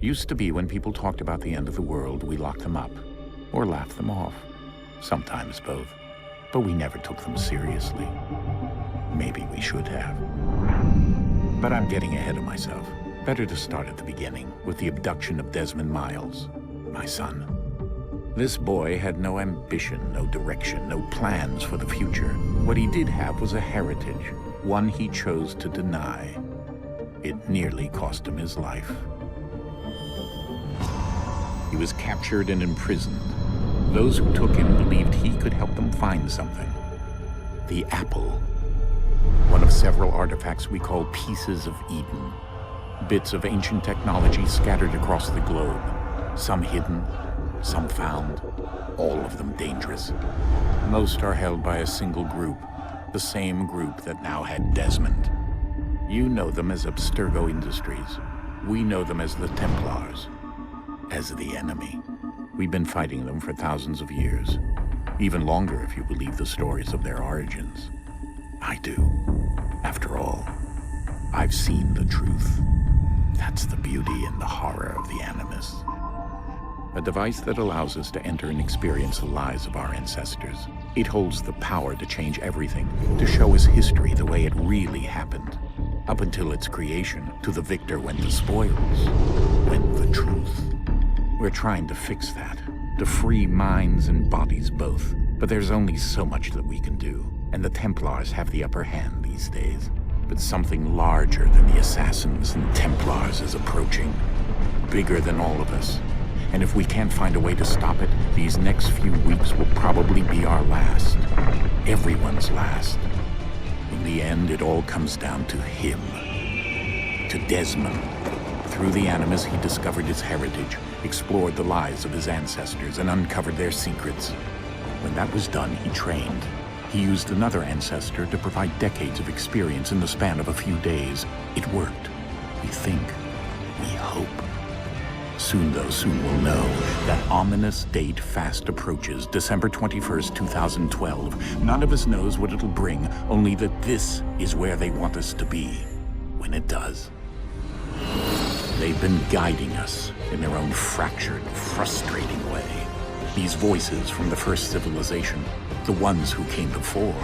Used to be when people talked about the end of the world, we locked them up, or laughed them off. Sometimes both. But we never took them seriously. Maybe we should have. But I'm getting ahead of myself. Better to start at the beginning, with the abduction of Desmond Miles, my son. This boy had no ambition, no direction, no plans for the future. What he did have was a heritage, one he chose to deny. It nearly cost him his life. He was captured and imprisoned. Those who took him believed he could help them find something. The apple. One of several artifacts we call pieces of Eden. Bits of ancient technology scattered across the globe. Some hidden, some found, all of them dangerous. Most are held by a single group, the same group that now had Desmond. You know them as Abstergo Industries. We know them as the Templars, as the enemy. We've been fighting them for thousands of years, even longer if you believe the stories of their origins. I do. After all, I've seen the truth. That's the beauty and the horror of the Animus. A device that allows us to enter and experience the lives of our ancestors. It holds the power to change everything, to show us history the way it really happened. Up until its creation, to the victor went the spoils, went the truth. We're trying to fix that, to free minds and bodies both. But there's only so much that we can do, and the Templars have the upper hand these days. But something larger than the Assassins and Templars is approaching, bigger than all of us. And if we can't find a way to stop it, these next few weeks will probably be our last. Everyone's last. In the end, it all comes down to him. To Desmond. Through the Animus, he discovered his heritage, explored the lives of his ancestors, and uncovered their secrets. When that was done, he trained. He used another ancestor to provide decades of experience in the span of a few days. It worked. We think. We hope. Soon we'll know. That ominous date fast approaches, December 21st, 2012. None of us knows what it'll bring, only that this is where they want us to be, when it does. They've been guiding us in their own fractured, frustrating way. These voices from the first civilization, the ones who came before,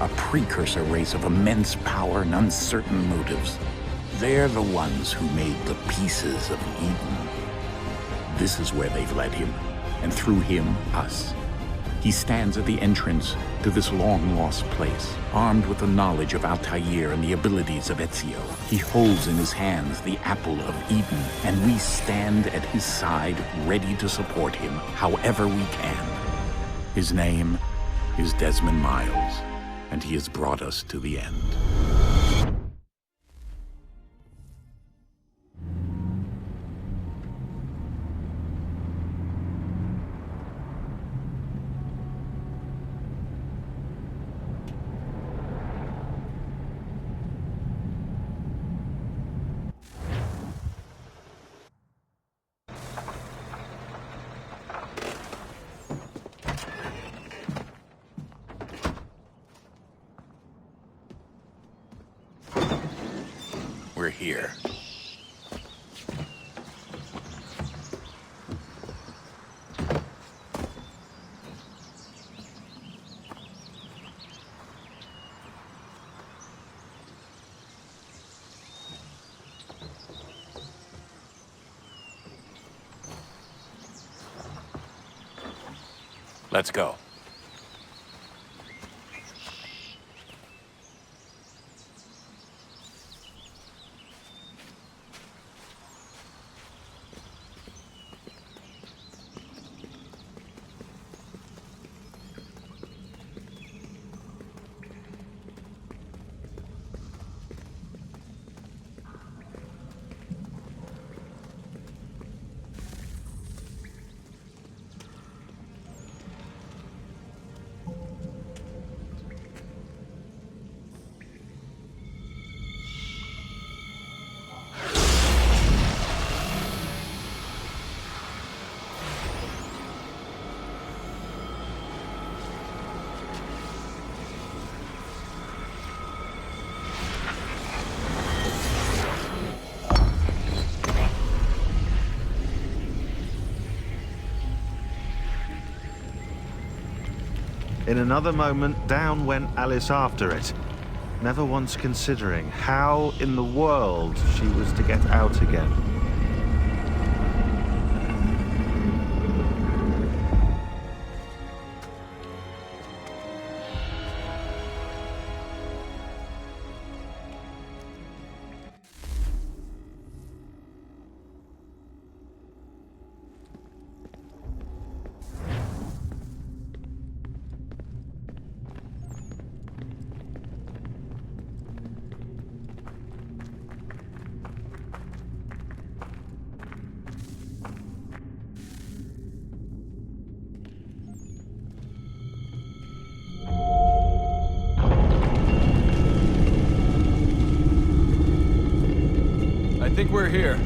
a precursor race of immense power and uncertain motives. They're the ones who made the pieces of Eden. This is where they've led him, and through him, us. He stands at the entrance to this long-lost place, armed with the knowledge of Altair and the abilities of Ezio. He holds in his hands the apple of Eden, and we stand at his side, ready to support him however we can. His name is Desmond Miles, and he has brought us to the end. We're here. Let's go. In another moment, down went Alice after it, never once considering how in the world she was to get out again. I think we're here.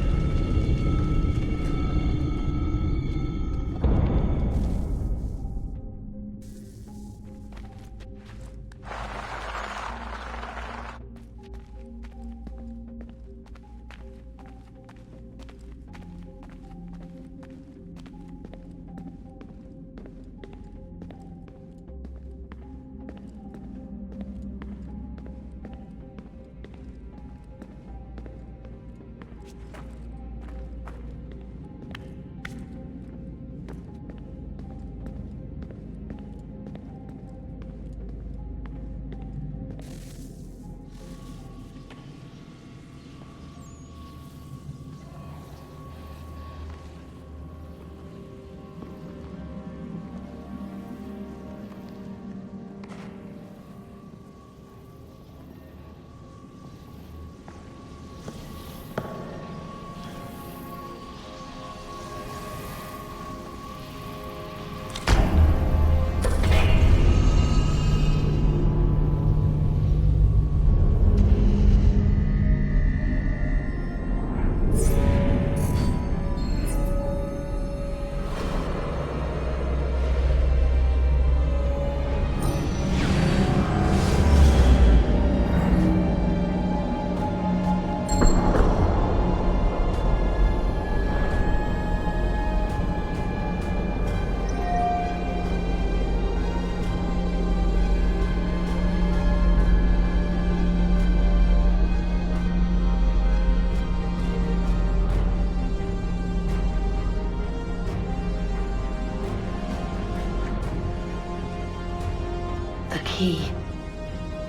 The key.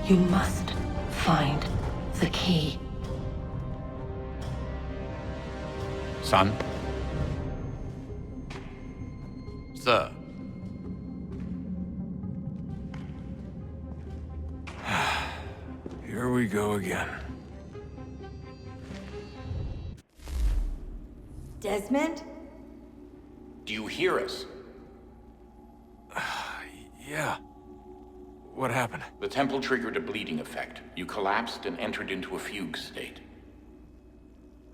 You must find the key. Son? Sir. Here we go again. Desmond? Do you hear us? Yeah. What happened? The temple triggered a bleeding effect. You collapsed and entered into a fugue state.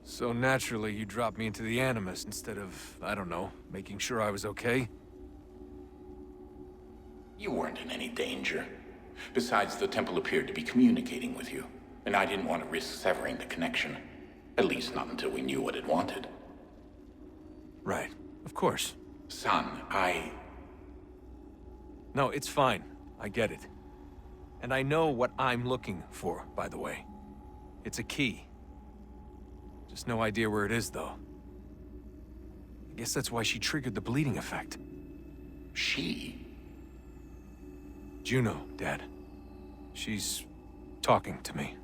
So naturally, you dropped me into the Animus instead of, I don't know, making sure I was okay? You weren't in any danger. Besides, the temple appeared to be communicating with you, and I didn't want to risk severing the connection. At least not until we knew what it wanted. Right. Of course. Son, No, it's fine. I get it. And I know what I'm looking for, by the way. It's a key. Just no idea where it is, though. I guess that's why she triggered the bleeding effect. She? Juno, Dad. She's talking to me.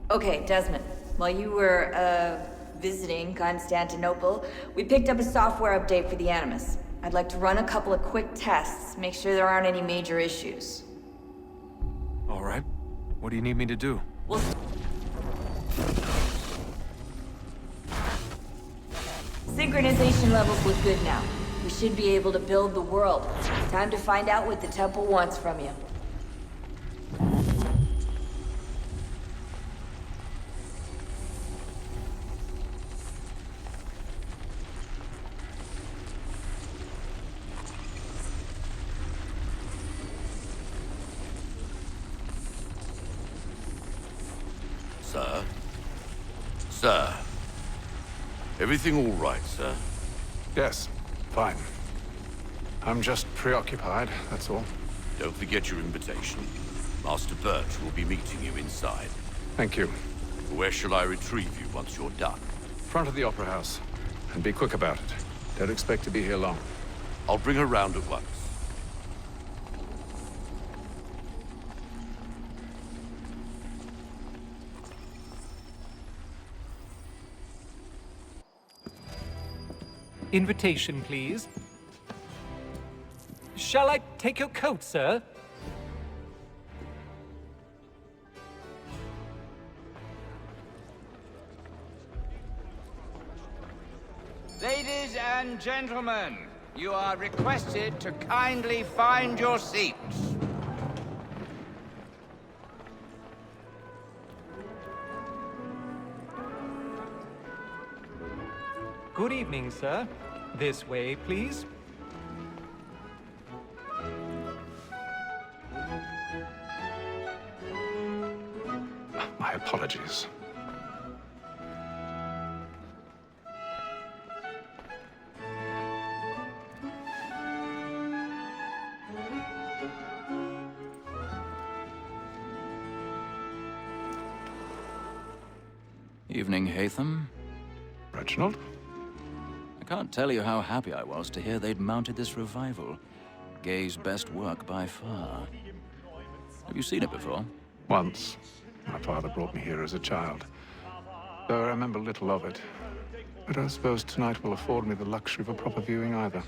Okay, Desmond. While you were, visiting Constantinople, we picked up a software update for the Animus. I'd like to run a couple of quick tests, make sure there aren't any major issues. All right. What do you need me to do? Well, synchronization levels look good now. We should be able to build the world. Time to find out what the temple wants from you. Sir? Sir? Everything all right, sir? Yes, fine. I'm just preoccupied, that's all. Don't forget your invitation. Master Birch will be meeting you inside. Thank you. Where shall I retrieve you once you're done? Front of the Opera House. And be quick about it. Don't expect to be here long. I'll bring her round at once. Invitation, please. Shall I take your coat, sir? Ladies and gentlemen, you are requested to kindly find your seats. Good evening, sir. This way, please. My apologies. Evening, Haytham. Reginald? I can't tell you how happy I was to hear they'd mounted this revival. Gay's best work by far. Have you seen it before? Once. My father brought me here as a child. Though I remember little of it. I don't suppose tonight will afford me the luxury of a proper viewing either.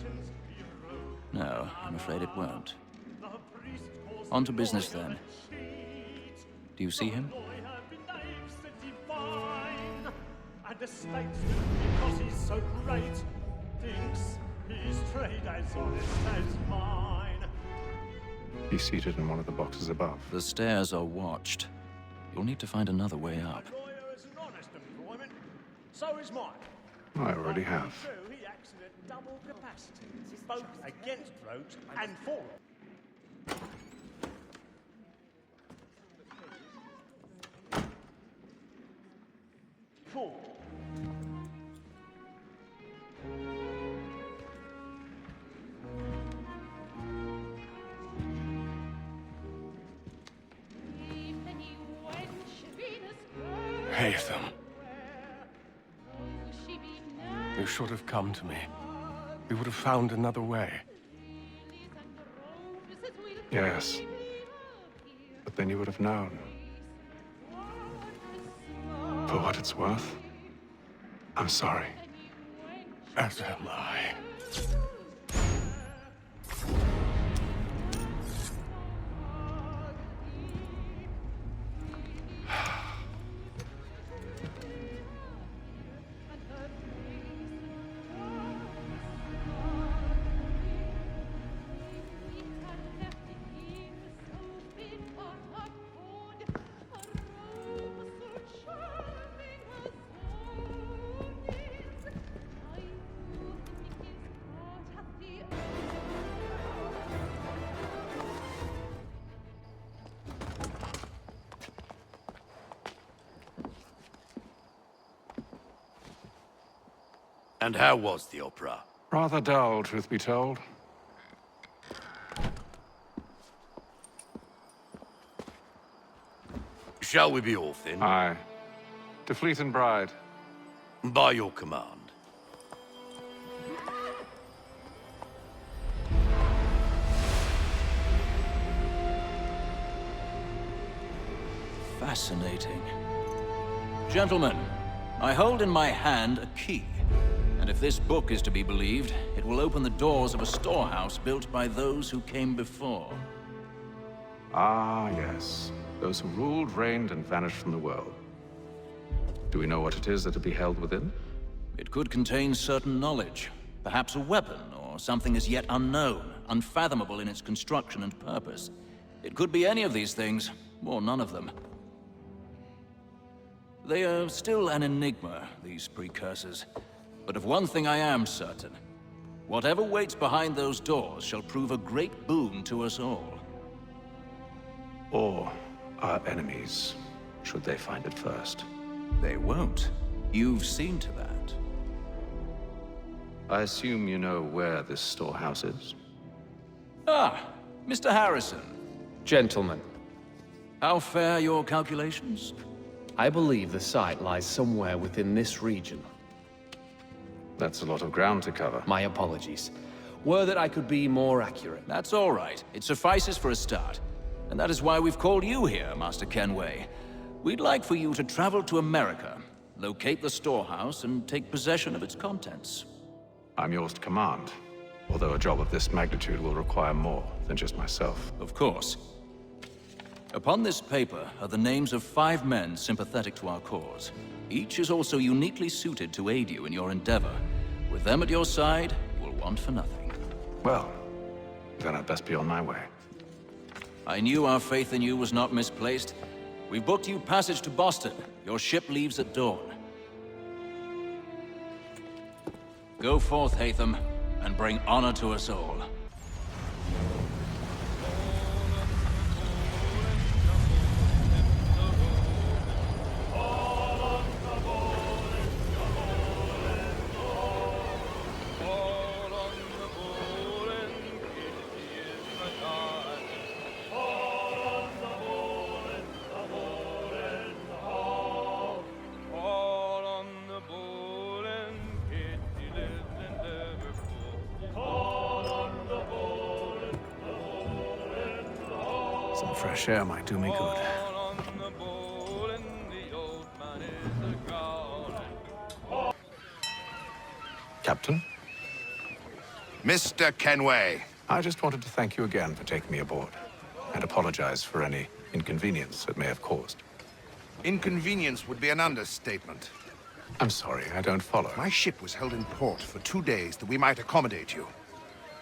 No, I'm afraid it won't. On to business then. Do you see him? And the statesman, because he's so great, thinks his trade as honest as mine. He's seated in one of the boxes above. The stairs are watched. You'll need to find another way up. My lawyer is an honest employment, so is mine. I already have. True, he acts in a double capacity, both against rogues and for them. Cool. Haytham. You should have come to me. We would have found another way. Yes. But then you would have known. For what it's worth, I'm sorry. As am I. And how was the opera? Rather dull, truth be told. Shall we be off then? Aye. To Fleet and Bride. By your command. Fascinating. Gentlemen, I hold in my hand a key. And if this book is to be believed, it will open the doors of a storehouse built by those who came before. Ah, yes. Those who ruled, reigned, and vanished from the world. Do we know what it is that will be held within? It could contain certain knowledge. Perhaps a weapon, or something as yet unknown, unfathomable in its construction and purpose. It could be any of these things, or none of them. They are still an enigma, these precursors. But of one thing I am certain. Whatever waits behind those doors shall prove a great boon to us all. Or our enemies, should they find it first. They won't. You've seen to that. I assume you know where this storehouse is? Ah, Mr. Harrison. Gentlemen, How fare your calculations? I believe the site lies somewhere within this region. That's a lot of ground to cover. My apologies. Were that I could be more accurate. That's all right. It suffices for a start. And that is why we've called you here, Master Kenway. We'd like for you to travel to America, locate the storehouse, and take possession of its contents. I'm yours to command, although a job of this magnitude will require more than just myself. Of course. Upon this paper are the names of 5 men sympathetic to our cause. Each is also uniquely suited to aid you in your endeavor. With them at your side, you will want for nothing. Well, then I'd best be on my way. I knew our faith in you was not misplaced. We've booked you passage to Boston. Your ship leaves at dawn. Go forth, Hatham, and bring honor to us all. Some fresh air might do me good. Captain? Mr. Kenway. I just wanted to thank you again for taking me aboard, and apologize for any inconvenience it may have caused. Inconvenience would be an understatement. I'm sorry, I don't follow. My ship was held in port for 2 days that we might accommodate you.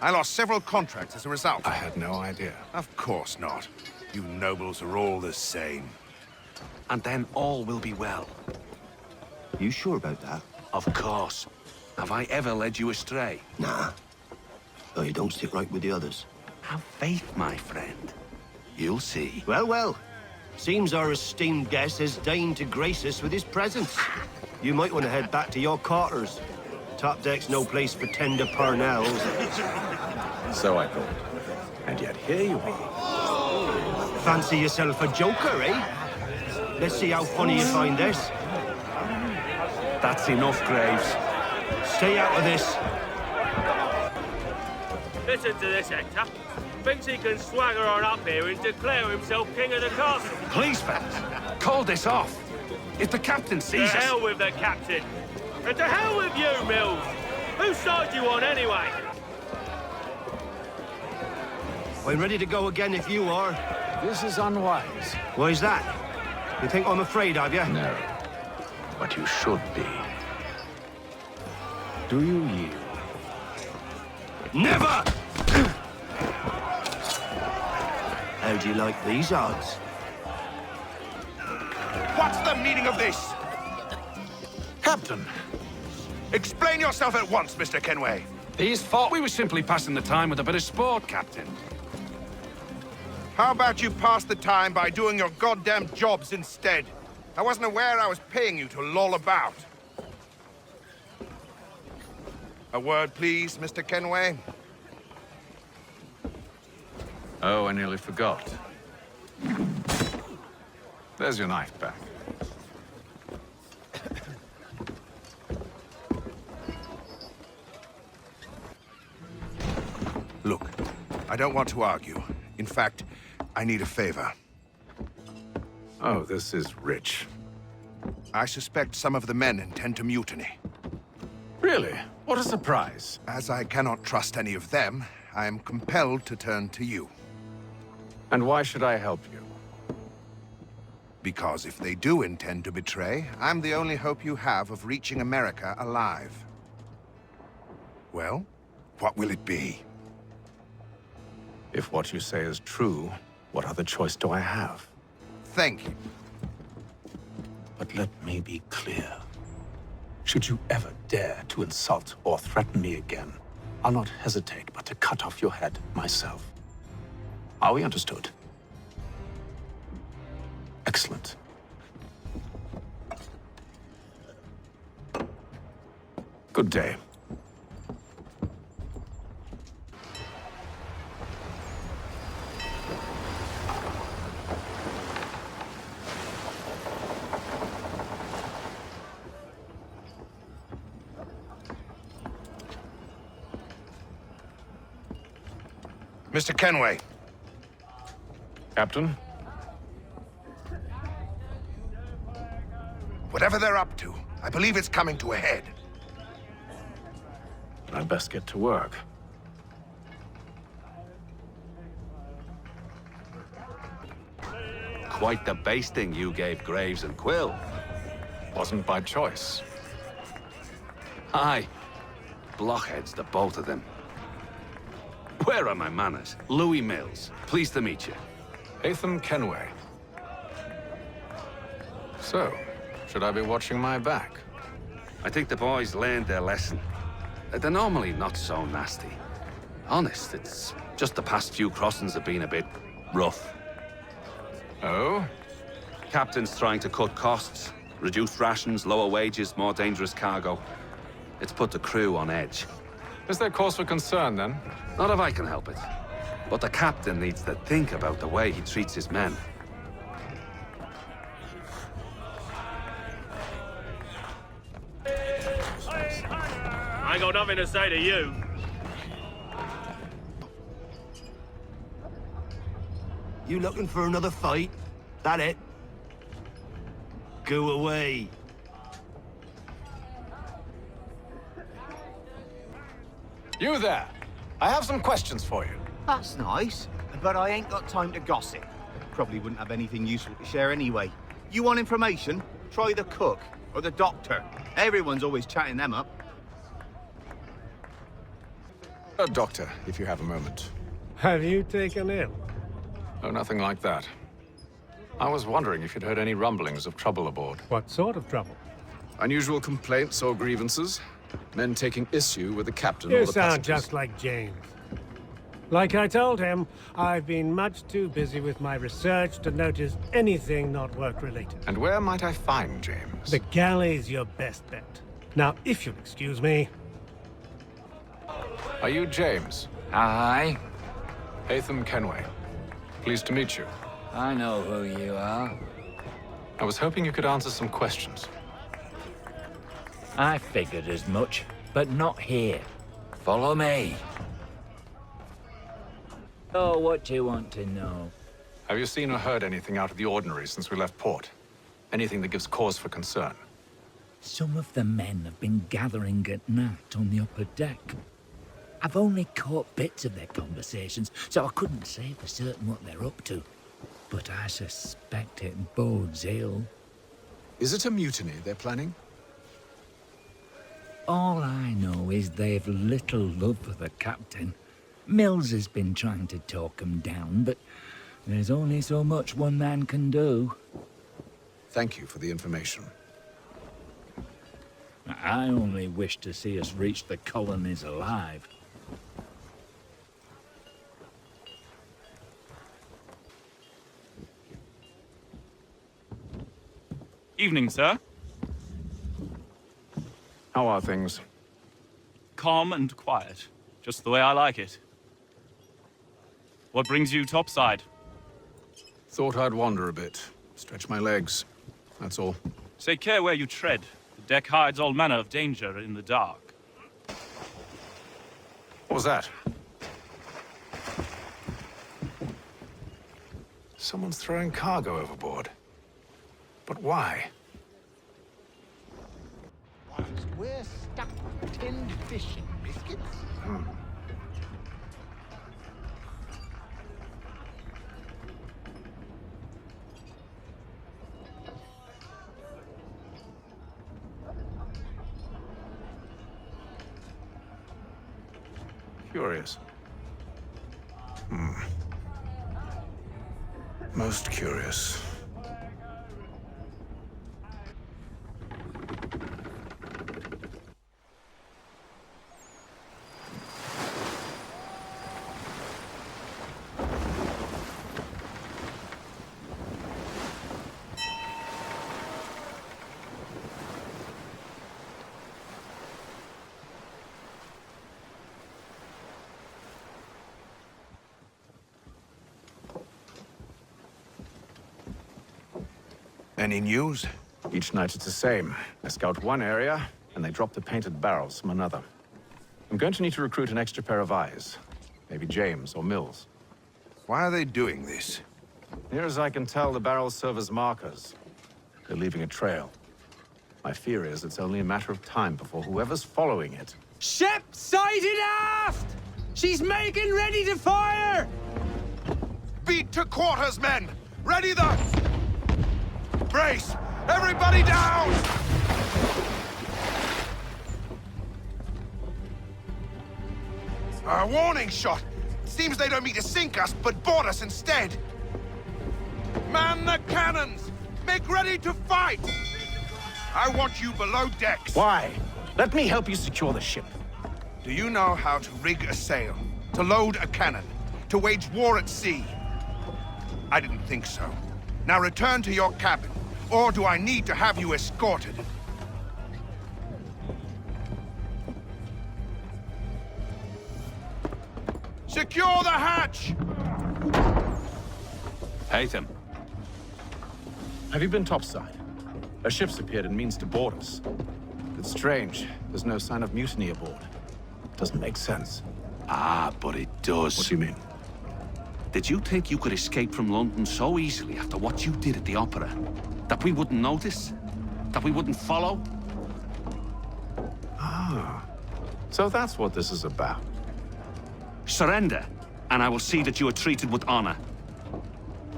I lost several contracts as a result. I had no idea. Of course not. You nobles are all the same. And then all will be well. You sure about that? Of course. Have I ever led you astray? Nah. Though you don't sit right with the others. Have faith, my friend. You'll see. Well, well. Seems our esteemed guest has deigned to grace us with his presence. You might want to head back to your quarters. Top deck's no place for tender parnells. So I thought. And yet here you are. Fancy yourself a joker, eh? Let's see how funny you find this. That's enough, Graves. Stay out of this. Listen to this, Hector. Thinks he can swagger on up here and declare himself king of the castle. Please, fellas, call this off. If the captain To sees us... hell with the captain. And to hell with you, Mills. Whose side you on, anyway? I'm ready to go again if you are. This is unwise. Why's that? You think I'm afraid of you? No. But you should be. Do you yield? Never! How do you like these odds? What's the meaning of this? Captain! Explain yourself at once, Mr. Kenway. These thought we were simply passing the time with a bit of sport, Captain. How about you pass the time by doing your goddamn jobs instead? I wasn't aware I was paying you to loll about. A word, please, Mr. Kenway. Oh, I nearly forgot. There's your knife back. Look, I don't want to argue. In fact, I need a favor. Oh, this is rich. I suspect some of the men intend to mutiny. Really? What a surprise. As I cannot trust any of them, I am compelled to turn to you. And why should I help you? Because if they do intend to betray, I'm the only hope you have of reaching America alive. Well, what will it be? If what you say is true, what other choice do I have? Thank you. But let me be clear. Should you ever dare to insult or threaten me again, I'll not hesitate but to cut off your head myself. Are we understood? Excellent. Good day. Mr. Kenway. Captain? Whatever they're up to, I believe it's coming to a head. I'd best get to work. Quite the basting you gave Graves and Quill. Wasn't by choice. Aye. Blockheads, the both of them. Where are my manners? Louis Mills. Pleased to meet you. Haytham Kenway. So, should I be watching my back? I think the boys learned their lesson. They're normally not so nasty. Honest, it's just the past few crossings have been a bit rough. Oh? Captain's trying to cut costs. Reduced rations, lower wages, more dangerous cargo. It's put the crew on edge. Is there cause for concern, then? Not if I can help it. But the captain needs to think about the way he treats his men. I ain't got nothing to say to you. You looking for another fight? That it? Go away. You there! I have some questions for you. That's nice, but I ain't got time to gossip. Probably wouldn't have anything useful to share anyway. You want information? Try the cook or the doctor. Everyone's always chatting them up. A doctor, if you have a moment. Have you taken ill? Oh, nothing like that. I was wondering if you'd heard any rumblings of trouble aboard. What sort of trouble? Unusual complaints or grievances? Men taking issue with the captain You or the sound passengers? just like James. Like I told him, I've been much too busy with my research to notice anything not work-related. And where might I find James? The galley's your best bet. Now, if you'll excuse me... Are you James? Aye. Haytham Kenway. Pleased to meet you. I know who you are. I was hoping you could answer some questions. I figured as much, but not here. Follow me. Oh, what do you want to know? Have you seen or heard anything out of the ordinary since we left port? Anything that gives cause for concern? Some of the men have been gathering at night on the upper deck. I've only caught bits of their conversations, so I couldn't say for certain what they're up to. But I suspect it bodes ill. Is it a mutiny they're planning? All I know is they've little love for the captain. Mills has been trying to talk him down, but there's only so much one man can do. Thank you for the information. I only wish to see us reach the colonies alive. Evening, sir. How are things? Calm and quiet. Just the way I like it. What brings you topside? Thought I'd wander a bit. Stretch my legs. That's all. Take care where you tread. The deck hides all manner of danger in the dark. What was that? Someone's throwing cargo overboard. But why? We're stuck with tinned fish and biscuits. Curious. Most curious. Any news? Each night it's the same. I scout one area, and they drop the painted barrels from another. I'm going to need to recruit an extra pair of eyes. Maybe James or Mills. Why are they doing this? Near as I can tell, the barrels serve as markers. They're leaving a trail. My fear is it's only a matter of time before whoever's following it... Ship sighted aft! She's making ready to fire! Beat to quarters, men! Ready the... Brace! Everybody down! A warning shot! Seems they don't mean to sink us, but board us instead! Man the cannons! Make ready to fight! I want you below decks. Why? Let me help you secure the ship. Do you know how to rig a sail? To load a cannon? To wage war at sea? I didn't think so. Now return to your cabin, or do I need to have you escorted? Secure the hatch! Haytham. Have you been topside? A ship's appeared and means to board us. It's strange. There's no sign of mutiny aboard. Doesn't make sense. Ah, but it does. What do you mean? Did you think you could escape from London so easily after what you did at the Opera? That we wouldn't notice? That we wouldn't follow? Ah. So that's what this is about. Surrender, and I will see that you are treated with honor.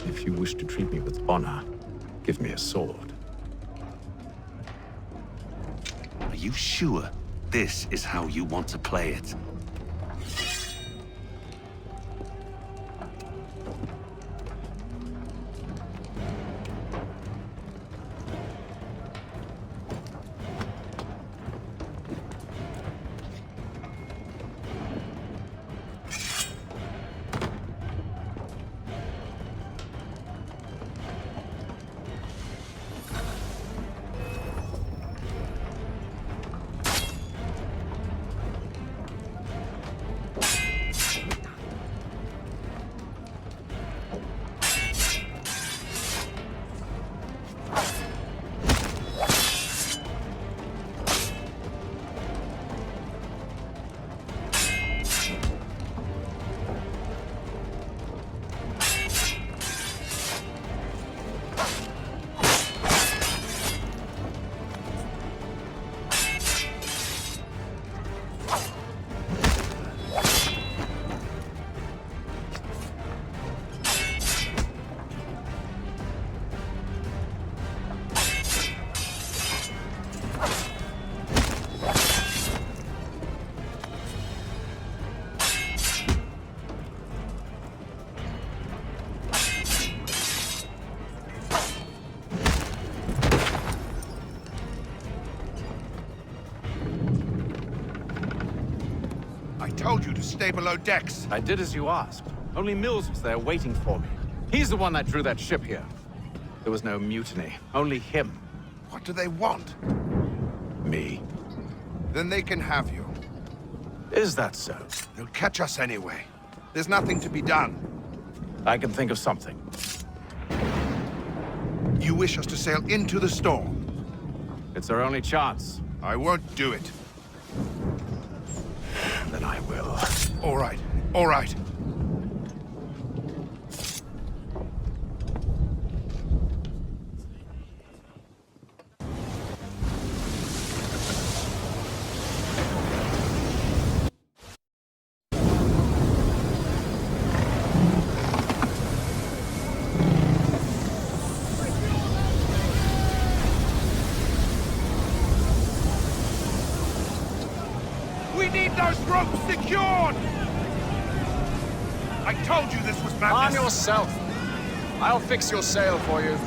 If you wish to treat me with honor, give me a sword. Are you sure this is how you want to play it? I told you to stay below decks. I did as you asked. Only Mills was there waiting for me. He's the one that drew that ship here. There was no mutiny, only him. What do they want? Me. Then they can have you. Is that so? They'll catch us anyway. There's nothing to be done. I can think of something. You wish us to sail into the storm? It's our only chance. I won't do it. Then I will. All right, all right. We need those ropes secured! I told you this was madness. Arm yourself. I'll fix your sail for you.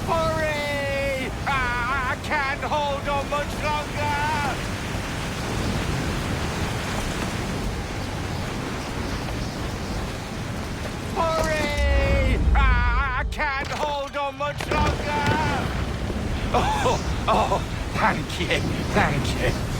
Hooray! you. Thank you.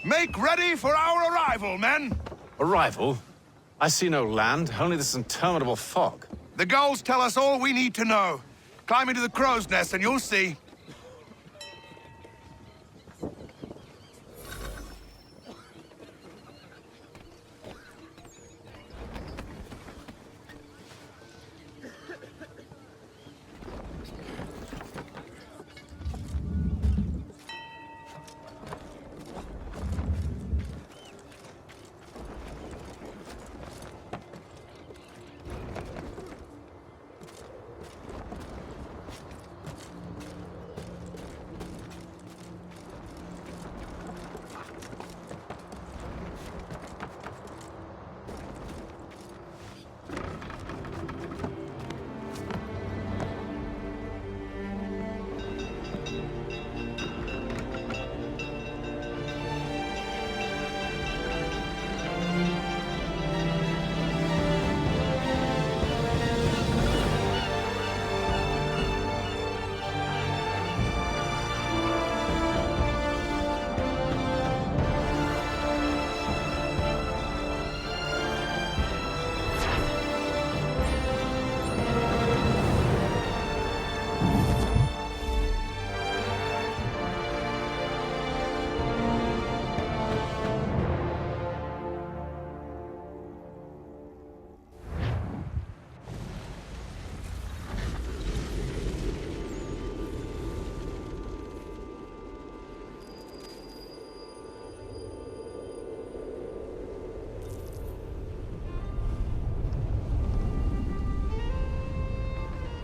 Make ready for our arrival, men! Arrival? I see no land, only this interminable fog. The gulls tell us all we need to know. Climb into the crow's nest and you'll see.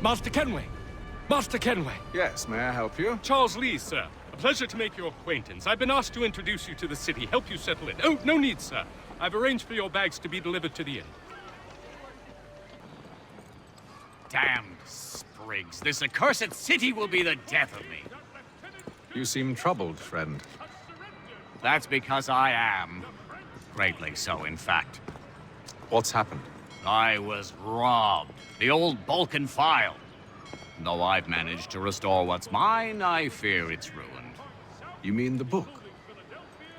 Master Kenway! Master Kenway! Yes, may I help you? Charles Lee, sir. A pleasure to make your acquaintance. I've been asked to introduce you to the city, help you settle in. Oh, no need, sir. I've arranged for your bags to be delivered to the inn. Damned sprigs. This accursed city will be the death of me. You seem troubled, friend. That's because I am. Greatly so, in fact. What's happened? I was robbed. The old Balkan file. Though I've managed to restore what's mine, I fear it's ruined. You mean the book?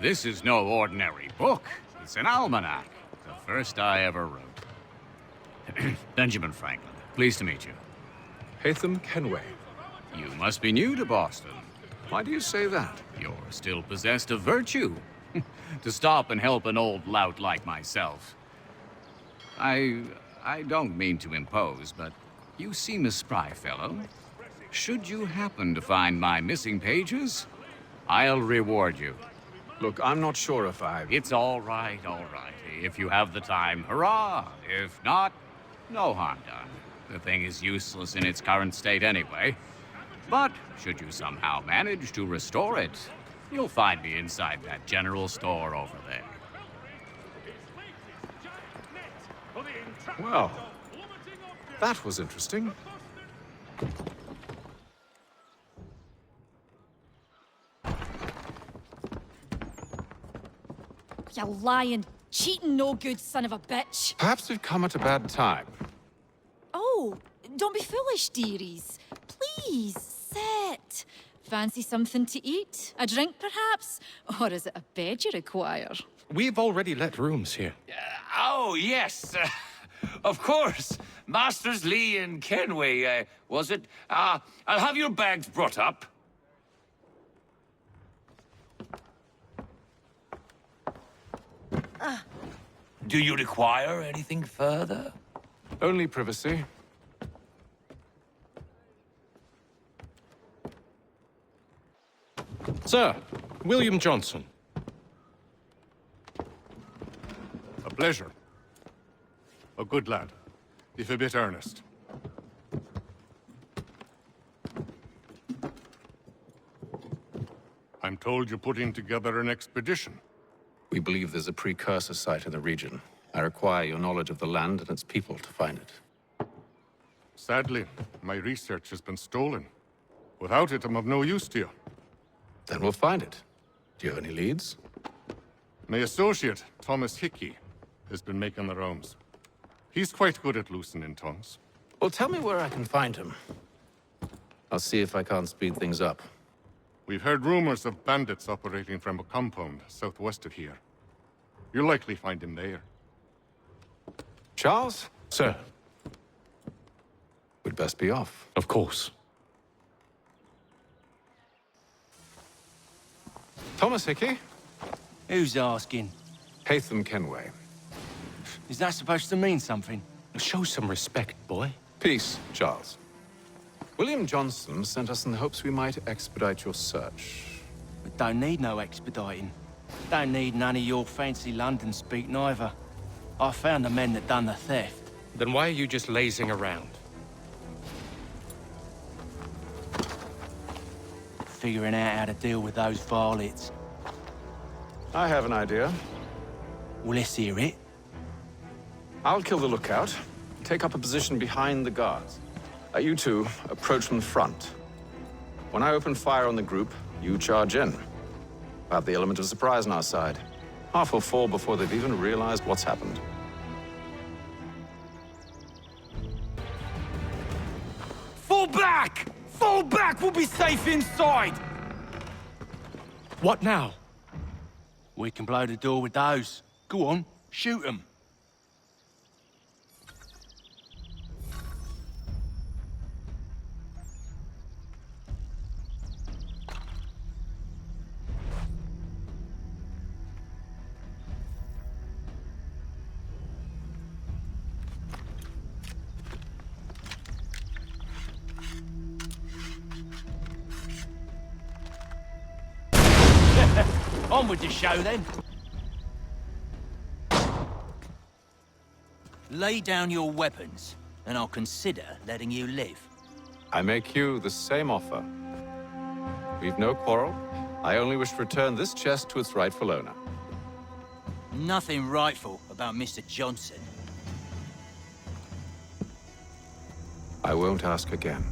This is no ordinary book. It's an almanac. The first I ever wrote. Benjamin Franklin, pleased to meet you. Haytham Kenway. You must be new to Boston. Why do you say that? You're still possessed of virtue. To stop and help an old lout like myself. I don't mean to impose, but you seem a spry fellow. Should you happen to find my missing pages, I'll reward you. Look, I'm not sure if It's all right, all right. If you have the time, hurrah! If not, no harm done. The thing is useless in its current state anyway. But should you somehow manage to restore it, you'll find me inside that general store over there. Well, that was interesting. You lying, cheating, no good son of a bitch. Perhaps we've come at a bad time. Oh, don't be foolish, dearies. Please, sit. Fancy something to eat? A drink, perhaps? Or is it a bed you require? We've already let rooms here. Oh, yes. Of course. Masters Lee and Kenway, was it? I'll have your bags brought up. Do you require anything further? Only privacy. Sir, William Johnson. A pleasure. A good lad, if a bit earnest. I'm told you're putting together an expedition. We believe there's a precursor site in the region. I require your knowledge of the land and its people to find it. Sadly, my research has been stolen. Without it, I'm of no use to you. Then we'll find it. Do you have any leads? My associate, Thomas Hickey, has been making the rounds. He's quite good at loosening tongues. Well, tell me where I can find him. I'll see if I can't speed things up. We've heard rumors of bandits operating from a compound southwest of here. You'll likely find him there. Charles? Sir. We'd best be off. Of course. Thomas Hickey? Who's asking? Haytham Kenway. Is that supposed to mean something? Show some respect, boy. Peace, Charles. William Johnson sent us in the hopes we might expedite your search. We don't need no expediting. Don't need none of your fancy London speak neither. I found the men that done the theft. Then why are you just lazing around? Figuring out how to deal with those varlets. I have an idea. Well, let's hear it. I'll kill the lookout, take up a position behind the guards. You two approach from the front. When I open fire on the group, you charge in. We'll have the element of surprise on our side. Half will fall before they've even realized what's happened. Fall back! Fall back! We'll be safe inside! What now? We can blow the door with those. Go on, shoot them. On with the show, then. Lay down your weapons, and I'll consider letting you live. I make you the same offer. We've no quarrel. I only wish to return this chest to its rightful owner. Nothing rightful about Mr. Johnson. I won't ask again.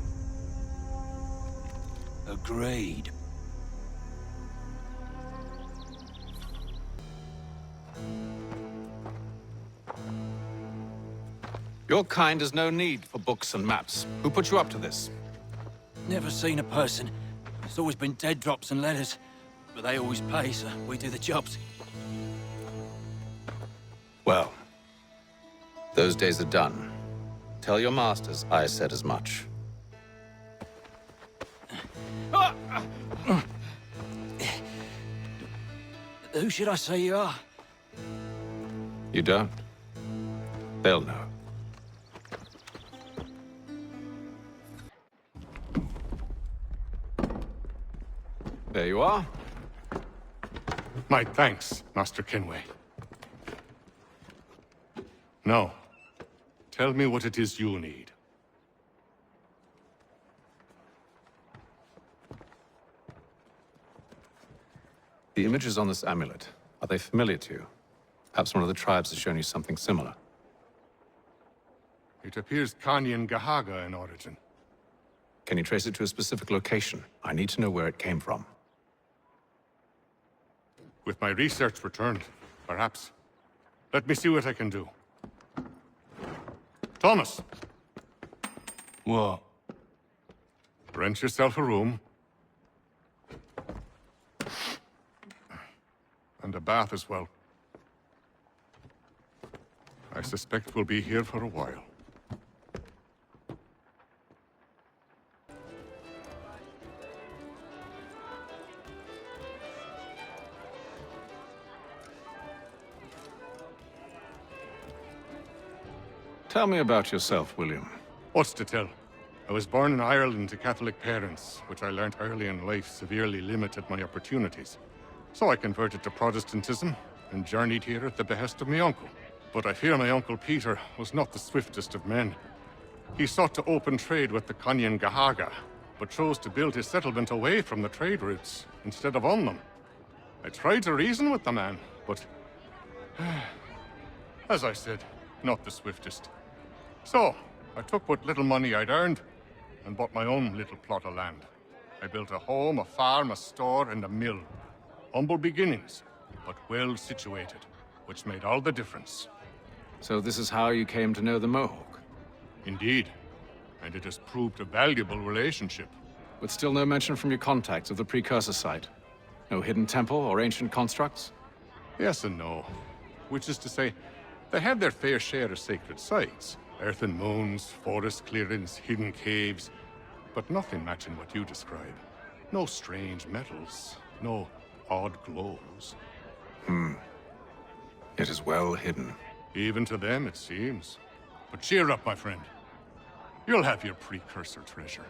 Agreed. Your kind has no need for books and maps. Who put you up to this? Never seen a person. It's always been dead drops and letters. But they always pay, so we do the jobs. Well, those days are done. Tell your masters I said as much. Who should I say you are? You don't? They'll know. There you are. My thanks, Master Kenway. Now, tell me what it is you need. The images on this amulet, are they familiar to you? Perhaps one of the tribes has shown you something similar. It appears Kanyan Gahaga in origin. Can you trace it to a specific location? I need to know where it came from. With my research returned, perhaps. Let me see what I can do. Thomas! What? Rent yourself a room. And a bath as well. I suspect we'll be here for a while. Tell me about yourself, William. What's to tell? I was born in Ireland to Catholic parents, which I learnt early in life severely limited my opportunities. So I converted to Protestantism and journeyed here at the behest of my uncle. But I fear my uncle Peter was not the swiftest of men. He sought to open trade with the Conyan Gahaga, but chose to build his settlement away from the trade routes instead of on them. I tried to reason with the man, but as I said, not the swiftest. So, I took what little money I'd earned and bought my own little plot of land. I built a home, a farm, a store, and a mill. Humble beginnings, but well situated, which made all the difference. So this is how you came to know the Mohawk? Indeed, and it has proved a valuable relationship. But still no mention from your contacts of the precursor site? No hidden temple or ancient constructs? Yes and no. Which is to say, they have their fair share of sacred sites. Earthen moons, forest clearings, hidden caves, but nothing matching what you describe. No strange metals, no odd glows. It is well hidden. Even to them, it seems. But cheer up, my friend. You'll have your precursor treasure.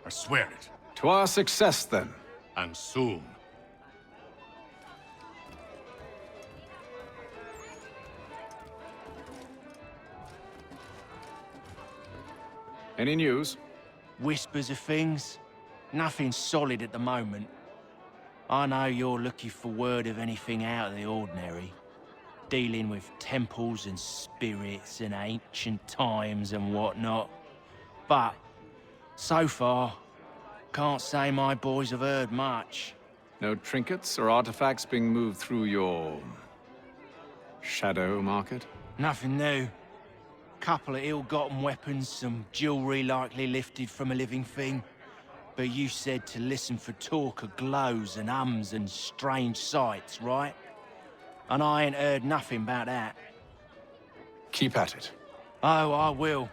I swear it. To our success, then. And soon. Any news? Whispers of things. Nothing solid at the moment. I know you're looking for word of anything out of the ordinary. Dealing with temples and spirits and ancient times and whatnot. But, so far, can't say my boys have heard much. No trinkets or artifacts being moved through your... shadow market? Nothing new. Couple of ill-gotten weapons, some jewelry likely lifted from a living thing. But you said to listen for talk of glows and hums and strange sights, right? And I ain't heard nothing about that. Keep at it. Oh, I will.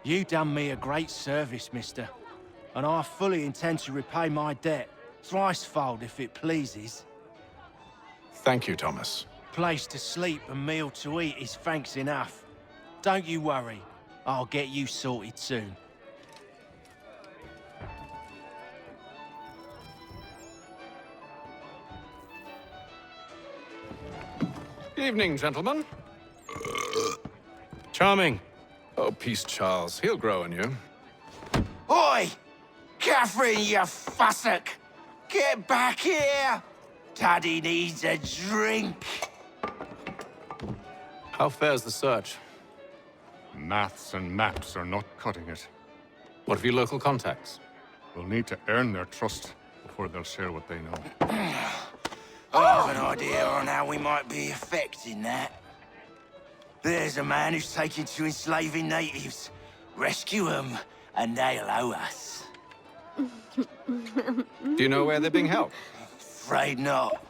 You done me a great service, mister. And I fully intend to repay my debt. Thricefold, if it pleases. Thank you, Thomas. Place to sleep and meal to eat is thanks enough. Don't you worry. I'll get you sorted soon. Evening, gentlemen. Charming. Oh, peace, Charles. He'll grow on you. Oi! Catherine, you fussock! Get back here! Daddy needs a drink. How fares the search? Maths and maps are not cutting it. What of your local contacts? We'll need to earn their trust before they'll share what they know. I have an idea on how we might be affecting that. There's a man who's taken to enslaving natives. Rescue them, and they'll owe us. Do you know where they're being held? Afraid not.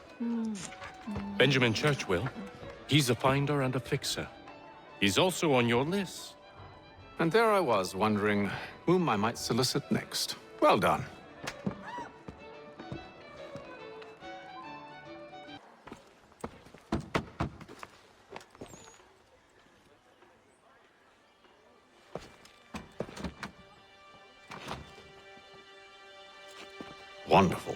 Benjamin Church will. He's a finder and a fixer. He's also on your list. And there I was, wondering whom I might solicit next. Well done. Wonderful.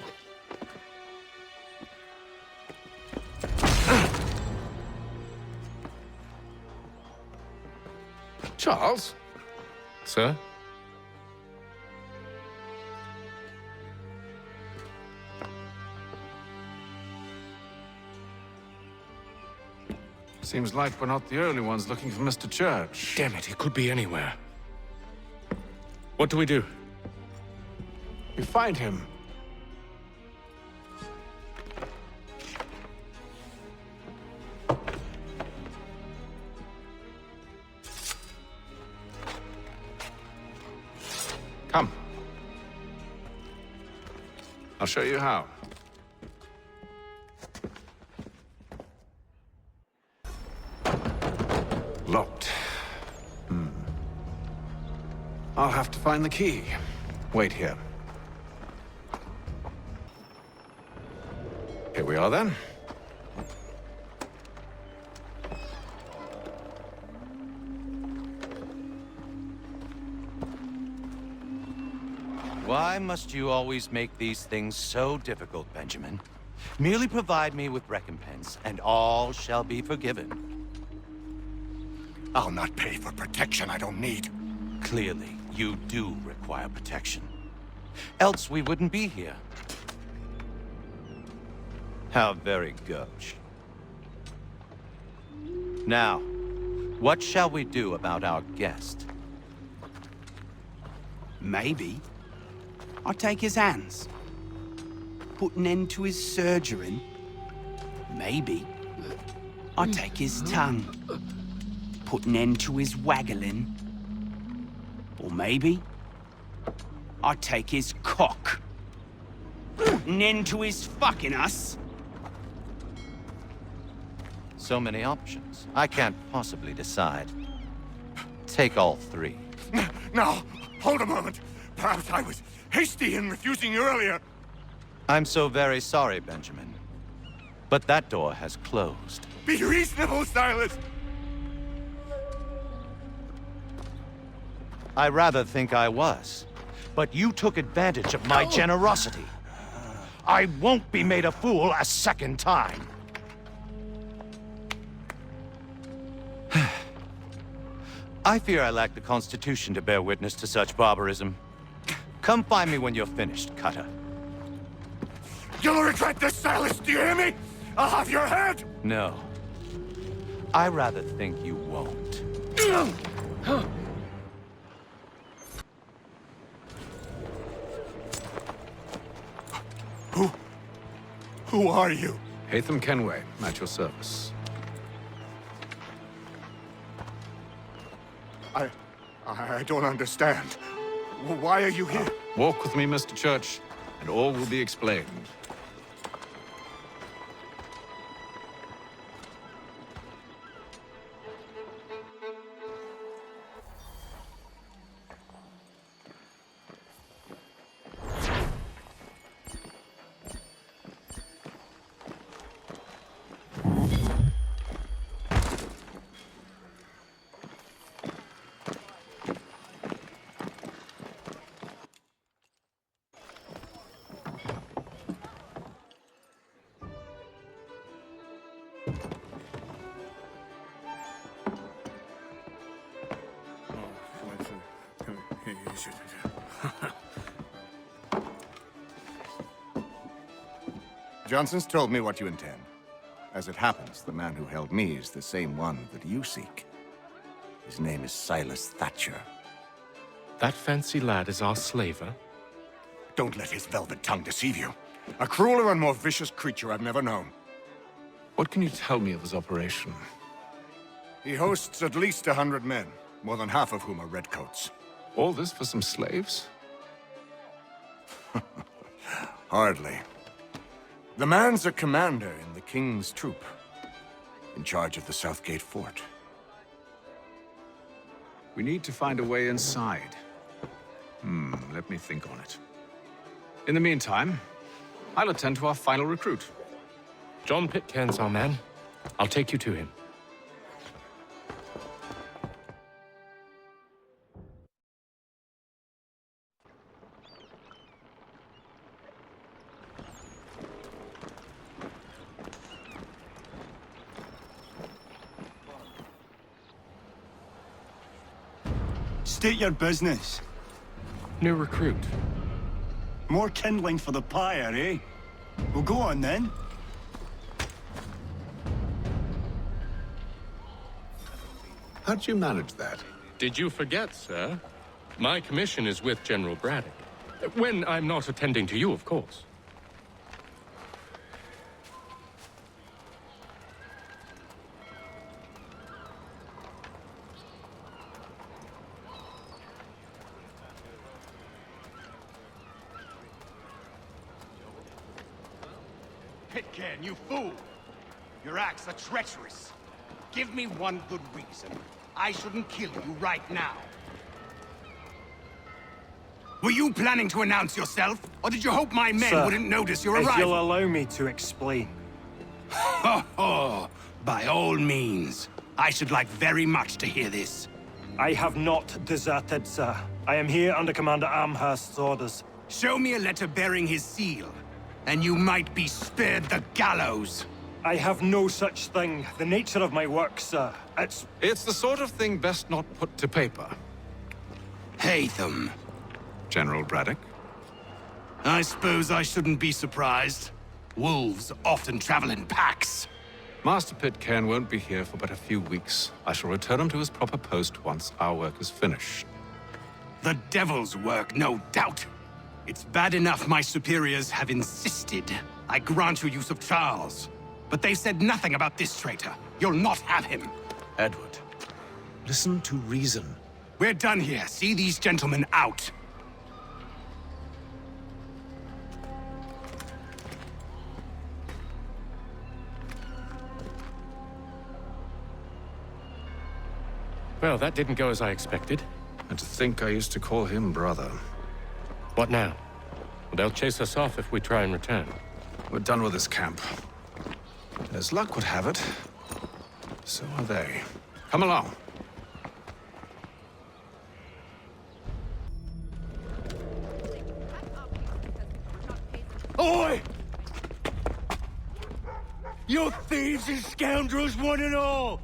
Charles? Sir? Seems like we're not the only ones looking for Mr. Church. Damn it, he could be anywhere. What do we do? We find him. Come. I'll show you how. Locked. I'll have to find the key. Wait here. Here we are then. Why must you always make these things so difficult, Benjamin? Merely provide me with recompense, and all shall be forgiven. I'll not pay for protection I don't need. Clearly, you do require protection. Else we wouldn't be here. How very gauche. Now, what shall we do about our guest? Maybe I'll take his hands. Put an end to his surgering. Maybe I'll take his tongue. Put an end to his waggling. Or maybe I'll take his cock. Put an end to his fucking us. So many options. I can't possibly decide. Take all three. No, hold a moment. Perhaps I was hasty in refusing you earlier. I'm so very sorry, Benjamin. But that door has closed. Be reasonable, Silas. I rather think I was. But you took advantage of my generosity. I won't be made a fool a second time. I fear I lack the constitution to bear witness to such barbarism. Come find me when you're finished, Cutter. You'll regret this, Silas, do you hear me? I'll have your head! No. I rather think you won't. Who are you? Hatham Kenway, at your service. I don't understand. Why are you here? Walk with me, Mr. Church, and all will be explained. Johnson's told me what you intend. As it happens, the man who held me is the same one that you seek. His name is Silas Thatcher. That fancy lad is our slaver? Don't let his velvet tongue deceive you. A crueler and more vicious creature I've never known. What can you tell me of his operation? He hosts at least 100 men, more than half of whom are redcoats. All this for some slaves? Hardly. The man's a commander in the King's troop, in charge of the Southgate Fort. We need to find a way inside. Let me think on it. In the meantime, I'll attend to our final recruit. John Pitcairn's our man. I'll take you to him. State your business. New recruit. More kindling for the pyre, eh? Well, go on then. How'd you manage that? Did you forget, sir? My commission is with General Braddock. When I'm not attending to you, of course. Pitcairn, you fool! Your acts are treacherous. Give me one good reason, I shouldn't kill you right now. Were you planning to announce yourself, or did you hope my men Sir, wouldn't notice your if arrival? you'll allow me to explain. Oh, by all means. I should like very much to hear this. I have not deserted, sir. I am here under Commander Amherst's orders. Show me a letter bearing his seal, and you might be spared the gallows. I have no such thing. The nature of my work, sir, It's the sort of thing best not put to paper. Hatham. General Braddock? I suppose I shouldn't be surprised. Wolves often travel in packs. Master Pitcairn won't be here for but a few weeks. I shall return him to his proper post once our work is finished. The devil's work, no doubt. It's bad enough my superiors have insisted I grant you use of Charles. But they said nothing about this traitor. You'll not have him. Edward, listen to reason. We're done here. See these gentlemen out. Well, that didn't go as I expected. And to think I used to call him brother. What now? They'll chase us off if we try and return. We're done with this camp. As luck would have it, so are they. Come along. Oi! You thieves and scoundrels, one and all!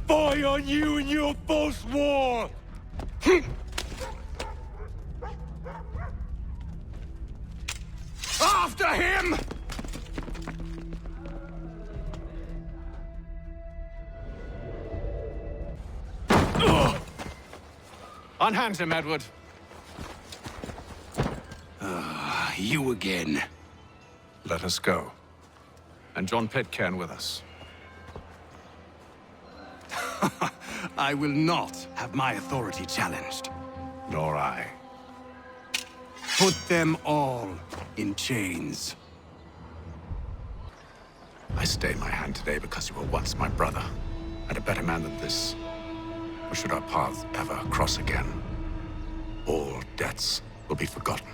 Fie on you and your false war! After him! Unhand him, Edward. You again. Let us go. And John Pitcairn with us. I will not have my authority challenged. Nor I. Put them all in chains. I stay my hand today because you were once my brother, and a better man than this. Or should our paths ever cross again, all debts will be forgotten.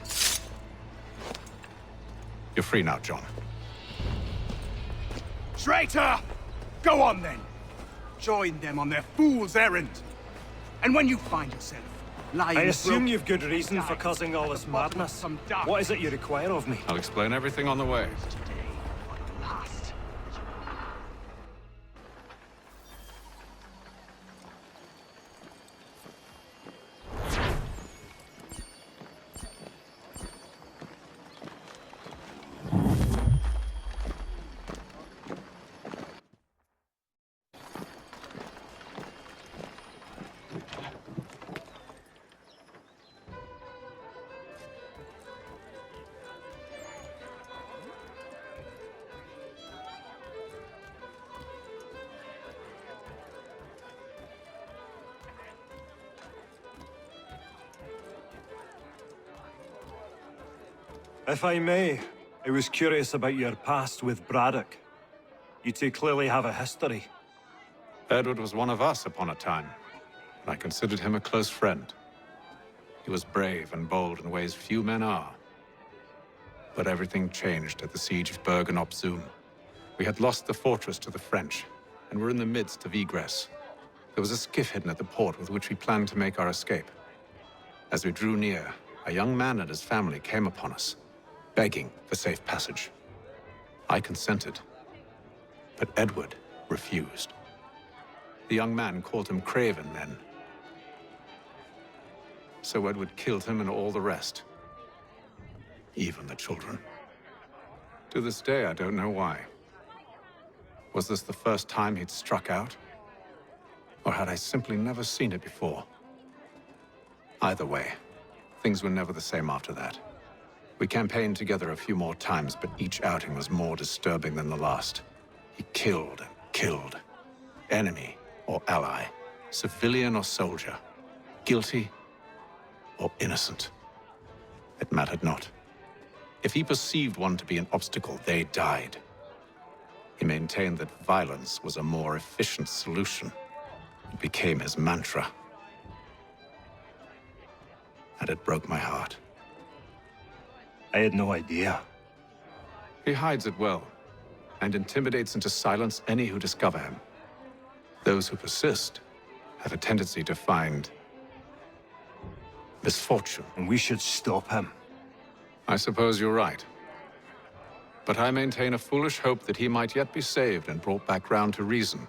You're free now, John. Traitor! Go on then. Join them on their fool's errand. And when you find yourself lying... I assume you've good reason for causing all this madness. What is it you require of me? I'll explain everything on the way. If I may, I was curious about your past with Braddock. You two clearly have a history. Edward was one of us upon a time, and I considered him a close friend. He was brave and bold in ways few men are. But everything changed at the siege of Bergen op Zoom. We had lost the fortress to the French, and were in the midst of egress. There was a skiff hidden at the port with which we planned to make our escape. As we drew near, a young man and his family came upon us, begging for safe passage. I consented, but Edward refused. The young man called him Craven then. So Edward killed him and all the rest. Even the children. To this day, I don't know why. Was this the first time he'd struck out? Or had I simply never seen it before? Either way, things were never the same after that. We campaigned together a few more times, but each outing was more disturbing than the last. He killed and killed. Enemy or ally, civilian or soldier, guilty or innocent. It mattered not. If he perceived one to be an obstacle, they died. He maintained that violence was a more efficient solution. It became his mantra. And it broke my heart. I had no idea. He hides it well, and intimidates into silence any who discover him. Those who persist have a tendency to find misfortune. And we should stop him. I suppose you're right. But I maintain a foolish hope that he might yet be saved and brought back round to reason.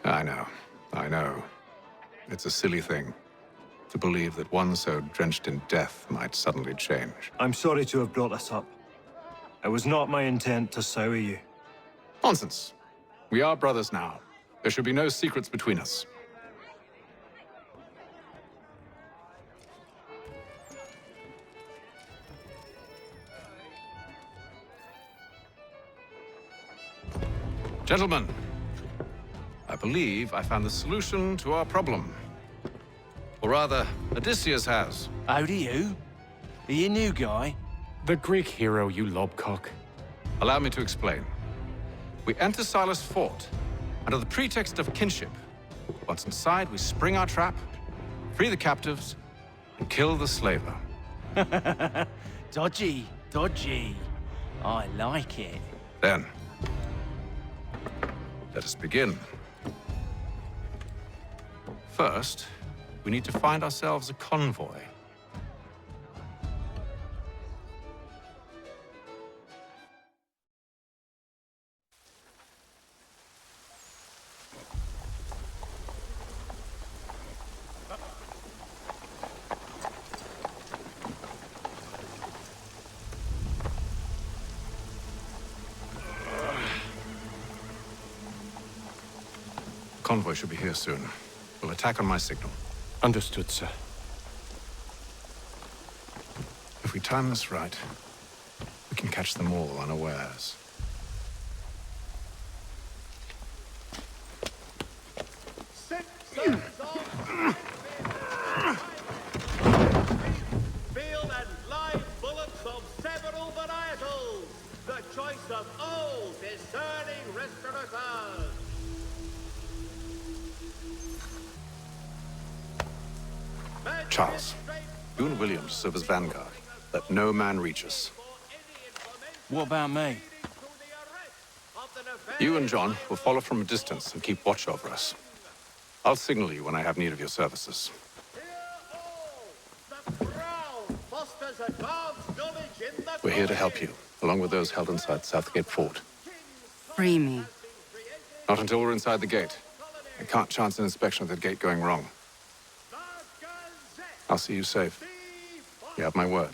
I know. It's a silly thing to believe that one so drenched in death might suddenly change. I'm sorry to have brought this up. It was not my intent to sour you. Nonsense. We are brothers now. There should be no secrets between us. Gentlemen, I believe I found the solution to our problem. Or rather, Odysseus has. How do you? Are you a new guy? The Greek hero, you lobcock. Allow me to explain. We enter Silas' fort, under the pretext of kinship. Once inside, we spring our trap, free the captives, and kill the slaver. Dodgy. I like it. Then, let us begin. First, we need to find ourselves a convoy. Convoy should be here soon. We'll attack on my signal. Understood, sir. If we time this right, we can catch them all unawares. Field and live bullets of several varietals. The choice of all discerning restaurateurs. Charles, you and Williams serve as vanguard. Let no man reach us. What about me? You and John will follow from a distance and keep watch over us. I'll signal you when I have need of your services. We're here to help you, along with those held inside Southgate Fort. Free me. Not until we're inside the gate. I can't chance an inspection of the gate going wrong. I'll see you safe. You have my word.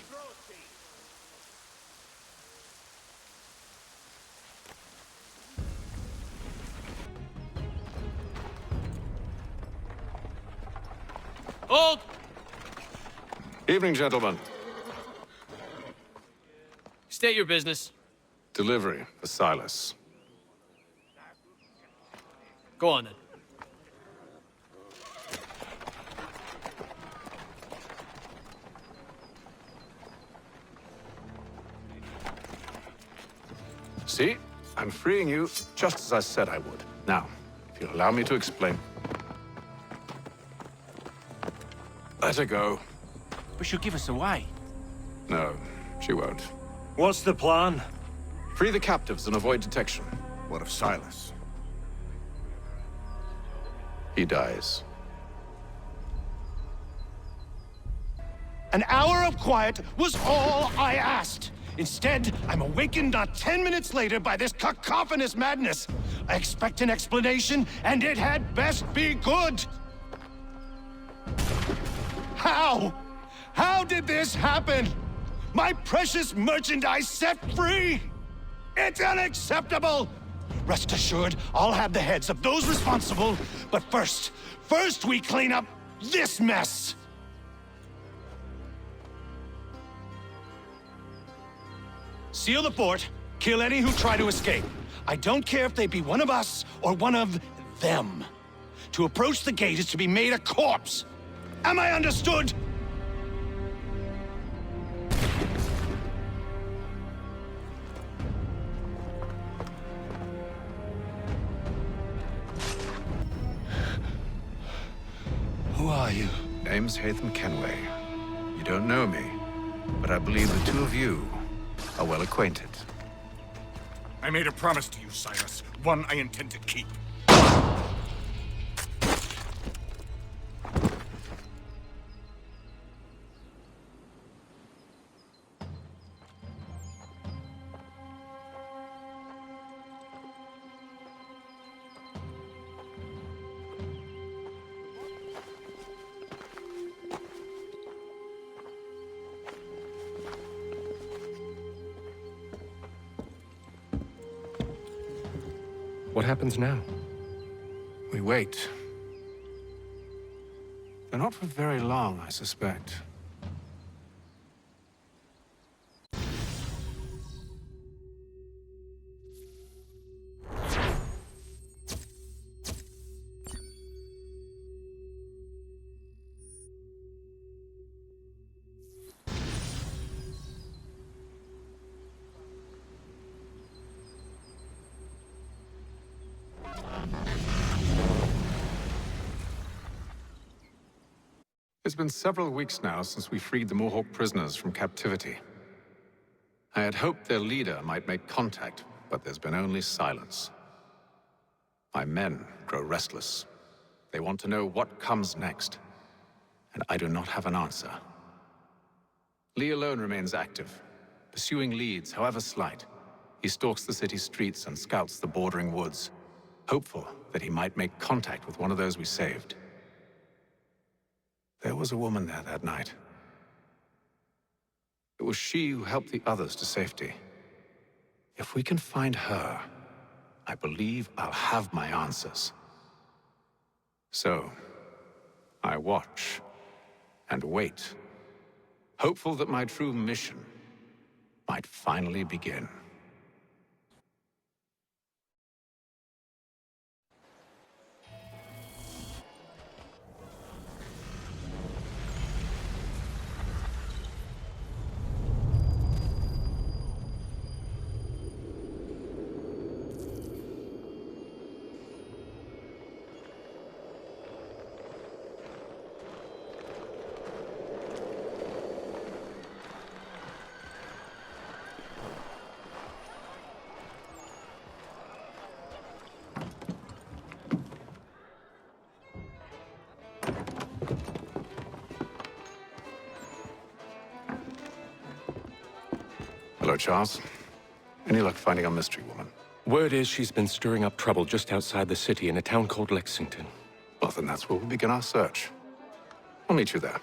Hold! Evening, gentlemen. State your business. Delivery for Silas. Go on, then. See? I'm freeing you just as I said I would. Now, if you'll allow me to explain. Let her go. But she'll give us away. No, she won't. What's the plan? Free the captives and avoid detection. What of Silas? He dies. An hour of quiet was all I asked. Instead, I'm awakened not 10 minutes later by this cacophonous madness. I expect an explanation, and it had best be good. How? How did this happen? My precious merchandise set free? It's unacceptable! Rest assured, I'll have the heads of those responsible, but first we clean up this mess! Seal the fort, kill any who try to escape. I don't care if they be one of us or one of them. To approach the gate is to be made a corpse. Am I understood? name's Haytham Kenway. You don't know me, but I believe the two of you are well acquainted. I made a promise to you, Silas. One I intend to keep. What happens now? We wait. But not for very long, I suspect. It's been several weeks now since we freed the Mohawk prisoners from captivity. I had hoped their leader might make contact, but there's been only silence. My men grow restless. They want to know what comes next, and I do not have an answer. Lee alone remains active, pursuing leads, however slight. He stalks the city streets and scouts the bordering woods, hopeful that he might make contact with one of those we saved. There was a woman there that night. It was she who helped the others to safety. If we can find her, I believe I'll have my answers. So, I watch and wait, hopeful that my true mission might finally begin. Hello, Charles. Any luck finding our mystery woman? Word is she's been stirring up trouble just outside the city in a town called Lexington. Well, then that's where we'll begin our search. I'll meet you there.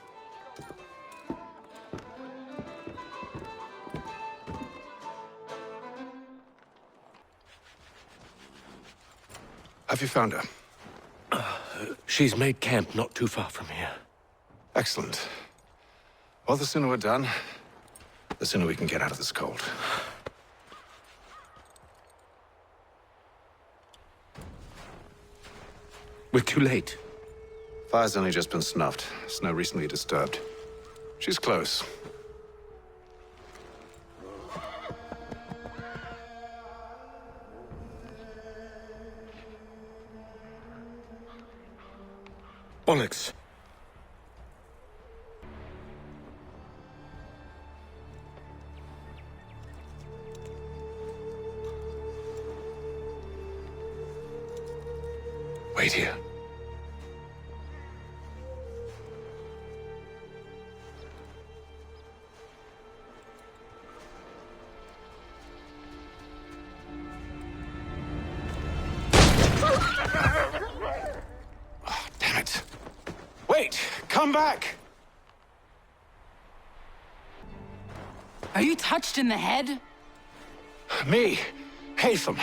Have you found her? She's made camp not too far from here. Excellent. Well, the sooner we're done, the sooner we can get out of this cold. We're too late. Fire's only just been snuffed. Snow recently disturbed. She's close. Onyx. Wait here. Oh, damn it. Wait! Come back! Are you touched in the head? Me, Haytham.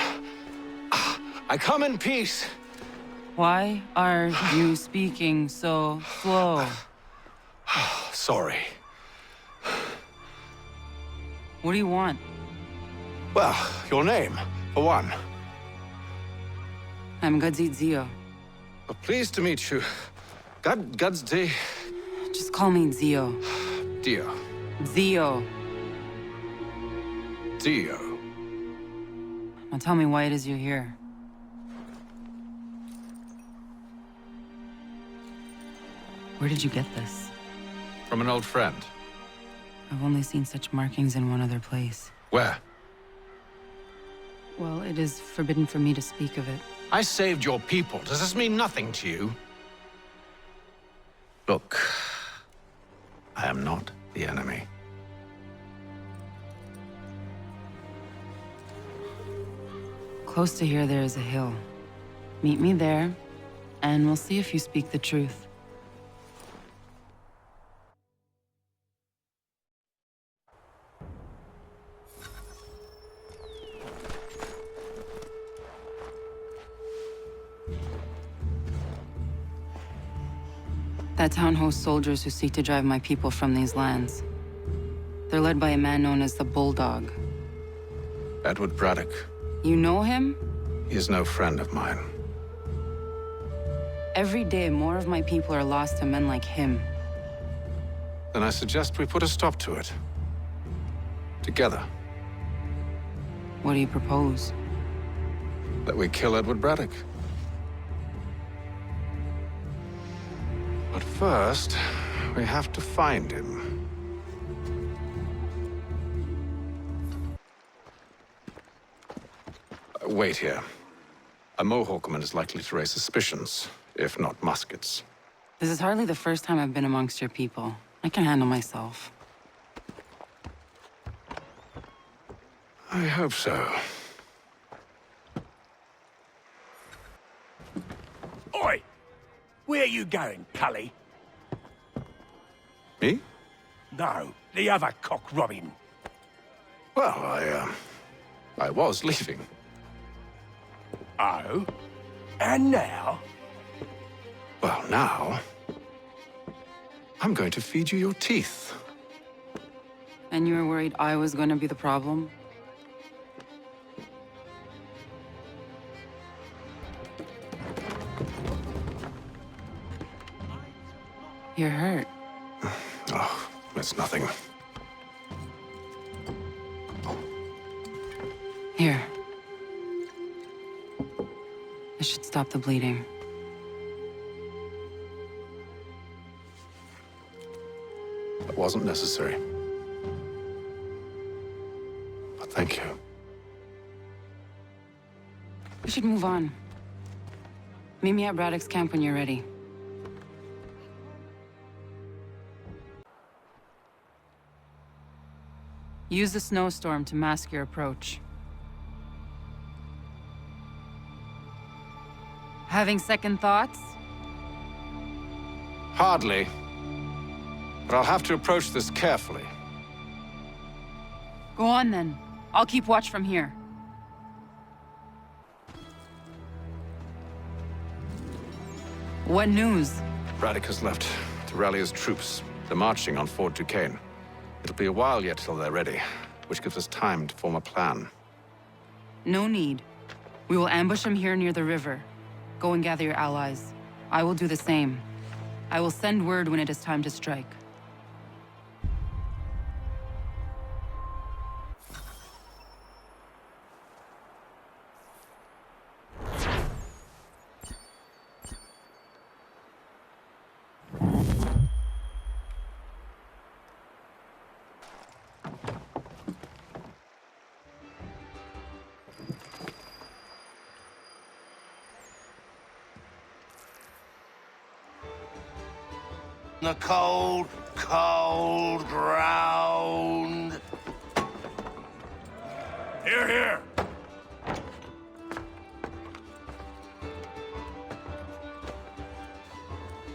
I come in peace. Why are you speaking so slow? Sorry. What do you want? Well, your name, for one. I'm Gadzit Zio. Pleased to meet you. Gadsdi. Just call me Zio. Dio. Zio. Dio. Now tell me why it is you're here. Where did you get this? From an old friend. I've only seen such markings in one other place. Where? Well, it is forbidden for me to speak of it. I saved your people. Does this mean nothing to you? Look, I am not the enemy. Close to here, there is a hill. Meet me there, and we'll see if you speak the truth. That town hosts soldiers who seek to drive my people from these lands. They're led by a man known as the Bulldog. Edward Braddock. You know him? He is no friend of mine. Every day, more of my people are lost to men like him. Then I suggest we put a stop to it. Together. What do you propose? That we kill Edward Braddock. But first, we have to find him. Wait here. A Mohawkman is likely to raise suspicions, if not muskets. This is hardly the first time I've been amongst your people. I can handle myself. I hope so. Oi! Where you going, Cully? Me? No, the other cock Robin. Well, I was leaving. Oh? And now? Well, now... I'm going to feed you your teeth. And you were worried I was going to be the problem? You're hurt. Oh, it's nothing. Here. This should stop the bleeding. That wasn't necessary. But thank you. We should move on. Meet me at Braddock's camp when you're ready. Use the snowstorm to mask your approach. Having second thoughts? Hardly. But I'll have to approach this carefully. Go on then. I'll keep watch from here. What news? Braddock has left to rally his troops. They're marching on Fort Duquesne. It'll be a while yet till they're ready, which gives us time to form a plan. No need. We will ambush him here near the river. Go and gather your allies. I will do the same. I will send word when it is time to strike. The cold, cold ground. Here, here.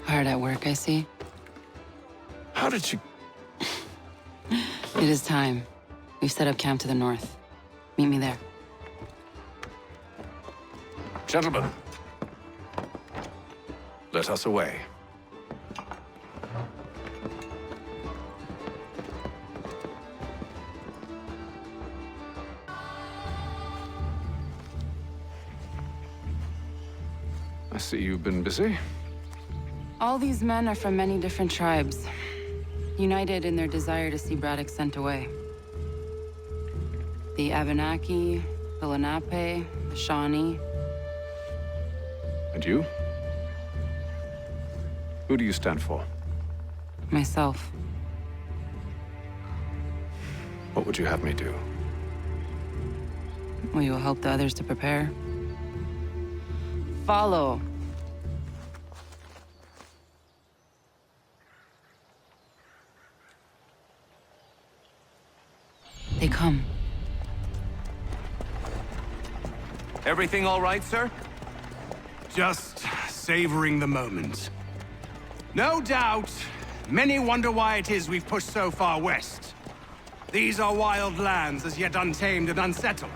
Hard at work, I see. How did you... It is time. We've set up camp to the north. Meet me there. Gentlemen, let us away. I see you've been busy. All these men are from many different tribes, united in their desire to see Braddock sent away. The Abenaki, the Lenape, the Shawnee. And you? Who do you stand for? Myself. What would you have me do? Will you help the others to prepare? Follow. They come. Everything all right, sir? Just savoring the moment. No doubt, many wonder why it is we've pushed so far west. These are wild lands, as yet untamed and unsettled.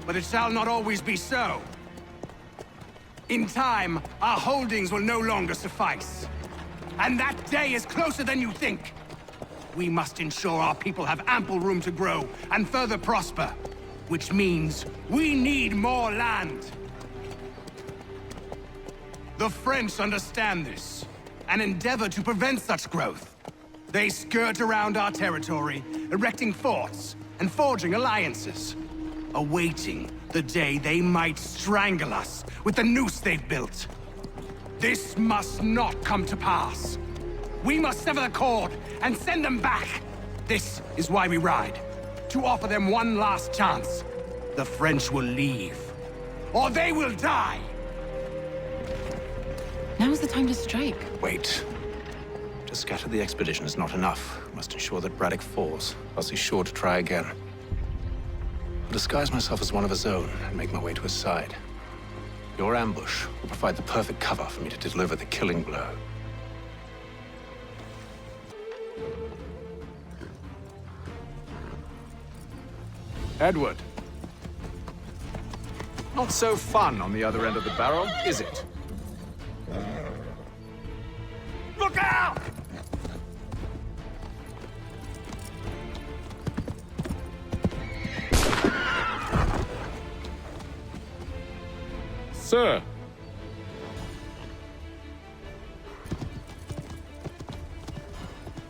But it shall not always be so. In time, our holdings will no longer suffice. And that day is closer than you think. We must ensure our people have ample room to grow and further prosper. Which means we need more land. The French understand this, and endeavor to prevent such growth. They skirt around our territory, erecting forts and forging alliances, awaiting the day they might strangle us with the noose they've built. This must not come to pass. We must sever the cord and send them back. This is why we ride, to offer them one last chance. The French will leave, or they will die. Now's the time to strike. Wait. To scatter the expedition is not enough. We must ensure that Braddock falls, else he's sure to try again. I'll disguise myself as one of his own and make my way to his side. Your ambush will provide the perfect cover for me to deliver the killing blow. Edward. Not so fun on the other end of the barrel, is it? Look out! Sir!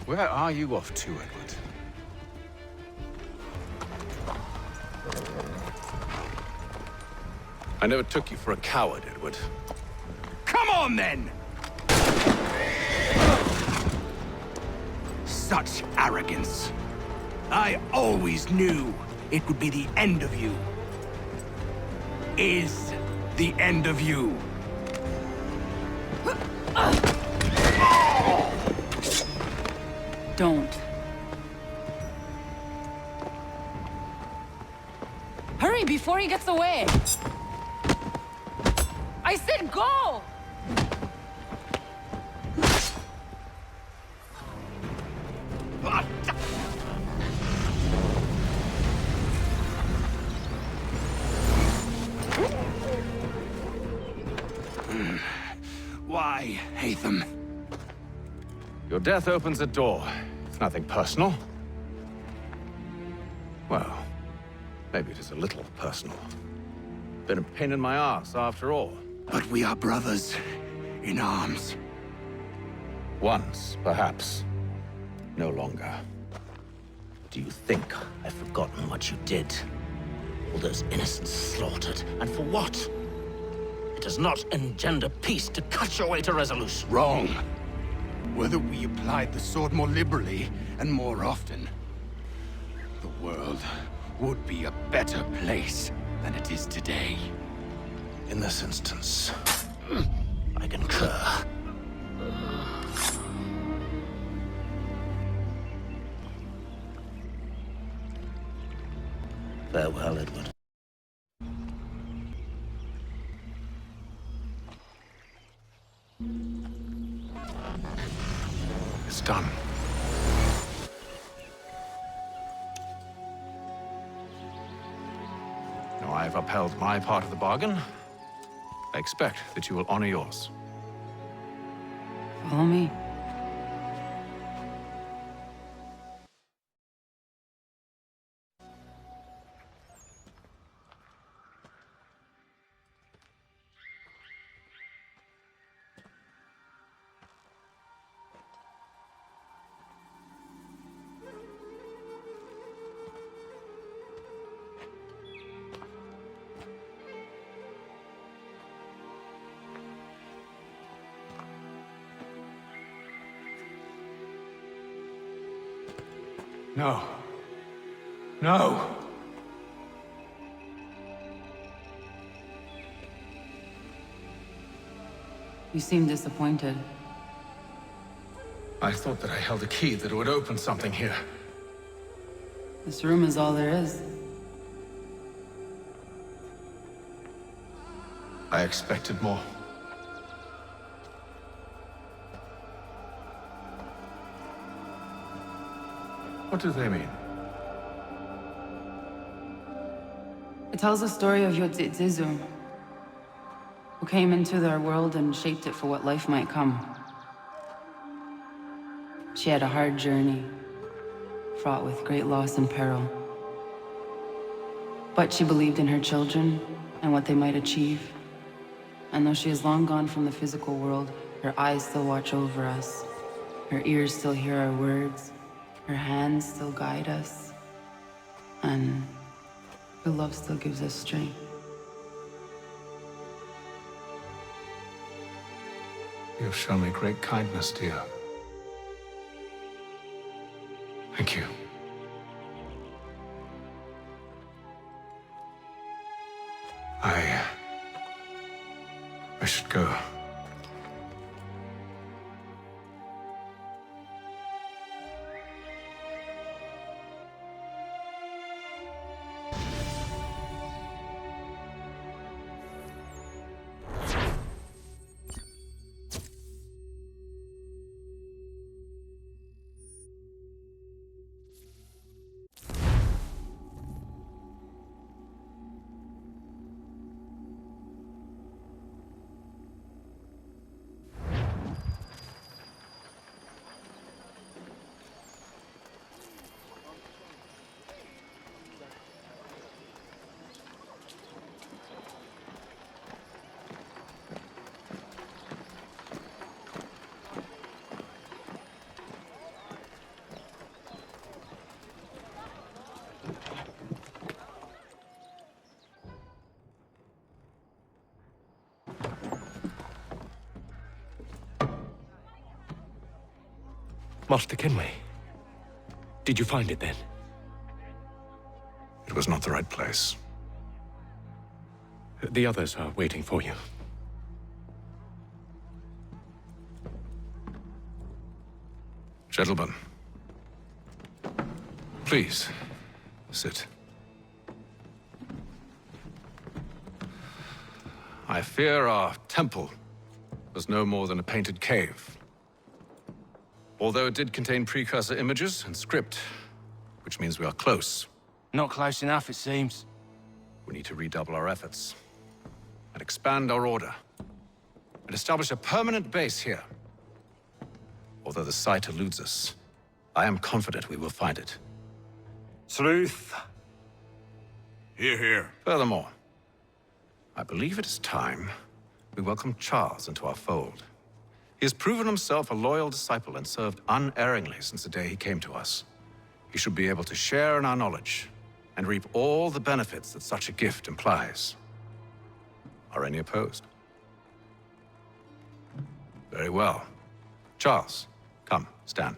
Where are you off to, Edward? I never took you for a coward, Edward. Come on, then! Such arrogance. I always knew it would be the end of you. Is the end of you. Don't. Hurry before he gets away! I said go! Why, Haytham? Your death opens a door. It's nothing personal. Well, maybe it is a little personal. Been a pain in my ass, after all. But we are brothers in arms. Once, perhaps. No longer. Do you think I've forgotten what you did? All those innocents slaughtered, and for what? It does not engender peace to cut your way to resolution. Wrong. Whether we applied the sword more liberally and more often, the world would be a better place than it is today. In this instance, I concur. Farewell, Edward. it's done. Now I've upheld my part of the bargain. I expect that you will honor yours. Follow me. No. No! You seem disappointed. I thought that I held a key that would open something here. This room is all there is. I expected more. What do they mean? It tells the story of Yodzizu, who came into their world and shaped it for what life might come. She had a hard journey, fraught with great loss and peril. But she believed in her children and what they might achieve. And though she is long gone from the physical world, her eyes still watch over us. Her ears still hear our words. Her hands still guide us. And her love still gives us strength. You have shown me great kindness, dear. Thank you. I should go. Master Kenway. Did you find it then? It was not the right place. The others are waiting for you. Gentlemen, please, sit. I fear our temple was no more than a painted cave. Although it did contain precursor images and script, which means we are close. Not close enough, it seems. We need to redouble our efforts and expand our order and establish a permanent base here. Although the site eludes us, I am confident we will find it. Truth. Hear, hear. Furthermore, I believe it is time we welcome Charles into our fold. He has proven himself a loyal disciple and served unerringly since the day he came to us. He should be able to share in our knowledge and reap all the benefits that such a gift implies. Are any opposed? Very well. Charles, come, stand.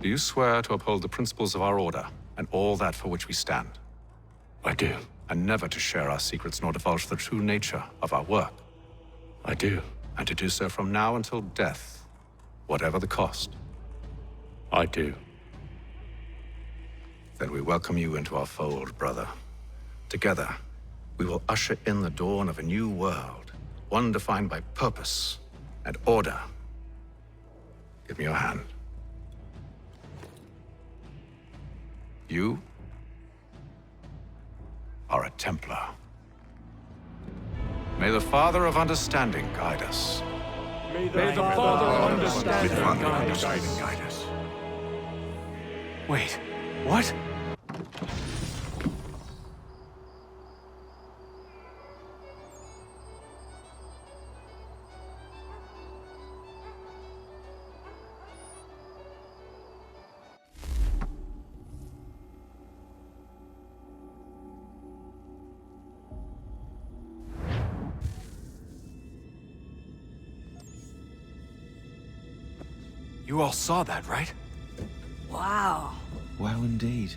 Do you swear to uphold the principles of our order and all that for which we stand? I do. And never to share our secrets nor divulge the true nature of our work? I do. And to do so from now until death, whatever the cost? I do. Then we welcome you into our fold, brother. Together, we will usher in the dawn of a new world, one defined by purpose and order. Give me your hand. You are a Templar. May the Father of Understanding guide us. May the Father of Understanding guide us. Wait, what? You all saw that, right? Wow. Wow, indeed.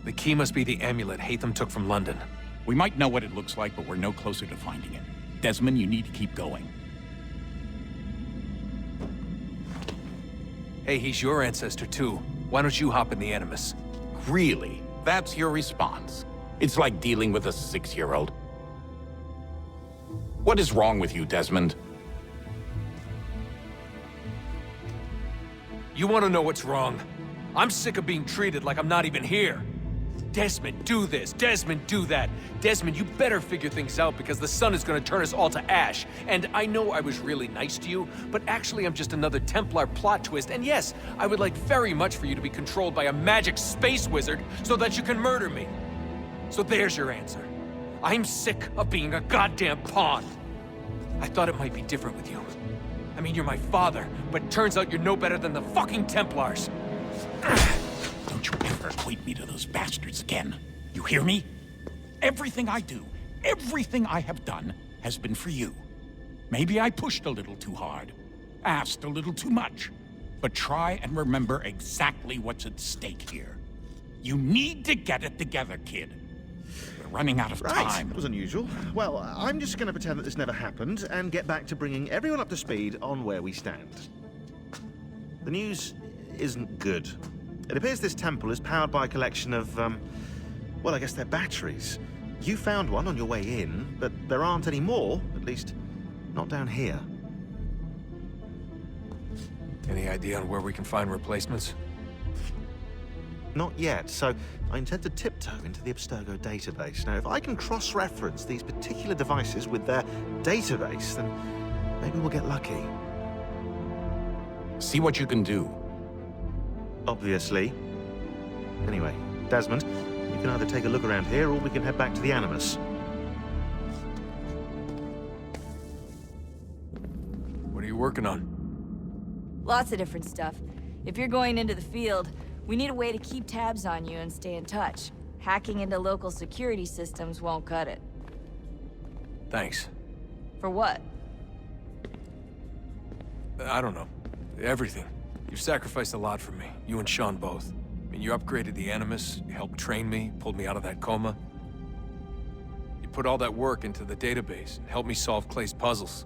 The key must be the amulet Hatham took from London. We might know what it looks like, but we're no closer to finding it. Desmond, you need to keep going. Hey, he's your ancestor too. Why don't you hop in the Animus? Really? That's your response? It's like dealing with a 6-year-old. What is wrong with you, Desmond? You want to know what's wrong? I'm sick of being treated like I'm not even here. Desmond, do this. Desmond, do that. Desmond, you better figure things out because the sun is going to turn us all to ash. And I know I was really nice to you, but actually I'm just another Templar plot twist. And yes, I would like very much for you to be controlled by a magic space wizard so that you can murder me. So there's your answer. I'm sick of being a goddamn pawn. I thought it might be different with you. I mean, you're my father, but turns out you're no better than the fucking Templars. Don't you ever equate me to those bastards again. You hear me? Everything I do, everything I have done, has been for you. Maybe I pushed a little too hard, asked a little too much, but try and remember exactly what's at stake here. You need to get it together, kid. We're running out of time. That was unusual. Well, I'm just going to pretend that this never happened and get back to bringing everyone up to speed on where we stand. The news isn't good. It appears this temple is powered by a collection of, well, I guess they're batteries. You found one on your way in, but there aren't any more, at least not down here. Any idea on where we can find replacements? Not yet, so I intend to tiptoe into the Abstergo database. Now, if I can cross-reference these particular devices with their database, then maybe we'll get lucky. See what you can do. Obviously. Anyway, Desmond, you can either take a look around here or we can head back to the Animus. What are you working on? Lots of different stuff. If you're going into the field, we need a way to keep tabs on you and stay in touch. Hacking into local security systems won't cut it. Thanks. For what? I don't know. Everything. You've sacrificed a lot for me, you and Sean both. I mean, you upgraded the Animus, you helped train me, pulled me out of that coma. You put all that work into the database and helped me solve Clay's puzzles.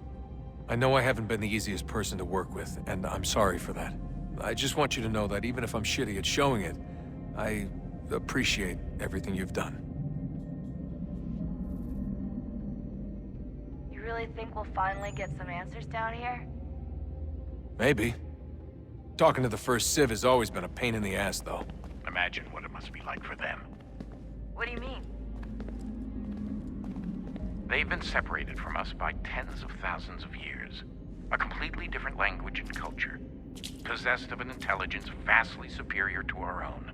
I know I haven't been the easiest person to work with, and I'm sorry for that. I just want you to know that even if I'm shitty at showing it, I appreciate everything you've done. You really think we'll finally get some answers down here? Maybe. Talking to the First Civ has always been a pain in the ass, though. Imagine what it must be like for them. What do you mean? They've been separated from us by tens of thousands of years. A completely different language and culture. Possessed of an intelligence vastly superior to our own.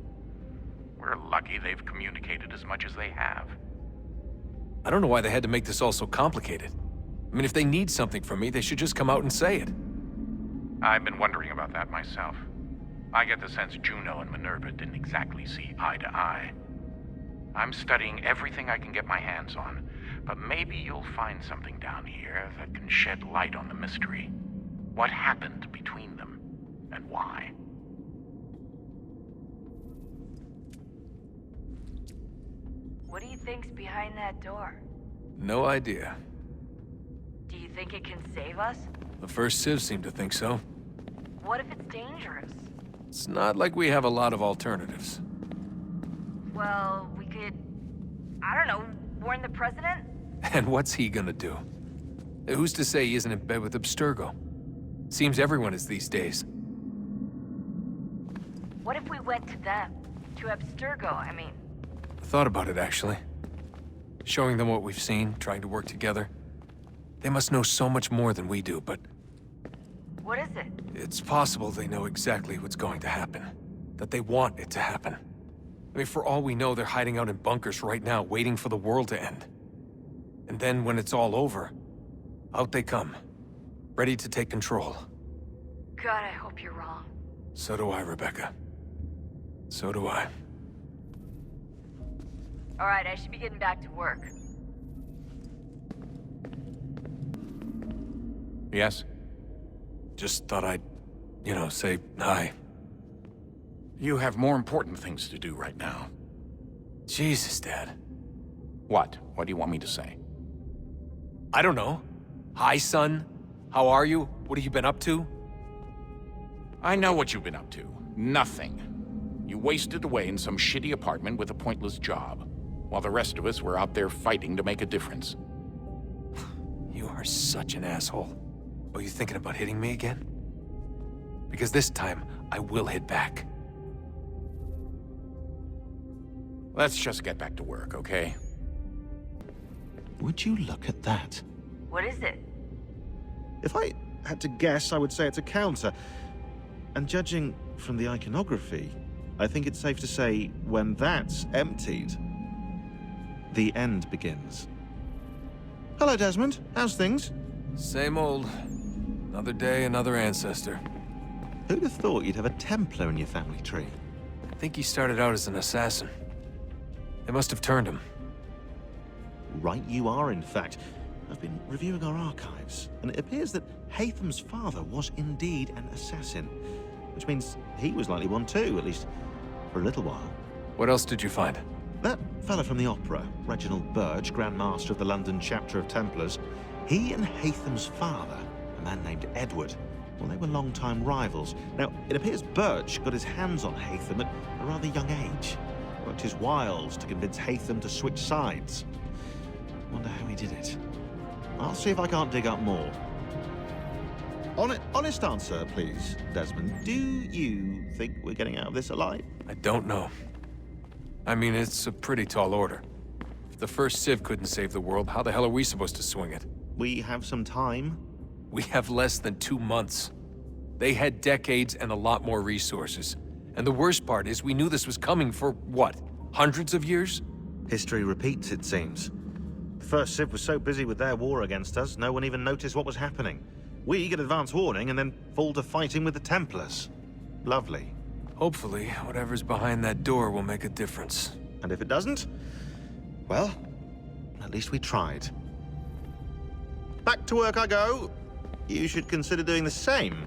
We're lucky they've communicated as much as they have. I don't know why they had to make this all so complicated. I mean, if they need something from me, they should just come out and say it. I've been wondering about that myself. I get the sense Juno and Minerva didn't exactly see eye to eye. I'm studying everything I can get my hands on, but maybe you'll find something down here that can shed light on the mystery. What happened between them, and why? What do you think's behind that door? No idea. Do you think it can save us? The First Civ seemed to think so. What if it's dangerous? It's not like we have a lot of alternatives. Well, we could... I don't know, warn the president? And what's he gonna do? Who's to say he isn't in bed with Abstergo? Seems everyone is these days. What if we went to them? To Abstergo, I mean. I thought about it, actually. Showing them what we've seen, trying to work together. They must know so much more than we do, but... What is it? It's possible they know exactly what's going to happen. That they want it to happen. I mean, for all we know, they're hiding out in bunkers right now, waiting for the world to end. And then, when it's all over, out they come. Ready to take control. God, I hope you're wrong. So do I, Rebecca. So do I. All right, I should be getting back to work. Yes? Just thought I'd, say hi. You have more important things to do right now. Jesus, Dad. What? What do you want me to say? I don't know. Hi, son. How are you? What have you been up to? I know what you've been up to. Nothing. You wasted away in some shitty apartment with a pointless job, while the rest of us were out there fighting to make a difference. You are such an asshole. Are you thinking about hitting me again? Because this time, I will hit back. Let's just get back to work, okay? Would you look at that? What is it? If I had to guess, I would say it's a counter. And judging from the iconography, I think it's safe to say when that's emptied, the end begins. Hello, Desmond. How's things? Same old. Another day, another ancestor. Who'd have thought you'd have a Templar in your family tree? I think he started out as an assassin. They must have turned him. Right you are, in fact. I've been reviewing our archives, and it appears that Haytham's father was indeed an assassin, which means he was likely one too, at least for a little while. What else did you find? That fella from the opera, Reginald Burge, Grand Master of the London chapter of Templars, he and Haytham's father, a man named Edward, well, they were long-time rivals. Now, it appears Burge got his hands on Haytham at a rather young age. Worked his wiles to convince Haytham to switch sides. Wonder how he did it. I'll see if I can't dig up more. Honest answer, please, Desmond. Do you think we're getting out of this alive? I don't know. I mean, it's a pretty tall order. If the first Civ couldn't save the world, how the hell are we supposed to swing it? We have some time. We have less than 2 months. They had decades and a lot more resources. And the worst part is we knew this was coming for, what, hundreds of years? History repeats, it seems. The first Civ was so busy with their war against us, no one even noticed what was happening. We get advance warning and then fall to fighting with the Templars. Lovely. Hopefully, whatever's behind that door will make a difference. And if it doesn't, well, at least we tried. Back to work I go. You should consider doing the same.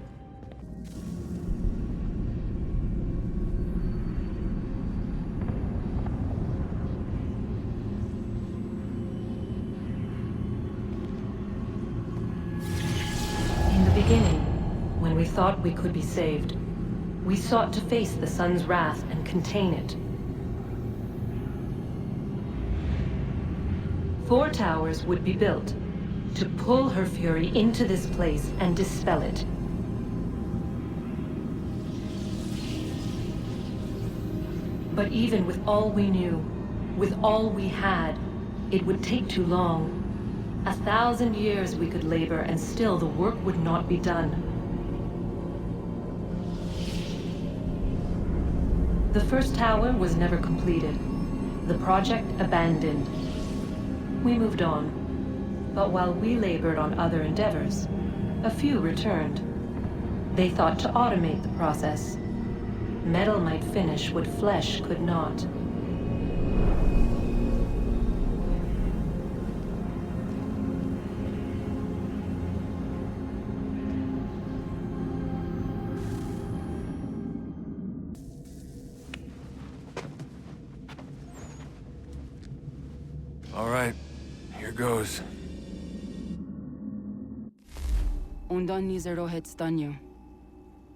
In the beginning, when we thought we could be saved, we sought to face the sun's wrath and contain it. 4 towers would be built to pull her fury into this place and dispel it. But even with all we knew, with all we had, it would take too long. 1,000 years we could labor and still the work would not be done. The first tower was never completed. The project abandoned. We moved on. But while we labored on other endeavors, a few returned. They thought to automate the process. Metal might finish what flesh could not. All right, here goes. Undan nizero het stanyo.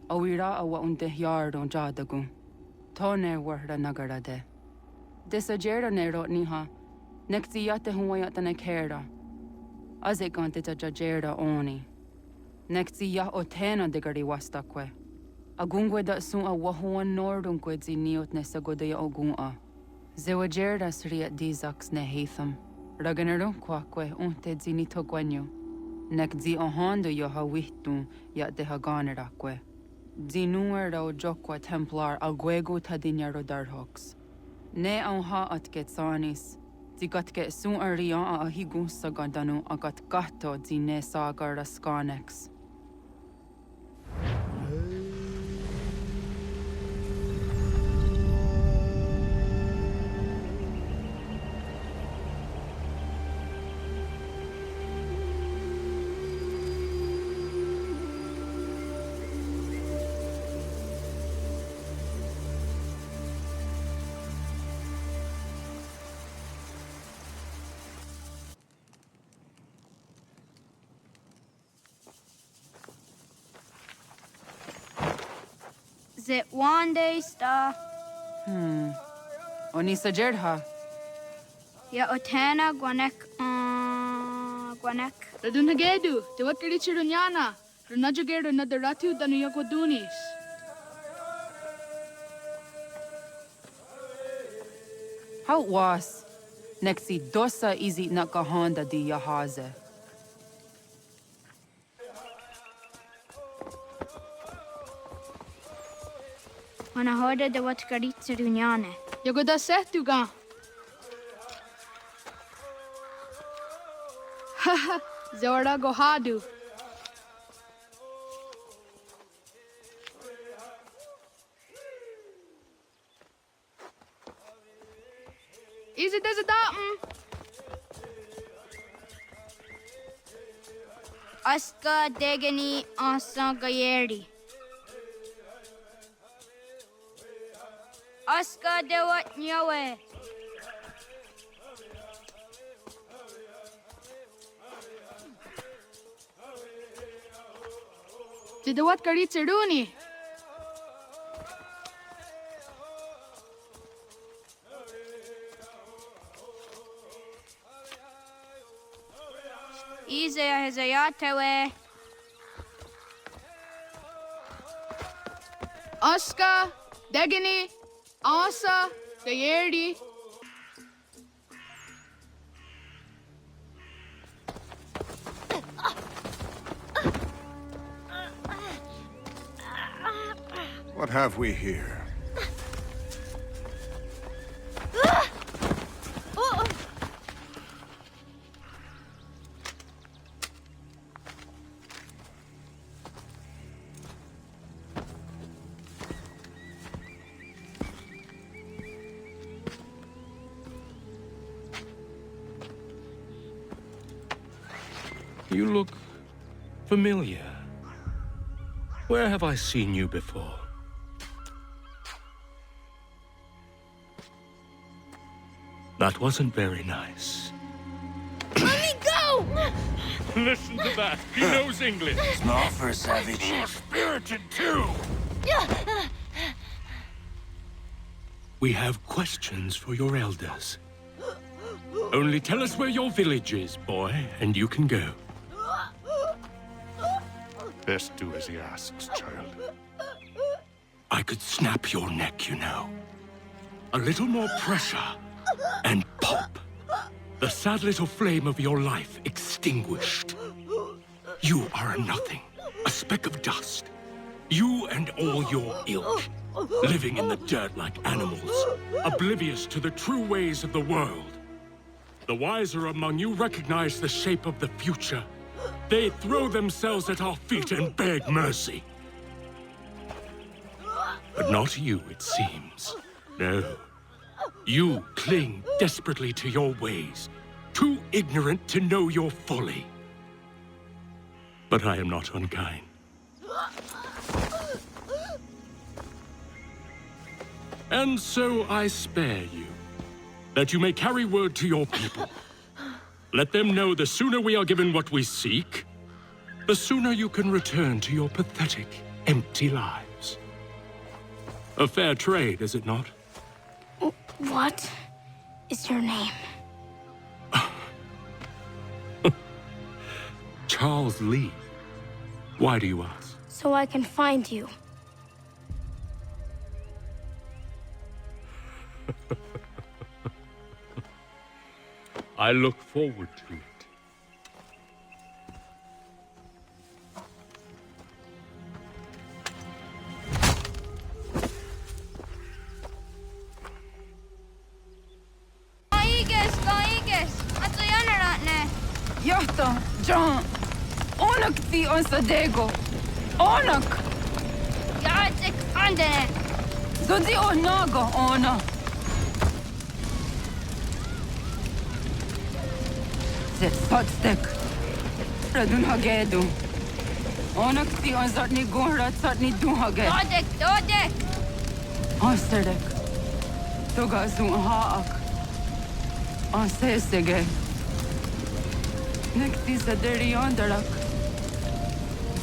Awira awa unde yard on jadagu. Tone warda nagarade. Desajera nero niha. Nektiyate huwayat na kera. Azekante ta jajera oni. Nektiya otena degari wastakwe. Agungwe da sun a wahuan nordun kwedzi niot nesagodaya ogun'a. Zewajerda sriat dizaks ne Haytham. Raganero kwakwe unte zinito gwenyo. Nek zi ohando yo hawihtun ya de haganerakwe. Zinuer ro jokwa Templar agwego tadinyaro darhox. Ne ha atket sanis. Zigatke sun arian a higun sagandanu agat gato zine sagar raskanex. Zit Wande sta. Onisa Jerdha. Ya Otana Gwanek Gwanek. Radunhagedu, te wat kirichirunyana. Runajugedu na the ratu danu yakodunis. How was? Nexi dosa izit nakahonda di yahaze. Wana hoda de wat kirichirunyane. Yagoda setuga. Haha, Zora Gohadu. Easy does it Aska Degani Asa Gayeri. Aska de wat nyawe. Did the what kirichiruni? Easy Hezayatewe. Aska, Degani, Asa, Gayerdi. What have we here? You look familiar. Where have I seen you before? That wasn't very nice. Let me go! Listen to that. He knows English. Small for a savage. More spirited, too. We have questions for your elders. Only tell us where your village is, boy, and you can go. Best do as he asks, child. I could snap your neck, you know. A little more pressure, and pop. The sad little flame of your life extinguished. You are a nothing, a speck of dust. You and all your ilk, living in the dirt like animals, oblivious to the true ways of the world. The wiser among you recognize the shape of the future. They throw themselves at our feet and beg mercy. But not you, it seems. No. You cling desperately to your ways, too ignorant to know your folly. But I am not unkind. And so I spare you, that you may carry word to your people. Let them know the sooner we are given what we seek, the sooner you can return to your pathetic, empty lives. A fair trade, is it not? What is your name? Charles Lee. Why do you ask? So I can find you. I look forward to it. Yahta, John, Onak ti on Sadego. Onak! Yadik andene. Zodi onaga ona. Zet potstek. Radun hagedu. Onak ti on zatni gonra zatni duhage. Dodek. Ansedek. Toga zun haak. Ansesege. Nekti sa deri ondarak.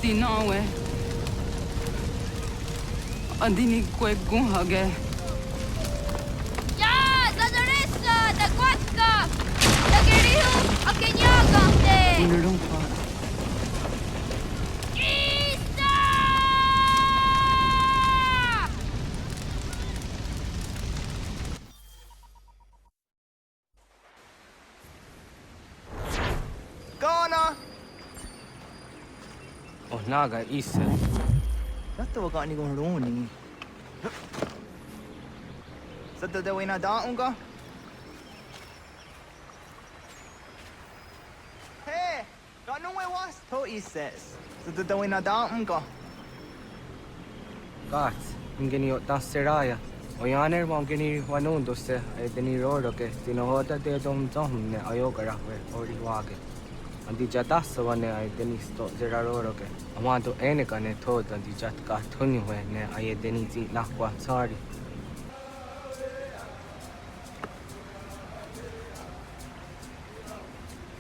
Dinawe. Andini kwe gunhage. Ya, Zadarissa, da Quatka, da Girihu, Akenyagante. Inurumpa. Gana! Oh, naga isa. Yatta waka ni kong roni. Sa dadawin na daong ka? Hey! Ganong way was to ises. Sa dadawin na daong ka? Gat, ingeni otas seraya. Oyaner mangeni wanundo se ay deni roro ke tinohoda de dom ne ayoga rahwe ori wage. Andi jatas wane ay deni sto zeraroro ke. Amando ene kane thod andi jat ka thuni hwe ne ay deni ti nakwa sorry.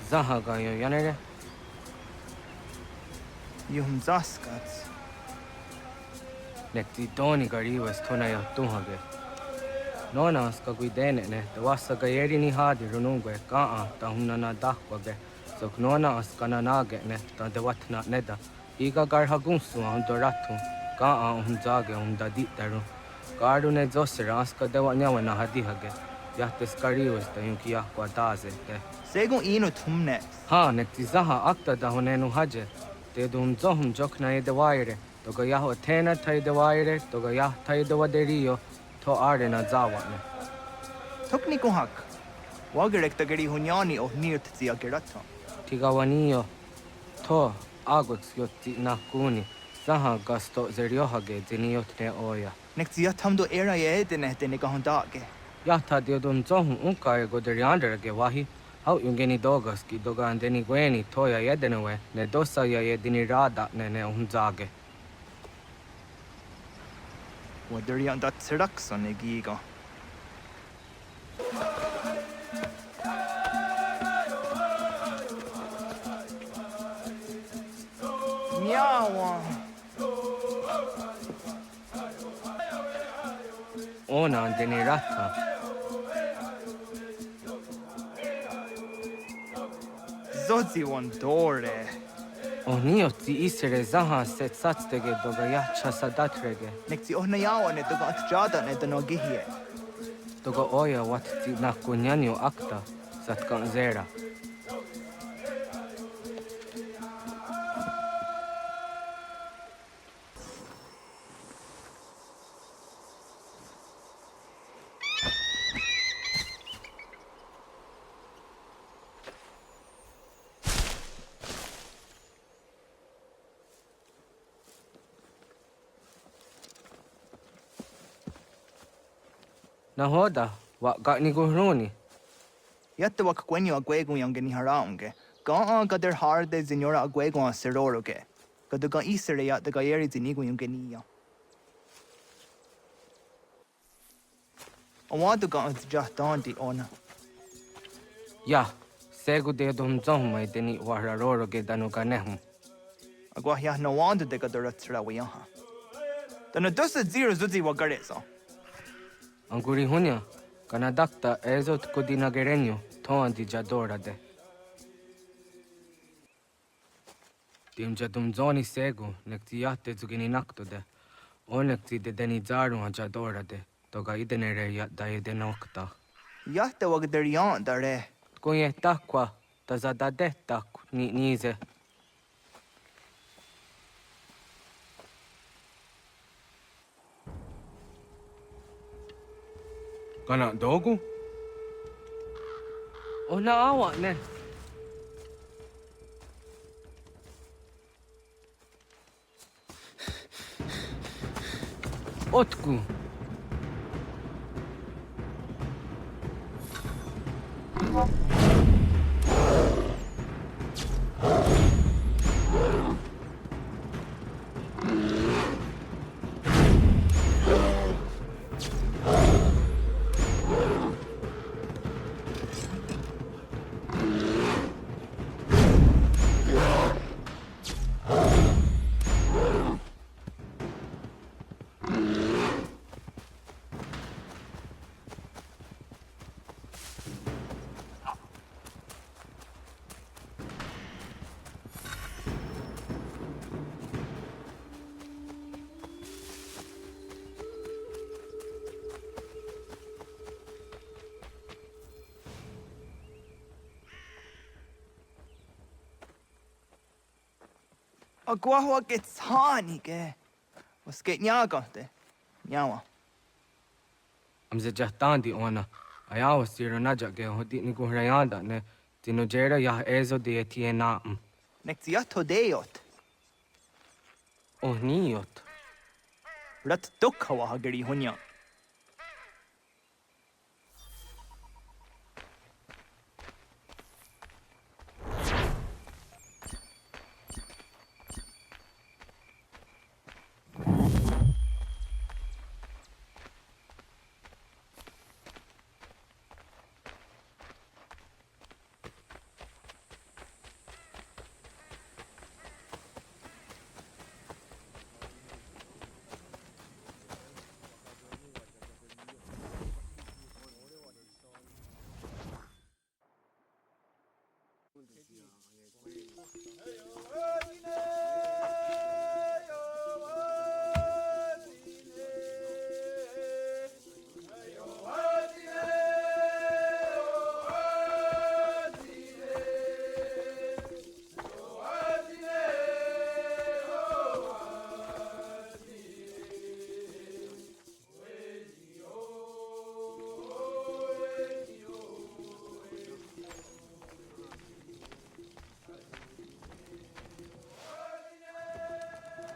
Zaha ga yo yanere. Yuhum zaskats. Nekti toni gari was thona yo tuhage. Nona ska guidene ne the wasa gayeri ni hadi runungwe ka ta hunna na dakwage. So nona askana nage ne ta de watna neda. Iga gar hagunsu on doratu ka on jage on dadi taru. Garu ne josera aska de wanya na hadi hage. Yahtes gari was ta yunkia kwa daze te. Segun ino tumne. Ha nekti zaha akta da honenu haje. Te dum zohum jokna e de waire. Toga yaho tena tai de waire, toga yah tai de waderio, to are na zawane. Tukni kuhak. Wagerek ta gari hunyani o nirt zia gerato. Tigawanio, to agots yotti na kuni, saha gasto zeriohage ziniot ne oya. Nek zia tamdo era ye dene dene kahondage. Yahta diodun zohum unka e goderiandere ge wahi, hau yungeni dogas ki doga andeni gweni toya yedenewe, ne dosa ya yedini rada ne unzage. Wadari ang dat sirakson e giga. Nyawa. Ona andeni rata. Zodzi wandore. Onio ti isere zaha set satstege doga ya chasadatrege. Nekti ohna yawa ne doga atjada ne dono gihie. Doga oya wat ti na kunyanyo akta satkan zera. Nahoda, wa ga ni guruni. Yatta wak kwenyo agwego yang geni haraunge. Ga gader harde zinora agwego a seroroge. Gaduga isere ya daga yeri zinigo yung geniya. Awadu ga at jahtandi ona. Ya, segu de dum zohmai deni wararoroge danuga nehum. Agwa ya no wanda de gadara tsrawiyaha. Dana dosa zero zuzi wagareza. Anguri hunya, kana dakta ezot kodina gerenyo, toan di jadora de. Tim jadum zoni segu, nekti yate zugini nakto de. O nekti de deni zaru a jadora de, toga idenere ya da edenokta. Yate wagderian dare. Kunye takwa, ta zadade tak ni nize. Kana dogu? Ona awa ne. Otku. Agua gets honey, ge. Was get nyaga de. Nyawa. I'm the Jahtandi ona. I always see Naja ge ho di ni go rayanda ne. Tino jera ya ezo de tiena. Nexiato deot. Oh niot. Rat dukhawa hageri hunya.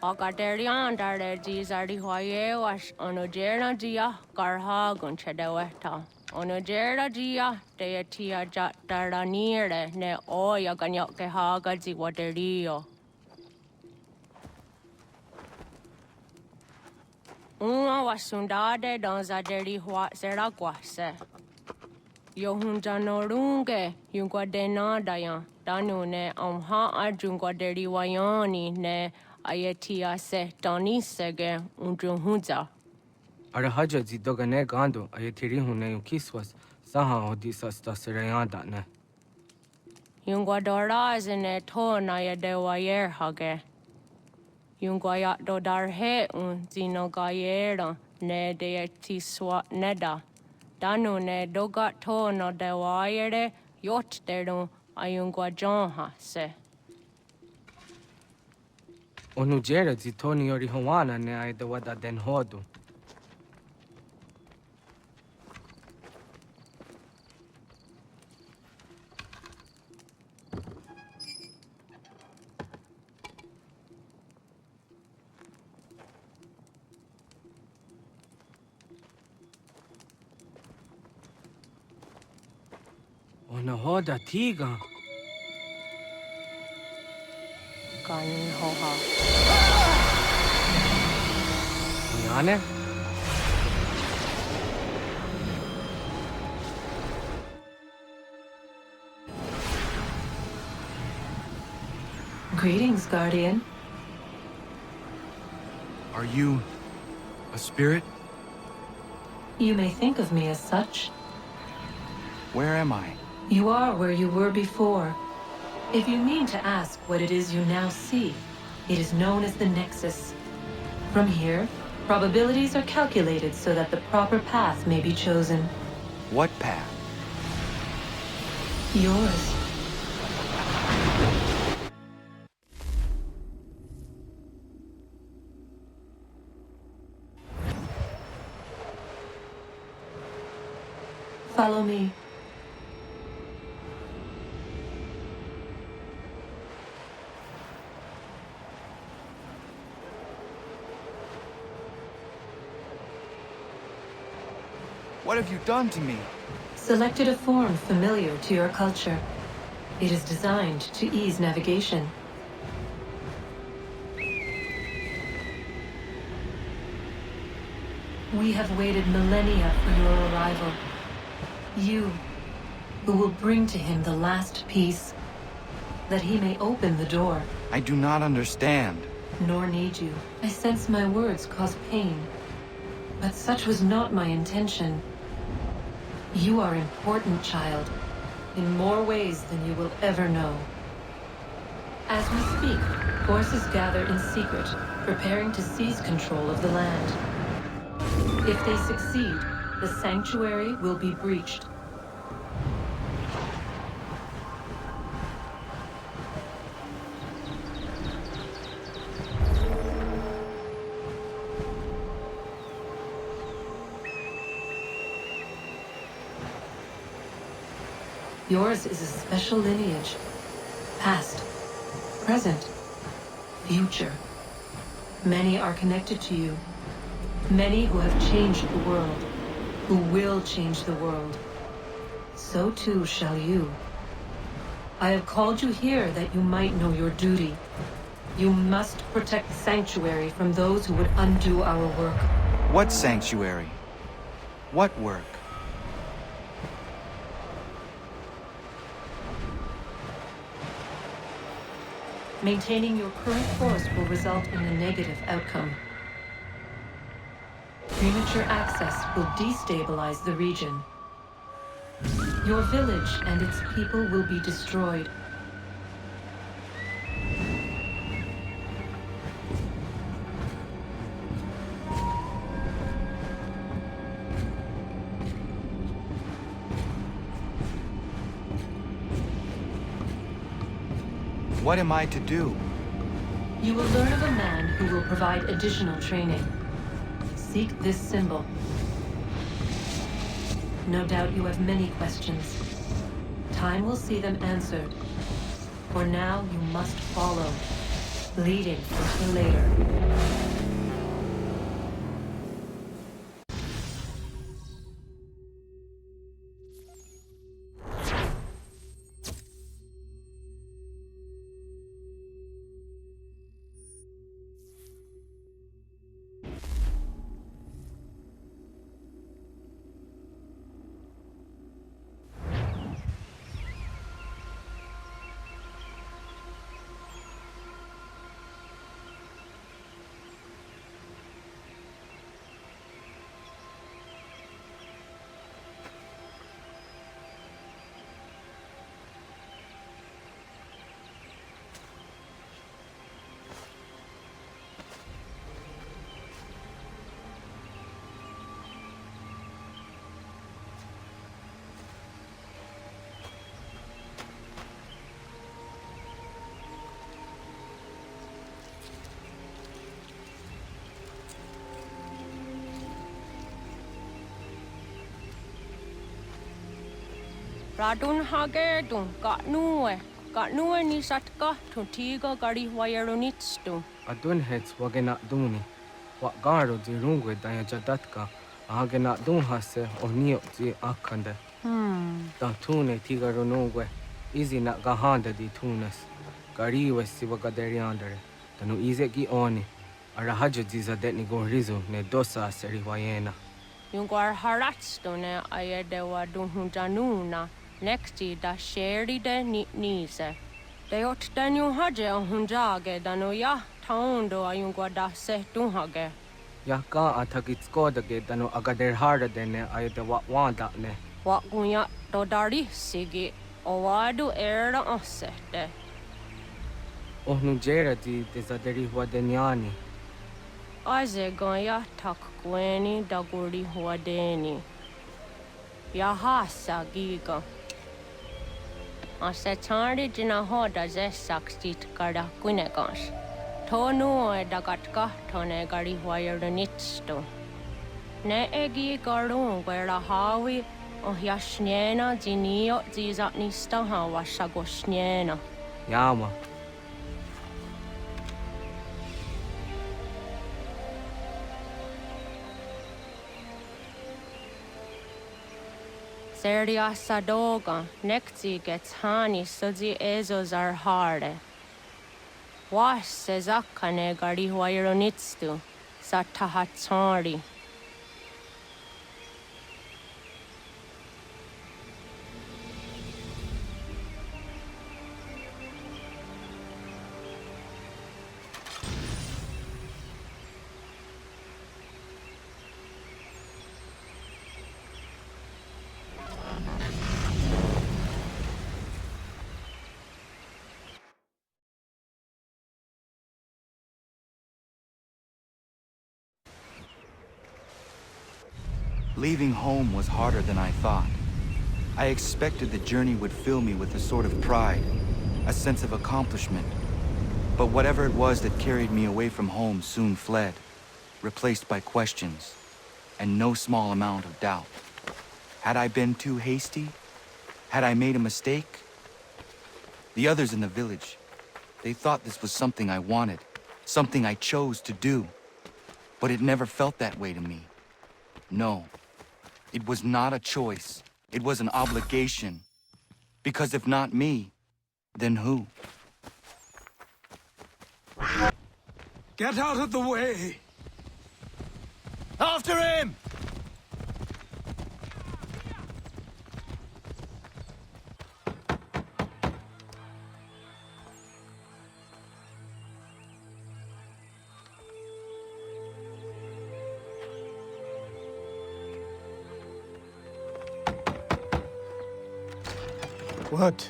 Ogaderian dare dizardi hoye was onojera dia garha gunchedeweta. Onojera dia deatia jat daranire ne oya ganyoke haga ziwaderio. Uma wasundade donzaderi hua seraguase. Yohunja norunge yungwadena dayan. Danune omha arjungwaderi wayani ne Ayatia se Doni Sege Undruhunza. Arahaja zidogane gando ayatiri hune kiswas saha odisa staserayanda ne. Yungwadora zine to na yadewayer hage. Yungwayat dodar he un zino gayera ne deeti swat neda. Danu ne dogat to no dewayere yot deru ayungwajonha se. Onujera zitoni yori hawana ne ay dawada den hodu. Ona hoda tiga. Gan hoha. Yane? Greetings, Guardian. Are you a spirit? You may think of me as such. Where am I? You are where you were before. If you mean to ask what it is you now see, it is known as the Nexus. From here, probabilities are calculated so that the proper path may be chosen. What path? Yours. Follow me. What have you done to me? Selected a form familiar to your culture. It is designed to ease navigation. We have waited millennia for your arrival. You, who will bring to him the last piece, that he may open the door. I do not understand. Nor need you. I sense my words cause pain. But such was not my intention. You are important, child, in more ways than you will ever know. As we speak, forces gather in secret, preparing to seize control of the land. If they succeed, the sanctuary will be breached. Yours is a special lineage. Past, present, future. Many are connected to you. Many who have changed the world, who will change the world. So too shall you. I have called you here that you might know your duty. You must protect Sanctuary from those who would undo our work. What sanctuary? What work? Maintaining your current course will result in a negative outcome. Premature access will destabilize the region. Your village and its people will be destroyed. What am I to do? You will learn of a man who will provide additional training. Seek this symbol. No doubt you have many questions. Time will see them answered. For now, you must follow, leading until later. Radun hagerdun gatnue ni satka tuntiga gari wayarunitstu. Adun hets wagena duni. Wat garo di rungwe daya jadatka. Agena dun hase onio di akande. Da tune tiga runungwe. Izi na gahanda di tunas. Gari wesi wagaderiandere. Tanu ize gi oni. Arahajo di zadetni gorizo ne dosa seri wayena. Yungwar haratstu ne ayedewa dunhunjanuna. Nexti da sheri de nise. De ot danu haje hunjage danu ya taundo ayungwa da se dunhage. Ya ka atakitskoda ge danu agader harda dene ayedewa wanda ne. Wa gunya dodari sigi owadu era osete. Ohnu jera di dezaderi huadenyani. Aze gonya tak kweni daguri huadeni. Ya hasa giga. Ase tari jina hoda ze sakstit kada kunekans. Tonu e dagatka tone gari huayernitsto. Ne egi garun gwera hawi o yashnena zinio zizatnista hawa shagoshnena. Yama. Seria sadoga, nekti gets hani sudzi ezos are harde. Was sezakane gari huayronitstu, satahatsari. Leaving home was harder than I thought. I expected the journey would fill me with a sort of pride, a sense of accomplishment. But whatever it was that carried me away from home soon fled, replaced by questions, and no small amount of doubt. Had I been too hasty? Had I made a mistake? The others in the village, they thought this was something I wanted, something I chose to do. But it never felt that way to me. No, it was not a choice. It was an obligation. Because if not me, then who? Get out of the way! After him! What?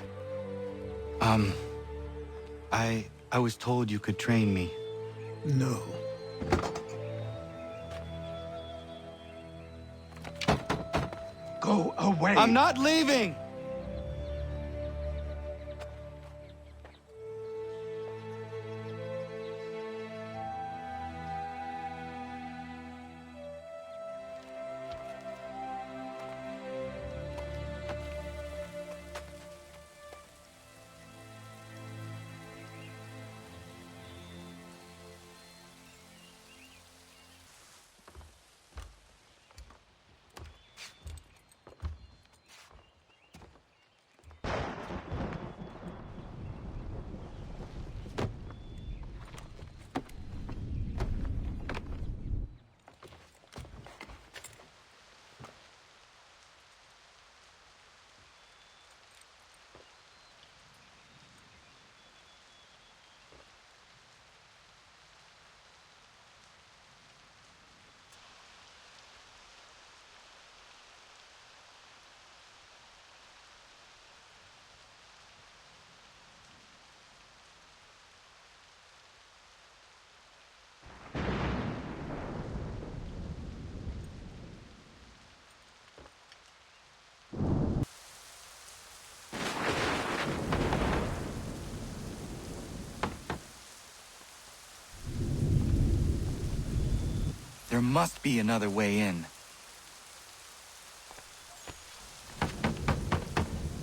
I was told you could train me. No. Go away! I'm not leaving! There must be another way in.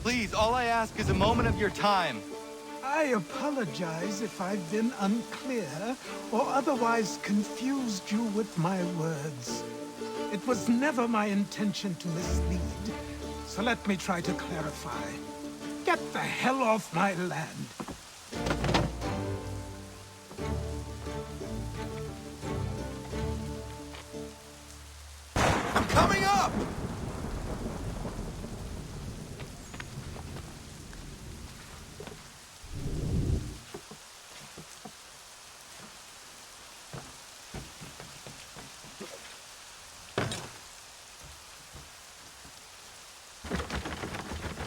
Please, all I ask is a moment of your time. I apologize if I've been unclear or otherwise confused you with my words. It was never my intention to mislead, so let me try to clarify. Get the hell off my land. I'm coming up!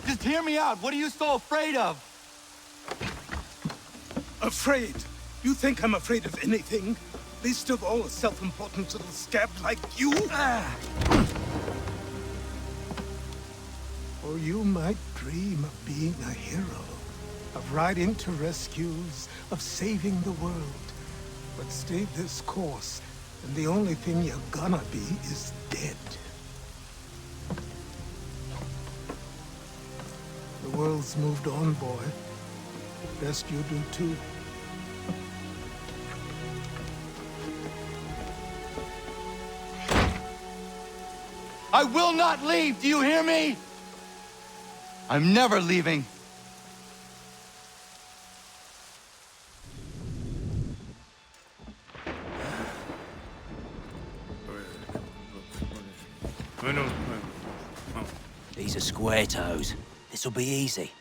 Just hear me out. What are you so afraid of? Afraid? You think I'm afraid of anything? Least of all a self-important little scab like you? Or you might dream of being a hero, of riding to rescues, of saving the world. But stay this course, and the only thing you're gonna be is dead. The world's moved on, boy. Best you do too. I will not leave, do you hear me? I'm never leaving. These are square toes. This'll be easy.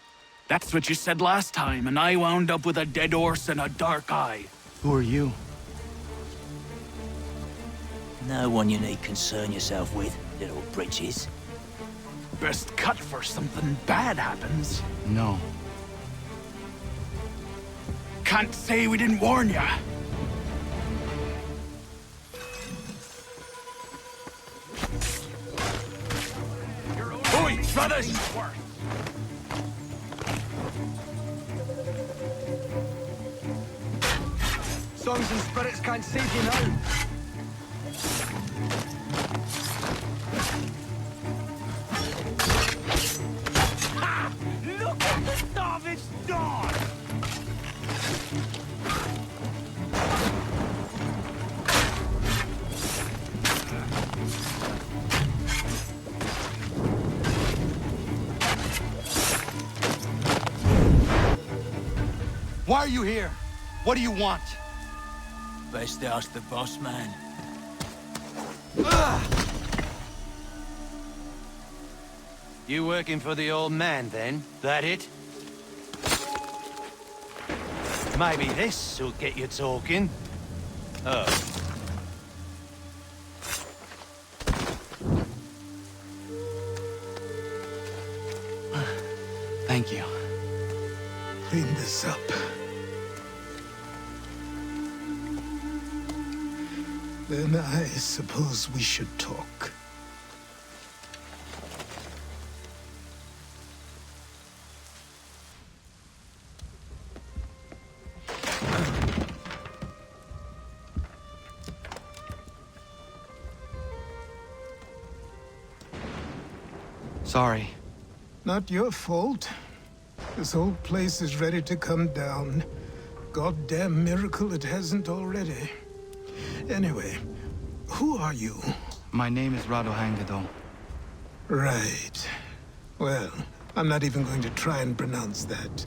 That's what you said last time, and I wound up with a dead horse and a dark eye. Who are you? No one you need concern yourself with, little britches. Best cut for something bad happens. No. Can't say we didn't warn ya. Oi, brothers! Songs and spirits can't save you now. Why are you here? What do you want? Best ask the boss man. You working for the old man, then? That it? Maybe this will get you talking. Oh. Thank you. Clean this up. Then I suppose we should talk. Sorry. Not your fault. This whole place is ready to come down. Goddamn miracle it hasn't already. Anyway, who are you? My name is Radohan Gadol. Right. Well, I'm not even going to try and pronounce that.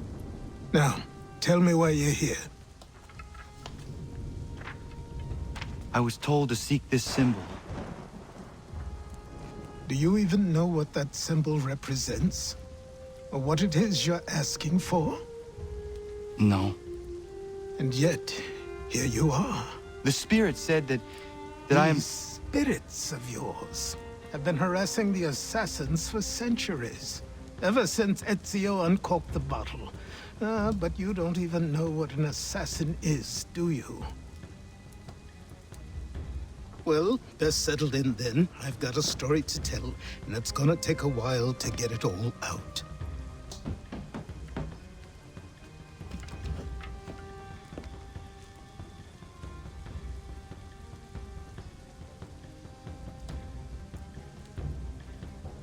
Now, tell me why you're here. I was told to seek this symbol. Do you even know what that symbol represents? Or what it is you're asking for? No. And yet, here you are. The spirit said that I am... These spirits of yours have been harassing the assassins for centuries. Ever since Ezio uncorked the bottle. But you don't even know what an assassin is, do you? Well, best settled in then. I've got a story to tell, and it's gonna take a while to get it all out.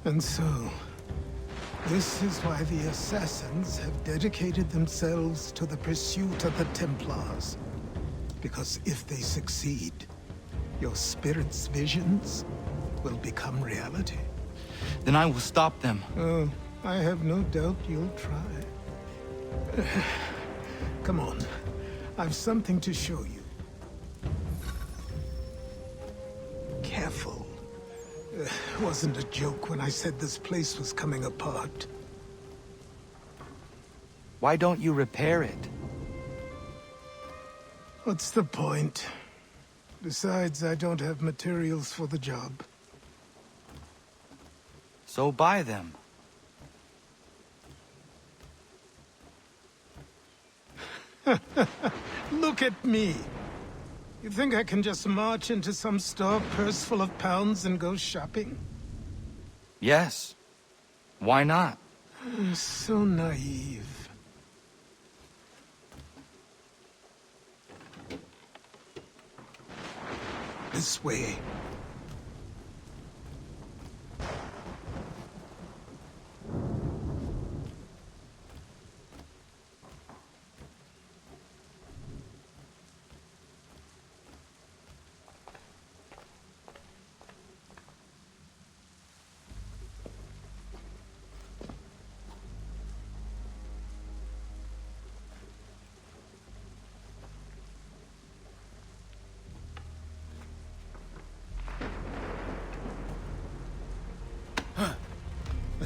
And so, this is why the Assassins have dedicated themselves to the pursuit of the Templars. Because if they succeed, your spirit's visions will become reality. Then I will stop them. Oh, I have no doubt you'll try. Come on, I've something to show you. Careful. Wasn't a joke when I said this place was coming apart. Why don't you repair it? What's the point? Besides, I don't have materials for the job. So buy them. Look at me. You think I can just march into some store purse full of pounds and go shopping? Yes. Why not? So naive. This way.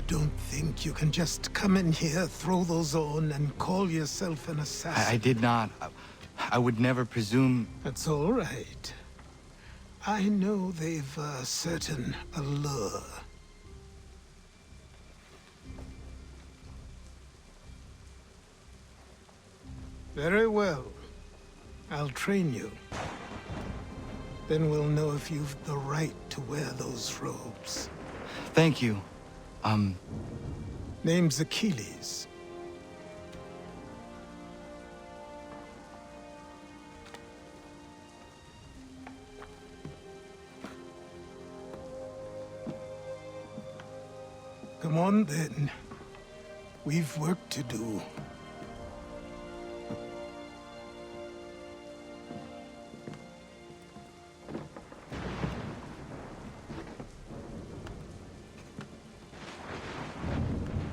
Don't think you can just come in here, throw those on, and call yourself an assassin. I did not. I would never presume... That's all right. I know they've a certain allure. Very well. I'll train you. Then we'll know if you've the right to wear those robes. Thank you. Name's Achilles. Come on, then. We've work to do.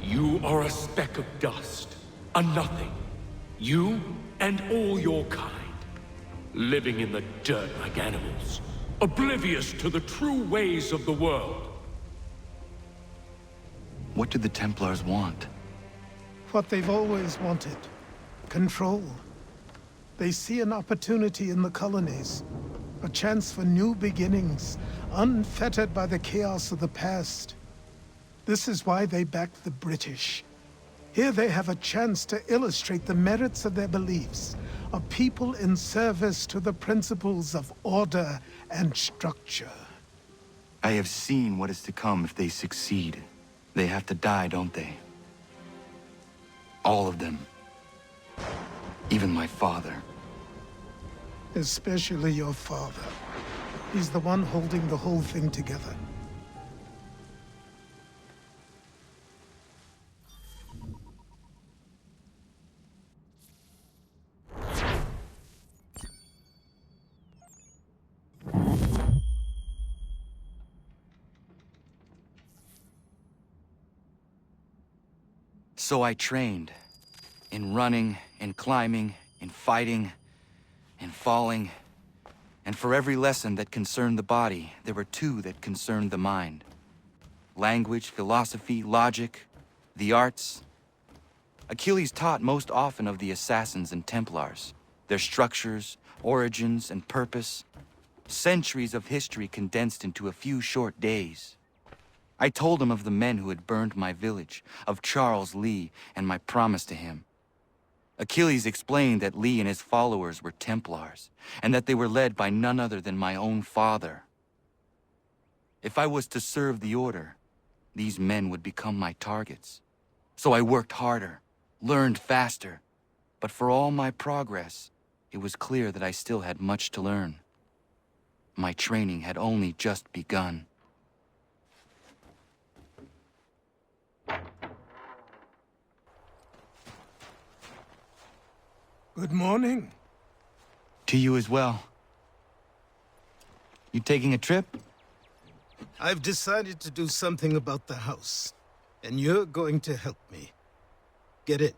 You are a speck of dust, a nothing. You and all your kind, living in the dirt like animals, oblivious to the true ways of the world. What do the Templars want? What they've always wanted. Control. They see an opportunity in the colonies. A chance for new beginnings, unfettered by the chaos of the past. This is why they back the British. Here they have a chance to illustrate the merits of their beliefs, a people in service to the principles of order and structure. I have seen what is to come if they succeed. They have to die, don't they? All of them. Even my father. Especially your father. He's the one holding the whole thing together. So I trained. In running, in climbing, in fighting, in falling. And for every lesson that concerned the body, there were two that concerned the mind. Language, philosophy, logic, the arts. Achilles taught most often of the Assassins and Templars, their structures, origins, and purpose. Centuries of history condensed into a few short days. I told him of the men who had burned my village, of Charles Lee, and my promise to him. Achilles explained that Lee and his followers were Templars, and that they were led by none other than my own father. If I was to serve the Order, these men would become my targets. So I worked harder, learned faster, but for all my progress, it was clear that I still had much to learn. My training had only just begun. Good morning. To you as well. You taking a trip? I've decided to do something about the house, and you're going to help me. Get it?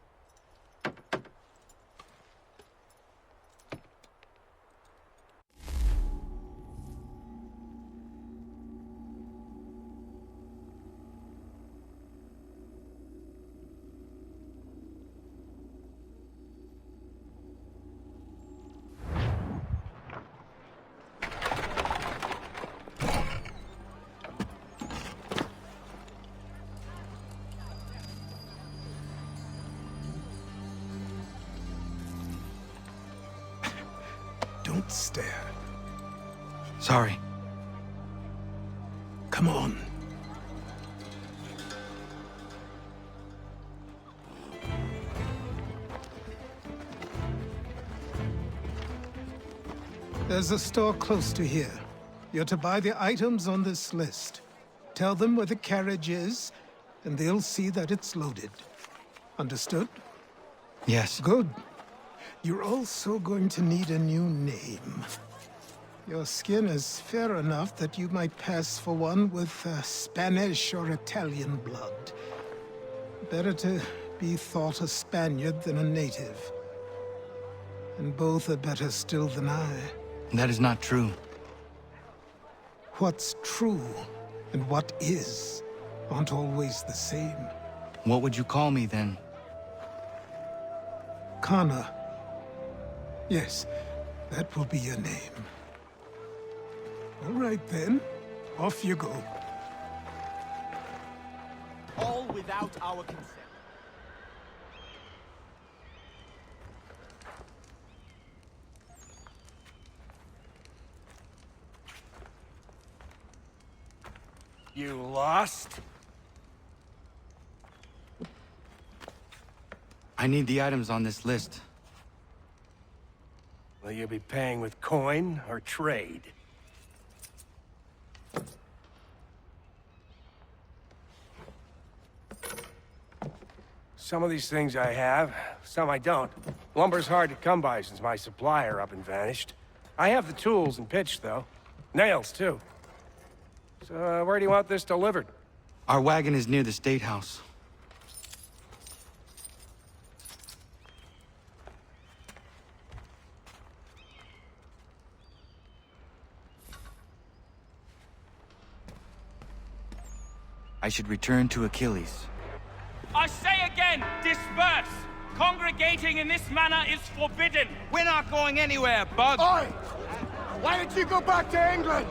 Don't stare. Sorry. Come on. There's a store close to here. You're to buy the items on this list. Tell them where the carriage is, and they'll see that it's loaded. Understood? Yes. Good. You're also going to need a new name. Your skin is fair enough that you might pass for one with Spanish or Italian blood. Better to be thought a Spaniard than a native. And both are better still than I. That is not true. What's true and what is aren't always the same. What would you call me then? Connor. Yes, that will be your name. All right then, off you go. All without our consent. You lost? I need the items on this list. Will you be paying with coin or trade? Some of these things I have, some I don't. Lumber's hard to come by since my supplier up and vanished. I have the tools and pitch, though. Nails, too. So, where do you want this delivered? Our wagon is near the State House. I should return to Achilles. I say again, disperse! Congregating in this manner is forbidden! We're not going anywhere, Bug! Oi! Why don't you go back to England?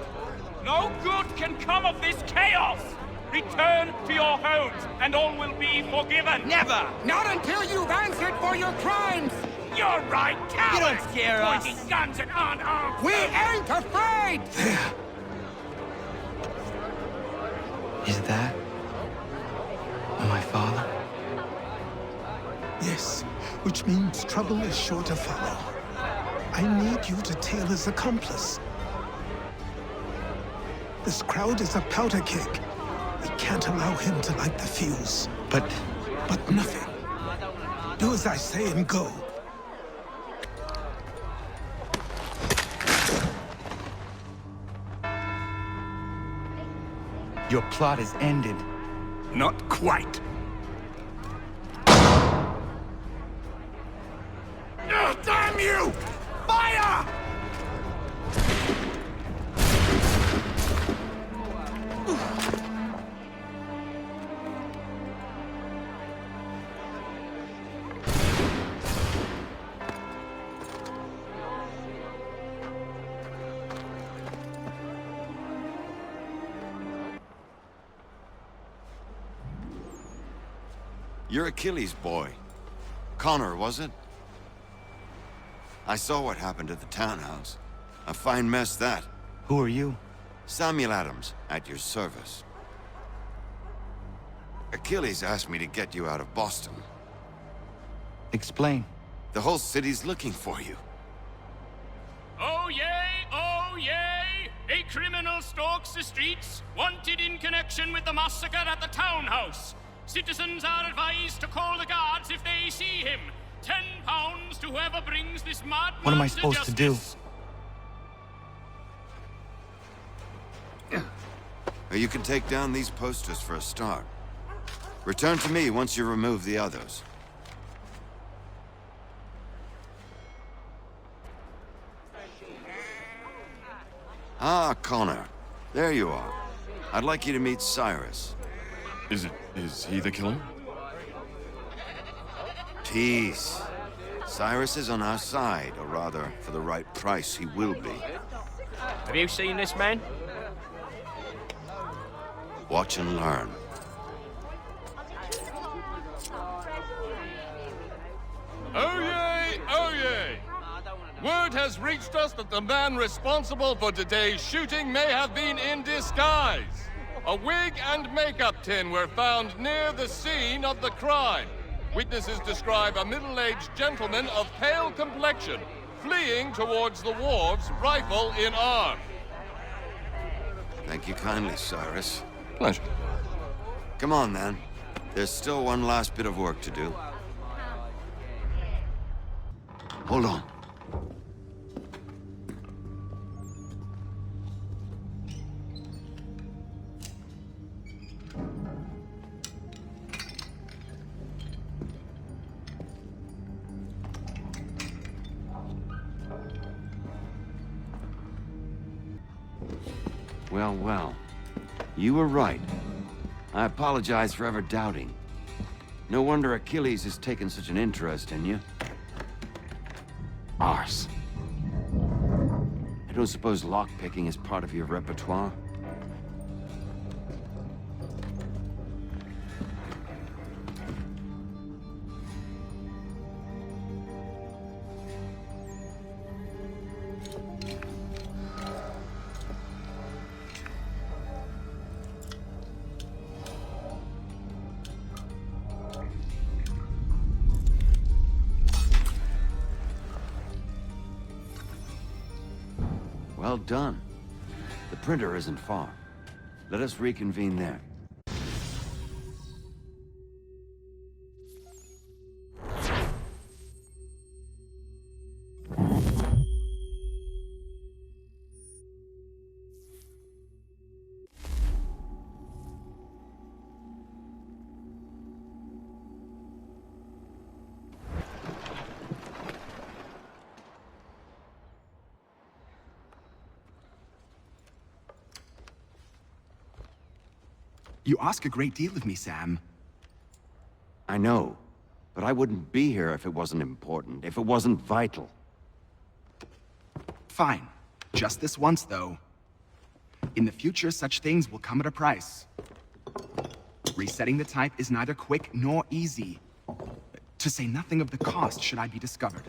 No good can come of this chaos! Return to your homes, and all will be forgiven! Never! Not until you've answered for your crimes! You're right, cowards! You don't scare us! Pointing guns at aren't armed! We ain't afraid! There. Is that my father? Yes, which means trouble is sure to follow. I need you to tail his accomplice. This crowd is a powder keg. We can't allow him to light the fuse. But nothing. Do as I say and go. Your plot is ended. Not quite. Oh, damn you! Fire! You're Achilles' boy. Connor, was it? I saw what happened at the townhouse. A fine mess, that. Who are you? Samuel Adams, at your service. Achilles asked me to get you out of Boston. Explain. The whole city's looking for you. Oh yay, oh yay! A criminal stalks the streets, wanted in connection with the massacre at the townhouse. Citizens are advised to call the guards if they see him. £10 to whoever brings this madman. What am I supposed to do? You can take down these posters for a start. Return to me once you remove the others. Ah, Connor. There you are. I'd like you to meet Cyrus. Is he the killer? Peace. Cyrus is on our side, or rather, for the right price, he will be. Have you seen this man? Watch and learn. Oh yay, oh yay! Word has reached us that the man responsible for today's shooting may have been in disguise. A wig and makeup tin were found near the scene of the crime. Witnesses describe a middle-aged gentleman of pale complexion fleeing towards the wharves, rifle in arm. Thank you kindly, Cyrus. Pleasure. Come on, then. There's still one last bit of work to do. Hold on. Well, well. You were right. I apologize for ever doubting. No wonder Achilles has taken such an interest in you. Arse. I don't suppose lockpicking is part of your repertoire? Well done. The printer isn't far. Let us reconvene there. You ask a great deal of me, Sam. I know, but I wouldn't be here if it wasn't important, if it wasn't vital. Fine. Just this once, though. In the future, such things will come at a price. Resetting the type is neither quick nor easy. To say nothing of the cost should I be discovered.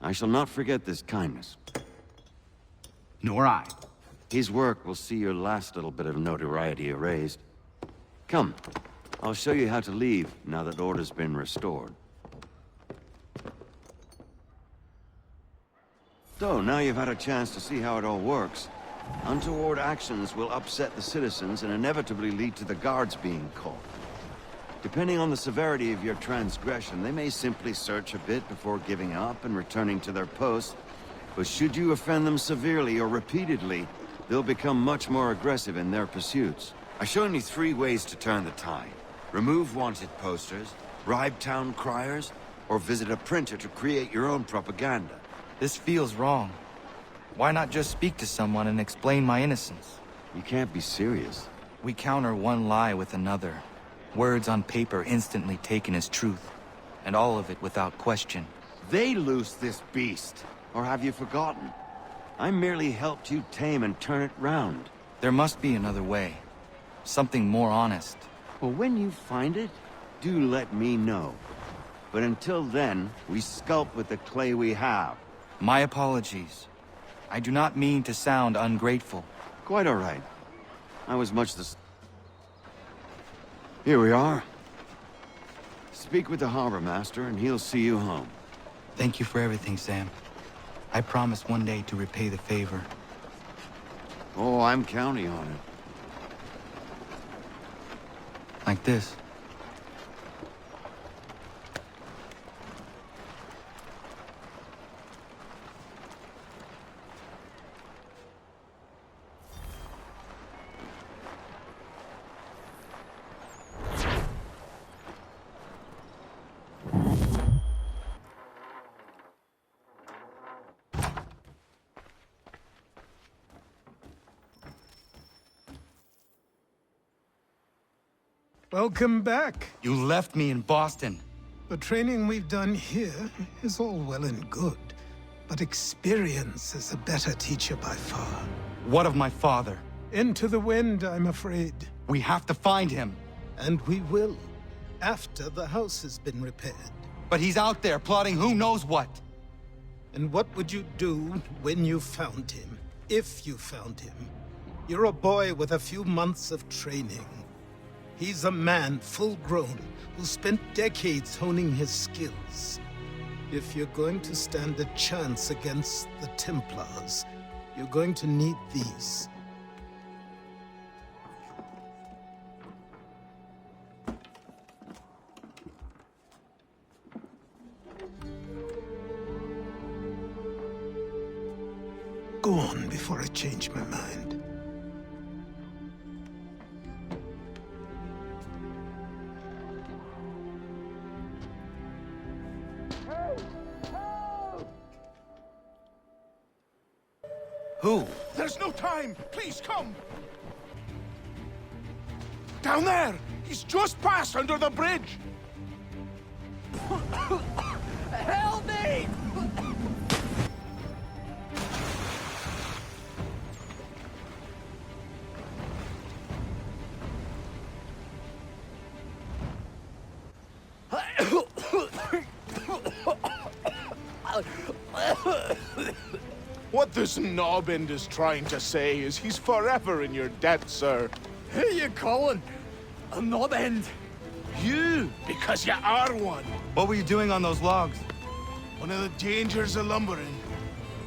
I shall not forget this kindness. Nor I. His work will see your last little bit of notoriety erased. Come, I'll show you how to leave now that order's been restored. So, now you've had a chance to see how it all works. Untoward actions will upset the citizens and inevitably lead to the guards being caught. Depending on the severity of your transgression, they may simply search a bit before giving up and returning to their posts. But should you offend them severely or repeatedly, they'll become much more aggressive in their pursuits. I've shown you 3 ways to turn the tide. Remove wanted posters, bribe town criers, or visit a printer to create your own propaganda. This feels wrong. Why not just speak to someone and explain my innocence? You can't be serious. We counter one lie with another. Words on paper instantly taken as truth. And all of it without question. They loose this beast. Or have you forgotten? I merely helped you tame and turn it round. There must be another way. Something more honest. Well, when you find it, do let me know. But until then, we sculpt with the clay we have. My apologies. I do not mean to sound ungrateful. Quite all right. I was much the... Here we are. Speak with the harbor master and he'll see you home. Thank you for everything, Sam. I promise one day to repay the favor. Oh, I'm counting on it. Like this. Welcome back. You left me in Boston. The training we've done here is all well and good, but experience is a better teacher by far. What of my father? Into the wind, I'm afraid. We have to find him. And we will, after the house has been repaired. But he's out there plotting who knows what. And what would you do when you found him? If you found him? You're a boy with a few months of training. He's a man, full-grown, who spent decades honing his skills. If you're going to stand a chance against the Templars, you're going to need these. Go on before I change my mind. Who? There's no time! Please come! Down there! He's just passed under the bridge! Help me! What this knobbend is trying to say is he's forever in your debt, sir. Who you calling? A knob-end? You, because you are one. What were you doing on those logs? One of the dangers of lumbering.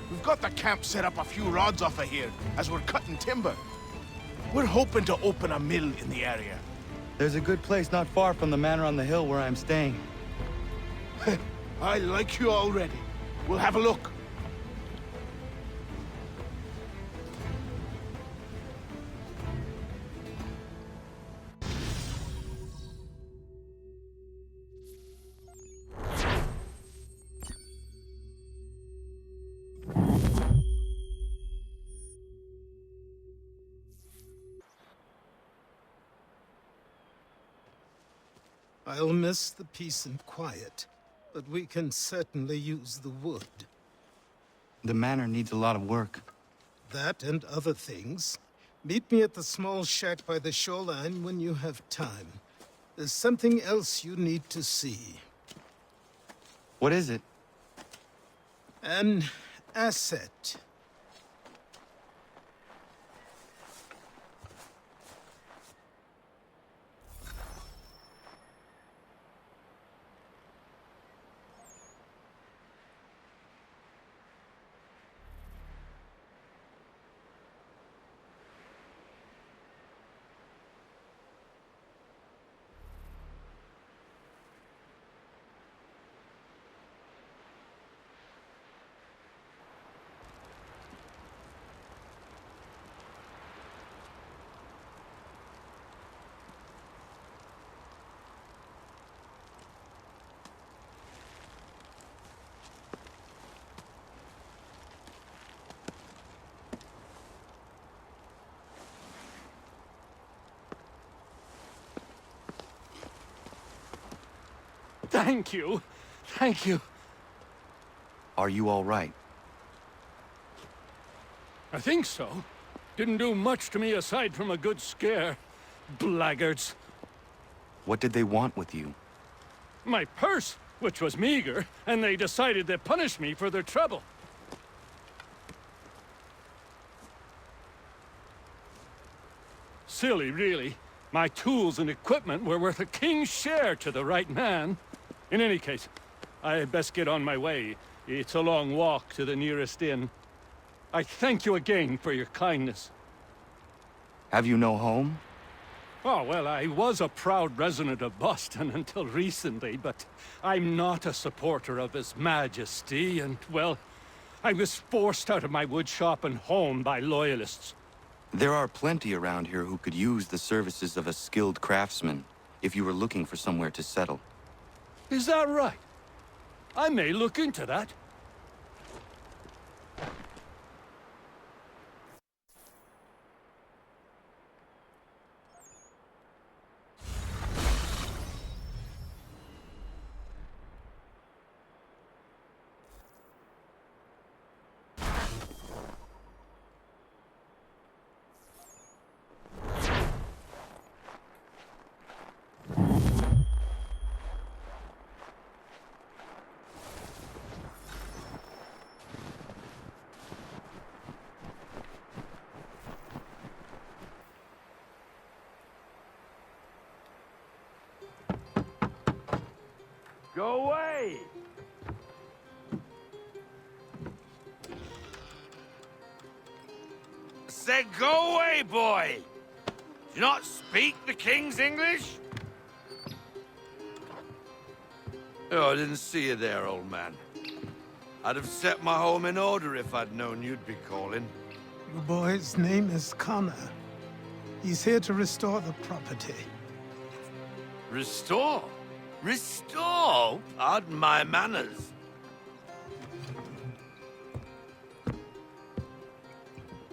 We've got the camp set up a few rods off of here, as we're cutting timber. We're hoping to open a mill in the area. There's a good place not far from the manor on the hill where I'm staying. I like you already. We'll have a look. I'll miss the peace and quiet, but we can certainly use the wood. The manor needs a lot of work. That and other things. Meet me at the small shack by the shoreline when you have time. There's something else you need to see. What is it? An asset. Thank you. Thank you. Are you all right? I think so. Didn't do much to me aside from a good scare. Blackguards. What did they want with you? My purse, which was meager, and they decided to punish me for their trouble. Silly, really. My tools and equipment were worth a king's share to the right man. In any case, I had best get on my way. It's a long walk to the nearest inn. I thank you again for your kindness. Have you no home? Oh, well, I was a proud resident of Boston until recently, but I'm not a supporter of His Majesty, and, well, I was forced out of my woodshop and home by loyalists. There are plenty around here who could use the services of a skilled craftsman, if you were looking for somewhere to settle. Is that right? I may look into that. Go away! Said go away, boy! Do you not speak the King's English? Oh, I didn't see you there, old man. I'd have set my home in order if I'd known you'd be calling. The boy's name is Connor. He's here to restore the property. Restore? Restore? Pardon my manners.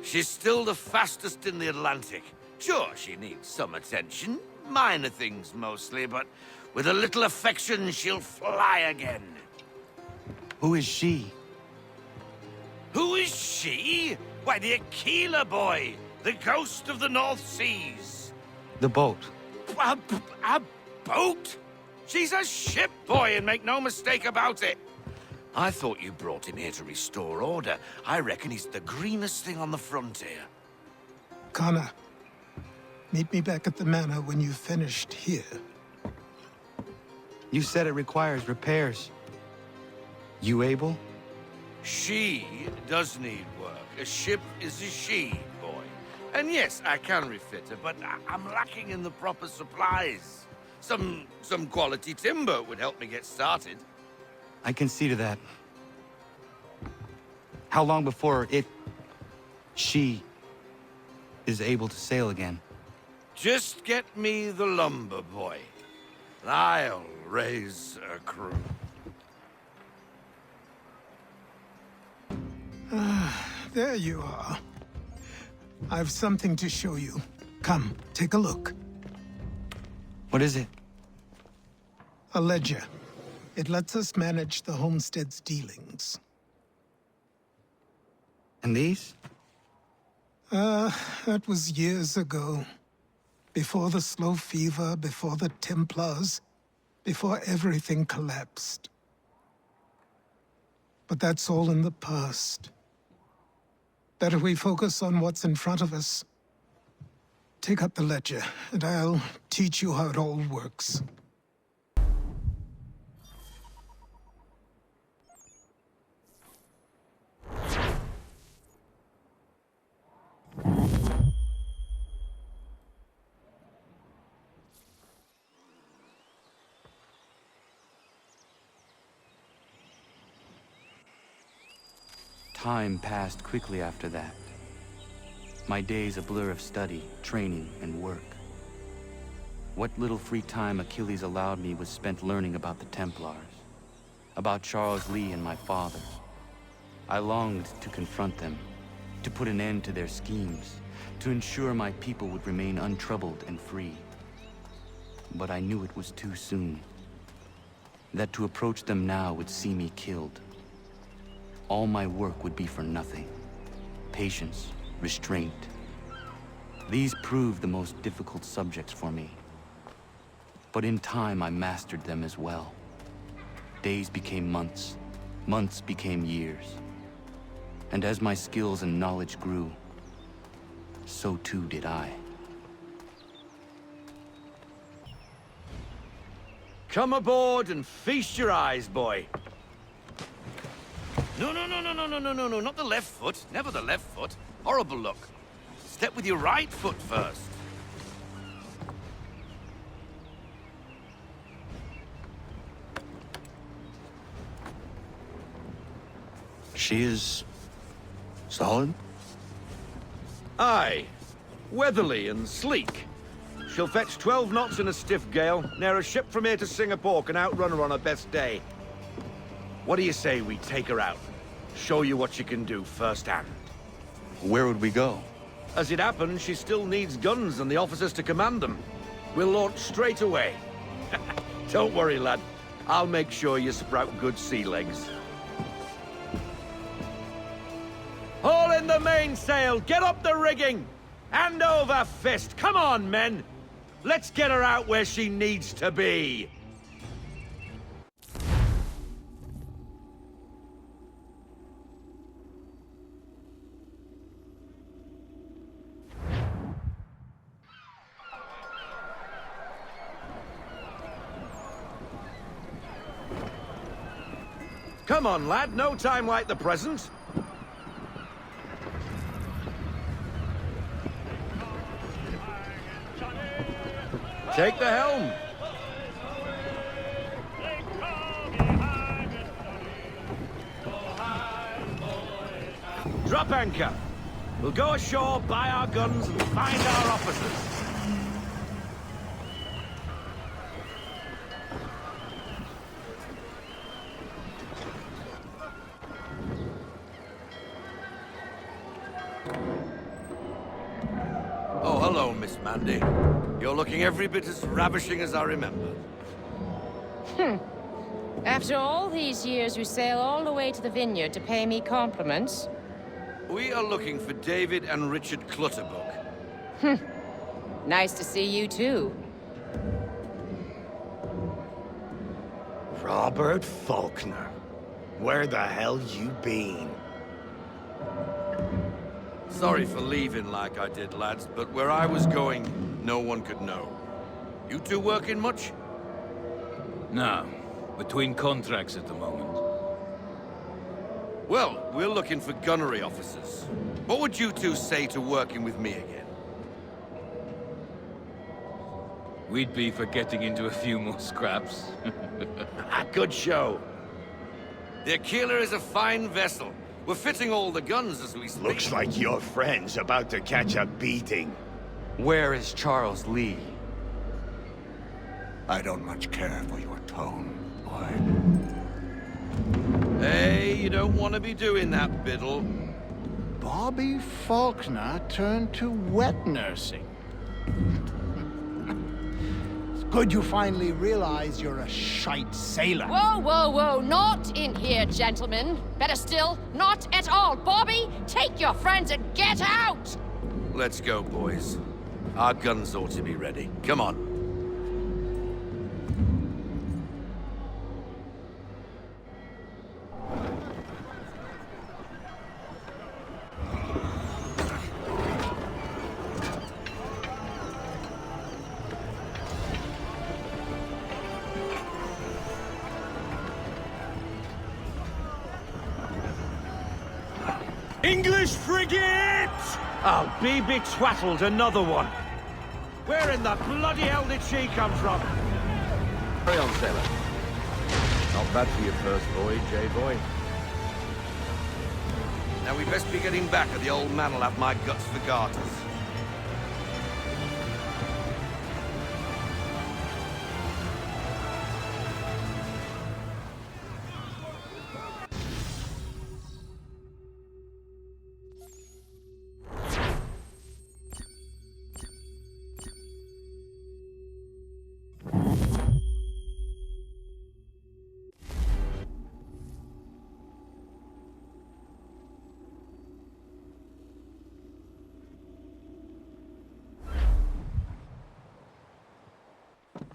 She's still the fastest in the Atlantic. Sure, she needs some attention. Minor things mostly, but with a little affection, she'll fly again. Who is she? Who is she? Why, the Aquila boy, the ghost of the North Seas. The boat. A boat? She's a ship, boy, and make no mistake about it. I thought you brought him here to restore order. I reckon he's the greenest thing on the frontier. Connor, meet me back at the manor when you've finished here. You said it requires repairs. You able? She does need work. A ship is a she, boy. And yes, I can refit her, but I'm lacking in the proper supplies. Some quality timber would help me get started. I can see to that. How long before she is able to sail again? Just get me the lumber, boy. And I'll raise a crew. There you are. I've something to show you. Come, take a look. What is it? A ledger. It lets us manage the homestead's dealings. And these? That was years ago. Before the Slow Fever, before the Templars, before everything collapsed. But that's all in the past. Better we focus on what's in front of us. Take up the ledger, and I'll teach you how it all works. Time passed quickly after that. My days a blur of study, training, and work. What little free time Achilles allowed me was spent learning about the Templars, about Charles Lee and my father. I longed to confront them, to put an end to their schemes, to ensure my people would remain untroubled and free. But I knew it was too soon, that to approach them now would see me killed. All my work would be for nothing. Patience, restraint. These proved the most difficult subjects for me. But in time, I mastered them as well. Days became months. Months became years. And as my skills and knowledge grew, so too did I. Come aboard and feast your eyes, boy. No, not the left foot. Never the left foot. Horrible look. Step with your right foot first. She is... solid? Aye. Weatherly and sleek. She'll fetch 12 knots in a stiff gale, ne'er a ship from here to Singapore can outrun her on her best day. What do you say we take her out? Show you what she can do firsthand. Where would we go? As it happens, she still needs guns and the officers to command them. We'll launch straight away. Don't worry, lad. I'll make sure you sprout good sea legs. Haul in the mainsail! Get up the rigging! Hand over fist! Come on, men! Let's get her out where she needs to be! Come on, lad. No time like the present. Take the helm. Drop anchor. We'll go ashore, buy our guns, and find our officers. Oh, hello, Miss Mandy. You're looking every bit as ravishing as I remember. After all these years, you sail all the way to the vineyard to pay me compliments? We are looking for David and Richard Clutterbuck. Nice to see you, too. Robert Faulkner. Where the hell you been? Sorry for leaving like I did, lads, but where I was going, no one could know. You two working much? No. Between contracts at the moment. Well, we're looking for gunnery officers. What would you two say to working with me again? We'd be for getting into a few more scraps. Good show. The Aquila is a fine vessel. We're fitting all the guns as we speak. Looks like your friend's about to catch a beating. Where is Charles Lee? I don't much care for your tone, boy. Hey, you don't want to be doing that, Biddle. Bobby Faulkner turned to wet nursing. It's Good you finally realize you're a shite sailor. Whoa, whoa, whoa, not in here, gentlemen. Better still, not at all. Bobby, take your friends and get out! Let's go, boys. Our guns ought to be ready. Come on. English frigate! Oh, BB Twaddled, another one. Where in the bloody hell did she come from? Carry on, sailor. Not bad for your first voyage, eh, boy? Now we best be getting back, or the old man'll have my guts for garters.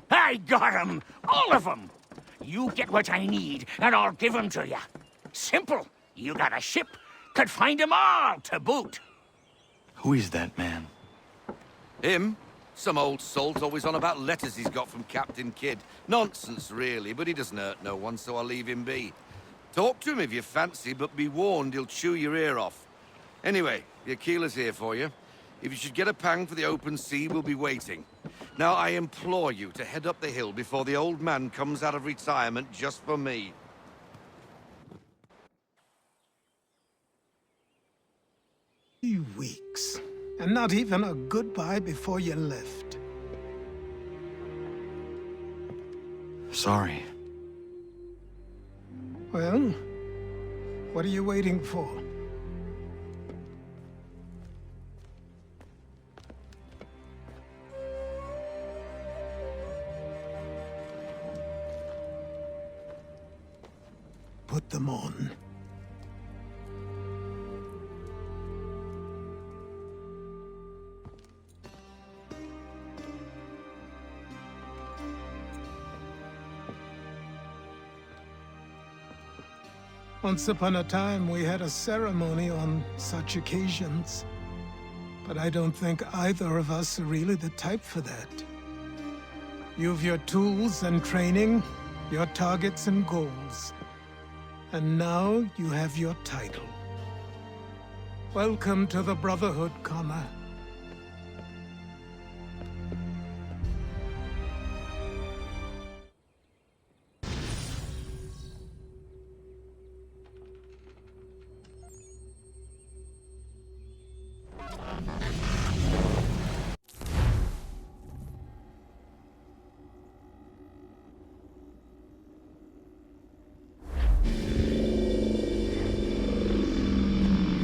I got 'em! All of 'em! You get what I need, and I'll give 'em to you. Simple. You got a ship, could find 'em all to boot. Who is that man? Him? Some old salt always on about letters he's got from Captain Kidd. Nonsense, really, but he doesn't hurt no one, so I'll leave him be. Talk to him if you fancy, but be warned he'll chew your ear off. Anyway, the Aquila's here for you. If you should get a pang for the open sea, we'll be waiting. Now, I implore you to head up the hill before the old man comes out of retirement just for me. 3 weeks, and not even a goodbye before you left. Sorry. Well, what are you waiting for? Put them on. Once upon a time, we had a ceremony on such occasions. But I don't think either of us are really the type for that. You've your tools and training, your targets and goals. And now you have your title. Welcome to the Brotherhood, Connor.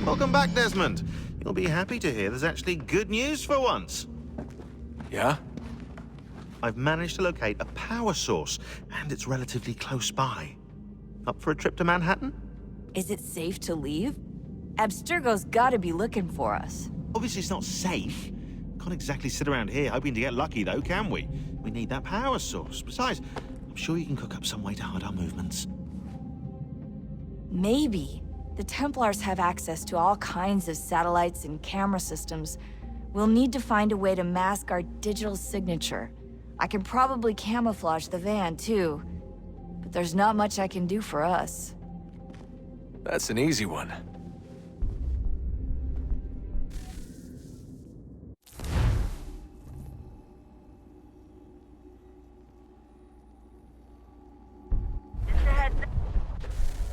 Welcome back, Desmond. You'll be happy to hear there's actually good news for once. Yeah? I've managed to locate a power source, and it's relatively close by. Up for a trip to Manhattan? Is it safe to leave? Abstergo's gotta be looking for us. Obviously it's not safe. Can't exactly sit around here hoping to get lucky, though, can we? We need that power source. Besides, I'm sure you can cook up some way to hide our movements. Maybe. The Templars have access to all kinds of satellites and camera systems. We'll need to find a way to mask our digital signature. I can probably camouflage the van, too. But there's not much I can do for us. That's an easy one.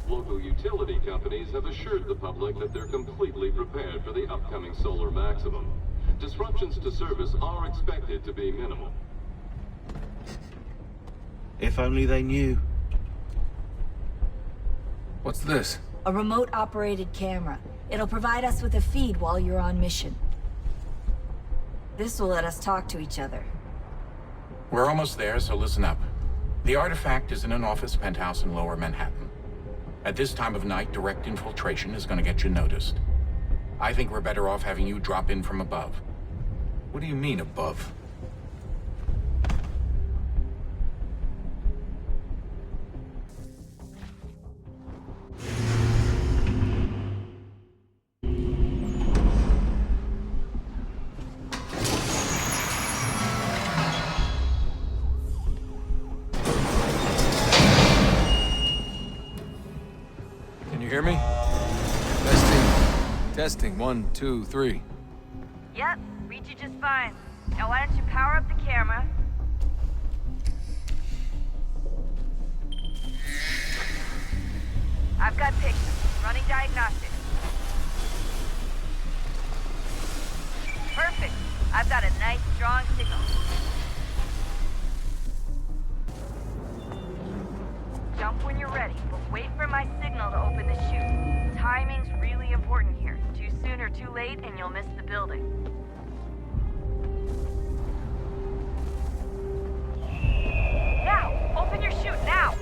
Local utility companies have assured the public that they're completely prepared for the upcoming solar maximum. Disruptions to service are expected to be minimal. If only they knew. What's this? A remote-operated camera. It'll provide us with a feed while you're on mission. This will let us talk to each other. We're almost there, so listen up. The artifact is in an office penthouse in Lower Manhattan. At this time of night, direct infiltration is going to get you noticed. I think we're better off having you drop in from above. What do you mean, above? Hear me? Testing. 1, 2, 3. Yep, read you just fine. Now why don't you power up the camera? I've got pictures. Running diagnostics. Perfect. I've got a nice, strong signal. Jump when you're ready, but wait for my signal to open the chute. Timing's really important here. Too soon or too late, and you'll miss the building. Now! Open your chute, now!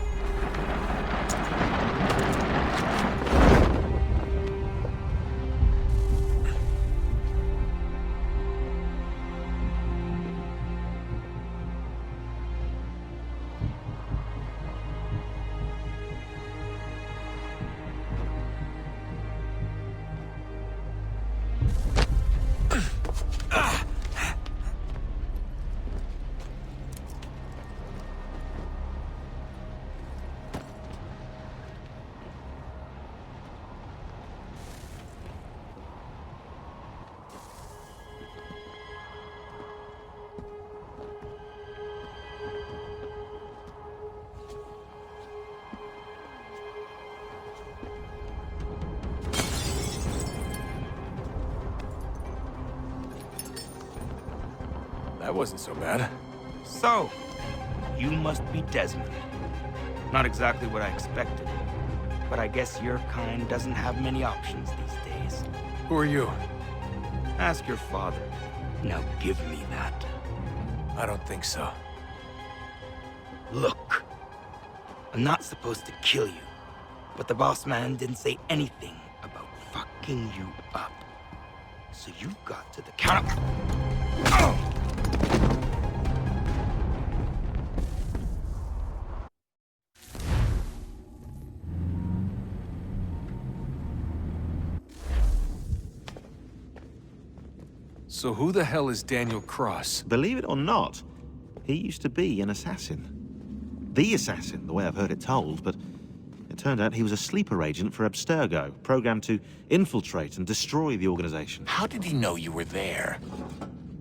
That wasn't so bad. So, you must be Desmond. Not exactly what I expected, but I guess your kind doesn't have many options these days. Who are you? Ask your father. Now give me that. I don't think so. Look, I'm not supposed to kill you, but the boss man didn't say anything about fucking you up. So you've got to the counter. Oh! So who the hell is Daniel Cross? Believe it or not, he used to be an assassin. The assassin, the way I've heard it told, but it turned out he was a sleeper agent for Abstergo, programmed to infiltrate and destroy the organization. How did he know you were there?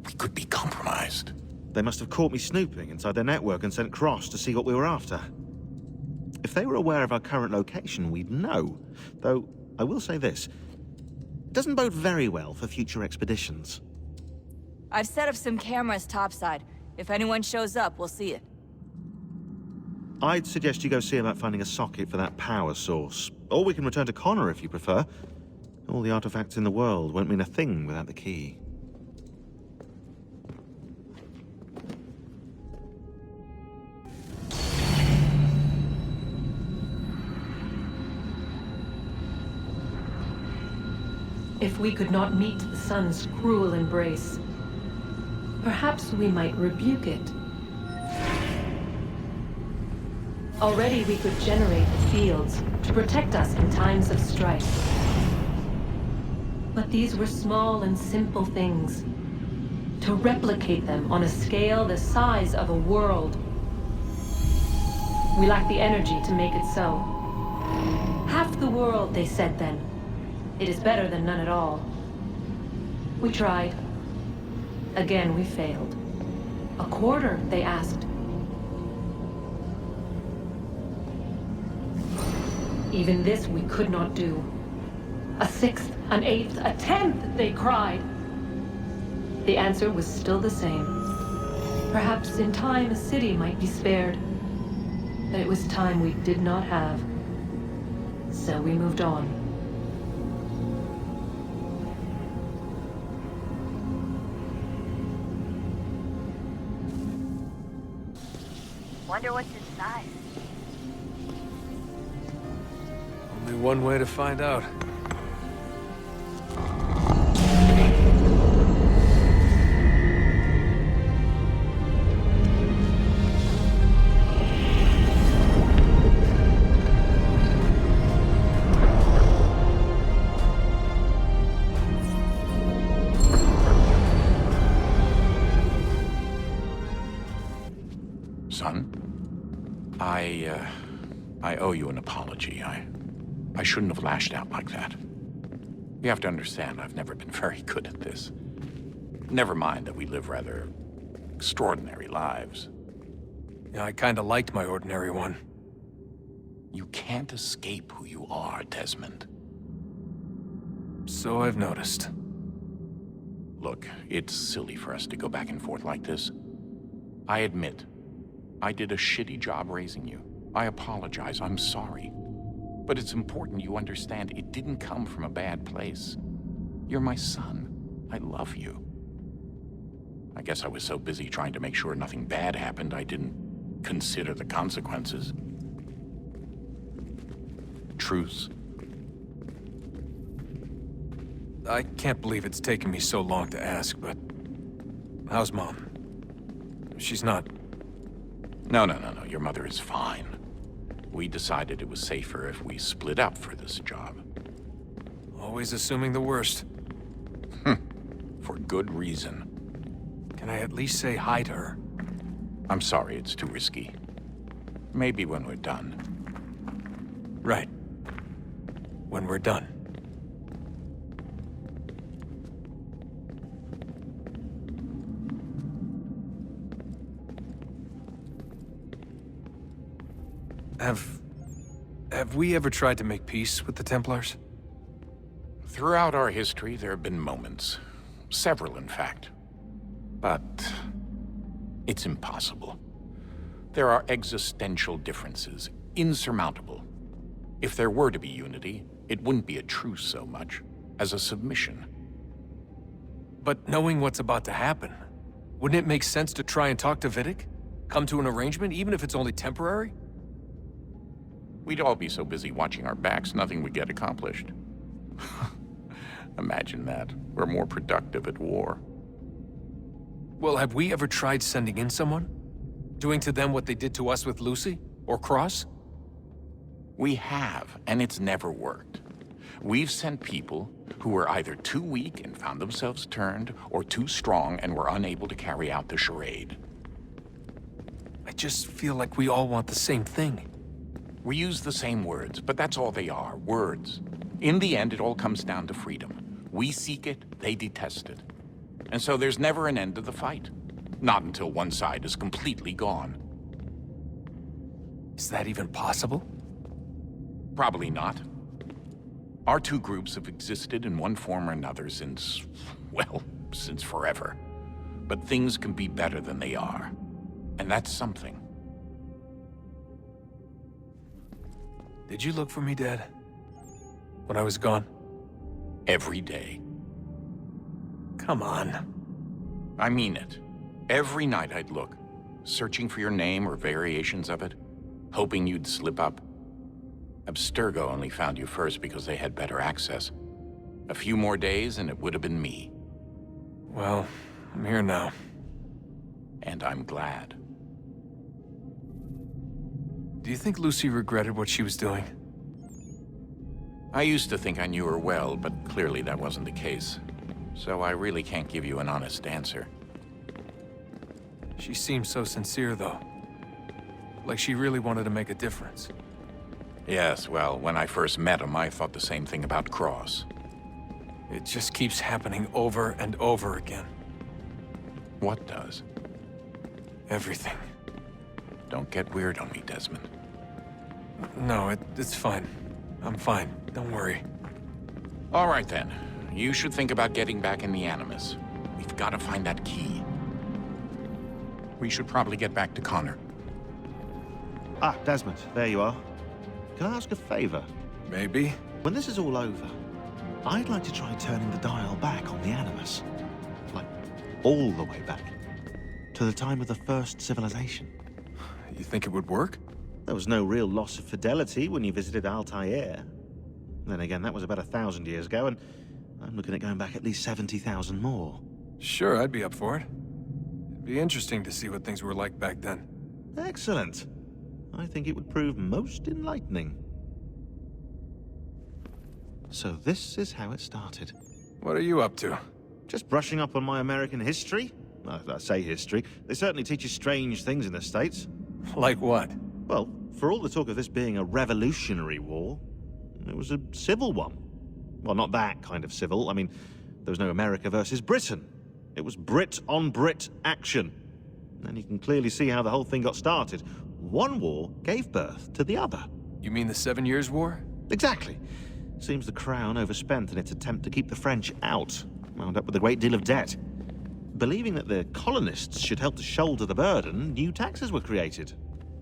We could be compromised. They must have caught me snooping inside their network and sent Cross to see what we were after. If they were aware of our current location, we'd know. Though, I will say this, it doesn't bode very well for future expeditions. I've set up some cameras topside. If anyone shows up, we'll see it. I'd suggest you go see about finding a socket for that power source. Or we can return to Connor if you prefer. All the artifacts in the world won't mean a thing without the key. If we could not meet the sun's cruel embrace, perhaps we might rebuke it. Already we could generate the fields to protect us in times of strife. But these were small and simple things. To replicate them on a scale the size of a world. We lack the energy to make it so. Half the world, they said then. It is better than none at all. We tried. Again, we failed. A quarter, they asked. Even this we could not do. A sixth, an eighth, a tenth, they cried. The answer was still the same. Perhaps in time a city might be spared. But it was time we did not have. So we moved on. Wonder what's inside. Only one way to find out. Son, I owe you an apology. I shouldn't have lashed out like that. You have to understand, I've never been very good at this. Never mind that we live rather extraordinary lives. Yeah, I kinda liked my ordinary one. You can't escape who you are, Desmond. So I've noticed. Look, it's silly for us to go back and forth like this. I admit, I did a shitty job raising you. I apologize, I'm sorry. But it's important you understand it didn't come from a bad place. You're my son. I love you. I guess I was so busy trying to make sure nothing bad happened, I didn't consider the consequences. Truce. I can't believe it's taken me so long to ask, but... how's Mom? She's not... No. Your mother is fine. We decided it was safer if we split up for this job. Always assuming the worst. For good reason. Can I at least say hi to her? I'm sorry, it's too risky. Maybe when we're done. Right. When we're done. Have we ever tried to make peace with the Templars? Throughout our history, there have been moments. Several, in fact. But... it's impossible. There are existential differences, insurmountable. If there were to be unity, it wouldn't be a truce so much as a submission. But knowing what's about to happen, wouldn't it make sense to try and talk to Vidic? Come to an arrangement, even if it's only temporary? We'd all be so busy watching our backs, nothing would get accomplished. Imagine that. We're more productive at war. Well, have we ever tried sending in someone? Doing to them what they did to us with Lucy? Or Cross? We have, and it's never worked. We've sent people who were either too weak and found themselves turned, or too strong and were unable to carry out the charade. I just feel like we all want the same thing. We use the same words, but that's all they are, words. In the end, it all comes down to freedom. We seek it, they detest it. And so there's never an end to the fight. Not until one side is completely gone. Is that even possible? Probably not. Our two groups have existed in one form or another since, well, since forever. But things can be better than they are. And that's something. Did you look for me, Dad? When I was gone? Every day. Come on. I mean it. Every night I'd look, searching for your name or variations of it, hoping you'd slip up. Abstergo only found you first because they had better access. A few more days and it would have been me. Well, I'm here now. And I'm glad. Do you think Lucy regretted what she was doing? I used to think I knew her well, but clearly that wasn't the case. So I really can't give you an honest answer. She seemed so sincere, though. Like she really wanted to make a difference. Yes, well, when I first met him, I thought the same thing about Cross. It just keeps happening over and over again. What does? Everything. Don't get weird on me, Desmond. No, it's fine. I'm fine. Don't worry. All right, then. You should think about getting back in the Animus. We've got to find that key. We should probably get back to Connor. Ah, Desmond, there you are. Can I ask a favor? Maybe. When this is all over, I'd like to try turning the dial back on the Animus. Like, all the way back. To the time of the first civilization. You think it would work? There was no real loss of fidelity when you visited Altair. Then again, that was about 1,000 years ago, and I'm looking at going back at least 70,000 more. Sure, I'd be up for it. It'd be interesting to see what things were like back then. Excellent. I think it would prove most enlightening. So this is how it started. What are you up to? Just brushing up on my American history. Well, I say history. They certainly teach you strange things in the States. Like what? Well, for all the talk of this being a revolutionary war, it was a civil one. Well, not that kind of civil. I mean, there was no America versus Britain. It was Brit on Brit action. And you can clearly see how the whole thing got started. One war gave birth to the other. You mean the 7 Years' War? Exactly. Seems the Crown overspent in its attempt to keep the French out. Wound up with a great deal of debt. Believing that the colonists should help to shoulder the burden, new taxes were created.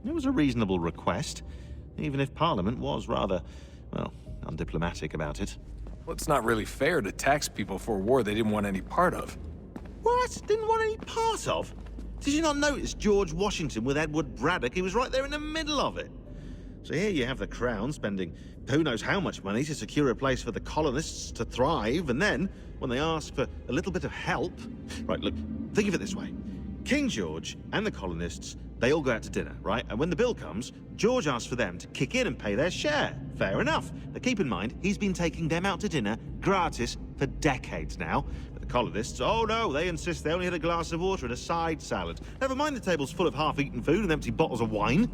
It was a reasonable request, even if Parliament was rather, well, undiplomatic about it. Well, it's not really fair to tax people for a war they didn't want any part of. What? Didn't want any part of? Did you not notice George Washington with Edward Braddock? He was right there in the middle of it. So here you have the Crown spending who knows how much money to secure a place for the colonists to thrive, and then, when they ask for a little bit of help... Right, look, think of it this way. King George and the colonists, they all go out to dinner, right? And when the bill comes, George asks for them to kick in and pay their share. Fair enough. But keep in mind, he's been taking them out to dinner gratis for decades now. But the colonists, oh no, they insist they only had a glass of water and a side salad. Never mind the table's full of half-eaten food and empty bottles of wine.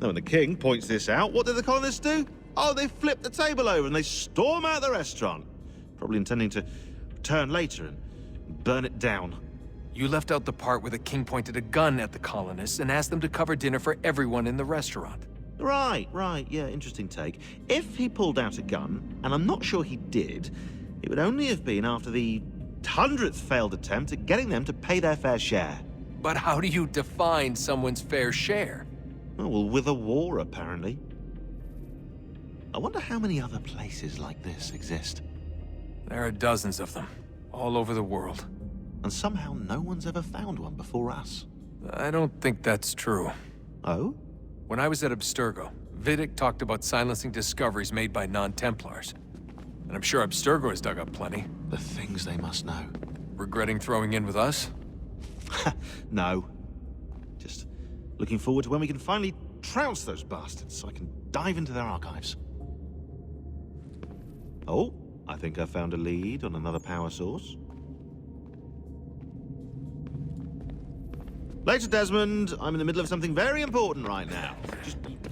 Now, when the king points this out, what do the colonists do? Oh, they flip the table over and they storm out the restaurant. Probably intending to return later and burn it down. You left out the part where the king pointed a gun at the colonists and asked them to cover dinner for everyone in the restaurant. Right, yeah, interesting take. If he pulled out a gun, and I'm not sure he did, it would only have been after the 100th failed attempt at getting them to pay their fair share. But how do you define someone's fair share? Oh, well, with a war, apparently. I wonder how many other places like this exist. There are dozens of them, all over the world. And somehow no one's ever found one before us. I don't think that's true. Oh? When I was at Abstergo, Vidic talked about silencing discoveries made by non-Templars. And I'm sure Abstergo has dug up plenty. The things they must know. Regretting throwing in with us? No. Just looking forward to when we can finally trounce those bastards so I can dive into their archives. Oh, I think I found a lead on another power source. Later, Desmond. I'm in the middle of something very important right now.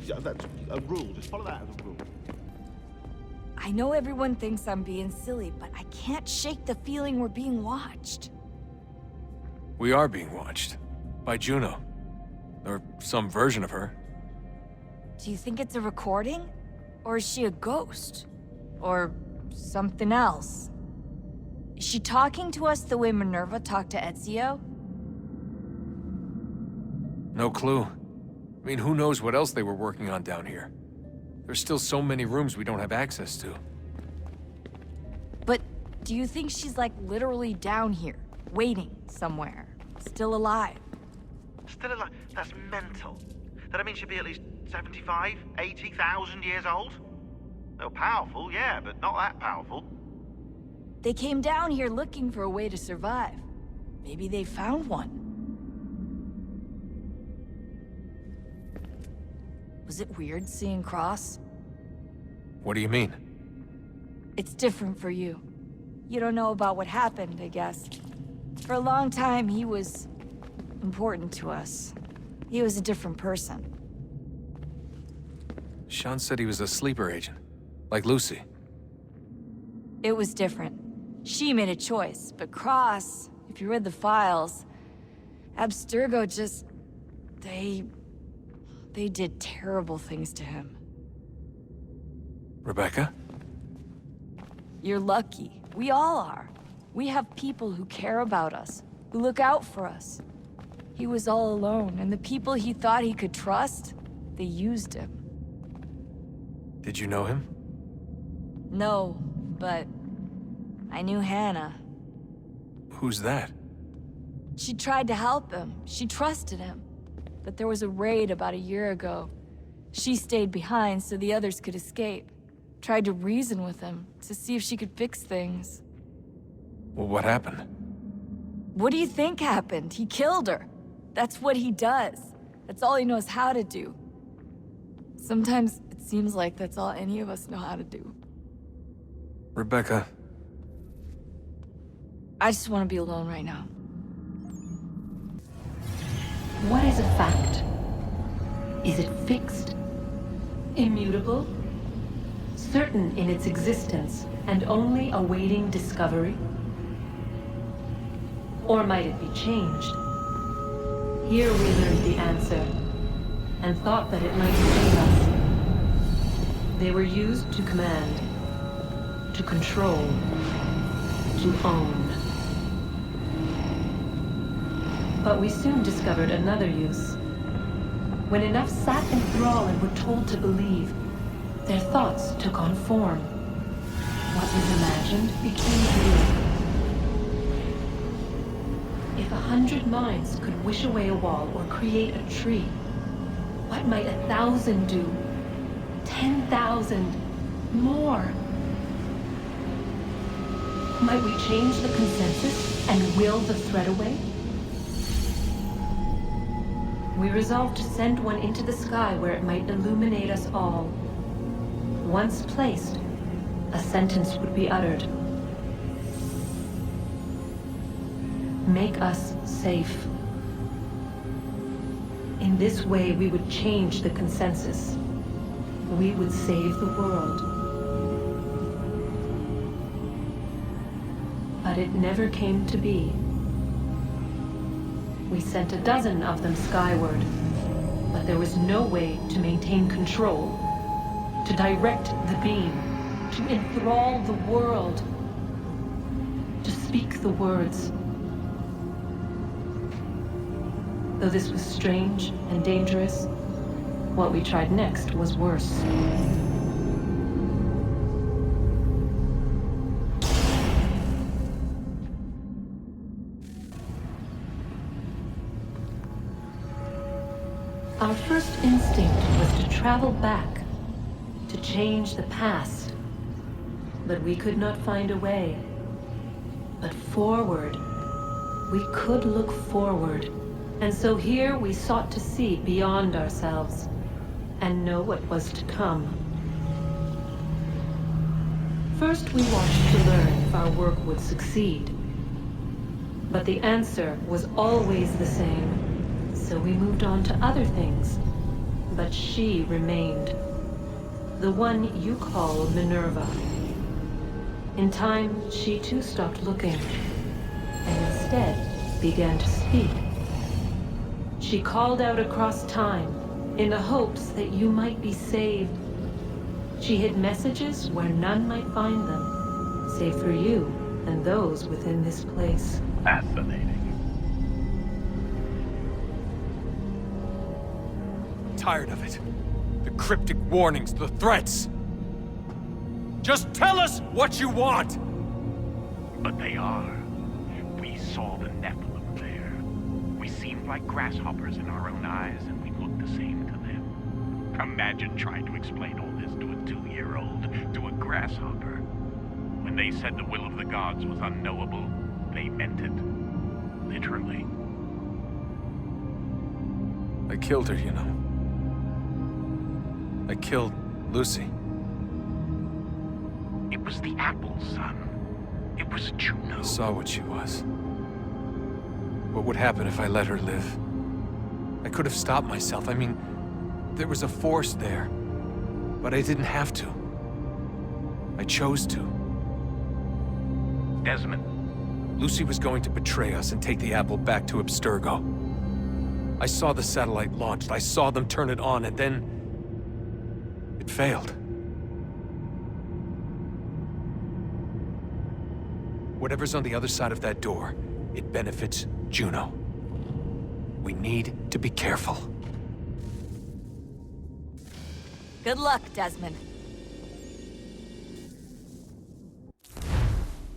That's a rule. Just follow that as a rule. I know everyone thinks I'm being silly, but I can't shake the feeling we're being watched. We are being watched. By Juno. Or some version of her. Do you think it's a recording? Or is she a ghost? Or something else? Is she talking to us the way Minerva talked to Ezio? No clue. I mean, who knows what else they were working on down here? There's still so many rooms we don't have access to. But do you think she's like literally down here, waiting somewhere, still alive? Still alive? That's mental. That means she'd be at least 75, 80,000 years old? They're powerful, yeah, but not that powerful. They came down here looking for a way to survive. Maybe they found one. Was it weird seeing Cross? What do you mean? It's different for you. You don't know about what happened, I guess. For a long time, he was important to us. He was a different person. Sean said he was a sleeper agent. Like Lucy. It was different. She made a choice, but Cross, if you read the files, Abstergo just... They did terrible things to him. Rebecca? You're lucky. We all are. We have people who care about us, who look out for us. He was all alone, and the people he thought he could trust, they used him. Did you know him? No, but I knew Hannah. Who's that? She tried to help him. She trusted him. but there was a raid about a year ago. She stayed behind so the others could escape. Tried to reason with him, to see if she could fix things. Well, what happened? What do you think happened? He killed her. That's what he does. That's all he knows how to do. Sometimes it seems like that's all any of us know how to do. Rebecca. I just want to be alone right now. What is a fact? Is it fixed? Immutable? Certain in its existence and only awaiting discovery? Or might it be changed? Here we learned the answer, and thought that it might save us. They were used to command, to control, to own. But we soon discovered another use. When enough sat in thrall and were told to believe, their thoughts took on form. What was imagined became real. If 100 minds could wish away a wall or create a tree, what might 1,000 do? 10,000? More? Might we change the consensus and will the threat away? We resolved to send one into the sky where it might illuminate us all. Once placed, a sentence would be uttered. Make us safe. In this way, we would change the consensus. We would save the world. But it never came to be. We sent a dozen of them skyward, but there was no way to maintain control, to direct the beam, to enthrall the world, to speak the words. Though this was strange and dangerous, what we tried next was worse. Our first instinct was to travel back, to change the past. But we could not find a way. But forward, we could look forward. And so here we sought to see beyond ourselves, and know what was to come. First we watched to learn if our work would succeed. But the answer was always the same. So we moved on to other things. But she remained. The one you call Minerva. In time, she too stopped looking, and instead began to speak. She called out across time, in the hopes that you might be saved. She hid messages where none might find them, save for you and those within this place. Fascinating. Tired of it. The cryptic warnings, the threats. Just tell us what you want! But they are. We saw the Nephilim there. We seemed like grasshoppers in our own eyes, and we looked the same to them. Imagine trying to explain all this to a 2-year-old, to a grasshopper. When they said the will of the gods was unknowable, they meant it. Literally. I killed her, you know. I killed Lucy. It was the apple, son. It was Juno. I saw what she was. What would happen if I let her live? I could have stopped myself. I mean, there was a force there. But I didn't have to. I chose to. Desmond. Lucy was going to betray us and take the apple back to Abstergo. I saw the satellite launched. I saw them turn it on, and then it failed. Whatever's on the other side of that door, it benefits Juno. We need to be careful. Good luck, Desmond.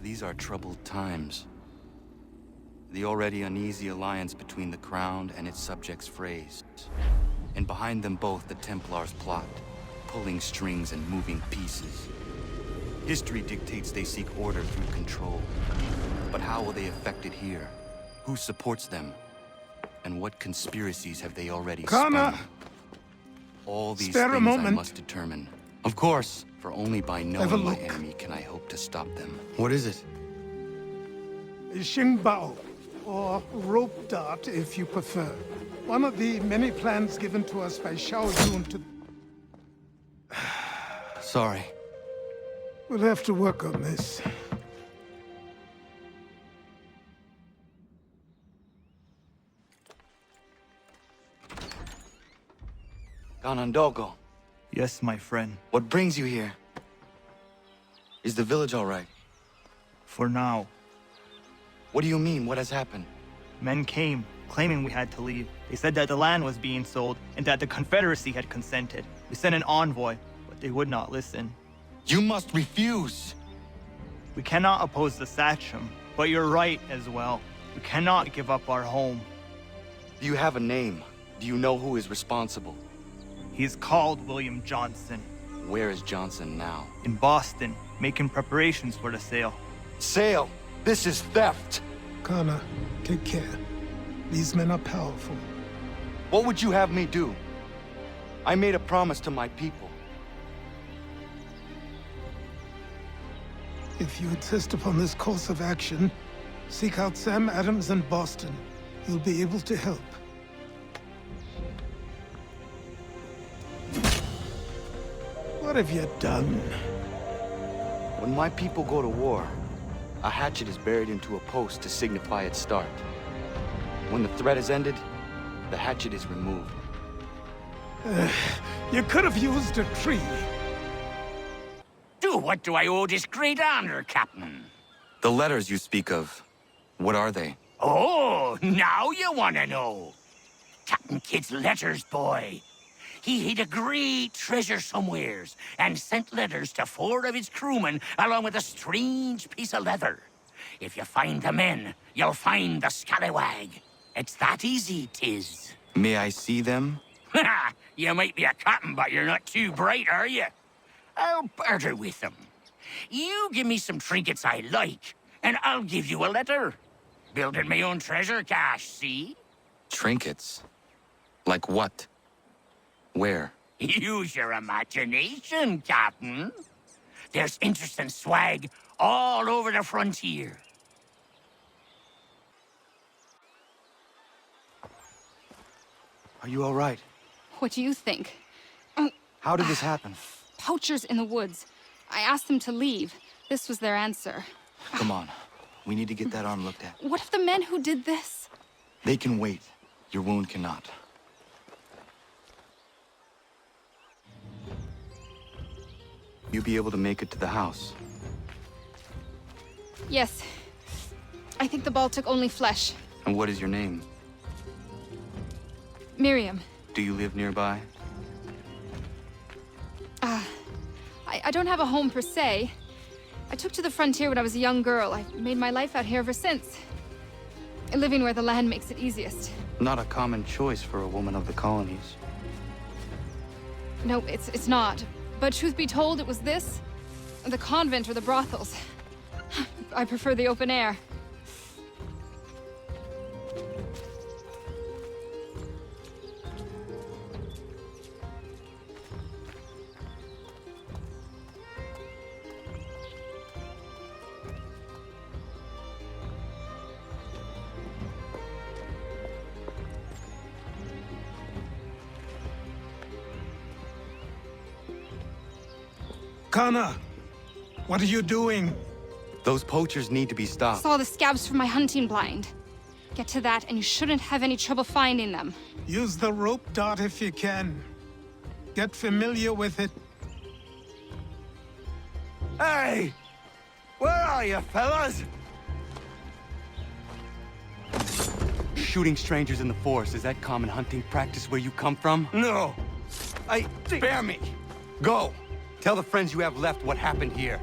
These are troubled times. the already uneasy alliance between the Crown and its subjects frays. And behind them both the Templars plot, pulling strings and moving pieces. History dictates they seek order through control. But how will they affect it here? Who supports them? And what conspiracies have they already Connor! spun? All these Spare a things I moment. must determine. Of course, for only by Have a knowing my look. enemy can I hope to stop them. What is it? Xingbao, or rope dart if you prefer. One of the many plans given to us by Xiao Yun to... Sorry. We'll have to work on this. Ganondogo. Yes, my friend. What brings you here? Is the village all right? For now. What do you mean? What has happened? Men came, claiming we had to leave. They said that the land was being sold, and that the Confederacy had consented. We sent an envoy, but they would not listen. You must refuse! We cannot oppose the Sachem, but you're right as well. We cannot give up our home. Do you have a name? Do you know who is responsible? He's called William Johnson. Where is Johnson now? In Boston, making preparations for the sale. Sale? This is theft! Connor, take care. These men are powerful. What would you have me do? I made a promise to my people. If you insist upon this course of action, seek out Sam Adams in Boston. He'll be able to help. What have you done? When my people go to war, a hatchet is buried into a post to signify its start. When the threat is ended, the hatchet is removed. You could have used a tree. To what do I owe this great honor, Captain? The letters you speak of, what are they? Oh, now you want to know. Captain Kidd's letters, boy. He hid a great treasure somewheres and sent letters to 4 of his crewmen along with a strange piece of leather. If you find the men, you'll find the scallywag. It's that easy, 'tis. May I see them? You might be a captain, but you're not too bright, are you? I'll barter with them. You give me some trinkets I like, and I'll give you a letter. Building my own treasure cache, see? Trinkets? Like what? Where? Use your imagination, Captain. There's interesting swag all over the frontier. Are you all right? What do you think? How did this happen? Poachers in the woods. I asked them to leave. This was their answer. Come on. We need to get that arm looked at. What if the men who did this? They can wait. Your wound cannot. You'll be able to make it to the house. Yes. I think the ball took only flesh. And what is your name? Miriam. Do you live nearby? I don't have a home per se. I took to the frontier when I was a young girl. I've made my life out here ever since. Living where the land makes it easiest. Not a common choice for a woman of the colonies. No, it's not. But truth be told, it was this, the convent or the brothels. I prefer the open air. Connor, what are you doing? Those poachers need to be stopped. Saw the scabs from my hunting blind. Get to that, and you shouldn't have any trouble finding them. Use the rope dart if you can. Get familiar with it. Hey! Where are you, fellas? Shooting strangers in the forest, is that common hunting practice where you come from? No. Spare me! Go! Tell the friends you have left what happened here.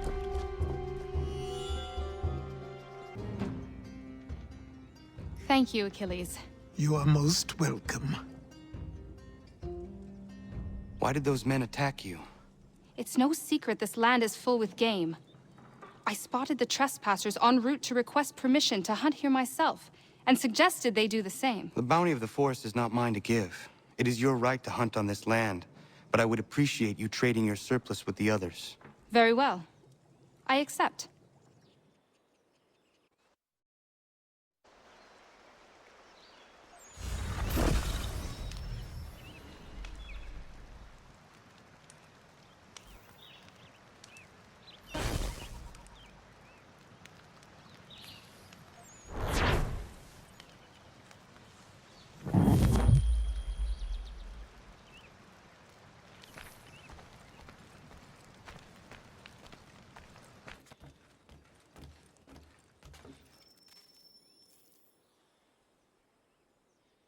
Thank you, Achilles. You are most welcome. Why did those men attack you? It's no secret this land is full with game. I spotted the trespassers en route to request permission to hunt here myself, and suggested they do the same. The bounty of the forest is not mine to give. It is your right to hunt on this land, but I would appreciate you trading your surplus with the others. Very well. I accept.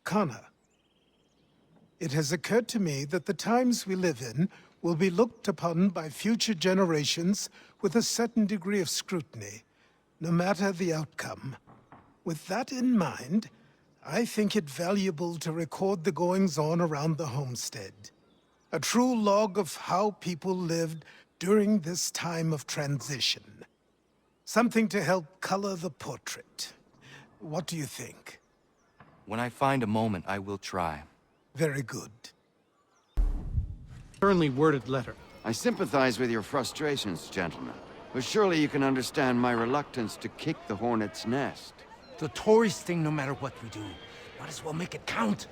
Connor, it has occurred to me that the times we live in will be looked upon by future generations with a certain degree of scrutiny, no matter the outcome. With that in mind, I think it valuable to record the goings-on around the homestead. A true log of how people lived during this time of transition. Something to help color the portrait. What do you think? When I find a moment, I will try. Very good. Sternly worded letter. I sympathize with your frustrations, gentlemen. But surely you can understand my reluctance to kick the hornet's nest. The tourist thing, no matter what we do. Might as well make it count.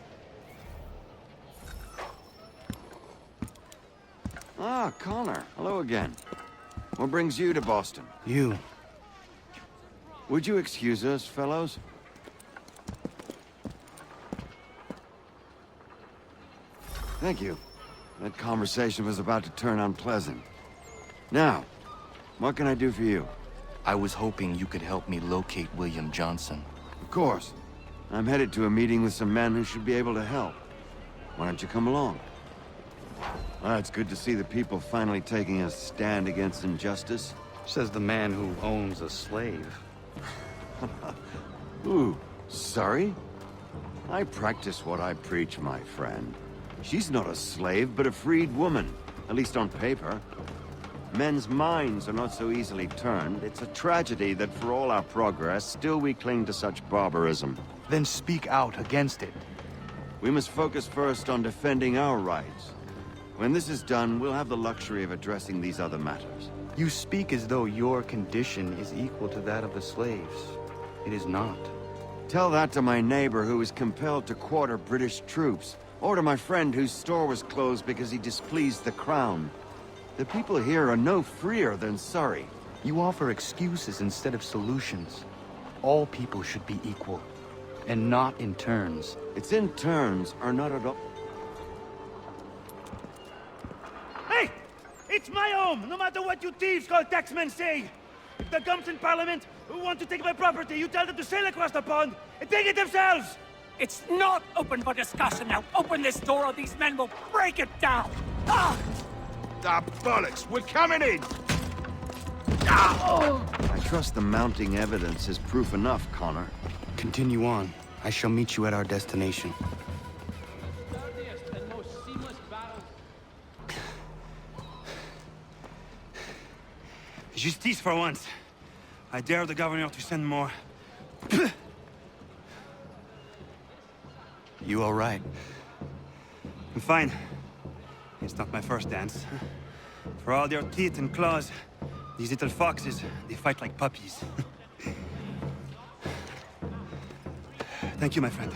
Ah, Connor. Hello again. What brings you to Boston? You. Would you excuse us, fellows? Thank you. That conversation was about to turn unpleasant. Now, what can I do for you? I was hoping you could help me locate William Johnson. Of course. I'm headed to a meeting with some men who should be able to help. Why don't you come along? It's good to see the people finally taking a stand against injustice. Says the man who owns a slave. Ooh, sorry? I practice what I preach, my friend. She's not a slave, but a freed woman, at least on paper. Men's minds are not so easily turned. It's a tragedy that for all our progress, still we cling to such barbarism. Then speak out against it. We must focus first on defending our rights. When this is done, we'll have the luxury of addressing these other matters. You speak as though your condition is equal to that of the slaves. It is not. Tell that to my neighbor who was compelled to quarter British troops. Or to my friend whose store was closed because he displeased the crown. The people here are no freer than Surrey. You offer excuses instead of solutions. All people should be equal, and not in turns. It's in turns, or not at all. Hey! It's my home, no matter what you thieves called taxmen say! If the gumps in Parliament who want to take my property, you tell them to sail across the pond and take it themselves! It's not open for discussion now. Open this door or these men will break it down. Ah! Ah, bollocks! We're coming in! Ah! I trust the mounting evidence is proof enough, Connor. Continue on. I shall meet you at our destination. Justice for once. I dare the governor to send more. You all right? I'm fine. It's not my first dance. For all their teeth and claws, these little foxes, they fight like puppies. Thank you, my friend.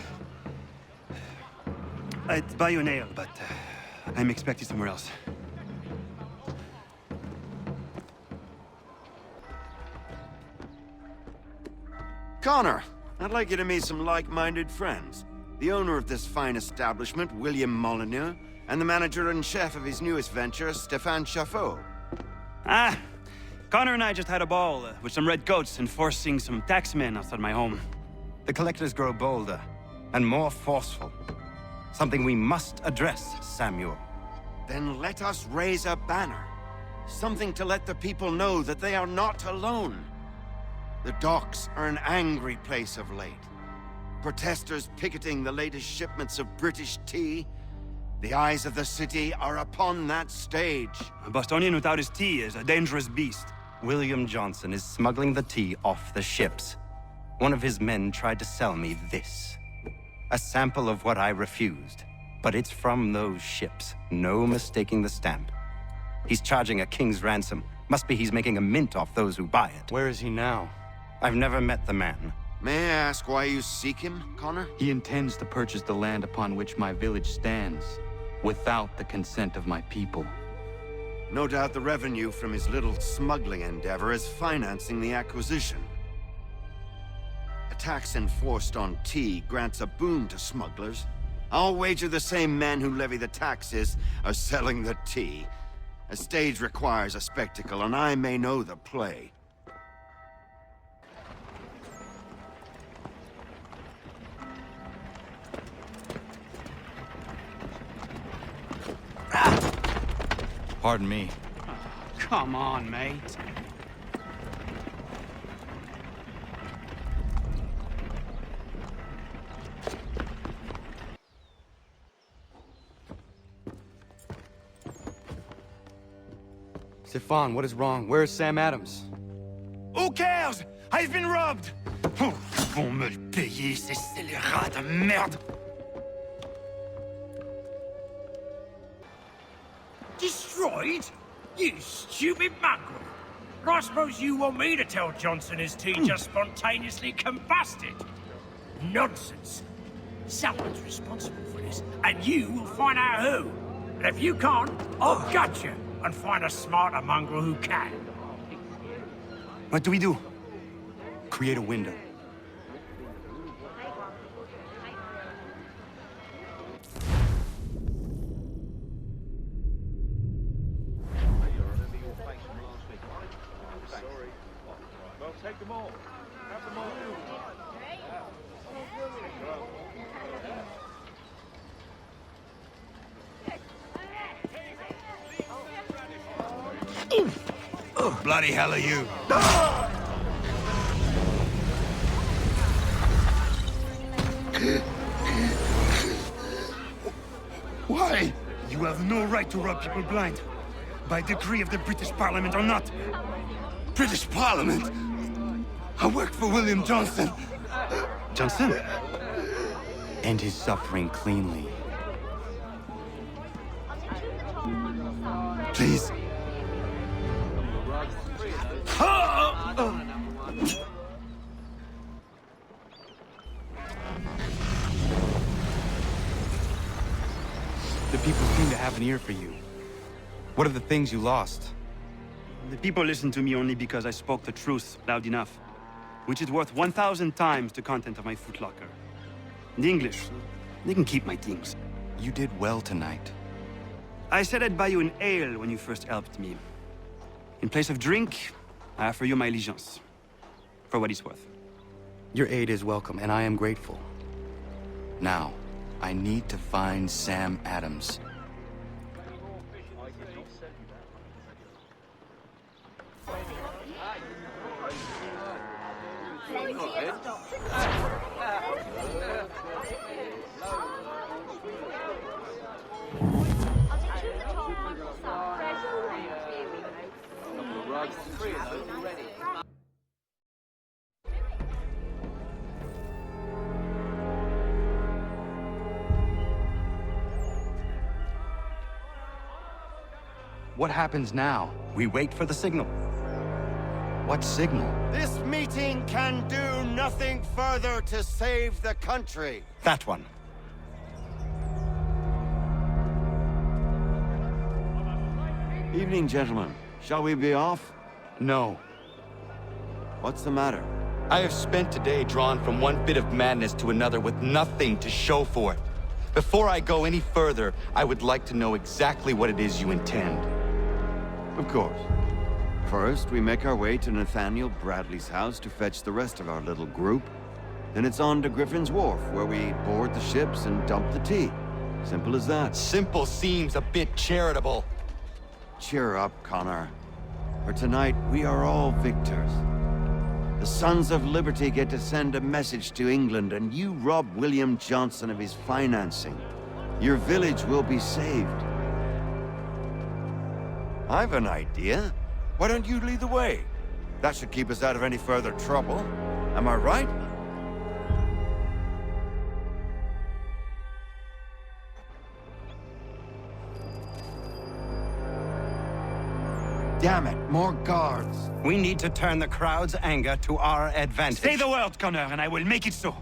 I'd buy you an ale, but I'm expected somewhere else. Connor, I'd like you to meet some like-minded friends. The owner of this fine establishment, William Molyneux, and the manager and chef of his newest venture, Stéphane Chaffeau. Ah, Connor and I just had a ball with some redcoats enforcing some taxmen outside my home. The collectors grow bolder and more forceful. Something we must address, Samuel. Then let us raise a banner. Something to let the people know that they are not alone. The docks are an angry place of late. Protesters picketing the latest shipments of British tea. The eyes of the city are upon that stage. A Bostonian without his tea is a dangerous beast. William Johnson is smuggling the tea off the ships. One of his men tried to sell me this. A sample of what I refused. But it's from those ships. No mistaking the stamp. He's charging a king's ransom. Must be he's making a mint off those who buy it. Where is he now? I've never met the man. May I ask why you seek him, Connor? He intends to purchase the land upon which my village stands, without the consent of my people. No doubt the revenue from his little smuggling endeavor is financing the acquisition. A tax enforced on tea grants a boon to smugglers. I'll wager the same men who levy the taxes are selling the tea. A stage requires a spectacle, and I may know the play. Pardon me. Come on, mate. Stefan, what is wrong? Where is Sam Adams? Who cares? I've been robbed! Oh, ils vont me le payer, ces scélérats de merde! Destroyed? You stupid mongrel! I suppose you want me to tell Johnson his tea just spontaneously combusted? Nonsense! Someone's responsible for this, and you will find out who. And if you can't, I'll gut you and find a smarter mongrel who can. What do we do? Create a window. Well, take them all. Have them all. Bloody hell are you? Why? You have no right to rob people blind. By decree of the British Parliament or not. British Parliament? I worked for William Johnson. Johnson? End his suffering cleanly. Please. The people seem to have an ear for you. What are the things you lost? The people listen to me only because I spoke the truth loud enough, which is worth 1,000 times the content of my footlocker. The English, they can keep my things. You did well tonight. I said I'd buy you an ale when you first helped me. In place of drink, I offer you my allegiance. For what it's worth. Your aid is welcome, and I am grateful. Now, I need to find Sam Adams. What happens now? We wait for the signal. What signal? This meeting can do nothing further to save the country. That one. Evening, gentlemen. Shall we be off? No. What's the matter? I have spent today drawn from one fit of madness to another with nothing to show for it. Before I go any further, I would like to know exactly what it is you intend. Of course. First, we make our way to Nathaniel Bradley's house to fetch the rest of our little group. Then it's on to Griffin's Wharf, where we board the ships and dump the tea. Simple as that. Simple seems a bit charitable. Cheer up, Connor. For tonight, we are all victors. The Sons of Liberty get to send a message to England, and you rob William Johnson of his financing. Your village will be saved. I've an idea. Why don't you lead the way? That should keep us out of any further trouble. Am I right? Damn it, more guards. We need to turn the crowd's anger to our advantage. Say the word, Connor, and I will make it so.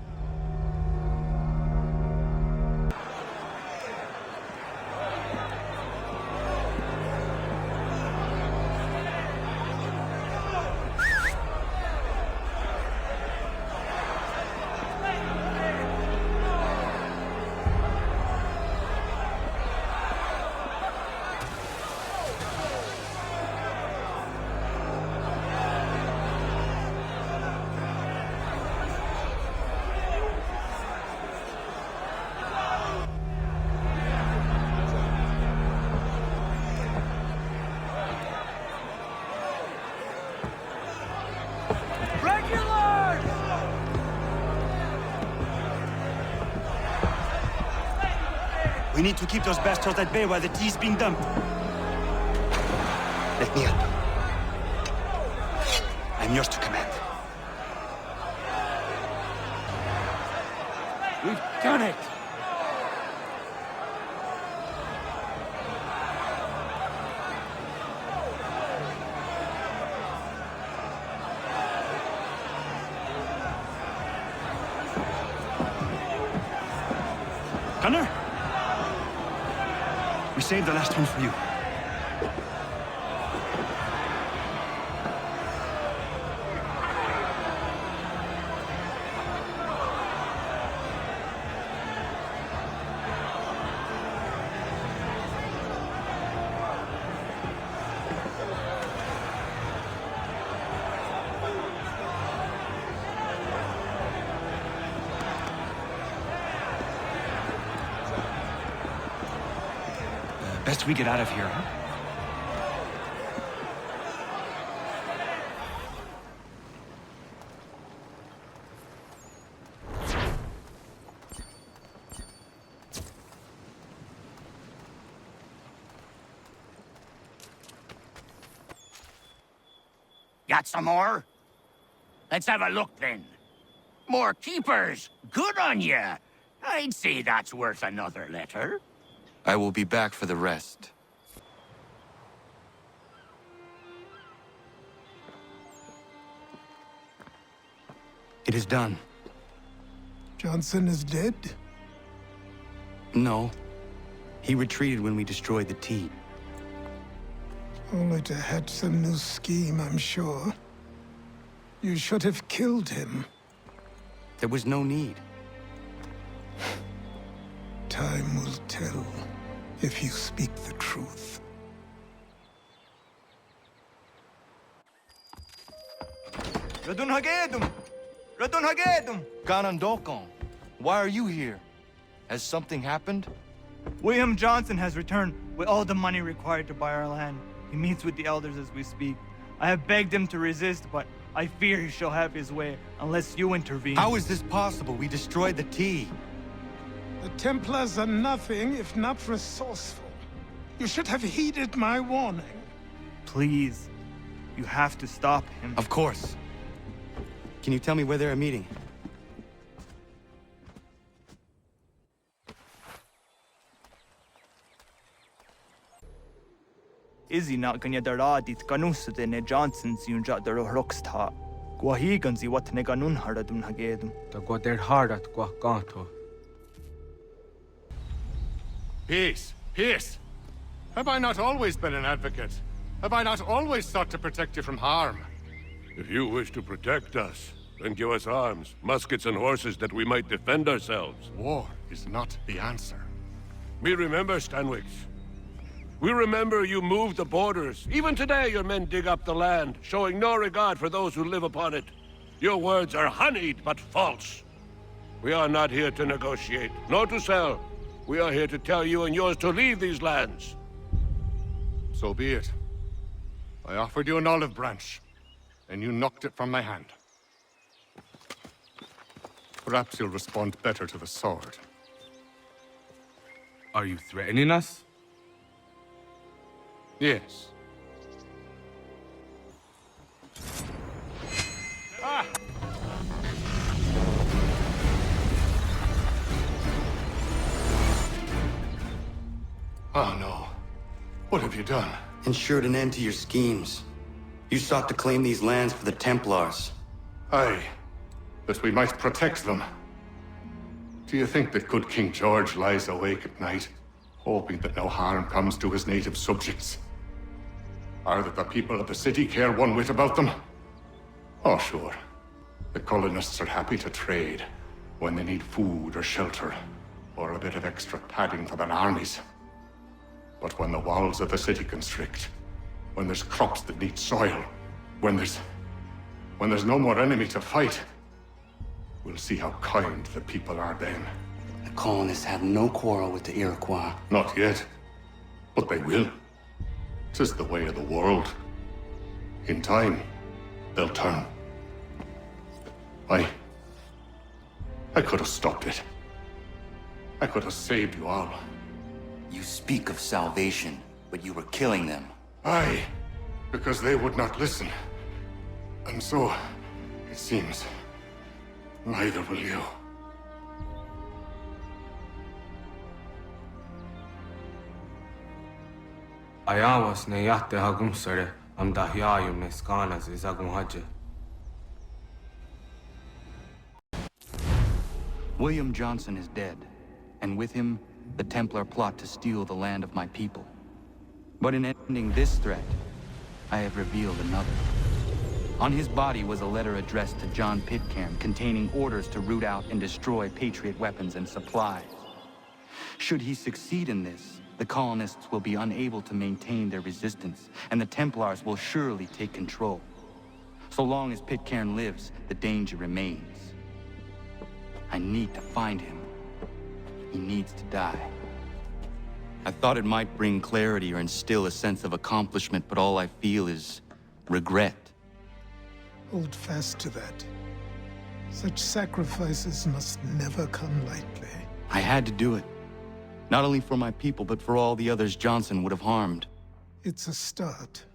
We need to keep those bastards at bay while the tea's being dumped. Let me help. I'm yours to command. We've done it! Connor? We saved the last one for you. Best we get out of here, huh? Got some more? Let's have a look then. More keepers. Good on ya. I'd say that's worth another letter. I will be back for the rest. It is done. Johnson is dead? No. He retreated when we destroyed the tea. Only to hatch some new scheme, I'm sure. You should have killed him. There was no need. Time will tell if you speak the truth. Radun Hagedum! Radun Hagedum! Ganondokon, why are you here? Has something happened? William Johnson has returned with all the money required to buy our land. He meets with the elders as we speak. I have begged him to resist, but I fear he shall have his way unless you intervene. How is this possible? We destroyed the tea. The Templars are nothing if not resourceful. You should have heeded my warning. Please, you have to stop him. Of course. Can you tell me where they're meeting? Izzy not ganya daradit ganusade ne Johnson's yunja daro rocksta. Guahiganzi what ne ganun haradun hagedum. The goder hardat guakanto. Peace! Peace! Have I not always been an advocate? Have I not always sought to protect you from harm? If you wish to protect us, then give us arms, muskets and horses that we might defend ourselves. War is not the answer. We remember, Stanwix. We remember you moved the borders. Even today your men dig up the land, showing no regard for those who live upon it. Your words are honeyed, but false. We are not here to negotiate, nor to sell. We are here to tell you and yours to leave these lands. So be it. I offered you an olive branch, and you knocked it from my hand. Perhaps he'll respond better to the sword. Are you threatening us? Yes. Oh no. What have you done? Ensured an end to your schemes. You sought to claim these lands for the Templars. Aye, that we might protect them. Do you think that good King George lies awake at night, hoping that no harm comes to his native subjects? Or that the people of the city care one whit about them? Oh, sure. The colonists are happy to trade when they need food or shelter, or a bit of extra padding for their armies. But when the walls of the city constrict, when there's crops that need soil, when there's no more enemy to fight, we'll see how kind the people are then. The colonists have no quarrel with the Iroquois. Not yet, but they will. 'Tis the way of the world. In time, they'll turn. I could have stopped it. I could have saved you all. You speak of salvation, but you were killing them. Aye, because they would not listen. And so, it seems, neither will you. Ayawas ne yatte hagum sare am dahyayu meskanas izagum haje. William Johnson is dead, and with him, the Templar plot to steal the land of my people. But in ending this threat, I have revealed another. On his body was a letter addressed to John Pitcairn containing orders to root out and destroy Patriot weapons and supplies. Should he succeed in this, the colonists will be unable to maintain their resistance, and the Templars will surely take control. So long as Pitcairn lives, the danger remains. I need to find him. He needs to die. I thought it might bring clarity or instill a sense of accomplishment, but all I feel is regret. Hold fast to that. Such sacrifices must never come lightly. I had to do it. Not only for my people, but for all the others Johnson would have harmed. It's a start.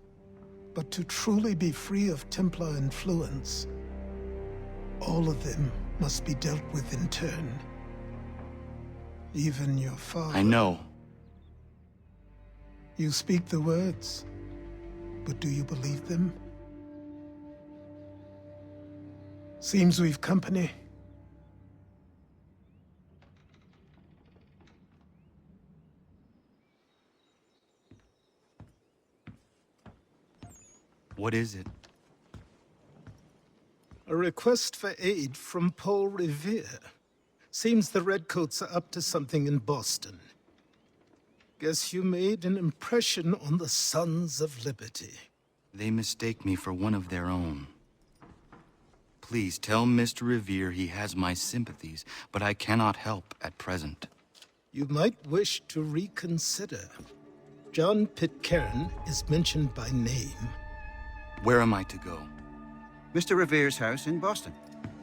But to truly be free of Templar influence, all of them must be dealt with in turn. Even your father. I know. You speak the words, but do you believe them? Seems we've company. What is it? A request for aid from Paul Revere. Seems the Redcoats are up to something in Boston. Guess you made an impression on the Sons of Liberty. They mistake me for one of their own. Please tell Mr. Revere he has my sympathies, but I cannot help at present. You might wish to reconsider. John Pitcairn is mentioned by name. Where am I to go? Mr. Revere's house in Boston.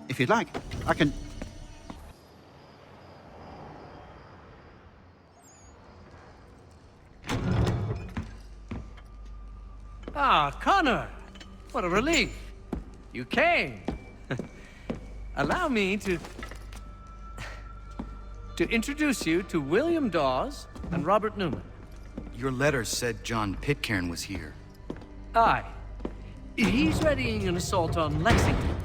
If you'd like, I can... Ah, Connor! What a relief. You came. Allow me to introduce you to William Dawes and Robert Newman. Your letter said John Pitcairn was here. Aye. He's readying an assault on Lexington,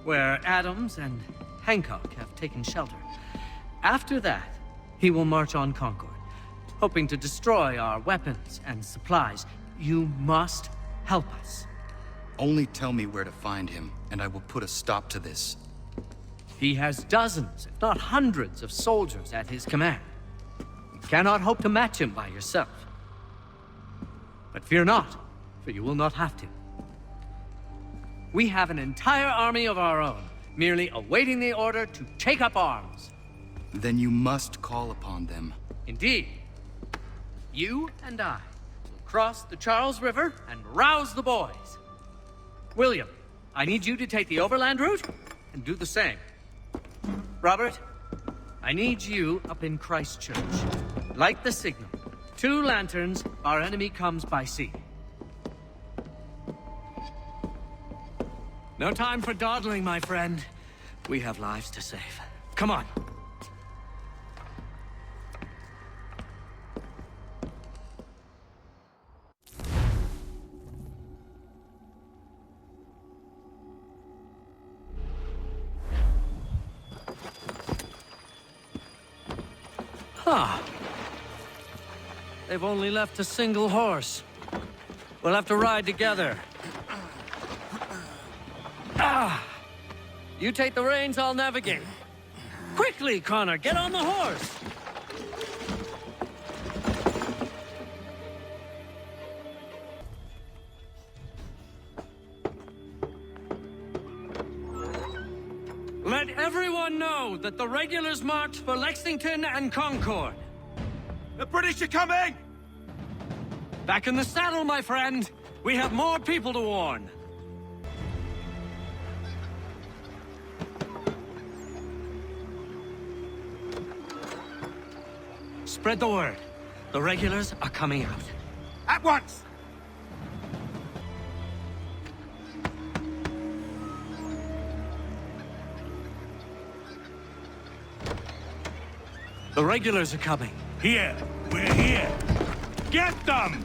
where Adams and Hancock have taken shelter. After that, he will march on Concord, hoping to destroy our weapons and supplies. You must help us. Only tell me where to find him, and I will put a stop to this. He has dozens, if not hundreds, of soldiers at his command. You cannot hope to match him by yourself. But fear not, for you will not have to. We have an entire army of our own, merely awaiting the order to take up arms. Then you must call upon them. Indeed. You and I will cross the Charles River and rouse the boys. William, I need you to take the overland route and do the same. Robert, I need you up in Christchurch. Light the signal. 2 lanterns, our enemy comes by sea. No time for dawdling, my friend. We have lives to save. Come on. Huh. They've only left a single horse. We'll have to ride together. You take the reins, I'll navigate. Quickly, Connor, get on the horse! Let everyone know that the regulars marched for Lexington and Concord. The British are coming! Back in the saddle, my friend. We have more people to warn. Spread the word. The regulars are coming out. At once! The regulars are coming. Here! We're here! Get them!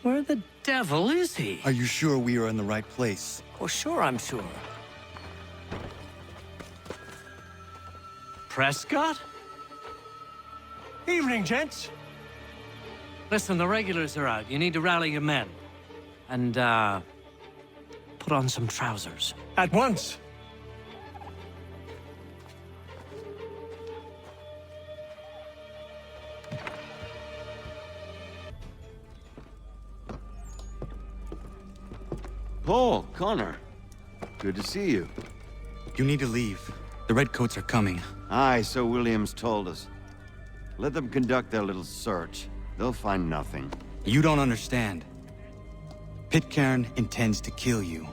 Where the devil is he? Are you sure we are in the right place? Oh, sure, I'm sure. Prescott? Evening, gents. Listen, the regulars are out. You need to rally your men. And, put on some trousers. At once. Paul, Connor. Good to see you. You need to leave. The Redcoats are coming. Aye, so Williams told us. Let them conduct their little search. They'll find nothing. You don't understand. Pitcairn intends to kill you.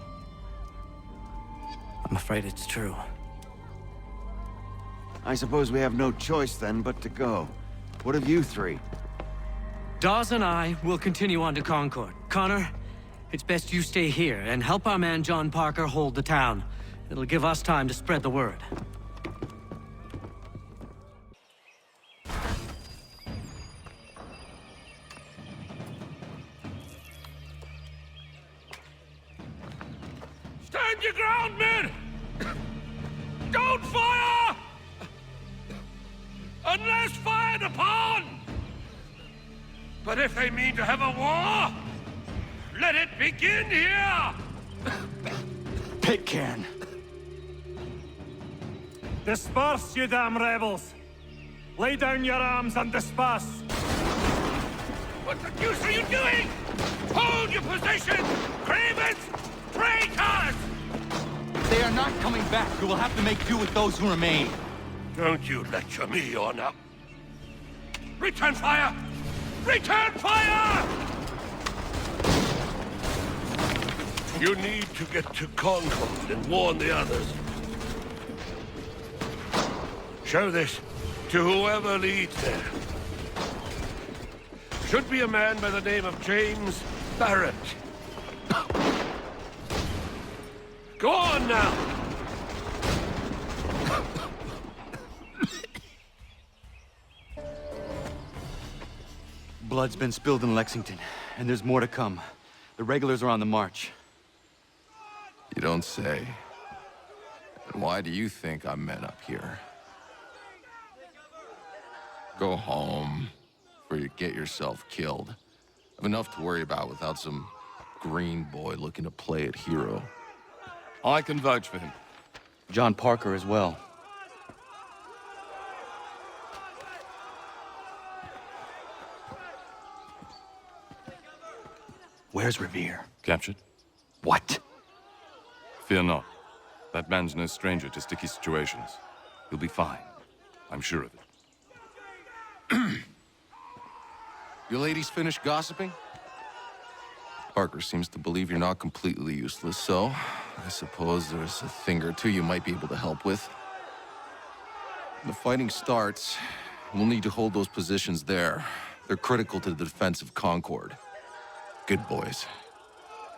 I'm afraid it's true. I suppose we have no choice then but to go. What of you three? Dawes and I will continue on to Concord. Connor, it's best you stay here and help our man John Parker hold the town. It'll give us time to spread the word. Stand your ground, men! Don't fire! Unless fired upon! But if they mean to have a war, let it begin here! Pitcairn! Disperse, you damn rebels! Lay down your arms and disperse! What the deuce are you doing? Hold your position! Cravens! Traitors! They are not coming back. We will have to make do with those who remain. Don't you lecture me on up. Return fire! Return fire! You need to get to Concord and warn the others. Show this to whoever leads there. Should be a man by the name of James Barrett. Go on now! Blood's been spilled in Lexington, and there's more to come. The regulars are on the march. You don't say. And why do you think I'm men up here? Go home, before you get yourself killed. I've enough to worry about without some green boy looking to play at hero. I can vouch for him. John Parker as well. Where's Revere? Captured? What? Fear not. That man's no stranger to sticky situations. He'll be fine. I'm sure of it. You ladies finished gossiping? Parker seems to believe you're not completely useless, so I suppose there's a thing or two you might be able to help with. When the fighting starts, we'll need to hold those positions there. They're critical to the defense of Concord. Good boys.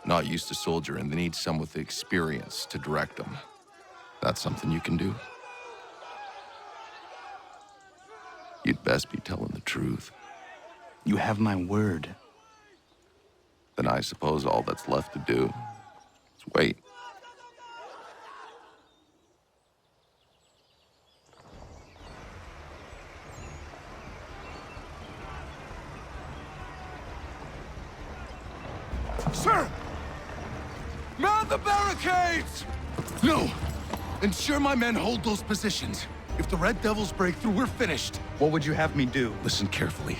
Not used to soldiering, they need some with the experience to direct them. That's something you can do. You'd best be telling the truth. You have my word. Then I suppose all that's left to do is wait. Sir! Man the barricades! No! Ensure my men hold those positions. If the Red Devils break through, we're finished. What would you have me do? Listen carefully.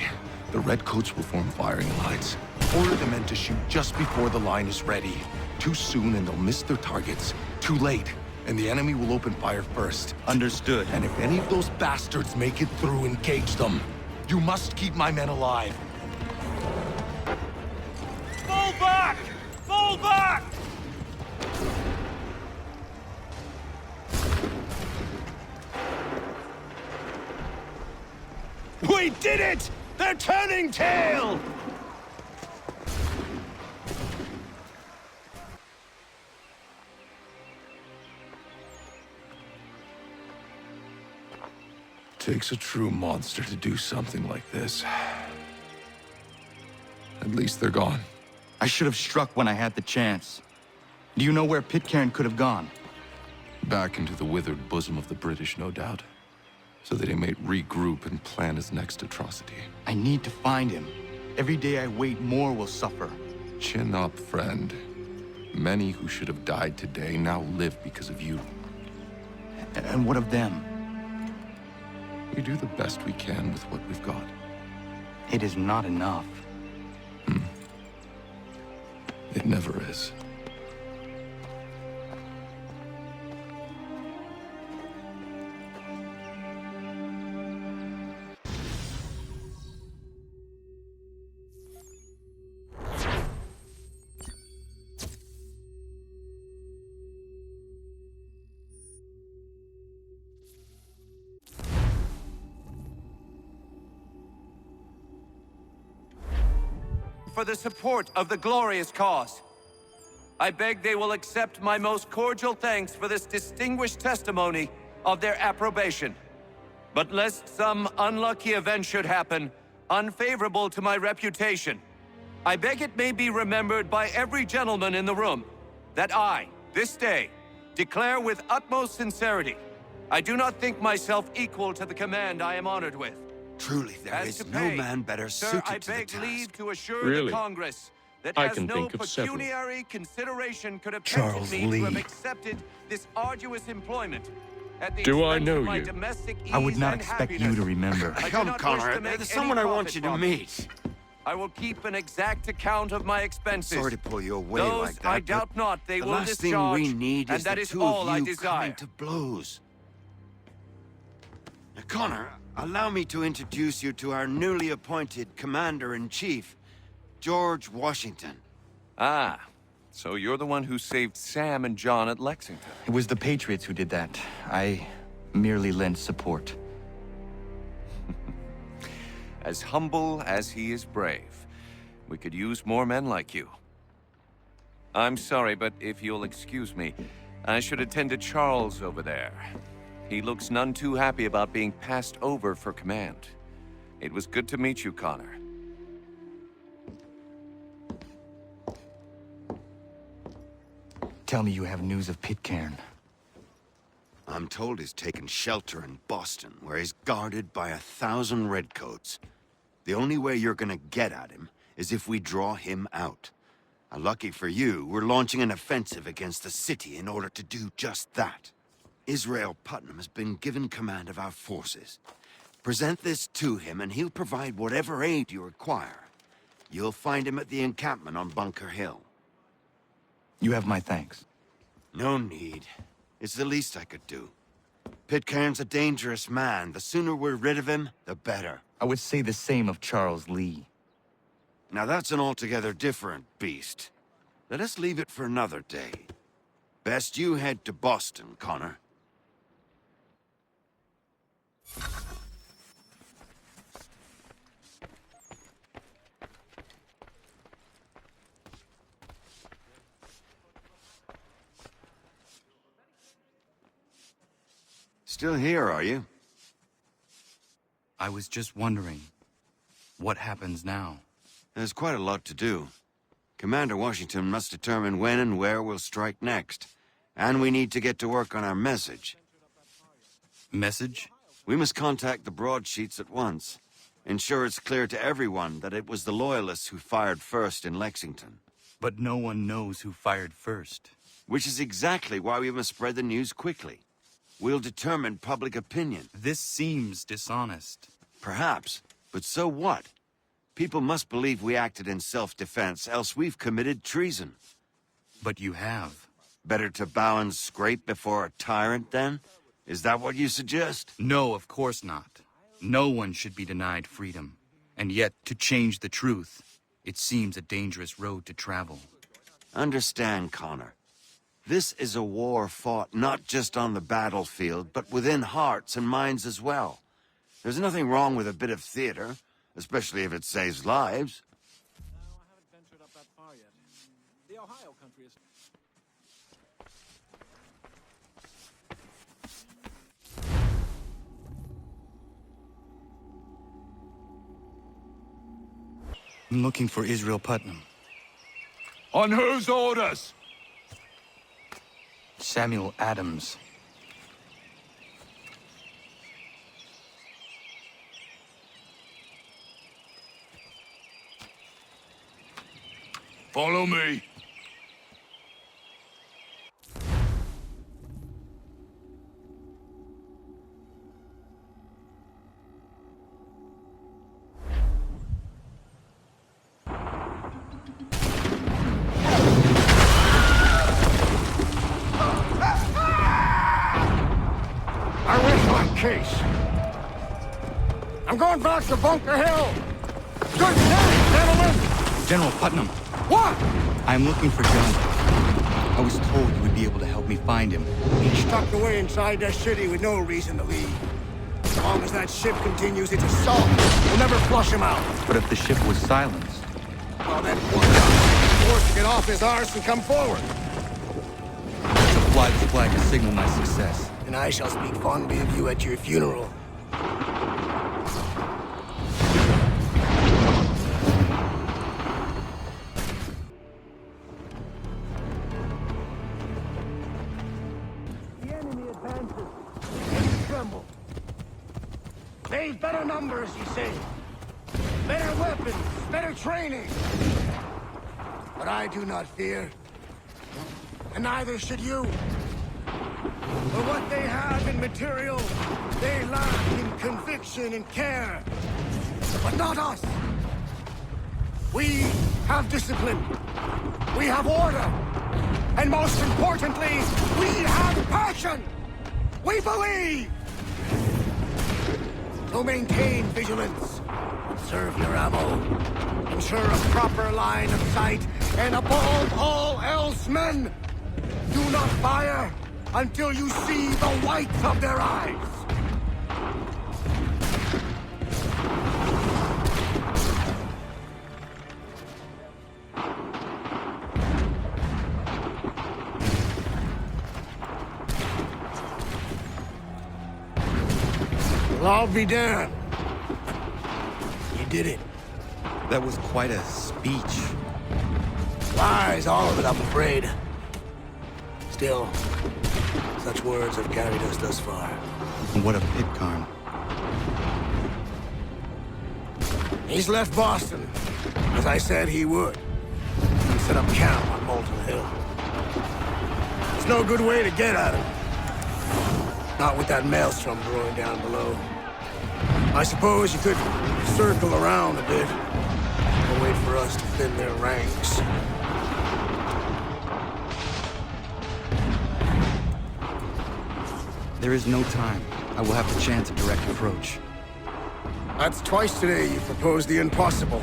The Redcoats will form firing lines. Order the men to shoot just before the line is ready. Too soon and they'll miss their targets. Too late, and the enemy will open fire first. Understood. And if any of those bastards make it through, engage them. You must keep my men alive. Fall back! Fall back! We did it! They're turning tail! Takes a true monster to do something like this. At least they're gone. I should have struck when I had the chance. Do you know where Pitcairn could have gone? Back into the withered bosom of the British, no doubt. So that he may regroup and plan his next atrocity. I need to find him. Every day I wait, more will suffer. Chin up, friend. Many who should have died today now live because of you. And what of them? We do the best we can with what we've got. It is not enough. It never is. For the support of the glorious cause. I beg they will accept my most cordial thanks for this distinguished testimony of their approbation. But lest some unlucky event should happen, unfavorable to my reputation, I beg it may be remembered by every gentleman in the room that I, this day, declare with utmost sincerity, I do not think myself equal to the command I am honored with. Truly, there is no man better suited I to the beg task. leave to assure Really? the Congress that I as can no think of several. pecuniary consideration could have Charles tempted me to have Lee. accepted this arduous employment at the Do I expense know of my you? domestic I would ease not and expect you happiness. to remember. I do Come, not wish Connor, to make there's any someone I want profit you to from meet. it. I will keep an exact account of my expenses. Sorry to pull you away Those like that, I but doubt not they the will last thing discharge, we need and is that the is two all of I you desire. coming to blows. Now, Connor, allow me to introduce you to our newly appointed Commander-in-Chief, George Washington. Ah, so you're the one who saved Sam and John at Lexington. It was the Patriots who did that. I merely lent support. As humble as he is brave. We could use more men like you. I'm sorry, but if you'll excuse me, I should attend to Charles over there. He looks none too happy about being passed over for command. It was good to meet you, Connor. Tell me you have news of Pitcairn. I'm told he's taken shelter in Boston, where he's guarded by 1,000 redcoats. The only way you're gonna get at him is if we draw him out. Lucky for you, we're launching an offensive against the city in order to do just that. Israel Putnam has been given command of our forces. Present this to him and he'll provide whatever aid you require. You'll find him at the encampment on Bunker Hill. You have my thanks. No need. It's the least I could do. Pitcairn's a dangerous man. The sooner we're rid of him, the better. I would say the same of Charles Lee. Now that's an altogether different beast. Let us leave it for another day. Best you head to Boston, Connor. Still here, are you? I was just wondering, what happens now? There's quite a lot to do. Commander Washington must determine when and where we'll strike next. And we need to get to work on our message. Message? We must contact the broadsheets at once. Ensure it's clear to everyone that it was the Loyalists who fired first in Lexington. But no one knows who fired first. Which is exactly why we must spread the news quickly. We'll determine public opinion. This seems dishonest. Perhaps, but so what? People must believe we acted in self-defense, else we've committed treason. But you have. Better to bow and scrape before a tyrant, then? Is that what you suggest? No, of course not. No one should be denied freedom. And yet, to change the truth, it seems a dangerous road to travel. Understand, Connor. This is a war fought not just on the battlefield, but within hearts and minds as well. There's nothing wrong with a bit of theater, especially if it saves lives. The Ohio country is... I'm looking for Israel Putnam. On whose orders? Samuel Adams. Follow me. I rest my case. I'm going back to Bunker Hill. Good day, gentlemen. General Putnam. What? I'm looking for John. I was told you would be able to help me find him. He's tucked away inside that city with no reason to leave. As long as that ship continues its assault, we'll never flush him out. But if the ship was silenced... Well, then poor guy forced to get off his arse and come forward. To fly this flag to signal my success. And I shall speak fondly of you at your funeral. The enemy advances. They tremble. They've better numbers, you say. Better weapons, better training. But I do not fear. And neither should you. For what they have in material, they lack in conviction and care. But not us. We have discipline. We have order. And most importantly, we have passion. We believe. So maintain vigilance. Conserve your ammo. Ensure a proper line of sight. And above all else, men, do not fire until you see the whites of their eyes. Well, I'll be damned. You did it. That was quite a speech. Lies, all of it, I'm afraid. Still, such words have carried us thus far. What of Pitcairn? He's left Boston, as I said he would. He set up camp on Molten Hill. There's no good way to get at him. Not with that maelstrom brewing down below. I suppose you could circle around a bit, and wait for us to thin their ranks. There is no time. I will have to chance a direct approach. That's twice today you proposed the impossible.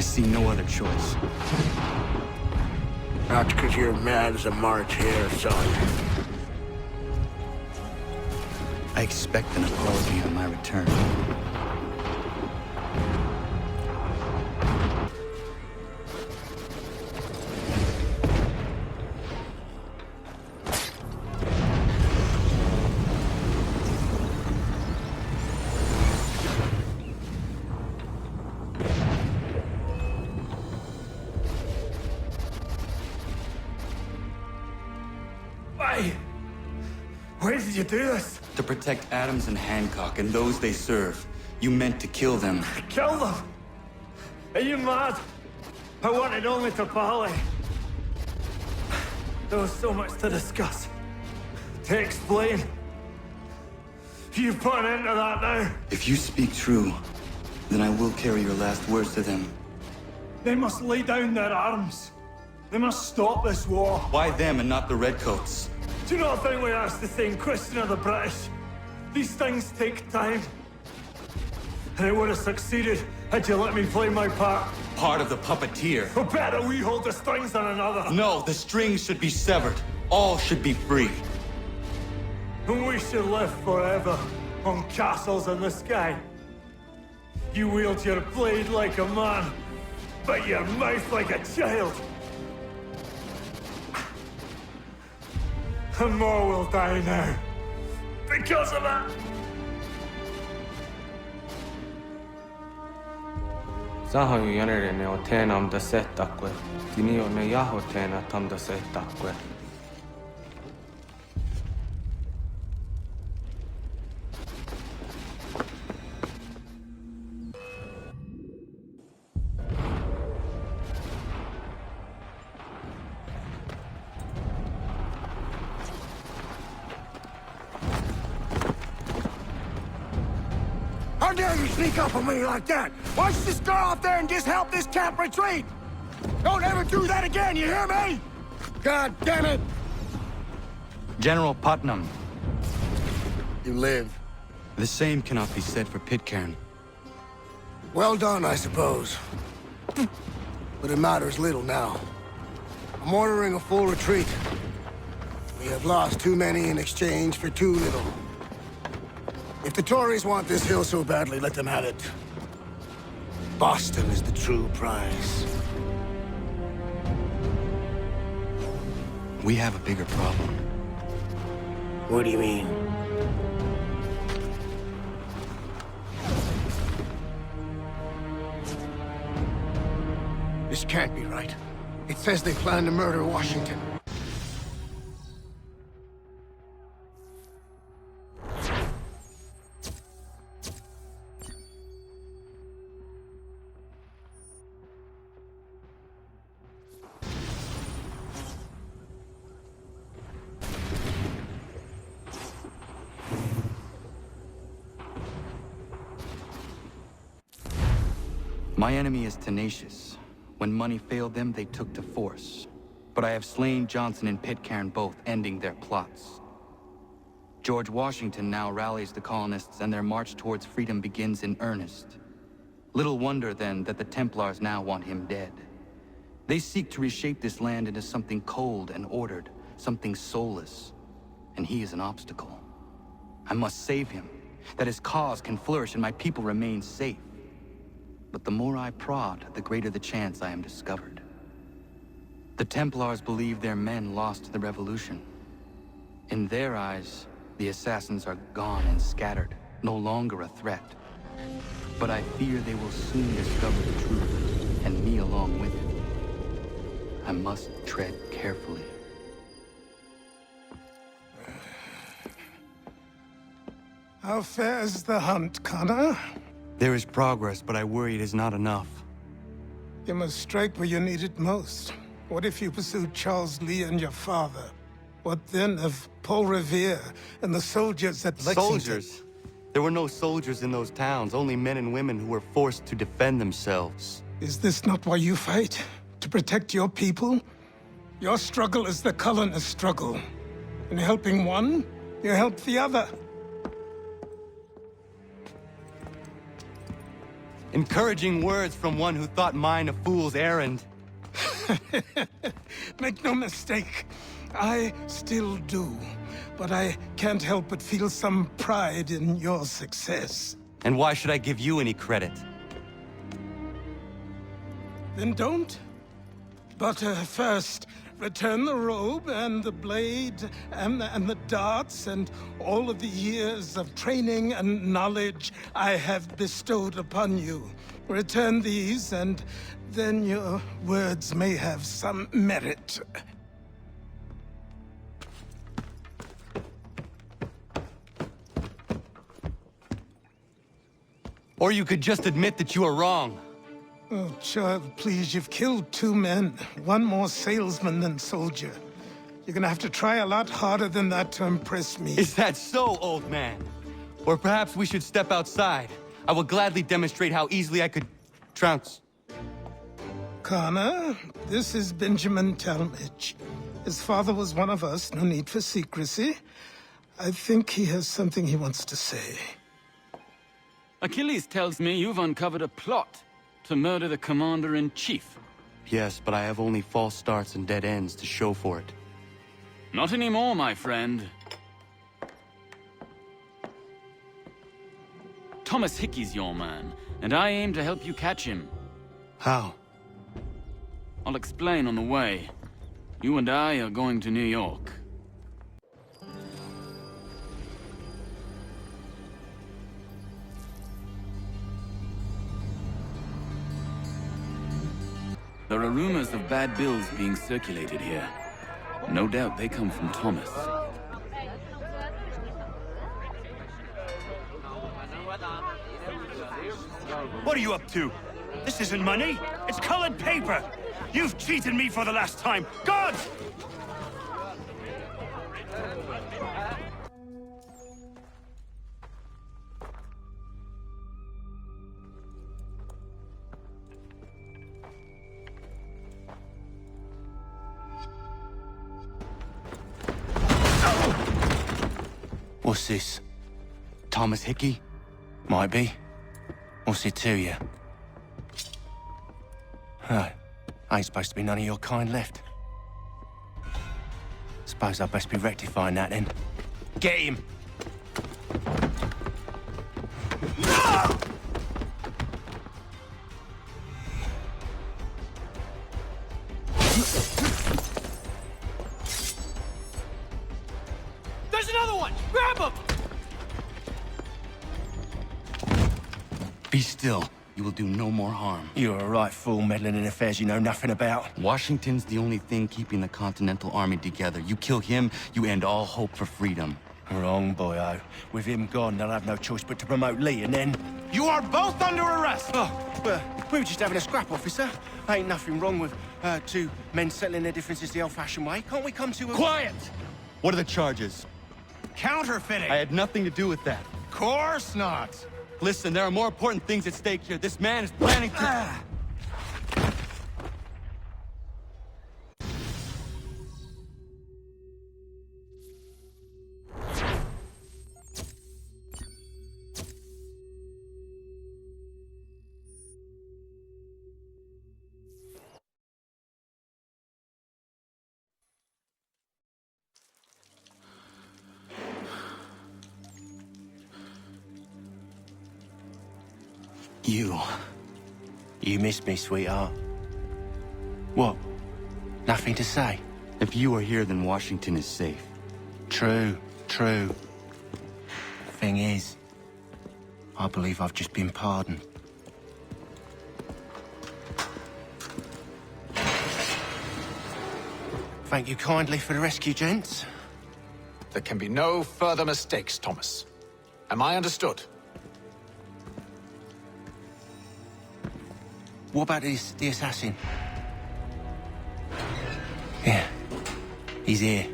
see no other choice. Not because you're mad as a March hare, son. I expect an apology on my return. Why did you do this? To protect Adams and Hancock and those they serve, you meant to kill them. Kill them? Are you mad? I wanted only to parley. There was so much to discuss, to explain. You put an end to that now. If you speak true, then I will carry your last words to them. They must lay down their arms. They must stop this war. Why them and not the Redcoats? Do you not think we asked the same question of the British? These things take time. And it would have succeeded had you let me play my part. Part of the puppeteer. Well, better we hold the strings than another. No, the strings should be severed. All should be free. And we should live forever on castles in the sky. You wield your blade like a man, but your mouth like a child. And more will die now. Because of that. Sahoju jänerene o teenam da settakwe. Tinio ne jaho teena tam da settakwe. How dare you sneak up on me like that? Why don't you just go out there and just help this camp retreat? Don't ever do that again, you hear me? God damn it! General Putnam. You live. The same cannot be said for Pitcairn. Well done, I suppose. But it matters little now. I'm ordering a full retreat. We have lost too many in exchange for too little. If the Tories want this hill so badly, let them have it. Boston is the true prize. We have a bigger problem. What do you mean? This can't be right. It says they plan to murder Washington. My enemy is tenacious. When money failed them, they took to force. But I have slain Johnson and Pitcairn both, ending their plots. George Washington now rallies the colonists, and their march towards freedom begins in earnest. Little wonder, then, that the Templars now want him dead. They seek to reshape this land into something cold and ordered, something soulless. And he is an obstacle. I must save him, that his cause can flourish and my people remain safe. But the more I prod, the greater the chance I am discovered. The Templars believe their men lost the revolution. In their eyes, the assassins are gone and scattered, no longer a threat. But I fear they will soon discover the truth, and me along with it. I must tread carefully. How fares the hunt, Connor? There is progress, but I worry it is not enough. You must strike where you need it most. What if you pursued Charles Lee and your father? What then of Paul Revere and the soldiers at Lexington? Soldiers? There were no soldiers in those towns, only men and women who were forced to defend themselves. Is this not why you fight? To protect your people? Your struggle is the colonist struggle. In helping one, you help the other. Encouraging words from one who thought mine a fool's errand. Make no mistake, I still do. But I can't help but feel some pride in your success. And why should I give you any credit? Then don't. But first, return the robe and the blade and the darts and all of the years of training and knowledge I have bestowed upon you. Return these, and then your words may have some merit. Or you could just admit that you are wrong. Oh, child, please, you've killed 2 men. One more salesman than soldier. You're gonna have to try a lot harder than that to impress me. Is that so, old man? Or perhaps we should step outside. I will gladly demonstrate how easily I could trounce. Connor, this is Benjamin Talmadge. His father was one of us, no need for secrecy. I think he has something he wants to say. Achilles tells me you've uncovered a plot to murder the Commander-in-Chief. Yes, but I have only false starts and dead ends to show for it. Not anymore, my friend. Thomas Hickey's your man, and I aim to help you catch him. How? I'll explain on the way. You and I are going to New York. There are rumors of bad bills being circulated here. No doubt they come from Thomas. What are you up to? This isn't money. It's colored paper. You've cheated me for the last time. God! What's this? Thomas Hickey? Might be. What's it to you? Right. Ain't supposed to be none of your kind left. Suppose I best be rectifying that then. Get him! There's another one! Grab him! Be still. You will do no more harm. You're a right fool meddling in affairs you know nothing about. Washington's the only thing keeping the Continental Army together. You kill him, you end all hope for freedom. Wrong, boyo. With him gone, they'll have no choice but to promote Lee, and then... You are both under arrest! Oh, well, we were just having a scrap, officer. Ain't nothing wrong with 2 men settling their differences the old-fashioned way. Can't we come to a... Quiet! What are the charges? Counterfeiting! I had nothing to do with that. Course not! Listen, there are more important things at stake here. This man is planning to... You missed me, sweetheart. What? Nothing to say? If you are here, then Washington is safe. True, true. Thing is, I believe I've just been pardoned. Thank you kindly for the rescue, gents. There can be no further mistakes, Thomas. Am I understood? What about the assassin? Yeah, he's here.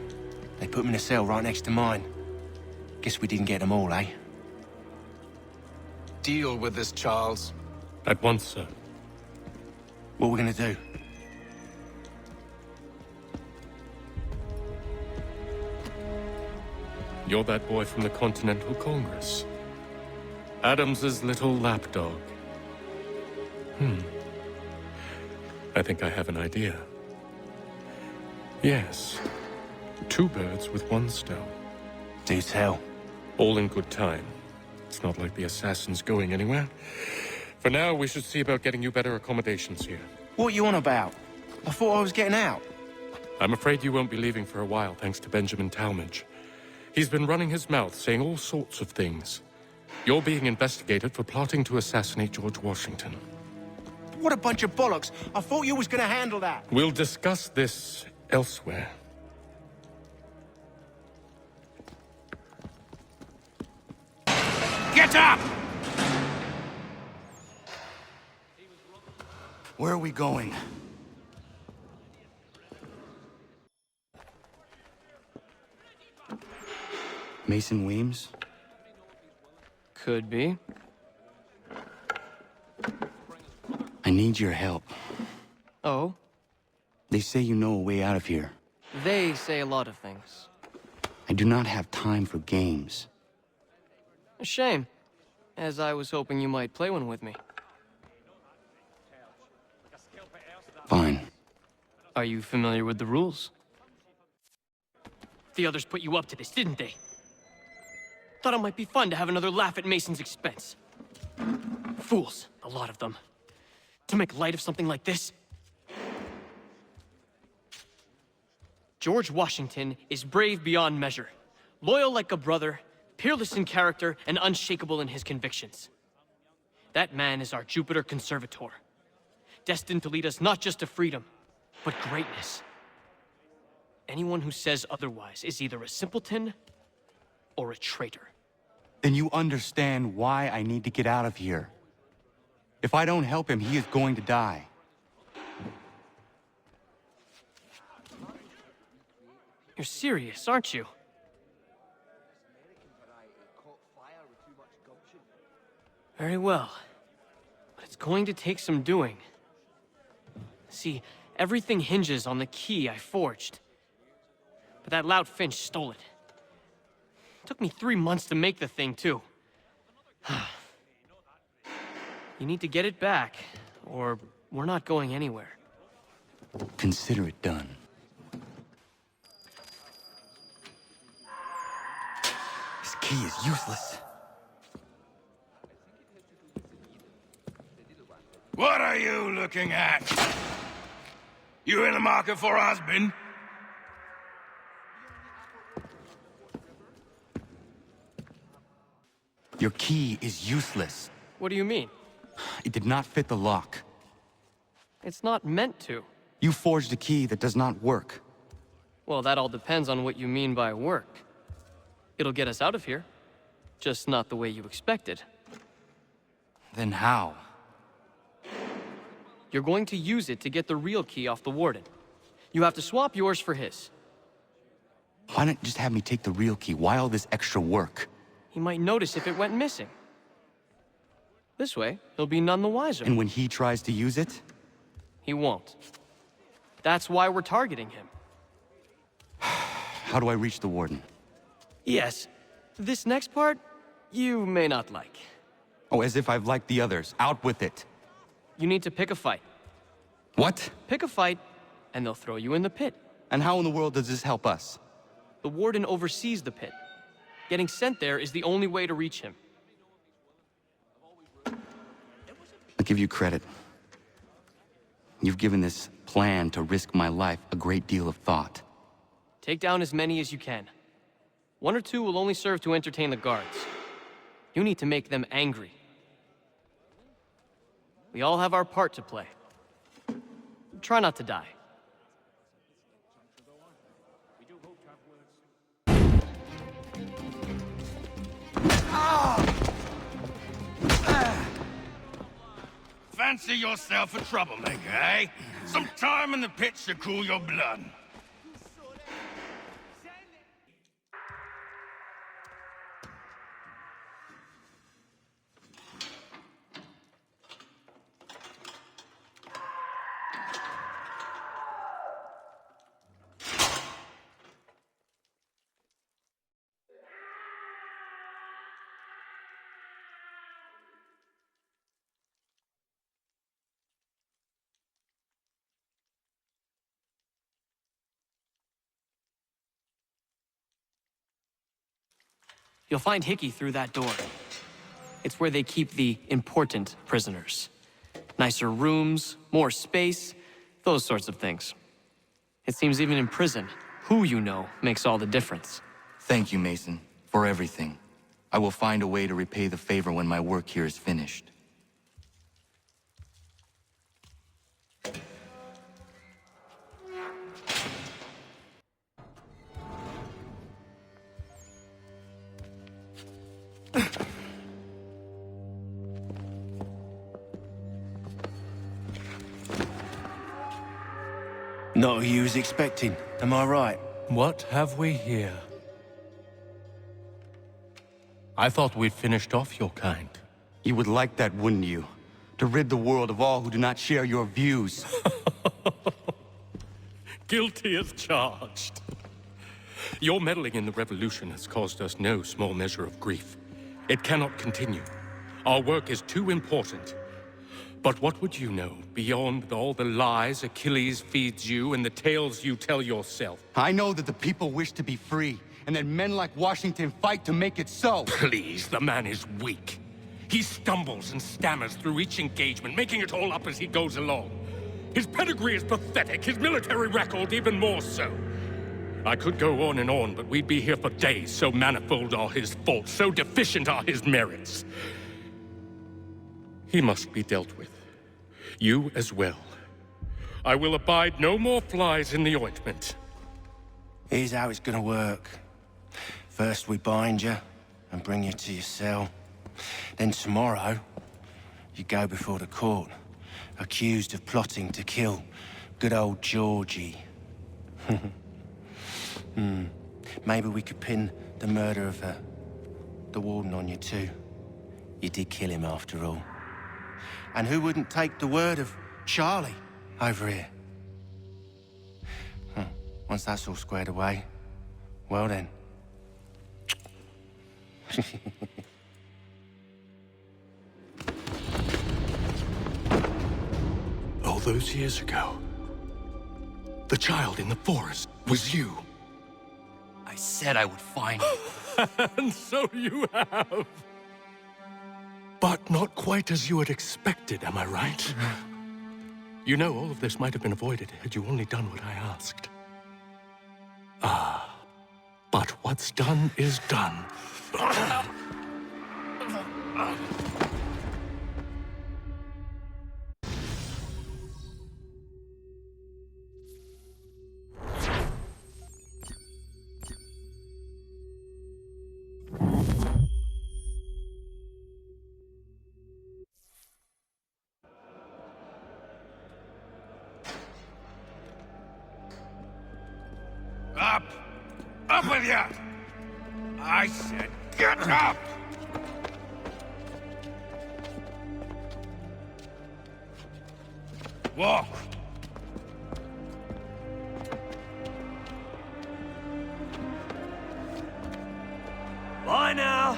They put him in a cell right next to mine. Guess we didn't get them all, eh? Deal with this, Charles. At once, sir. What are we gonna do? You're that boy from the Continental Congress. Adams's little lapdog. I think I have an idea. Yes. 2 birds with 1 stone. Do tell. All in good time. It's not like the assassin's going anywhere. For now, we should see about getting you better accommodations here. What you on about? I thought I was getting out. I'm afraid you won't be leaving for a while, thanks to Benjamin Talmadge. He's been running his mouth, saying all sorts of things. You're being investigated for plotting to assassinate George Washington. What a bunch of bollocks. I thought you was gonna handle that. We'll discuss this elsewhere. Get up! Where are we going? Mason Weems? Could be. I need your help. Oh? They say you know a way out of here. They say a lot of things. I do not have time for games. A shame, as I was hoping you might play one with me. Fine. Are you familiar with the rules? The others put you up to this, didn't they? Thought it might be fun to have another laugh at Mason's expense. Fools, a lot of them. To make light of something like this? George Washington is brave beyond measure, loyal like a brother, peerless in character, and unshakable in his convictions. That man is our Jupiter Conservator, destined to lead us not just to freedom, but greatness. Anyone who says otherwise is either a simpleton or a traitor. Then you understand why I need to get out of here. If I don't help him, he is going to die. You're serious, aren't you? Very well. But it's going to take some doing. See, everything hinges on the key I forged. But that lout Finch stole it. Took me 3 months to make the thing, too. You need to get it back, or we're not going anywhere. Consider it done. This key is useless. What are you looking at? You in the market for a husband? Your key is useless. What do you mean? It did not fit the lock. It's not meant to. You forged a key that does not work. Well, that all depends on what you mean by work. It'll get us out of here. Just not the way you expected. Then how? You're going to use it to get the real key off the Warden. You have to swap yours for his. Why not just have me take the real key? Why all this extra work? He might notice if it went missing. This way, he'll be none the wiser. And when he tries to use it? He won't. That's why we're targeting him. How do I reach the Warden? Yes. This next part, you may not like. Oh, as if I've liked the others. Out with it. You need to pick a fight. What? Pick a fight, and they'll throw you in the pit. And how in the world does this help us? The Warden oversees the pit. Getting sent there is the only way to reach him. I'll give you credit. You've given this plan to risk my life a great deal of thought. Take down as many as you can. 1 or 2 will only serve to entertain the guards. You need to make them angry. We all have our part to play. Try not to die. Fancy yourself a troublemaker, eh? Some time in the pit should cool your blood. You'll find Hickey through that door. It's where they keep the important prisoners. Nicer rooms, more space, those sorts of things. It seems even in prison, who you know makes all the difference. Thank you, Mason, for everything. I will find a way to repay the favor when my work here is finished. Not who you was expecting, am I right? What have we here? I thought we'd finished off your kind. You would like that, wouldn't you? To rid the world of all who do not share your views. Guilty as charged. Your meddling in the revolution has caused us no small measure of grief. It cannot continue. Our work is too important. But what would you know beyond all the lies Achilles feeds you and the tales you tell yourself? I know that the people wish to be free, and that men like Washington fight to make it so. Please, the man is weak. He stumbles and stammers through each engagement, making it all up as he goes along. His pedigree is pathetic, his military record even more so. I could go on and on, but we'd be here for days, so manifold are his faults, so deficient are his merits. He must be dealt with. You as well. I will abide no more flies in the ointment. Here's how it's gonna work. First we bind you and bring you to your cell. Then tomorrow, you go before the court, accused of plotting to kill good old Georgie. Maybe we could pin the murder of the warden on you too. You did kill him after all. And who wouldn't take the word of Charlie over here? Once that's all squared away, well then. All those years ago, the child in the forest was you. I said I would find you. And so you have. But not quite as you had expected, am I right? You know, all of this might have been avoided had you only done what I asked. But what's done is done. Up! Up with you! I said get up! Walk! Bye now!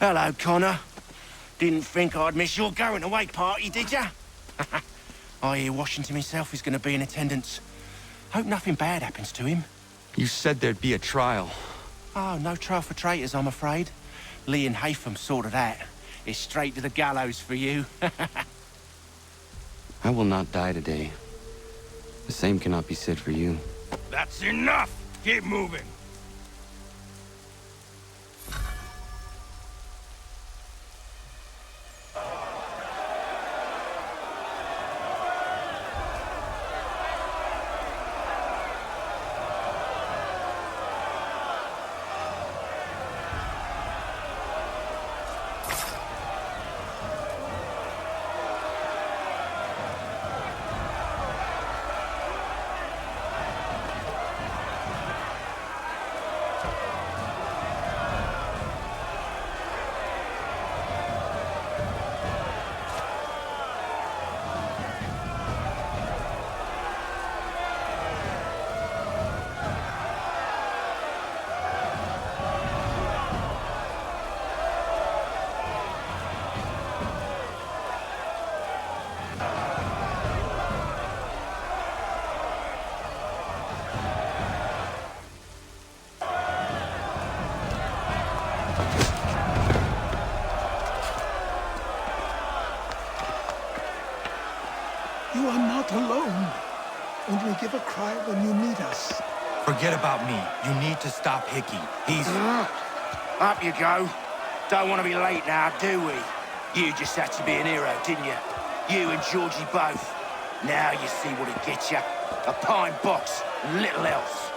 Hello, Connor. Didn't think I'd miss your going-away party, did ya? I hear Washington himself is going to be in attendance. Hope nothing bad happens to him. You said there'd be a trial. Oh, no trial for traitors, I'm afraid. Lee and Haytham sorted that. it's straight to the gallows for you. I will not die today. The same cannot be said for you. That's enough! Keep moving! You are not alone. Only give a cry when you need us. Forget about me. You need to stop Hickey. He's... Up you go. Don't want to be late now, do we? You just had to be an hero, didn't you? You and Georgie both. Now you see what it gets you. A pine box, little else.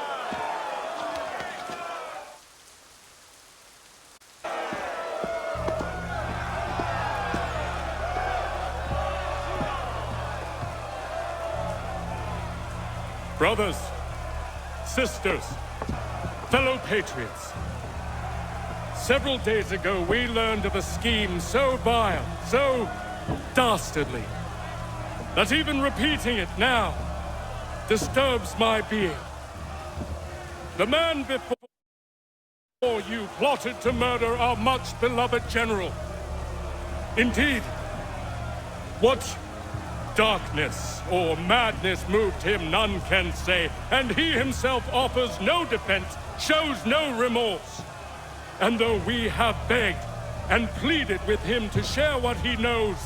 Brothers, sisters, fellow patriots. Several days ago, we learned of a scheme so vile, so dastardly, that even repeating it now disturbs my being. The man before you plotted to murder our much-beloved general. Indeed, what darkness or madness moved him, none can say, and he himself offers no defense, shows no remorse. And though we have begged and pleaded with him to share what he knows,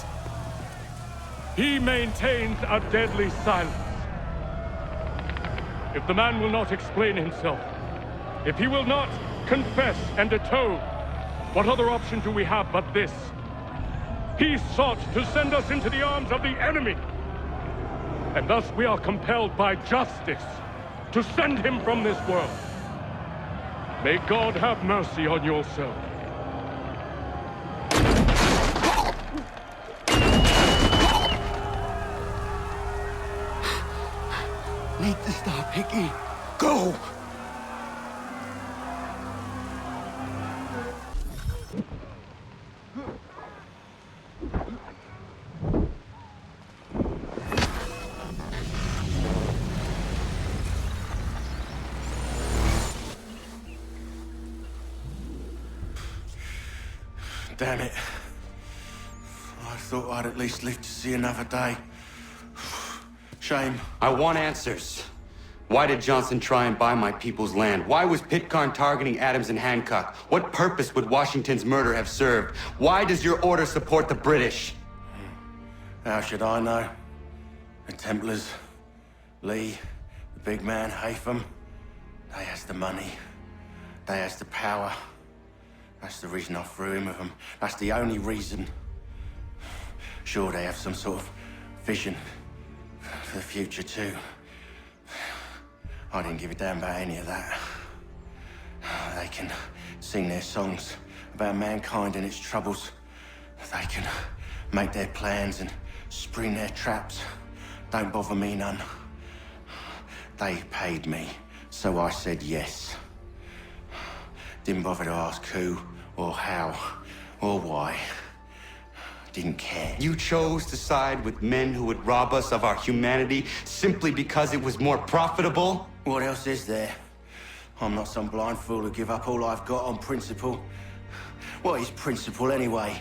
he maintains a deadly silence. If the man will not explain himself, if he will not confess and atone, what other option do we have but this? He sought to send us into the arms of the enemy. And thus we are compelled by justice to send him from this world. May God have mercy on your soul. Need to stop, Hickey. Go! Damn it. I thought I'd at least live to see another day. Shame. I want answers. Why did Johnson try and buy my people's land? Why was Pitcairn targeting Adams and Hancock? What purpose would Washington's murder have served? Why does your order support the British? How should I know? The Templars, Lee, the big man, Haytham, they has the money. They has the power. That's the reason I threw in with them. That's the only reason. Sure, they have some sort of vision for the future, too. I didn't give a damn about any of that. They can sing their songs about mankind and its troubles. They can make their plans and spring their traps. Don't bother me none. They paid me, so I said yes. Didn't bother to ask who, or how, or why. Didn't care. You chose to side with men who would rob us of our humanity simply because it was more profitable? What else is there? I'm not some blind fool who give up all I've got on principle. What is principle anyway?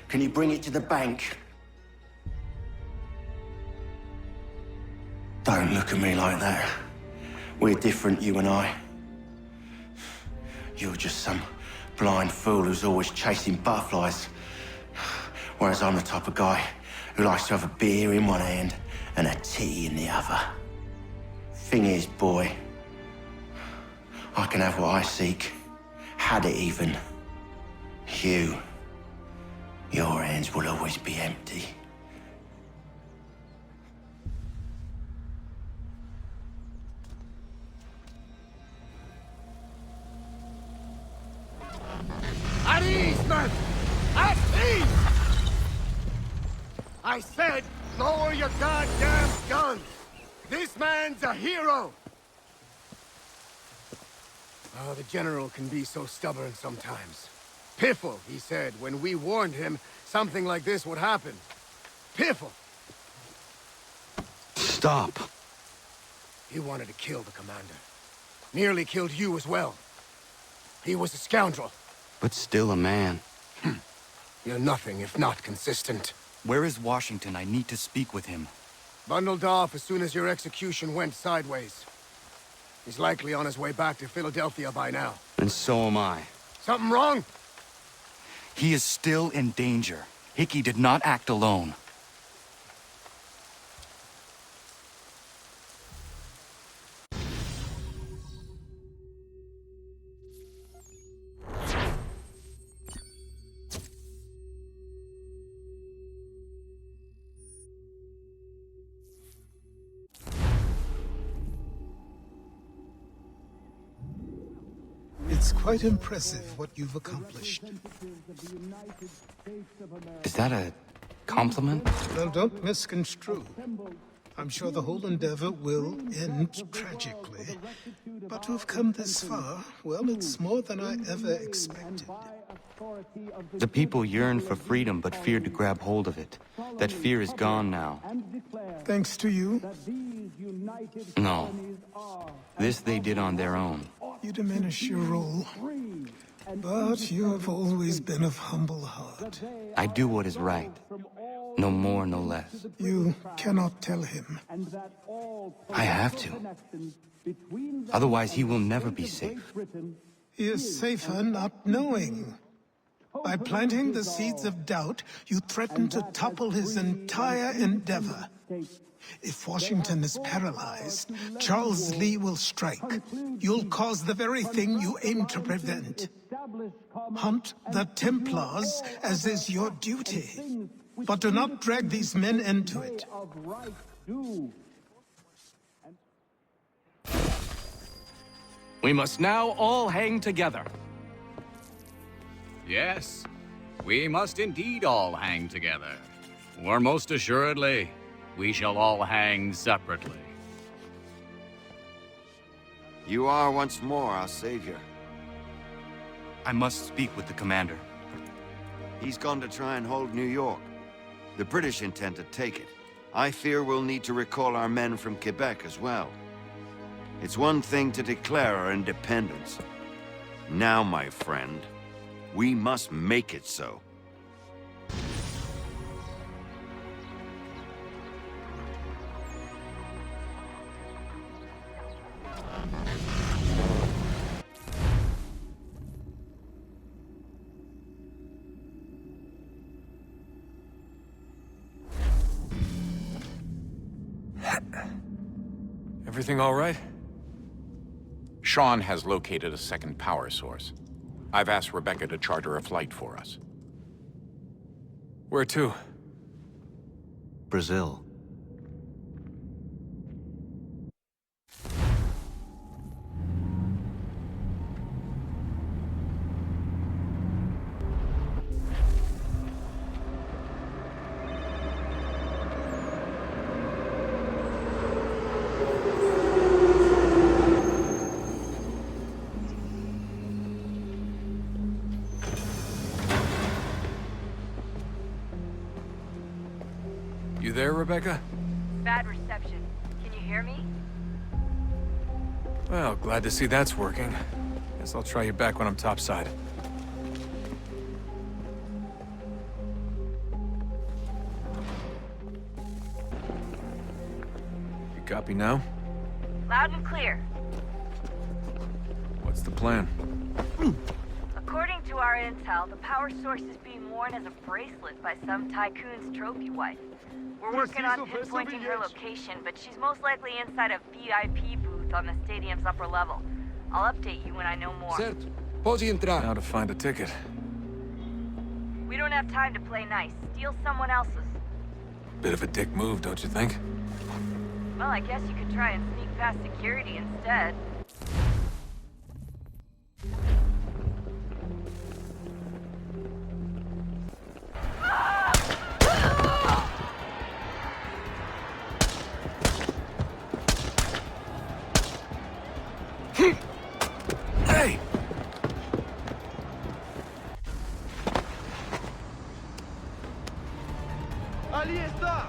Can you bring it to the bank? Don't look at me like that. We're different, you and I. You're just some blind fool who's always chasing butterflies. Whereas I'm the type of guy who likes to have a beer in one hand and a tea in the other. Thing is, boy, I can have what I seek. Had it even. Your hands will always be empty. At ease, man! At ease! I said, lower your goddamn guns! This man's a hero! Oh, the General can be so stubborn sometimes. Piffle, he said, when we warned him something like this would happen. Piffle! Stop. He wanted to kill the commander. Nearly killed you as well. He was a scoundrel. But still a man. You're nothing if not consistent. Where is Washington? I need to speak with him. Bundled off as soon as your execution went sideways. He's likely on his way back to Philadelphia by now. And so am I. Something wrong? He is still in danger. Hickey did not act alone. It's quite impressive what you've accomplished. Is that a compliment? Well, don't misconstrue. I'm sure the whole endeavor will end tragically. But to have come this far, well, it's more than I ever expected. The people yearned for freedom but feared to grab hold of it. That fear is gone now. Thanks to you? No. This they did on their own. You diminish your role. But you have always been of humble heart. I do what is right. No more, no less. You cannot tell him. I have to. Otherwise, he will never be safe. He is safer not knowing. By planting the seeds of doubt, you threaten to topple his entire endeavor. If Washington is paralyzed, Charles Lee will strike. You'll cause the very thing you aim to prevent. Hunt the Templars, as is your duty. But do not drag these men into it. We must now all hang together. Yes, we must indeed all hang together. Or most assuredly, we shall all hang separately. You are once more our savior. I must speak with the commander. He's gone to try and hold New York. The British intend to take it. I fear we'll need to recall our men from Quebec as well. It's one thing to declare our independence. Now, my friend, we must make it so. Everything all right? Sean has located a second power source. I've asked Rebecca to charter a flight for us. Where to? Brazil. You there, Rebecca? Bad reception. Can you hear me? Well, glad to see that's working. Guess I'll try you back when I'm topside. You copy now? Loud and clear. What's the plan? A According to our intel, the power source is being worn as a bracelet by some tycoon's trophy wife. We're working on pinpointing her location, but she's most likely inside a VIP booth on the stadium's upper level. I'll update you when I know more. Certo. Pode entrar. Now to find a ticket. We don't have time to play nice. Steal someone else's. Bit of a dick move, don't you think? Well, I guess you could try and sneak past security instead. Hey! Ali está!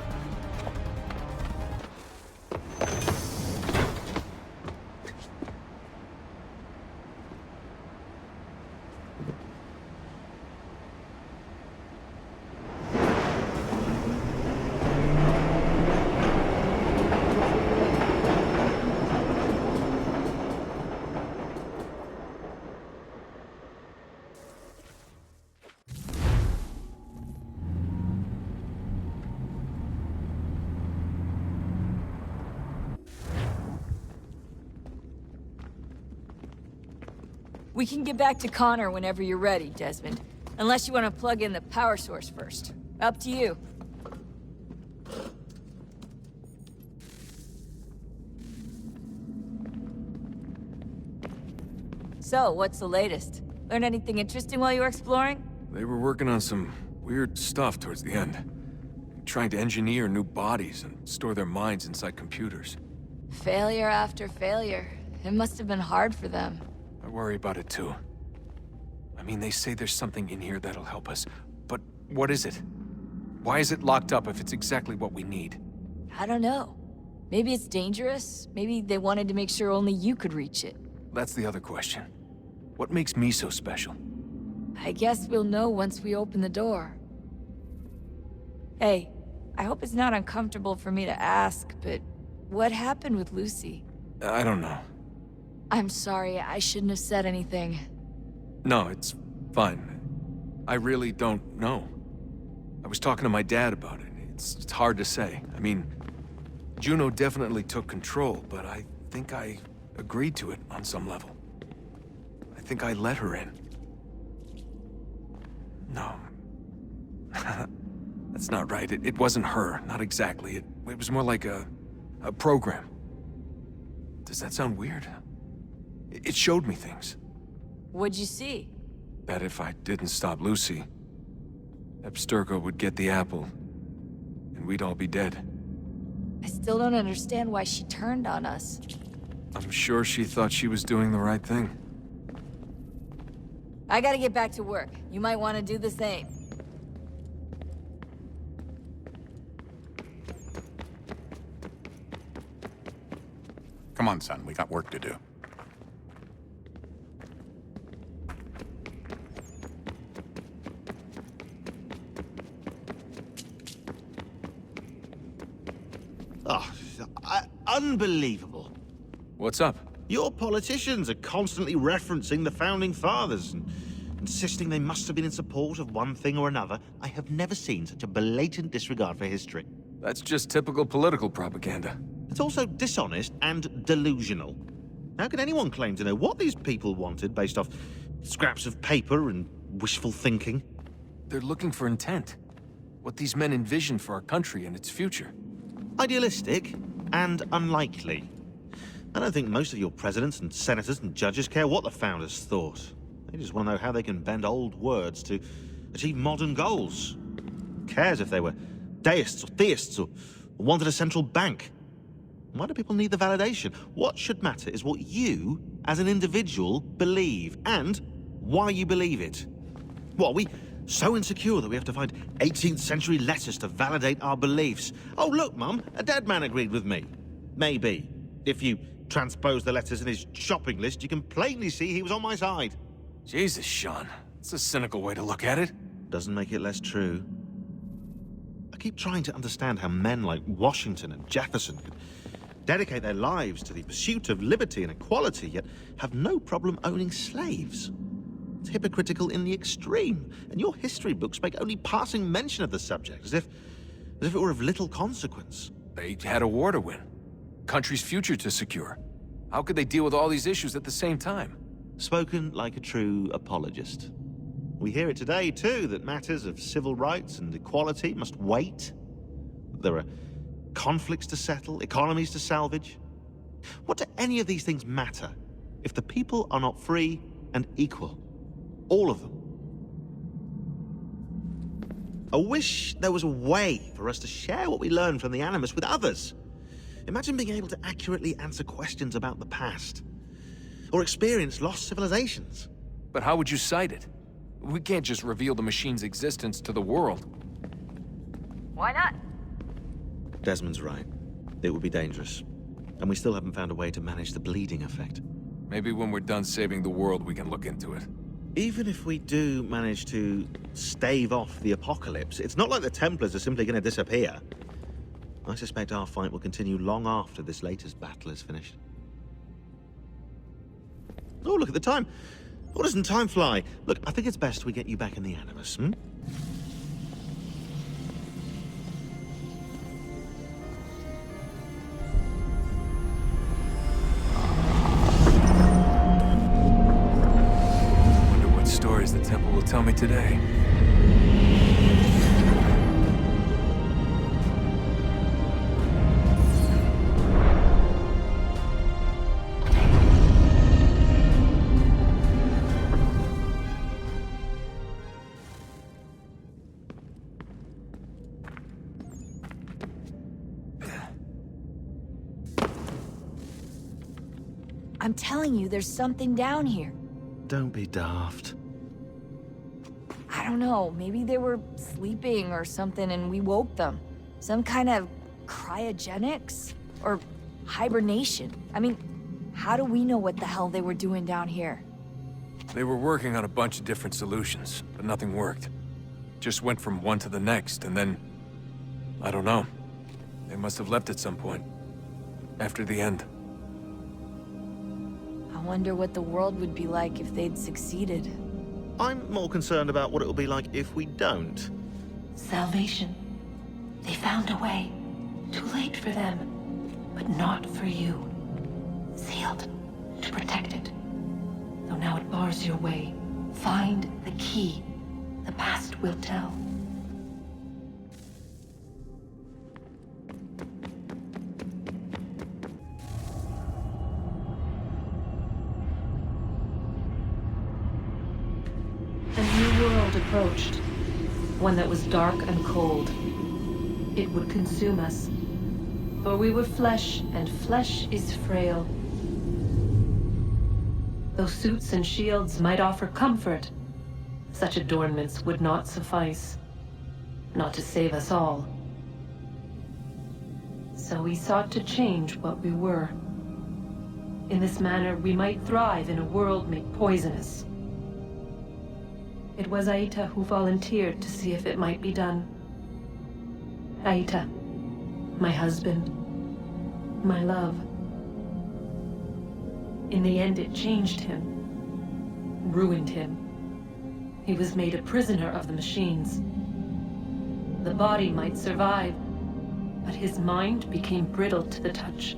We can get back to Connor whenever you're ready, Desmond. Unless you want to plug in the power source first. Up to you. So, what's the latest? Learn anything interesting while you were exploring? They were working on some weird stuff towards the end. Trying to engineer new bodies and store their minds inside computers. Failure after failure. It must have been hard for them. I worry about it too. I mean, they say there's something in here that'll help us, but what is it? Why is it locked up if it's exactly what we need? I don't know. Maybe it's dangerous. Maybe they wanted to make sure only you could reach it. That's the other question. What makes me so special? I guess we'll know once we open the door. Hey, I hope it's not uncomfortable for me to ask, but what happened with Lucy? I don't know. I'm sorry, I shouldn't have said anything. No, it's fine. I really don't know. I was talking to my dad about it. It's hard to say. I mean, Juno definitely took control, but I think I agreed to it on some level. I think I let her in. No. That's not right. It wasn't her. Not exactly. It was more like a program. Does that sound weird? It showed me things. What'd you see? That if I didn't stop Lucy, Abstergo would get the apple, and we'd all be dead. I still don't understand why she turned on us. I'm sure she thought she was doing the right thing. I gotta get back to work. You might want to do the same. Come on, son. We got work to do. Unbelievable. What's up? Your politicians are constantly referencing the Founding Fathers and insisting they must have been in support of one thing or another. I have never seen such a blatant disregard for history. That's just typical political propaganda. It's also dishonest and delusional. How can anyone claim to know what these people wanted based off scraps of paper and wishful thinking? They're looking for intent. What these men envision for our country and its future. Idealistic and unlikely. I don't think most of your presidents and senators and judges care what the founders thought. They just want to know how they can bend old words to achieve modern goals. Who cares if they were deists or theists or wanted a central bank? Why do people need the validation? What should matter is what you, as an individual, believe, and why you believe it. What, are we so insecure that we have to find 18th century letters to validate our beliefs? Oh, look, Mum, a dead man agreed with me. Maybe. If you transpose the letters in his shopping list, you can plainly see he was on my side. Jesus, Sean. It's a cynical way to look at it. Doesn't make it less true. I keep trying to understand how men like Washington and Jefferson could dedicate their lives to the pursuit of liberty and equality, yet have no problem owning slaves. It's hypocritical in the extreme, and your history books make only passing mention of the subject, as if it were of little consequence. They had a war to win. Country's future to secure. How could they deal with all these issues at the same time? Spoken like a true apologist. We hear it today, too, that matters of civil rights and equality must wait. There are conflicts to settle, economies to salvage. What do any of these things matter if the people are not free and equal? All of them. I wish there was a way for us to share what we learned from the Animus with others. Imagine being able to accurately answer questions about the past, or experience lost civilizations. But how would you cite it? We can't just reveal the machine's existence to the world. Why not? Desmond's right. It would be dangerous. And we still haven't found a way to manage the bleeding effect. Maybe when we're done saving the world, we can look into it. Even if we do manage to stave off the apocalypse, it's not like the Templars are simply going to disappear. I suspect our fight will continue long after this latest battle is finished. Oh, look at the time. Oh, doesn't time fly? Look, I think it's best we get you back in the Animus, hmm? Wonder what stories the Temple will tell me today. I'm telling you, there's something down here. Don't be daft. I don't know, maybe they were sleeping or something and we woke them. Some kind of cryogenics? Or hibernation. I mean, how do we know what the hell they were doing down here? They were working on a bunch of different solutions, but nothing worked. Just went from one to the next, and then... I don't know. They must have left at some point. After the end. I wonder what the world would be like if they'd succeeded. I'm more concerned about what it will be like if we don't. Salvation. They found a way. Too late for them, but not for you. Sealed to protect it. Though now it bars your way. Find the key. The past will tell. A new world approached. One that was dark and cold. It would consume us. For we were flesh, and flesh is frail. Though suits and shields might offer comfort, such adornments would not suffice. Not to save us all. So we sought to change what we were. In this manner, we might thrive in a world made poisonous. It was Aita who volunteered to see if it might be done. Aita, my husband, my love. In the end, it changed him, ruined him. He was made a prisoner of the machines. The body might survive, but his mind became brittle to the touch.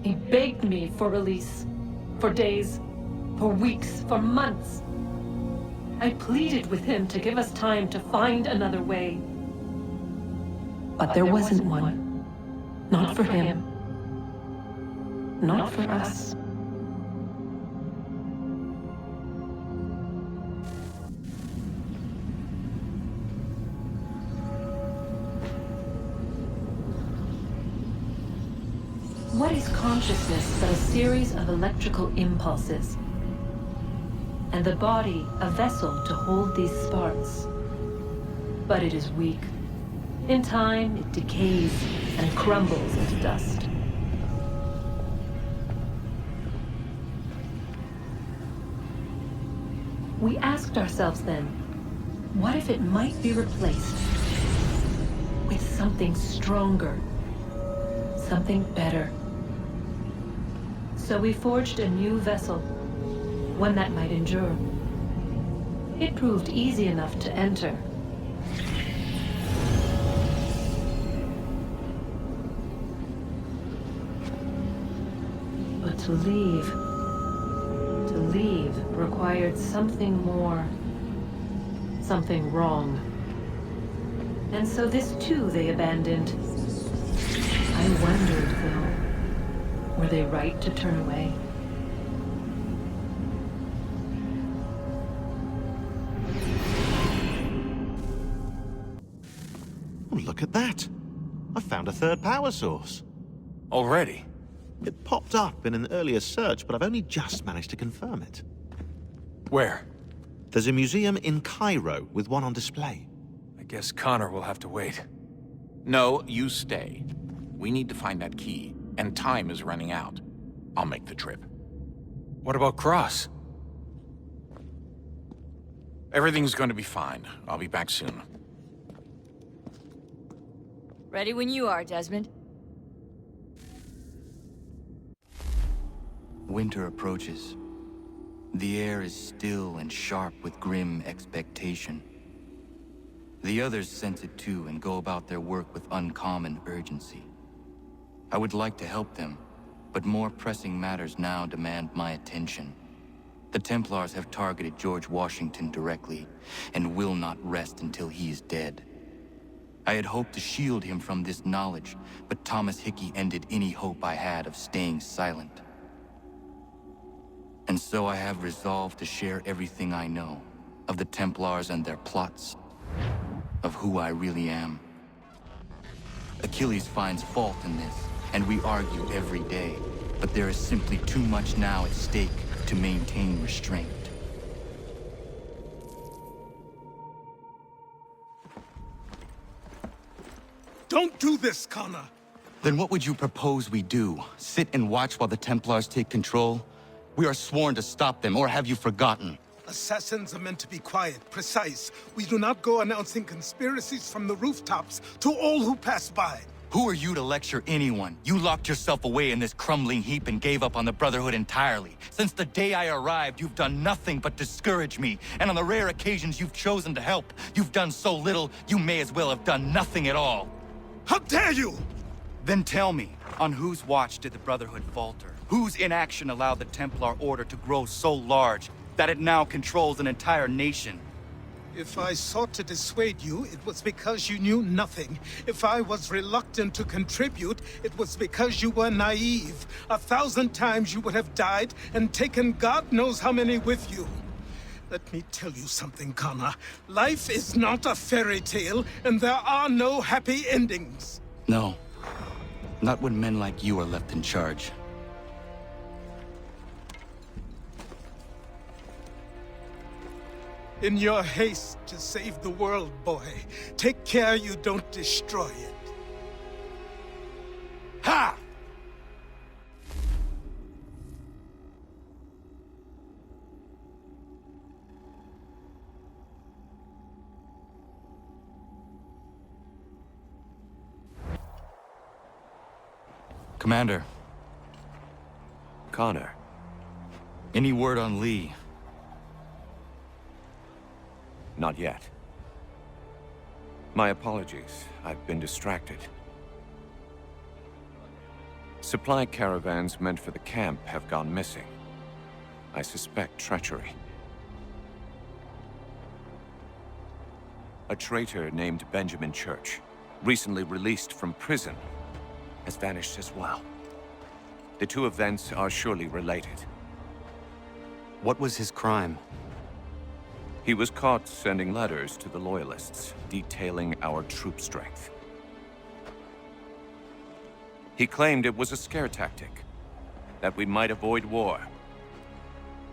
He begged me for release, for days, for weeks, for months. I pleaded with him to give us time to find another way. But there wasn't one. Not for him. Not for us. What is consciousness but a series of electrical impulses? And the body a vessel to hold these sparks. But it is weak. In time, it decays and crumbles into dust. We asked ourselves then, what if it might be replaced with something stronger, something better? So we forged a new vessel, one that might endure. It proved easy enough to enter. But to leave required something more, something wrong. And so this too they abandoned. I wondered, though, were they right to turn away? Oh, look at that. I found a third power source. Already? It popped up in an earlier search, but I've only just managed to confirm it. Where? There's a museum in Cairo with one on display. I guess Connor will have to wait. No, you stay. We need to find that key, and time is running out. I'll make the trip. What about Cross? Everything's going to be fine. I'll be back soon. Ready when you are, Desmond. Winter approaches. The air is still and sharp with grim expectation. The others sense it too and go about their work with uncommon urgency. I would like to help them, but more pressing matters now demand my attention. The Templars have targeted George Washington directly, and will not rest until he is dead. I had hoped to shield him from this knowledge, but Thomas Hickey ended any hope I had of staying silent. And so I have resolved to share everything I know, of the Templars and their plots, of who I really am. Achilles finds fault in this, and we argue every day, but there is simply too much now at stake to maintain restraint. Don't do this, Connor! Then what would you propose we do? Sit and watch while the Templars take control? We are sworn to stop them, or have you forgotten? Assassins are meant to be quiet, precise. We do not go announcing conspiracies from the rooftops to all who pass by. Who are you to lecture anyone? You locked yourself away in this crumbling heap and gave up on the Brotherhood entirely. Since the day I arrived, you've done nothing but discourage me. And on the rare occasions you've chosen to help, you've done so little, you may as well have done nothing at all. How dare you! Then tell me, on whose watch did the Brotherhood falter? Whose inaction allowed the Templar Order to grow so large that it now controls an entire nation? If I sought to dissuade you, it was because you knew nothing. If I was reluctant to contribute, it was because you were naive. 1,000 times you would have died and taken God knows how many with you. Let me tell you something, Connor. Life is not a fairy tale, and there are no happy endings. No. Not when men like you are left in charge. In your haste to save the world, boy, take care you don't destroy it. Ha! Commander. Connor. Any word on Lee? Not yet. My apologies. I've been distracted. Supply caravans meant for the camp have gone missing. I suspect treachery. A traitor named Benjamin Church, recently released from prison, has vanished as well. The two events are surely related. What was his crime? He was caught sending letters to the Loyalists, detailing our troop strength. He claimed it was a scare tactic, that we might avoid war.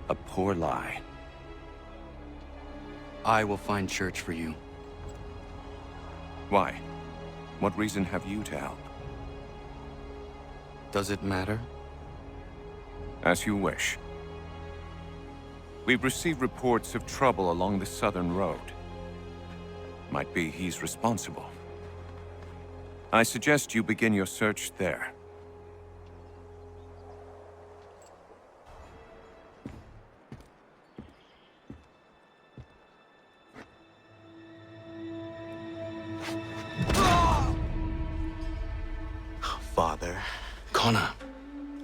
A poor lie. I will find Church for you. Why? What reason have you to help? Does it matter? As you wish. We've received reports of trouble along the southern road. Might be he's responsible. I suggest you begin your search there. Father. Connor,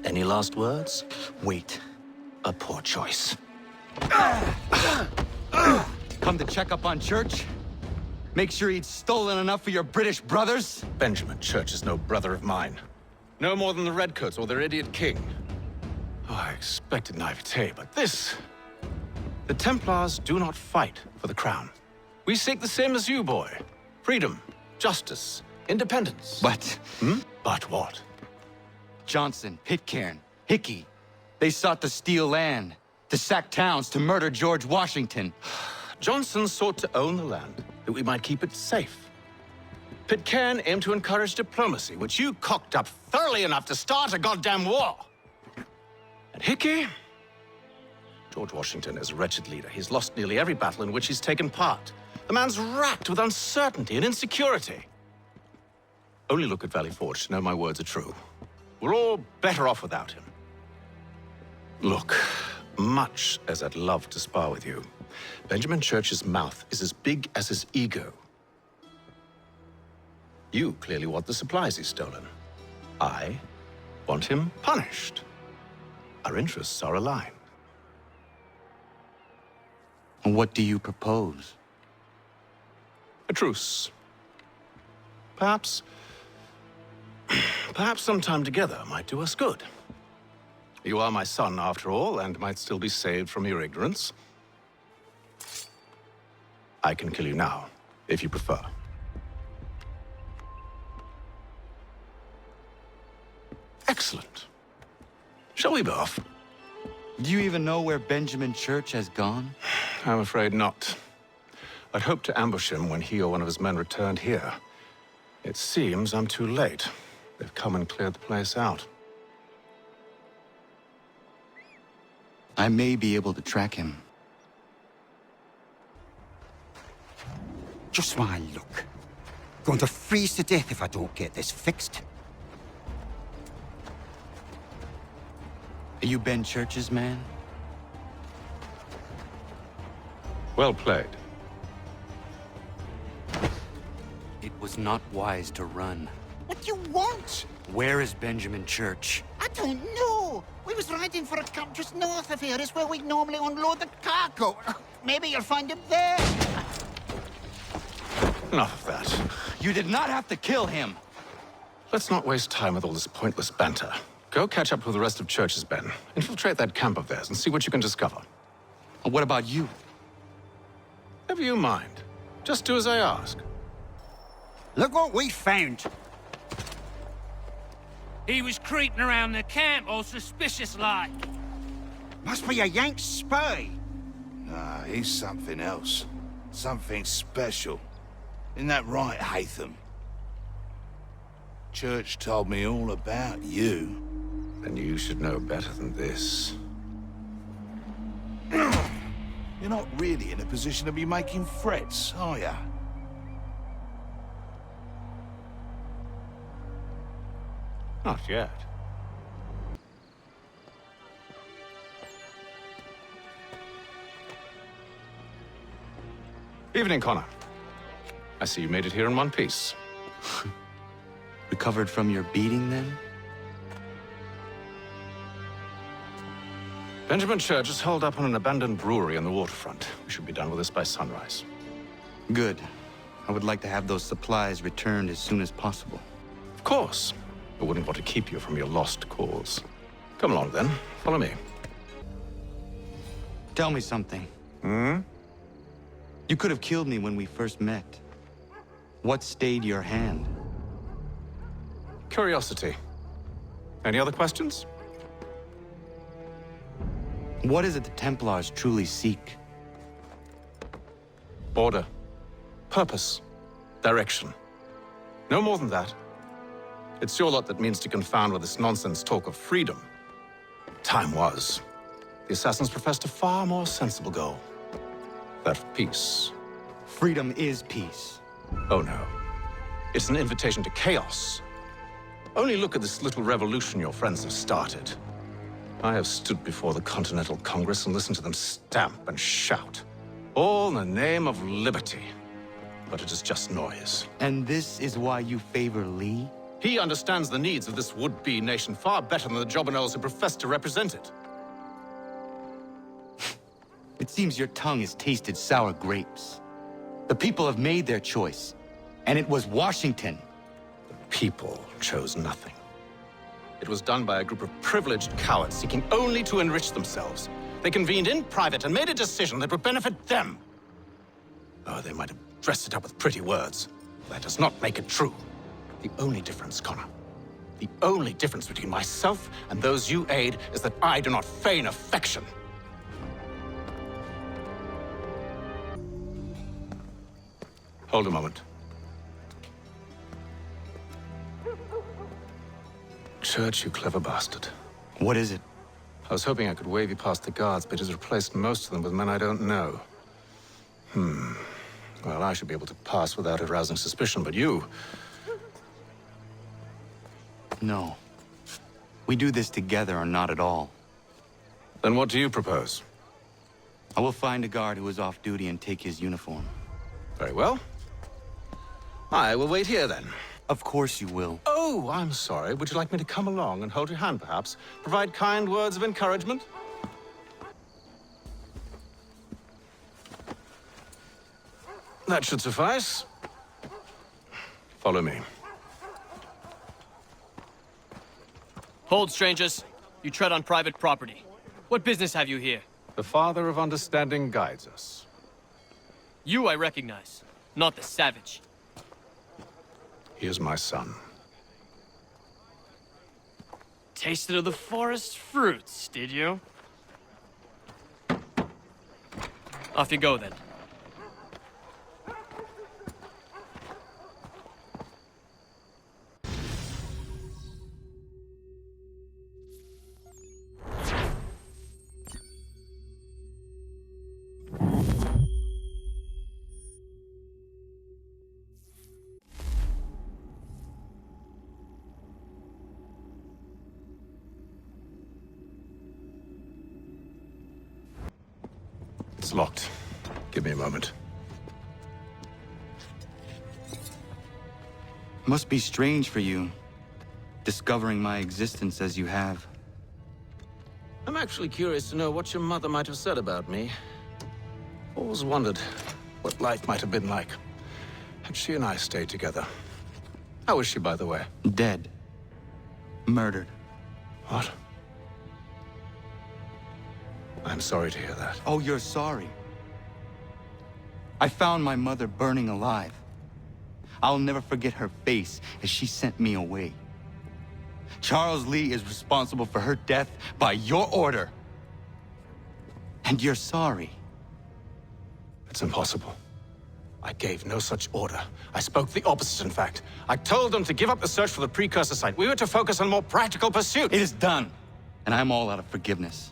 any last words? Wait. A poor choice. Come to check up on Church? Make sure he'd stolen enough for your British brothers? Benjamin Church is no brother of mine. No more than the Redcoats or their idiot king. Oh, I expected naivete, but this... The Templars do not fight for the crown. We seek the same as you, boy. Freedom, justice, independence. But... But what? Johnson, Pitcairn, Hickey. They sought to steal land, to sack towns, to murder George Washington. Johnson sought to own the land, that we might keep it safe. Pitcairn aimed to encourage diplomacy, which you cocked up thoroughly enough to start a goddamn war. And Hickey? George Washington is a wretched leader. He's lost nearly every battle in which he's taken part. The man's racked with uncertainty and insecurity. Only look at Valley Forge to know my words are true. We're all better off without him. Look, much as I'd love to spar with you, Benjamin Church's mouth is as big as his ego. You clearly want the supplies he's stolen. I want him punished. Our interests are aligned. What do you propose? A truce. Perhaps some time together might do us good. You are my son, after all, and might still be saved from your ignorance. I can kill you now, if you prefer. Excellent. Shall we be off? Do you even know where Benjamin Church has gone? I'm afraid not. I'd hoped to ambush him when he or one of his men returned here. It seems I'm too late. They've come and cleared the place out. I may be able to track him. Just my luck. Going to freeze to death if I don't get this fixed. Are you Ben Church's man? Well played. It was not wise to run. What do you want? Where is Benjamin Church? I don't know. We was riding for a camp just north of here. Is where we normally unload the cargo. Maybe you'll find him there. Enough of that. You did not have to kill him. Let's not waste time with all this pointless banter. Go catch up with the rest of Church's men. Infiltrate that camp of theirs and see what you can discover. What about you? Never you mind. Just do as I ask. Look what we found. He was creeping around the camp, all suspicious-like. Must be a Yank spy. Nah, he's something else. Something special. Isn't that right, Haytham? Church told me all about you. Then you should know better than this. You're not really in a position to be making threats, are ya? Not yet. Evening, Connor. I see you made it here in one piece. Recovered from your beating, then? Benjamin Church is holed up on an abandoned brewery on the waterfront. We should be done with this by sunrise. Good. I would like to have those supplies returned as soon as possible. Of course. I wouldn't want to keep you from your lost cause. Come along, then. Follow me. Tell me something. You could have killed me when we first met. What stayed your hand? Curiosity. Any other questions? What is it the Templars truly seek? Order. Purpose. Direction. No more than that. It's your lot that means to confound with this nonsense talk of freedom. Time was. The assassins professed a far more sensible goal. That of peace. Freedom is peace. Oh no. It's an invitation to chaos. Only look at this little revolution your friends have started. I have stood before the Continental Congress and listened to them stamp and shout. All in the name of liberty. But it is just noise. And this is why you favor Lee? He understands the needs of this would-be nation far better than the jobberknolls who profess to represent it. It seems your tongue has tasted sour grapes. The people have made their choice, and it was Washington. The people chose nothing. It was done by a group of privileged cowards seeking only to enrich themselves. They convened in private and made a decision that would benefit them. Oh, they might have dressed it up with pretty words. That does not make it true. The only difference, Connor, the only difference between myself and those you aid is that I do not feign affection. Hold a moment. Church, you clever bastard. What is it? I was hoping I could wave you past the guards, but he's replaced most of them with men I don't know. Well, I should be able to pass without arousing suspicion, but you... No. We do this together or not at all. Then what do you propose? I will find a guard who is off duty and take his uniform. Very well. I will wait here, then. Of course you will. Oh, I'm sorry. Would you like me to come along and hold your hand, perhaps? Provide kind words of encouragement? That should suffice. Follow me. Hold, strangers. You tread on private property. What business have you here? The Father of Understanding guides us. You I recognize, not the savage. He is my son. Tasted of the forest fruits, did you? Off you go, then. It's locked. Give me a moment. Must be strange for you, discovering my existence as you have. I'm actually curious to know what your mother might have said about me. Always wondered what life might have been like had she and I stayed together. How is she, by the way? Dead. Murdered. What? I'm sorry to hear that. Oh, you're sorry. I found my mother burning alive. I'll never forget her face as she sent me away. Charles Lee is responsible for her death by your order. And you're sorry. It's impossible. I gave no such order. I spoke the opposite, in fact. I told them to give up the search for the precursor site. We were to focus on more practical pursuits. It is done, and I'm all out of forgiveness.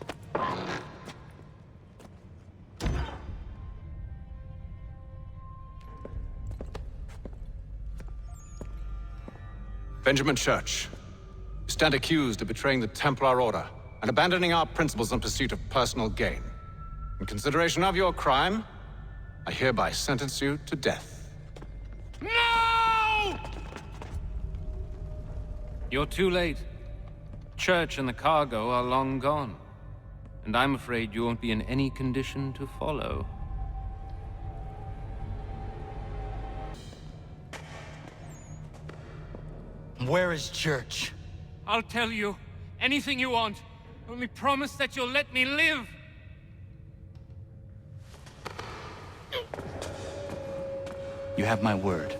Benjamin Church, you stand accused of betraying the Templar Order and abandoning our principles in pursuit of personal gain. In consideration of your crime, I hereby sentence you to death. No! You're too late. Church and the cargo are long gone. And I'm afraid you won't be in any condition to follow. Where is Church? I'll tell you. Anything you want. Only promise that you'll let me live. You have my word.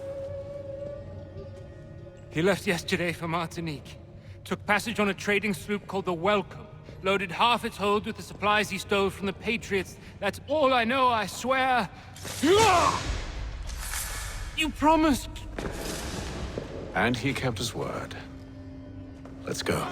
He left yesterday for Martinique. Took passage on a trading sloop called the Welcome. Loaded half its hold with the supplies he stole from the Patriots. That's all I know, I swear. You promised. And he kept his word. Let's go.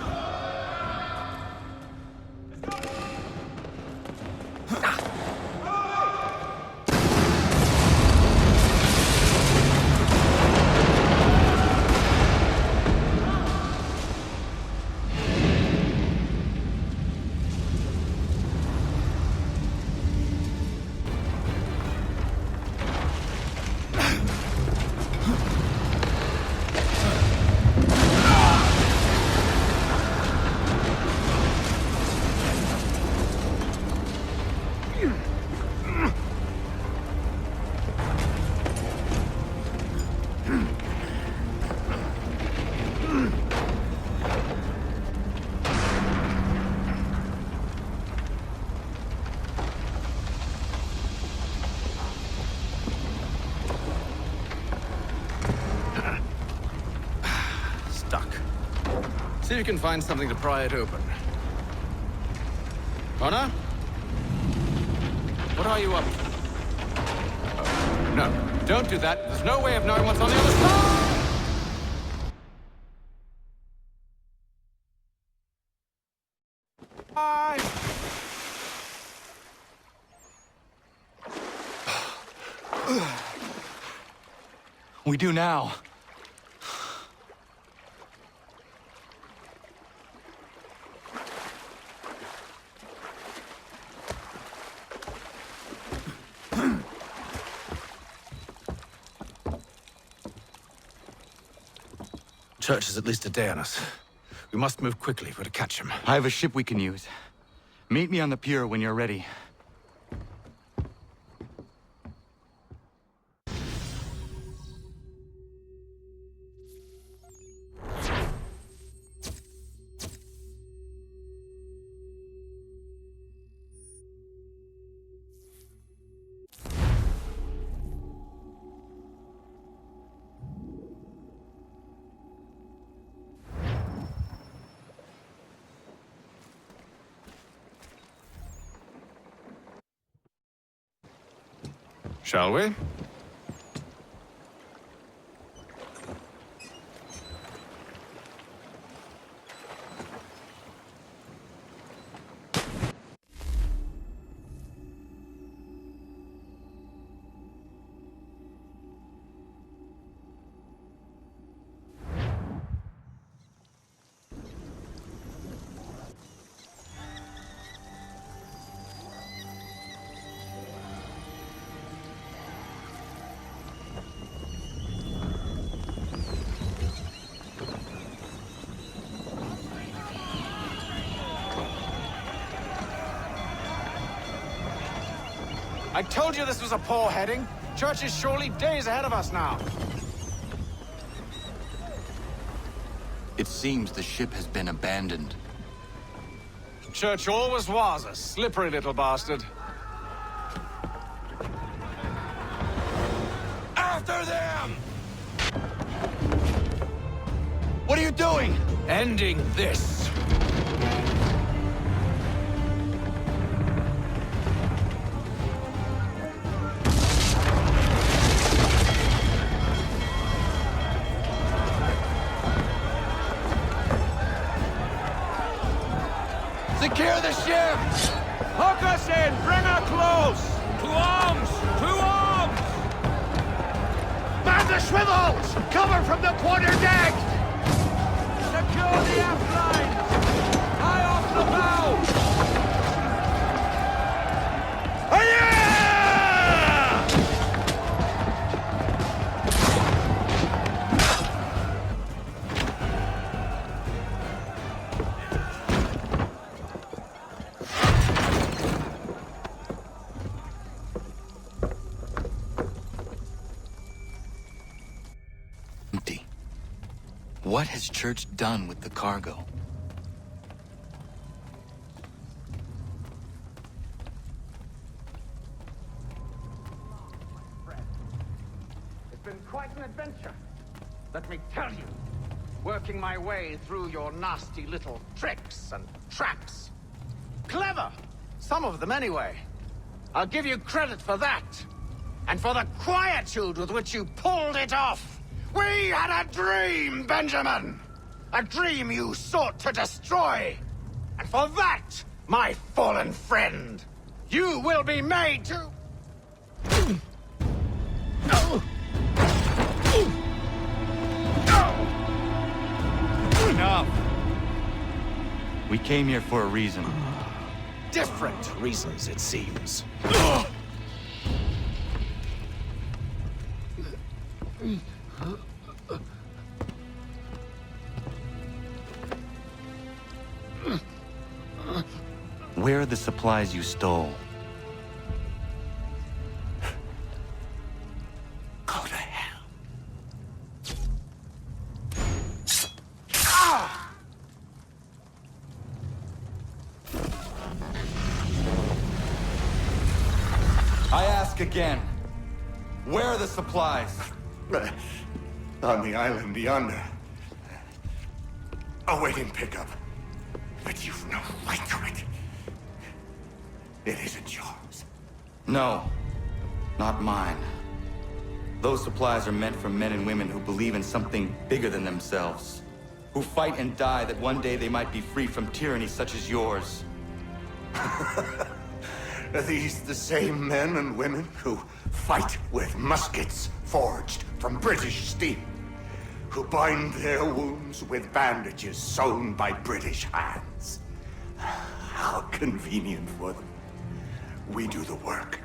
See if you can find something to pry it open. Connor? What are you up to? Oh, no, don't do that. There's no way of knowing what's on the other side! We do now. Church is at least a day on us. We must move quickly if we're to catch him. I have a ship we can use. Meet me on the pier when you're ready. Shall we? I told you this was a poor heading. Church is surely days ahead of us now. It seems the ship has been abandoned. Church always was a slippery little bastard. After them! What are you doing? Ending this. Secure the ship! Hook us in! Bring her close! To arms! To arms! Man the swivels! Cover from the quarter deck! Secure the aft lines! High off the bow! Hiya! Empty. What has Church done with the cargo? It's been quite an adventure. Let me tell you. Working my way through your nasty little tricks and traps. Clever! Some of them anyway. I'll give you credit for that. And for the quietude with which you pulled it off. We had a dream, Benjamin! A dream you sought to destroy. And for that, my fallen friend, you will be made to... Enough! We came here for a reason. Different reasons, it seems. Where are the supplies you stole? Go to hell. I ask again. Where are the supplies? On the island yonder. awaiting pickup. But you've no right to it. It isn't yours. No, not mine. Those supplies are meant for men and women who believe in something bigger than themselves. Who fight and die that one day they might be free from tyranny such as yours. Are these the same men and women who fight with muskets forged from British steel? Who bind their wounds with bandages sewn by British hands? How convenient for them. We do the work.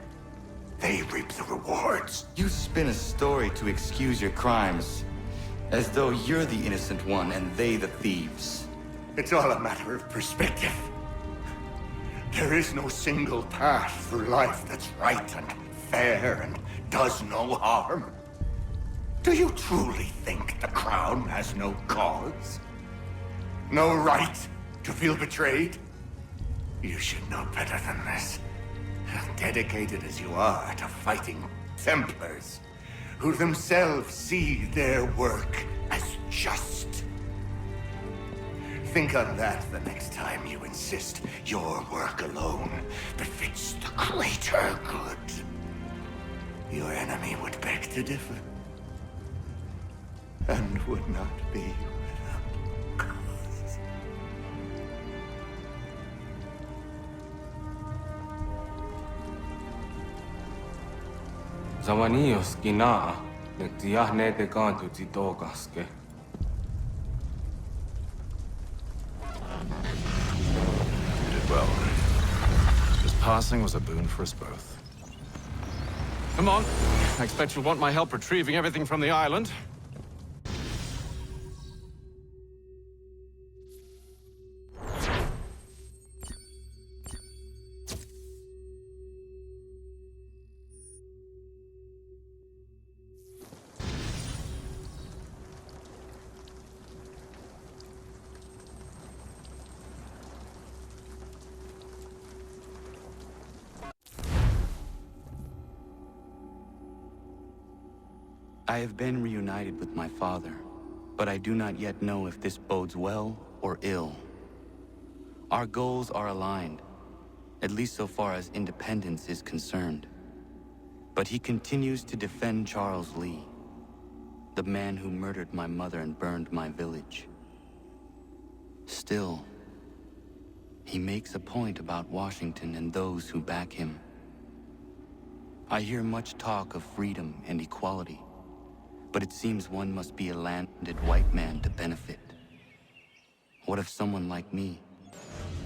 They reap the rewards. You spin a story to excuse your crimes, as though you're the innocent one and they the thieves. It's all a matter of perspective. There is no single path through life that's right and fair and does no harm. Do you truly think the Crown has no cause? No right to feel betrayed? You should know better than this. Dedicated as you are to fighting Templars, who themselves see their work as just. Think on that the next time you insist your work alone befits the greater good. Your enemy would beg to differ, and would not be without cause. Zawanios gina nektiahne te kantu titokaske. You did well. This passing was a boon for us both. Come on. I expect you'll want my help retrieving everything from the island. I have been reunited with my father, but I do not yet know if this bodes well or ill. Our goals are aligned, at least so far as independence is concerned. But he continues to defend Charles Lee, the man who murdered my mother and burned my village. Still, he makes a point about Washington and those who back him. I hear much talk of freedom and equality, but it seems one must be a landed white man to benefit. What if someone like me,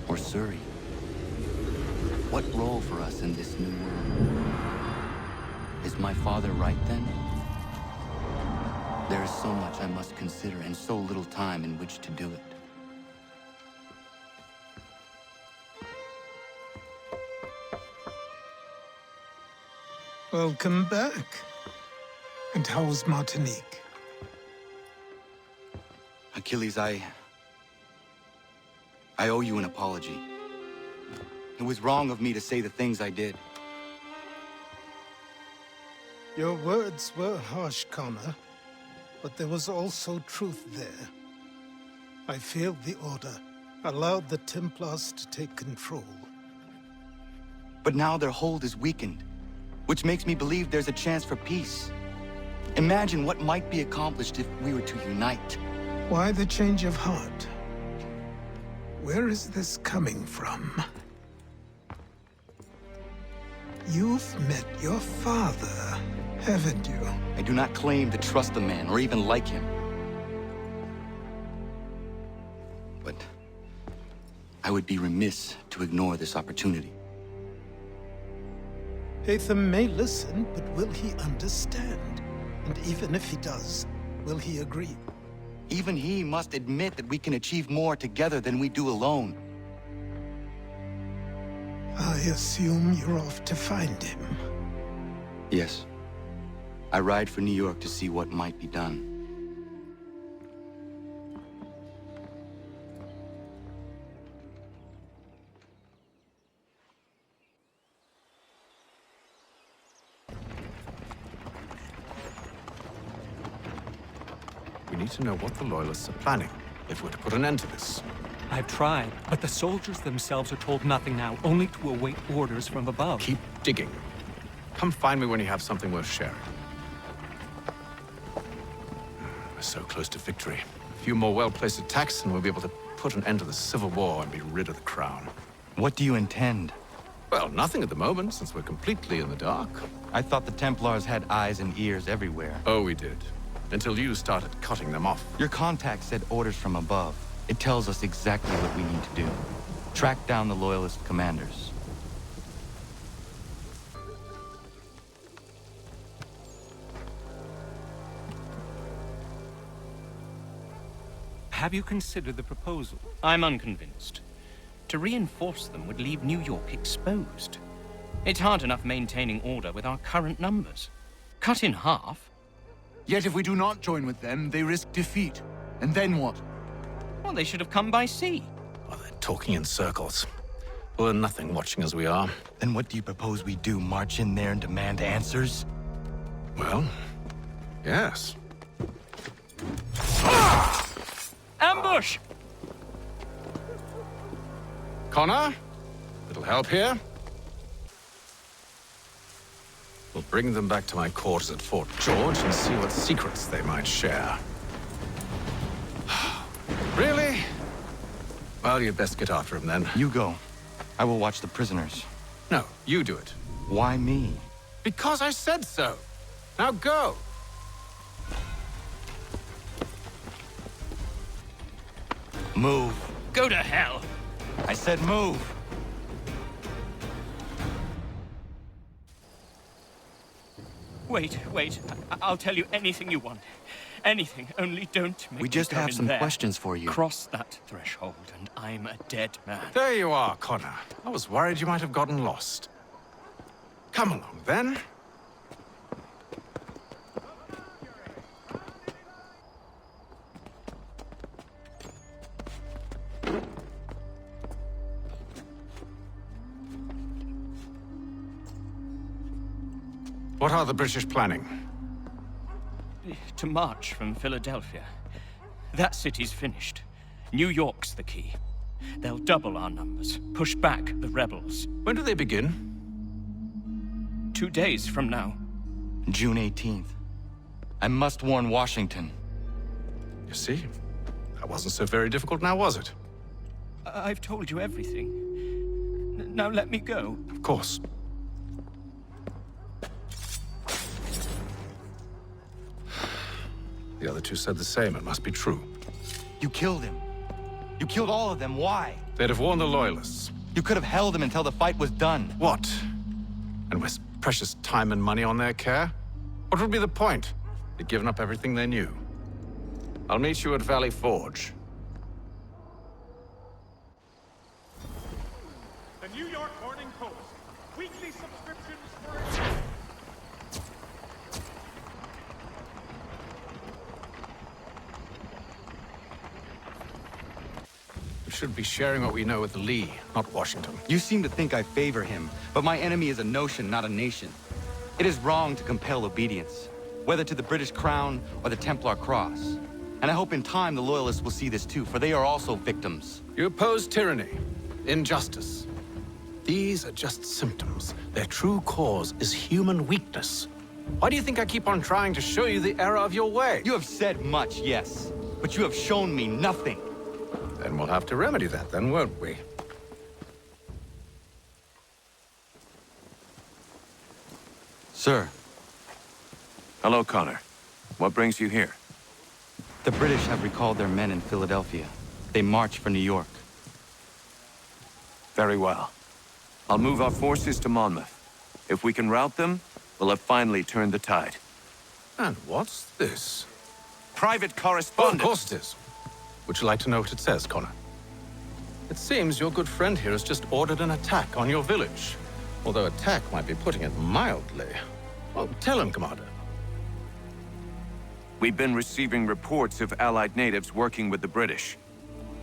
or Surrey? What role for us in this new world? Is my father right then? There is so much I must consider and so little time in which to do it. Welcome back. And how's Martinique? Achilles, I owe you an apology. It was wrong of me to say the things I did. Your words were harsh, Connor, but there was also truth there. I failed the Order, allowed the Templars to take control. But now their hold is weakened, which makes me believe there's a chance for peace. Imagine what might be accomplished if we were to unite. Why the change of heart? Where is this coming from? You've met your father, haven't you? I do not claim to trust the man or even like him. But I would be remiss to ignore this opportunity. Haytham may listen, but will he understand? And even if he does, will he agree? Even he must admit that we can achieve more together than we do alone. I assume you're off to find him. Yes. I ride for New York to see what might be done. We need to know what the Loyalists are planning. if we're to put an end to this. I've tried, but the soldiers themselves are told nothing now, only to await orders from above. Keep digging. Come find me when you have something worth sharing. We're so close to victory. A few more well-placed attacks and we'll be able to put an end to the Civil War and be rid of the Crown. What do you intend? Well, nothing at the moment, since we're completely in the dark. I thought the Templars had eyes and ears everywhere. Oh, we did. Until you started cutting them off. Your contact said orders from above. It tells us exactly what we need to do. Track down the Loyalist commanders. Have you considered the proposal? I'm unconvinced. To reinforce them would leave New York exposed. It's hard enough maintaining order with our current numbers. Cut in half. Yet if we do not join with them, they risk defeat. And then what? Well, they should have come by sea. Oh, they're talking in circles. We're nothing watching as we are. Then what do you propose we do? March in there and demand answers? Well, yes. Ambush! Connor? Little help here? We'll bring them back to my quarters at Fort George and see what secrets they might share. Really? Well, you'd best get after him then. You go. I will watch the prisoners. No, you do it. Why me? Because I said so. Now go. Move. Go to hell. I said move. Wait. I'll tell you anything you want. Anything, only don't make We just me go have in some there. questions for you. Cross that threshold, and I'm a dead man. There you are, Connor. I was worried you might have gotten lost. Come along, then. What are the British planning? To march from Philadelphia. That city's finished. New York's the key. They'll double our numbers, push back the rebels. When do they begin? 2 days from now. June 18th. I must warn Washington. You see? That wasn't so very difficult now, was it? I've told you everything. Now let me go. Of course. The other two said the same. It must be true. You killed him. You killed all of them. Why? They'd have warned the Loyalists. You could have held him until the fight was done. What? And waste precious time and money on their care? What would be the point? They'd given up everything they knew. I'll meet you at Valley Forge. The New York Morning Post. Weekly subscriptions for... We should be sharing what we know with Lee, not Washington. You seem to think I favor him, but my enemy is a notion, not a nation. It is wrong to compel obedience, whether to the British Crown or the Templar Cross. And I hope in time the Loyalists will see this too, for they are also victims. You oppose tyranny, injustice. These are just symptoms. Their true cause is human weakness. Why do you think I keep on trying to show you the error of your way? You have said much, yes, but you have shown me nothing. Then we'll have to remedy that then, won't we? Sir. Hello, Connor. What brings you here? The British have recalled their men in Philadelphia. They march for New York. Very well. I'll move our forces to Monmouth. If we can rout them, we'll have finally turned the tide. And what's this? Private Oh, correspondence. of course it is. Would you like to know what it says, Connor? It seems your good friend here has just ordered an attack on your village. Although attack might be putting it mildly. Well, tell him, Commander. We've been receiving reports of Allied natives working with the British.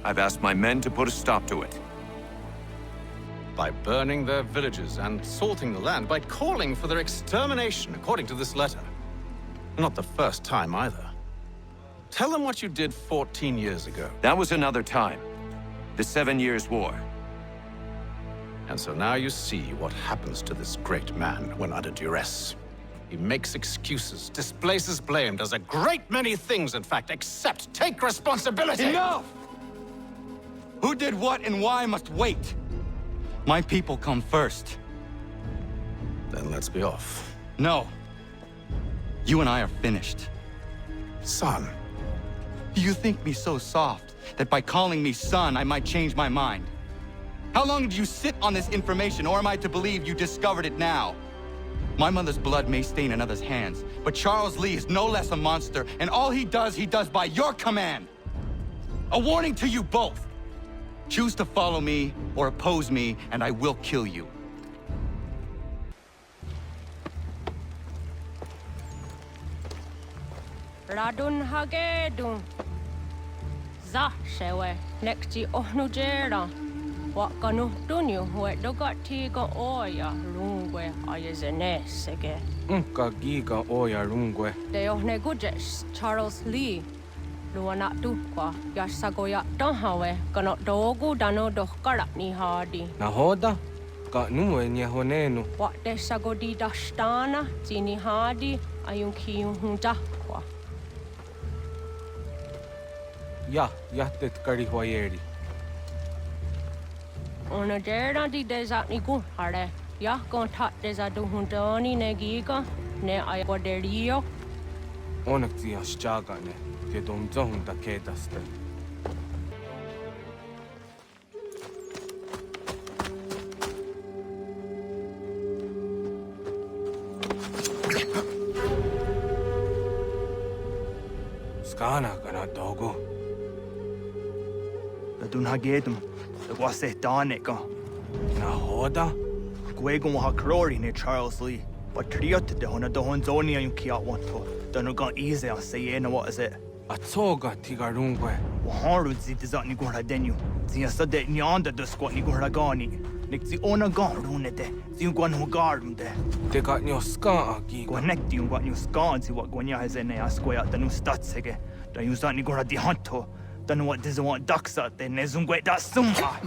I've asked my men to put a stop to it. By burning their villages and salting the land, by calling for their extermination, according to this letter. Not the first time, either. Tell them what you did 14 years ago. That was another time. The 7 Years' War. And so now you see what happens to this great man when under duress. He makes excuses, displaces blame, does a great many things, in fact, except take responsibility! Enough! Who did what and why must wait. My people come first. Then let's be off. No. You and I are finished. Son. You think me so soft that by calling me son, I might change my mind? How long did you sit on this information, or am I to believe you discovered it now? My mother's blood may stain another's hands, but Charles Lee is no less a monster, and all he does by your command. A warning to you both. Choose to follow me or oppose me, and I will kill you. Radun hagedun. Za shewe nekti ohnujera. Wakanu dunyu we dogati ga oya rungwe ayezene sege. Unka giga oya rungwe. De ohne gujes Charles Lee. Luana tukwa yasagoya dahawe kano dogu dano dohkara ni hadi. Nahoda? Ka numwe nye honenu. Wa de sagodi dashtana zini hadi ayun kiyun hundakwa. Ya, yahtet kari hoyeri. Ona dera di deza ni gun hare. Ya kontat deza du hundani ne giga ne ayagoderio. Onak ti ashjaga ne. Te domzo hunda kedaste. Skana kana dogo. Dun hagedum. Wase Danica. Nahoda? Guegon ha Crori ne Charles Lee. But Triot de Hona de Honzonia you kia want to. Danuga easy I say what is it? Atoga tigarungwe. Waharu zit ni gora denu. Zia sade nyanda de squat ni gora gani. Nick the ona garunete. Zinguan who garunde. They got your ska agi. Connect you what you scan see what Gwanya has in a square the new statsege. Da you ni gora di hunto. Then what does want ducks out there? Nezungwe da summa.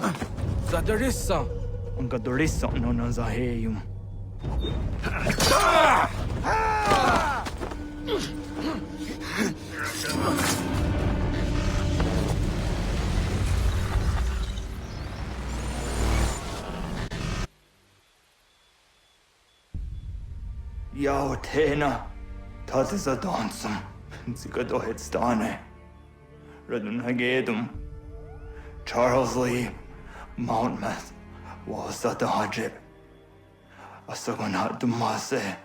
Zadarissa. Unga dorissa no no zaheyum. Yao tena. Das ist a dansum. Zika do hitstane. Radun hagedum. Charles Lee. Mountmouth. Was at the Hajib. Asagonat dumase.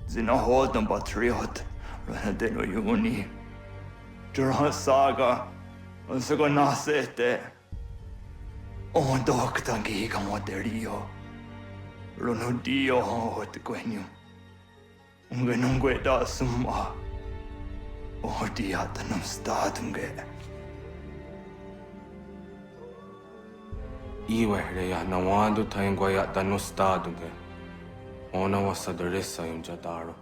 Zinahodam batriot. Ranadeno yuni. Jurhan saga. Asagonasete. On doktangi kamoterio. Runudio hot gwenyu. Ungenungue da summa. Odiatanum stadunge. Iwe ya nawando taingwa ya dano staduge. Ona wasadarissa im jadaro.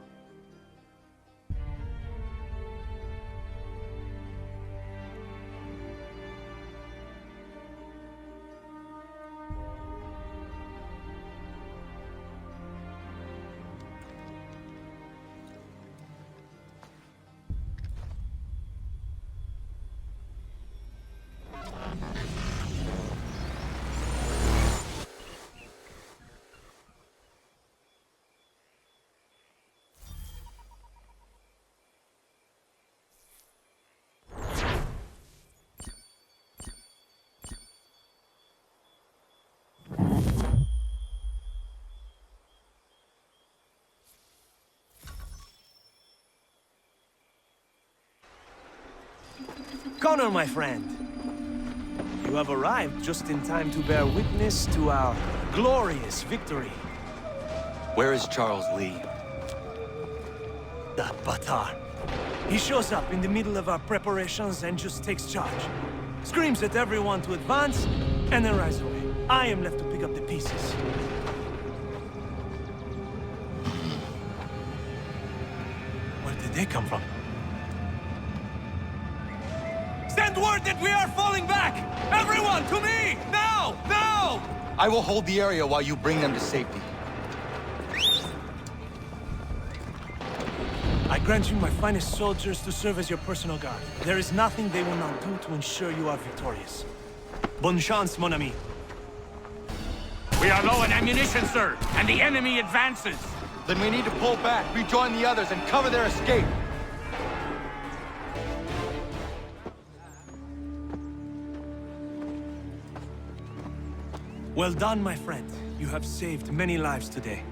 Connor, my friend. You have arrived just in time to bear witness to our glorious victory. Where is Charles Lee? That Batar. He shows up in the middle of our preparations and just takes charge. Screams at everyone to advance, and then rides away. I am left to pick up the pieces. Where did they come from? Send word that we are falling back! Everyone, to me! Now! Now! I will hold the area while you bring them to safety. I grant you my finest soldiers to serve as your personal guard. There is nothing they will not do to ensure you are victorious. Bonne chance, mon ami. We are low on ammunition, sir, and the enemy advances. Then we need to pull back, rejoin the others, and cover their escape. Well done, my friend. You have saved many lives today.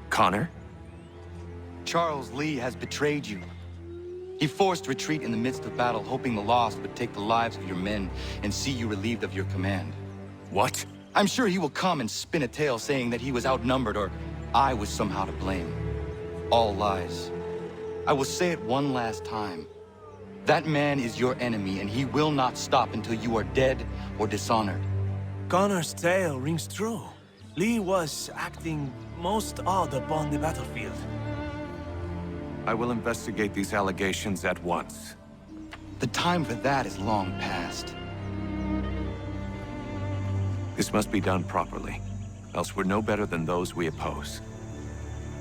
Connor? Charles Lee has betrayed you. He forced retreat in the midst of battle, hoping the loss would take the lives of your men and see you relieved of your command. What? I'm sure he will come and spin a tale saying that he was outnumbered or I was somehow to blame. All lies. I will say it one last time. That man is your enemy, and he will not stop until you are dead or dishonored. Connor's tale rings true. Lee was acting most odd upon the battlefield. I will investigate these allegations at once. The time for that is long past. This must be done properly, else we're no better than those we oppose.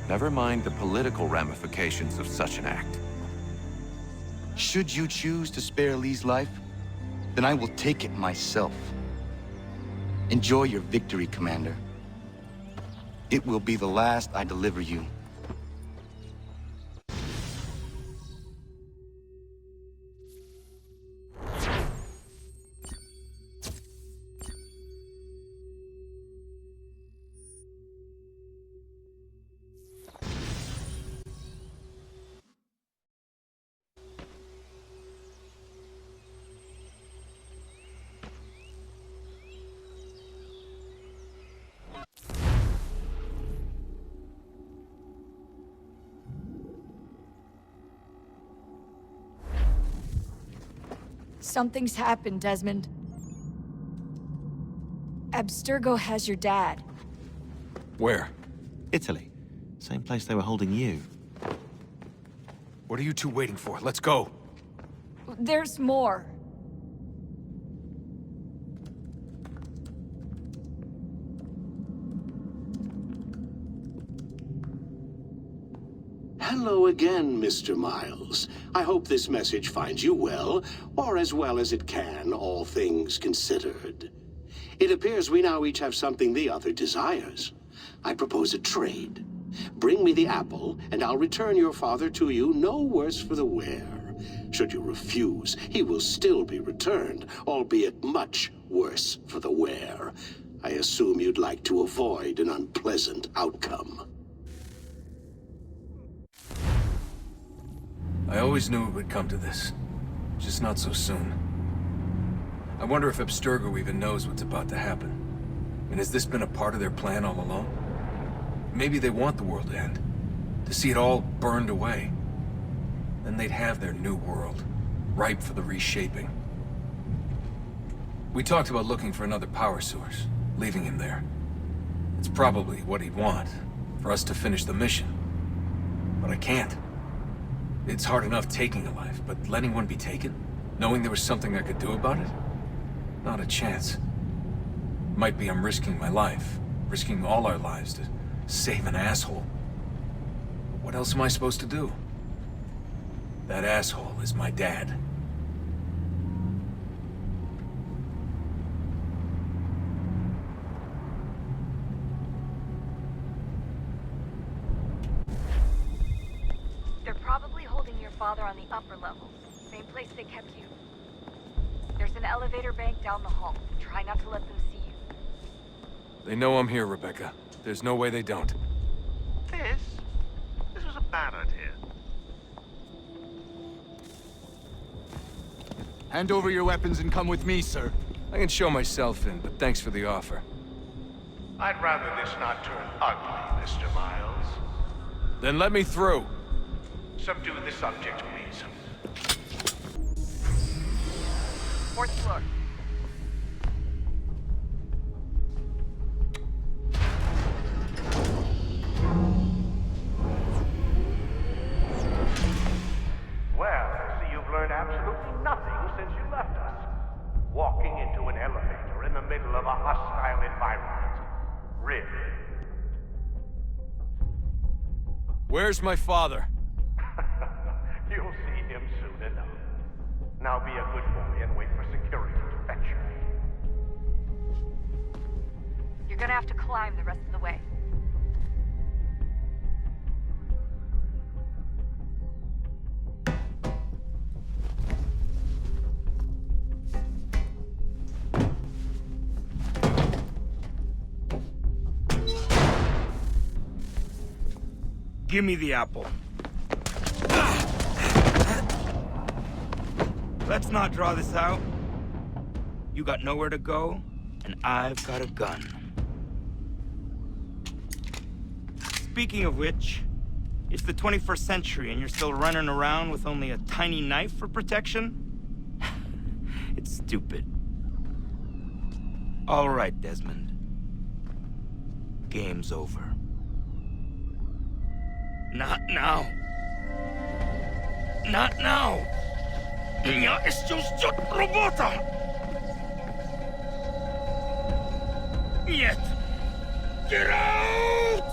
Never mind the political ramifications of such an act. Should you choose to spare Lee's life, then I will take it myself. Enjoy your victory, Commander. It will be the last I deliver you. Something's happened, Desmond. Abstergo has your dad. Where? Italy. Same place they were holding you. What are you two waiting for? Let's go. There's more. Hello again, Mr. Miles. I hope this message finds you well, or as well as it can, all things considered. It appears we now each have something the other desires. I propose a trade. Bring me the apple, and I'll return your father to you no worse for the wear. Should you refuse, he will still be returned, albeit much worse for the wear. I assume you'd like to avoid an unpleasant outcome. I always knew it would come to this. Just not so soon. I wonder if Abstergo even knows what's about to happen. And has this been a part of their plan all along? Maybe they want the world to end. To see it all burned away. Then they'd have their new world, ripe for the reshaping. We talked about looking for another power source, leaving him there. It's probably what he'd want, for us to finish the mission. But I can't. It's hard enough taking a life, but letting one be taken? Knowing there was something I could do about it? Not a chance. Might be I'm risking my life, risking all our lives to save an asshole. What else am I supposed to do? That asshole is my dad. They're probably holding your father on the upper level. Same place they kept you. There's an elevator bank down the hall. Try not to let them see you. They know I'm here, Rebecca. There's no way they don't. This was a bad idea. Hand over your weapons and come with me, sir. I can show myself in, but thanks for the offer. I'd rather this not turn ugly, Mr. Miles. Then let me through. Subdue the subject, please. Fourth floor. Well, I see you've learned absolutely Where's my father? You'll see him soon enough. Now be a good boy and wait for security to fetch you. You're gonna have to climb the rest of the way. Give me the apple. Let's not draw this out. You got nowhere to go, and I've got a gun. Speaking of which, it's the 21st century and you're still running around with only a tiny knife for protection? It's stupid. All right, Desmond. Game's over. Not now. Not now. Я еще ждет работа. Нет. Get out!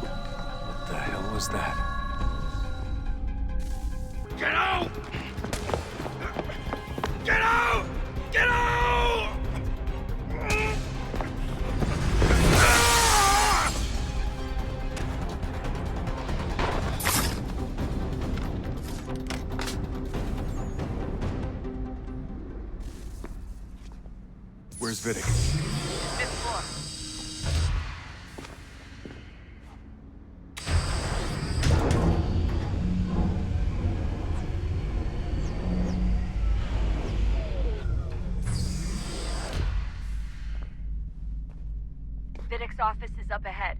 What the hell was that? Get out! Get out! Get out! Where's Vidic? Fifth floor. Vidic's office is up ahead.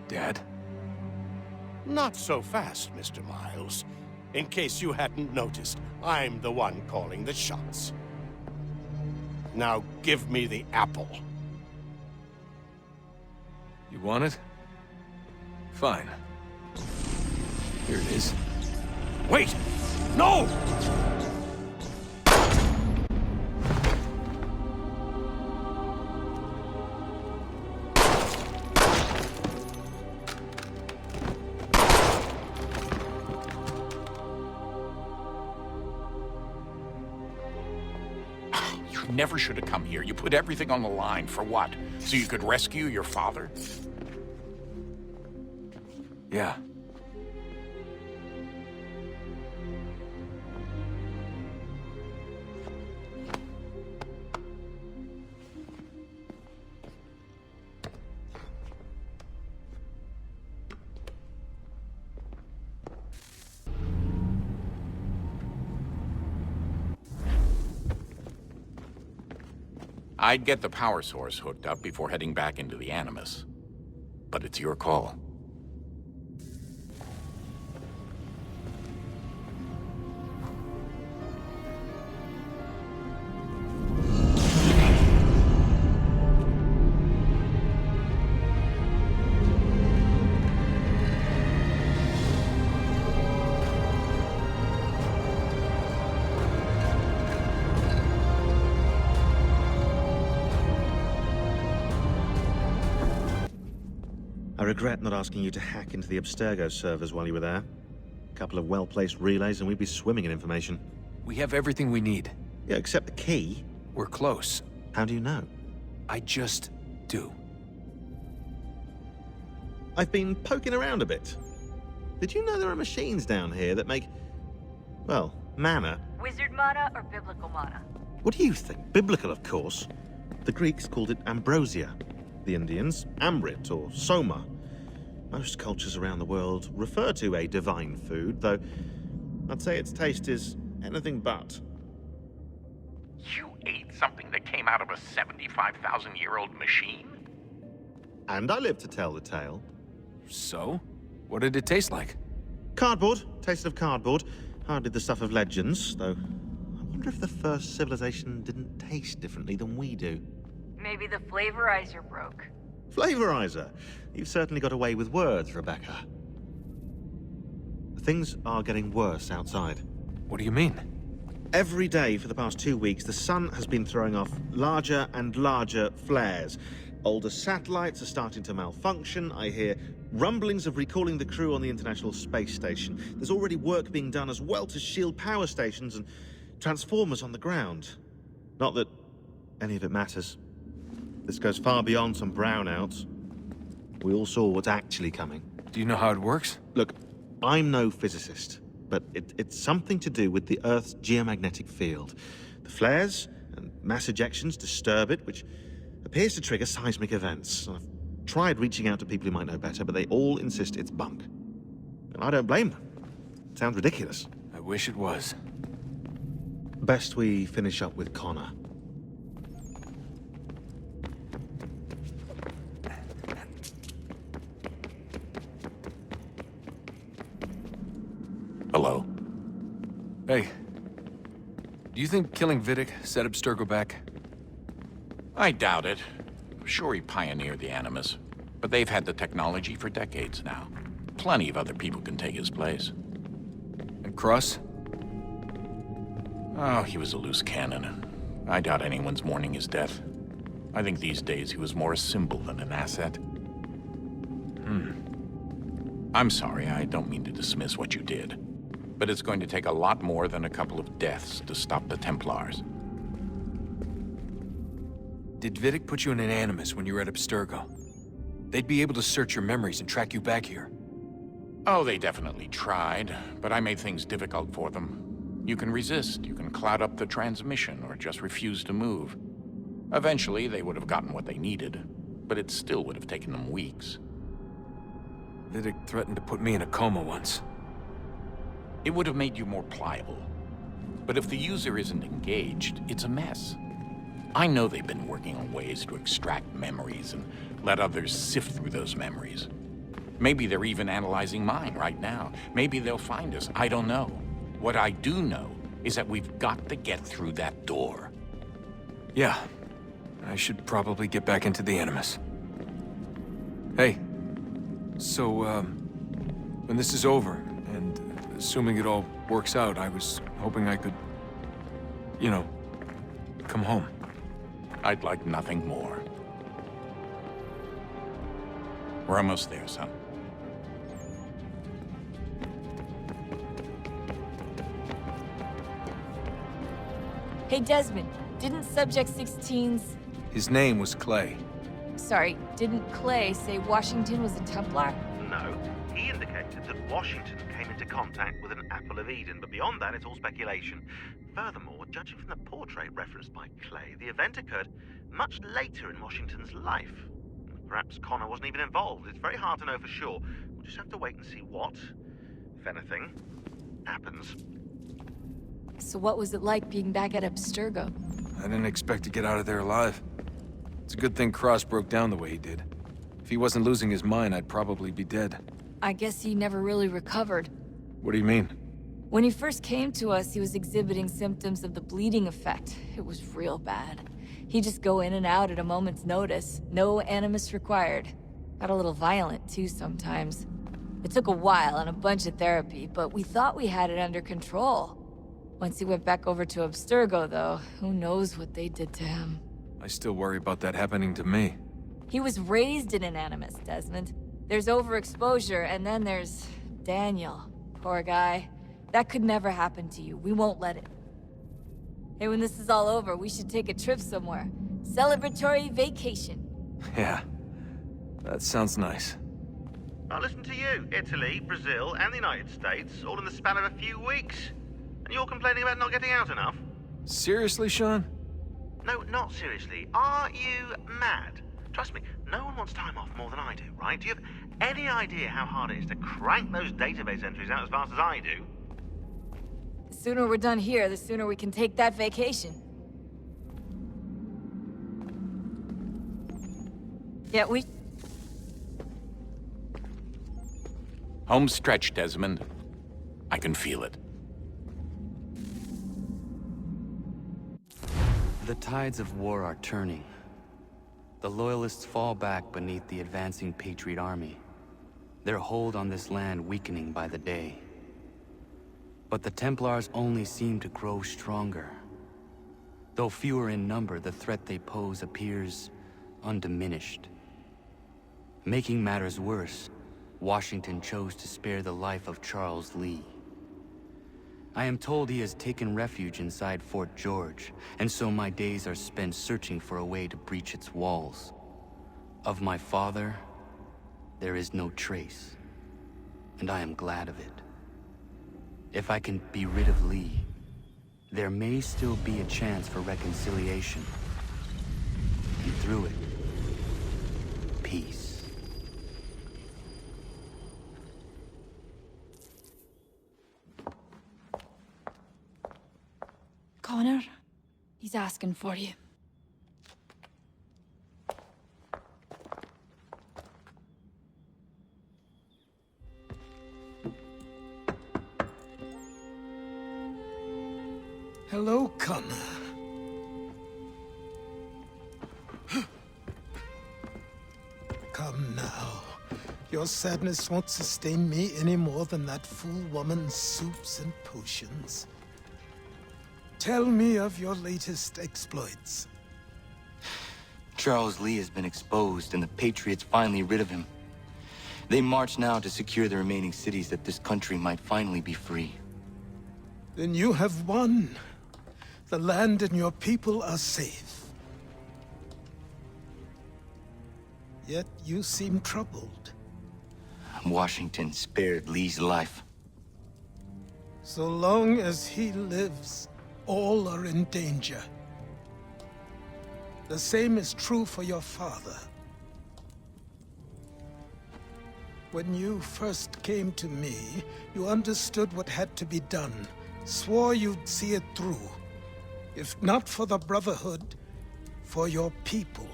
Dad? Not so fast, Mr. Miles. In case you hadn't noticed, I'm the one calling the shots. Now give me the apple. You want it? Fine. Here it is. Wait! No! You never should have come here. You put everything on the line. For what? So you could rescue your father? Yeah. I'd get the power source hooked up before heading back into the Animus. But it's your call. I regret not asking you to hack into the Abstergo servers while you were there. A couple of well-placed relays and we'd be swimming in information. We have everything we need. Yeah, except the key. We're close. How do you know? I just do. I've been poking around a bit. Did you know there are machines down here that make, well, mana? Wizard mana or biblical mana? What do you think? Biblical, of course. The Greeks called it ambrosia. The Indians, amrit or soma. Most cultures around the world refer to a divine food, though I'd say its taste is anything but. You ate something that came out of a 75,000-year-old machine? And I live to tell the tale. So? What did it taste like? Cardboard. Taste of cardboard. Hardly the stuff of legends, though. I wonder if the first civilization didn't taste differently than we do. Maybe the flavorizer broke. Flavorizer? You've certainly got away with words, Rebecca. Things are getting worse outside. What do you mean? Every day for the past 2 weeks, the sun has been throwing off larger and larger flares. Older satellites are starting to malfunction. I hear rumblings of recalling the crew on the International Space Station. There's already work being done as well to shield power stations and transformers on the ground. Not that any of it matters. This goes far beyond some brownouts. We all saw what's actually coming. Do you know how it works? Look, I'm no physicist, but it's something to do with the Earth's geomagnetic field. The flares and mass ejections disturb it, which appears to trigger seismic events. I've tried reaching out to people who might know better, but they all insist it's bunk. And I don't blame them. It sounds ridiculous. I wish it was. Best we finish up with Connor. Hello. Hey. Do you think killing Vidic set Abstergo back? I doubt it. Sure, he pioneered the Animus, but they've had the technology for decades now. Plenty of other people can take his place. And Cross? Oh, he was a loose cannon. I doubt anyone's mourning his death. I think these days he was more a symbol than an asset. I'm sorry, I don't mean to dismiss what you did. But it's going to take a lot more than a couple of deaths to stop the Templars. Did Vidic put you in an Animus when you were at Abstergo? They'd be able to search your memories and track you back here. Oh, they definitely tried, but I made things difficult for them. You can resist, you can cloud up the transmission, or just refuse to move. Eventually, they would have gotten what they needed, but it still would have taken them weeks. Vidic threatened to put me in a coma once. It would have made you more pliable. But if the user isn't engaged, it's a mess. I know they've been working on ways to extract memories and let others sift through those memories. Maybe they're even analyzing mine right now. Maybe they'll find us. I don't know. What I do know is that we've got to get through that door. Yeah. I should probably get back into the Animus. Hey. So, when this is over, and assuming it all works out, I was hoping I could, you know, come home. I'd like nothing more. We're almost there, son. Hey, Desmond, didn't Subject 16's... His name was Clay. Sorry, didn't Clay say Washington was a Templar? No, he indicated that Washington came into contact with an Apple of Eden, but beyond that, it's all speculation. Furthermore, judging from the portrait referenced by Clay, the event occurred much later in Washington's life. Perhaps Connor wasn't even involved. It's very hard to know for sure. We'll just have to wait and see what, if anything, happens. So what was it like being back at Abstergo? I didn't expect to get out of there alive. It's a good thing Cross broke down the way he did. If he wasn't losing his mind, I'd probably be dead. I guess he never really recovered. What do you mean? When he first came to us, he was exhibiting symptoms of the bleeding effect. It was real bad. He'd just go in and out at a moment's notice. No Animus required. Got a little violent, too, sometimes. It took a while and a bunch of therapy, but we thought we had it under control. Once he went back over to Abstergo, though, who knows what they did to him. I still worry about that happening to me. He was raised in an Animus, Desmond. There's overexposure, and then there's Daniel. Poor guy. That could never happen to you. We won't let it. Hey, when this is all over, we should take a trip somewhere. Celebratory vacation. Yeah. That sounds nice. Now listen to you. Italy, Brazil, and the United States, all in the span of a few weeks. And you're complaining about not getting out enough? Seriously, Sean? No, not seriously. Are you mad? Trust me, no one wants time off more than I do, right? Do you have any idea how hard it is to crank those database entries out as fast as I do? The sooner we're done here, the sooner we can take that vacation. Yeah, we... Home stretch, Desmond. I can feel it. The tides of war are turning. The Loyalists fall back beneath the advancing Patriot army, their hold on this land weakening by the day. But the Templars only seem to grow stronger. Though fewer in number, the threat they pose appears undiminished. Making matters worse, Washington chose to spare the life of Charles Lee. I am told he has taken refuge inside Fort George, and so my days are spent searching for a way to breach its walls. Of my father, there is no trace, and I am glad of it. If I can be rid of Lee, there may still be a chance for reconciliation. And through it, peace. Connor, he's asking for you. Hello, Connor. Come now. Your sadness won't sustain me any more than that fool woman's soups and potions. Tell me of your latest exploits. Charles Lee has been exposed, and the Patriots finally rid of him. They march now to secure the remaining cities that this country might finally be free. Then you have won. The land and your people are safe. Yet you seem troubled. Washington spared Lee's life. So long as he lives, all are in danger. The same is true for your father. When you first came to me, you understood what had to be done, swore you'd see it through. If not for the Brotherhood, for your people,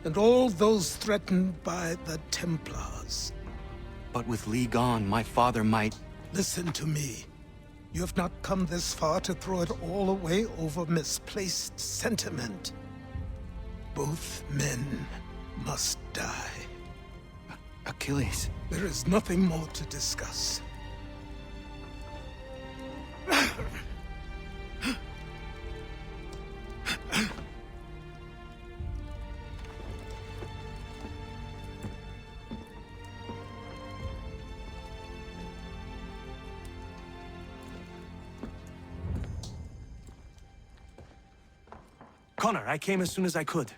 and all those threatened by the Templars. But with Lee gone, my father might... Listen to me. You have not come this far to throw it all away over misplaced sentiment. Both men must die. Achilles. There is nothing more to discuss. Connor, I came as soon as I could.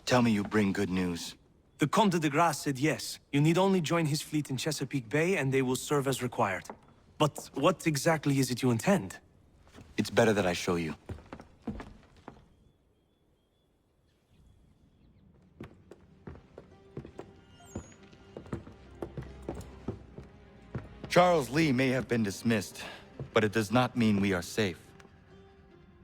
Tell me you bring good news. The Comte de Grasse said yes. You need only join his fleet in Chesapeake Bay and they will serve as required. But what exactly is it you intend? It's better that I show you. Charles Lee may have been dismissed, but it does not mean we are safe.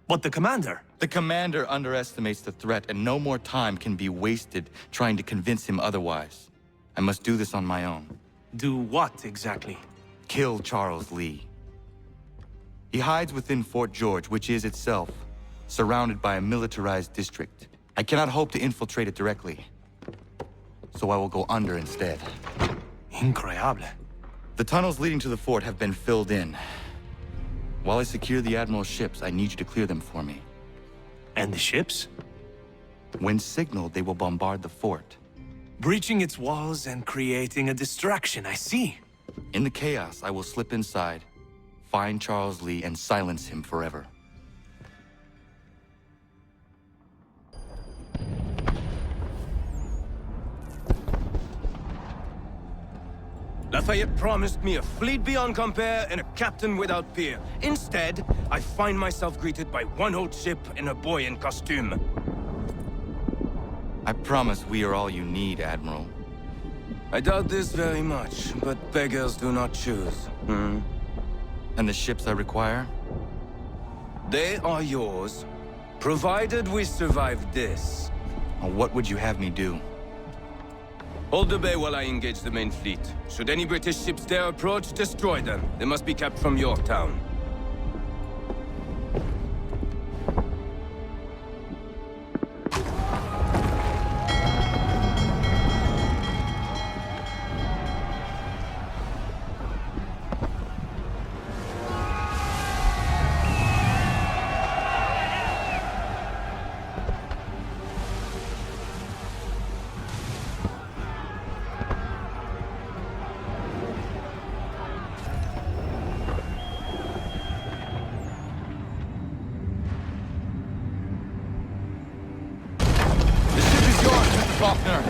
But the commander? The commander underestimates the threat, and no more time can be wasted trying to convince him otherwise. I must do this on my own. Do what exactly? Kill Charles Lee. He hides within Fort George, which is itself surrounded by a militarized district. I cannot hope to infiltrate it directly, so I will go under instead. Incroyable. The tunnels leading to the fort have been filled in. While I secure the Admiral's ships, I need you to clear them for me. And the ships? When signaled, they will bombard the fort. Breaching its walls and creating a distraction, I see. In the chaos, I will slip inside, find Charles Lee, and silence him forever. Lafayette promised me a fleet beyond compare and a captain without peer. Instead, I find myself greeted by one old ship and a boy in costume. I promise we are all you need, Admiral. I doubt this very much, but beggars do not choose. And the ships I require? They are yours, provided we survive this. What would you have me do? Hold the bay while I engage the main fleet. Should any British ships dare approach, destroy them. They must be kept from Yorktown. Faulkner!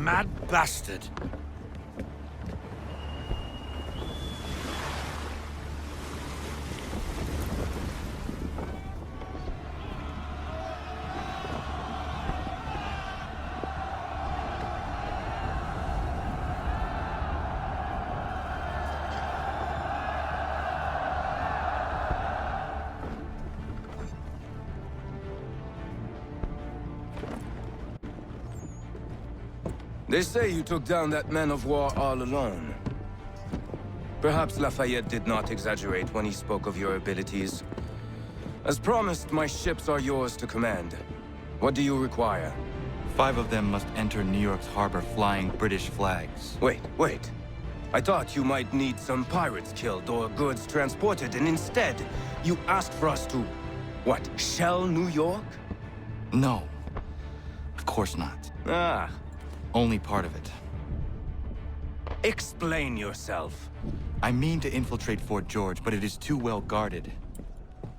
Mad bastard. They say you took down that man of war all alone. Perhaps Lafayette did not exaggerate when he spoke of your abilities. As promised, my ships are yours to command. What do you require? 5 of them must enter New York's harbor flying British flags. Wait. I thought you might need some pirates killed or goods transported, and instead, you asked for us to... what, shell New York? No. Of course not. Ah. Only part of it. Explain yourself. I mean to infiltrate Fort George, but it is too well guarded.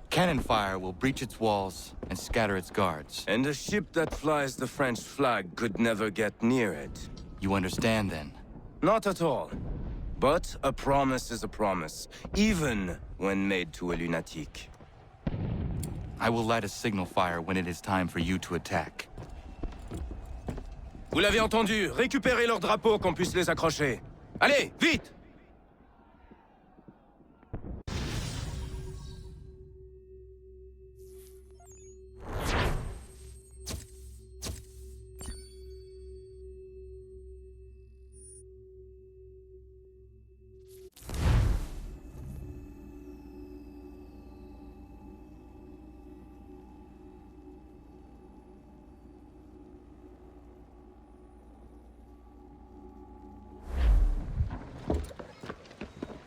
Cannon fire will breach its walls and scatter its guards. And a ship that flies the French flag could never get near it. You understand, then? Not at all. But a promise is a promise, even when made to a lunatic. I will light a signal fire when it is time for you to attack. Vous l'avez entendu, récupérez leurs drapeaux qu'on puisse les accrocher. Allez, vite!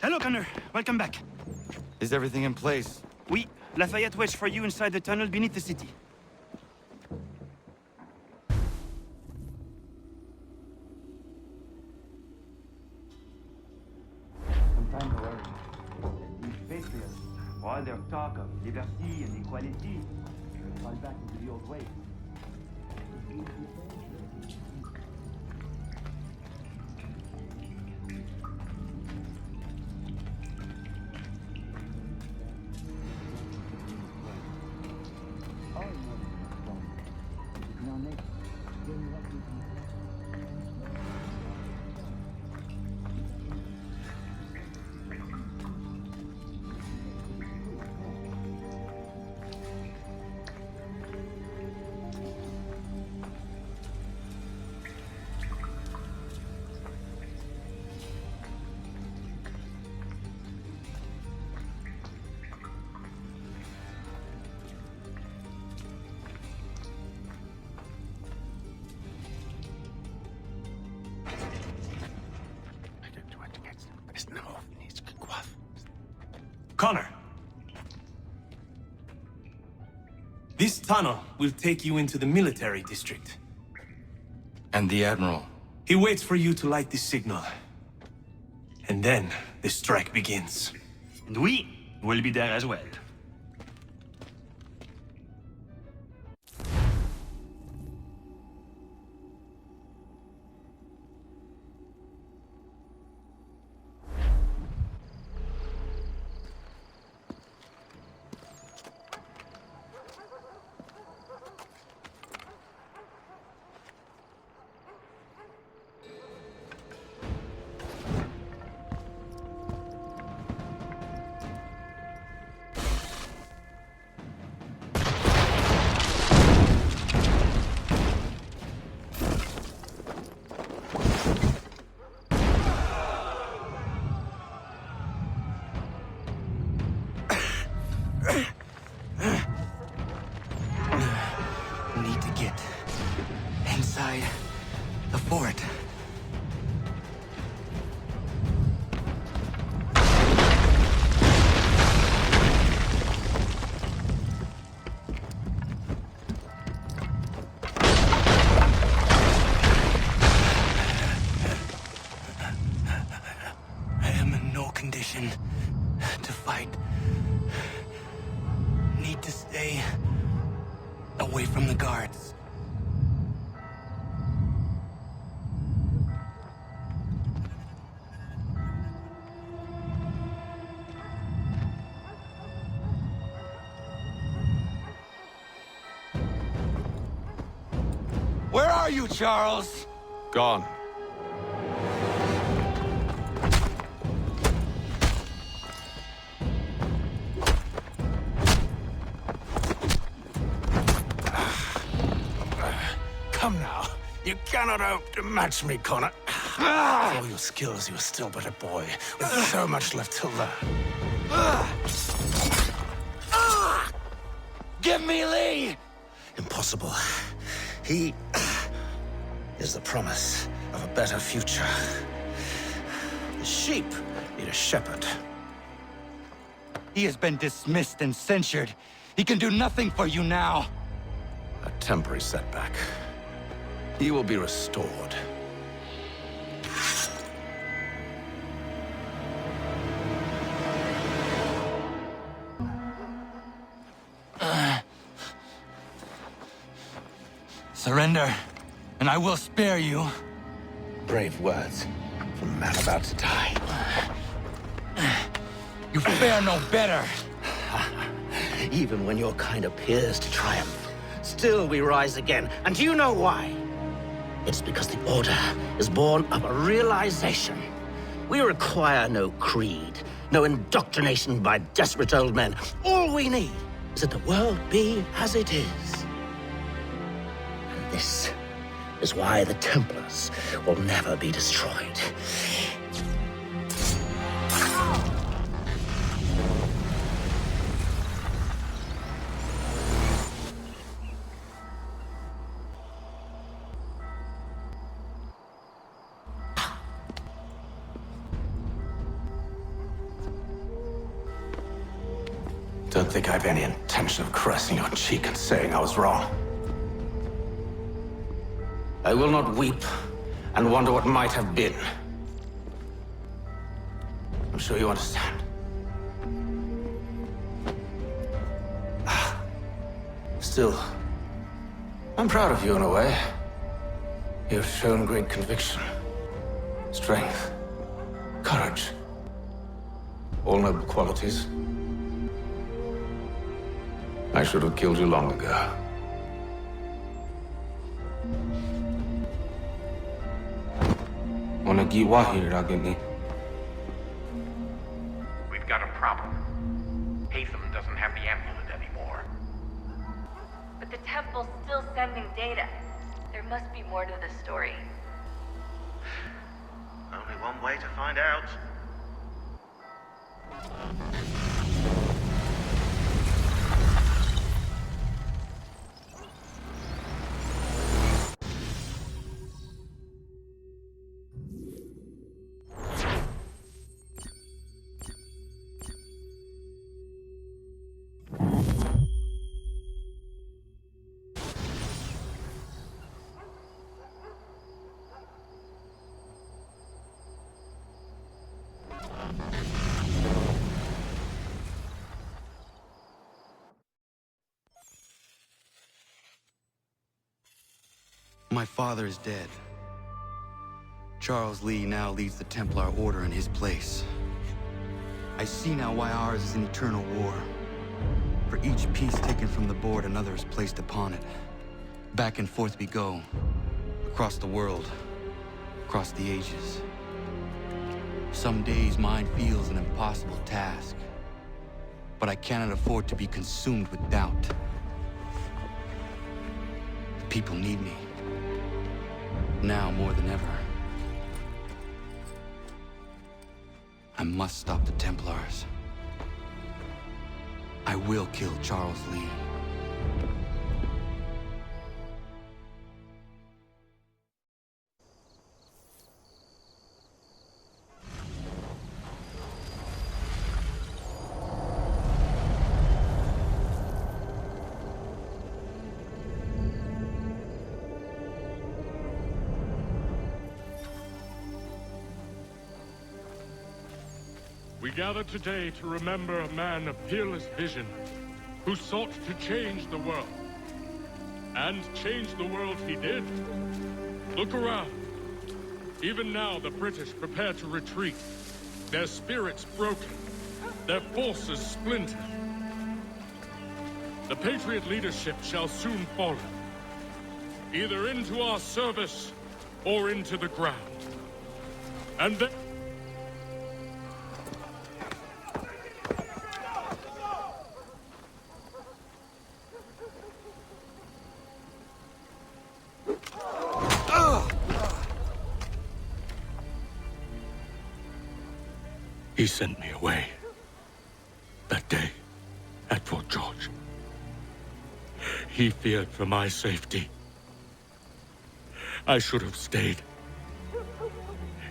Hello, Connor. Welcome back. Is everything in place? Oui. Lafayette waits for you inside the tunnel beneath the city. Sometimes, however, these patriots, while their talk of liberty and equality, fall back into the old ways. Connor! This tunnel will take you into the military district. And the Admiral? He waits for you to light this signal. And then the strike begins. And we will be there as well. mission to fight. Need to stay away from the guards. Where are you, Charles? Gone. Come now. You cannot hope to match me, Connor. For all your skills, you are still but a boy, with so much left to learn. Give me Lee! Impossible. He is the promise of a better future. The sheep need a shepherd. He has been dismissed and censured. He can do nothing for you now. A temporary setback. He will be restored. Surrender, and I will spare you. Brave words from a man about to die. You fare no better. Even when your kind appears to triumph, still we rise again. And do you know why? It's because the Order is born of a realization. We require no creed, no indoctrination by desperate old men. All we need is that the world be as it is. And this is why the Templars will never be destroyed. Don't think I have any intention of caressing your cheek and saying I was wrong. I will not weep and wonder what might have been. I'm sure you understand. Still, I'm proud of you in a way. You've shown great conviction, strength, courage. All noble qualities. I should have killed you long ago. We've got a problem. Haytham doesn't have the amulet anymore. But the temple's still sending data. There must be more to the story. Only one way to find out. My father is dead. Charles Lee now leads the Templar Order in his place. I see now why ours is an eternal war. For each piece taken from the board, another is placed upon it. Back and forth we go. Across the world. Across the ages. Some days mine feels an impossible task. But I cannot afford to be consumed with doubt. The people need me. Now more than ever. I must stop the Templars. I will kill Charles Lee. We gather today to remember a man of peerless vision who sought to change the world. And change the world he did. Look around. Even now, the British prepare to retreat. Their spirits broken. Their forces splintered. The Patriot leadership shall soon follow. Either into our service, or into the ground. And then... He sent me away. That day, at Fort George. He feared for my safety. I should have stayed.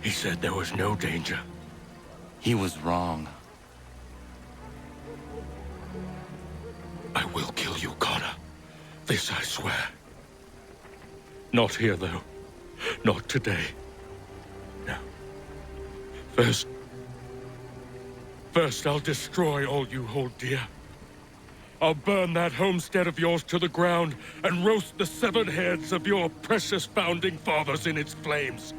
He said there was no danger. He was wrong. I will kill you, Connor. This I swear. Not here, though. Not today. No. First, I'll destroy all you hold dear. I'll burn that homestead of yours to the ground and roast the severed heads of your precious founding fathers in its flames.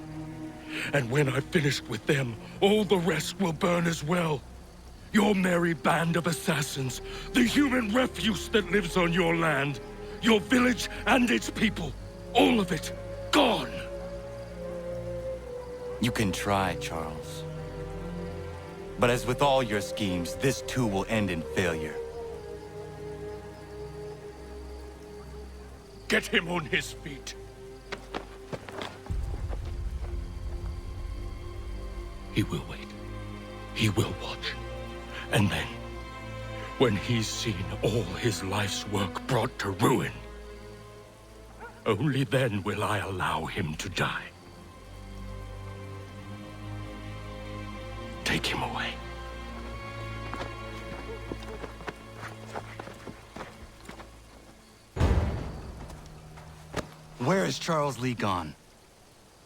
And when I've finished with them, all the rest will burn as well. Your merry band of assassins, the human refuse that lives on your land, your village and its people, all of it, gone. You can try, Charles. But as with all your schemes, this too will end in failure. Get him on his feet. He will wait. He will watch. And then, when he's seen all his life's work brought to ruin, only then will I allow him to die. Take him away. Where is Charles Lee gone?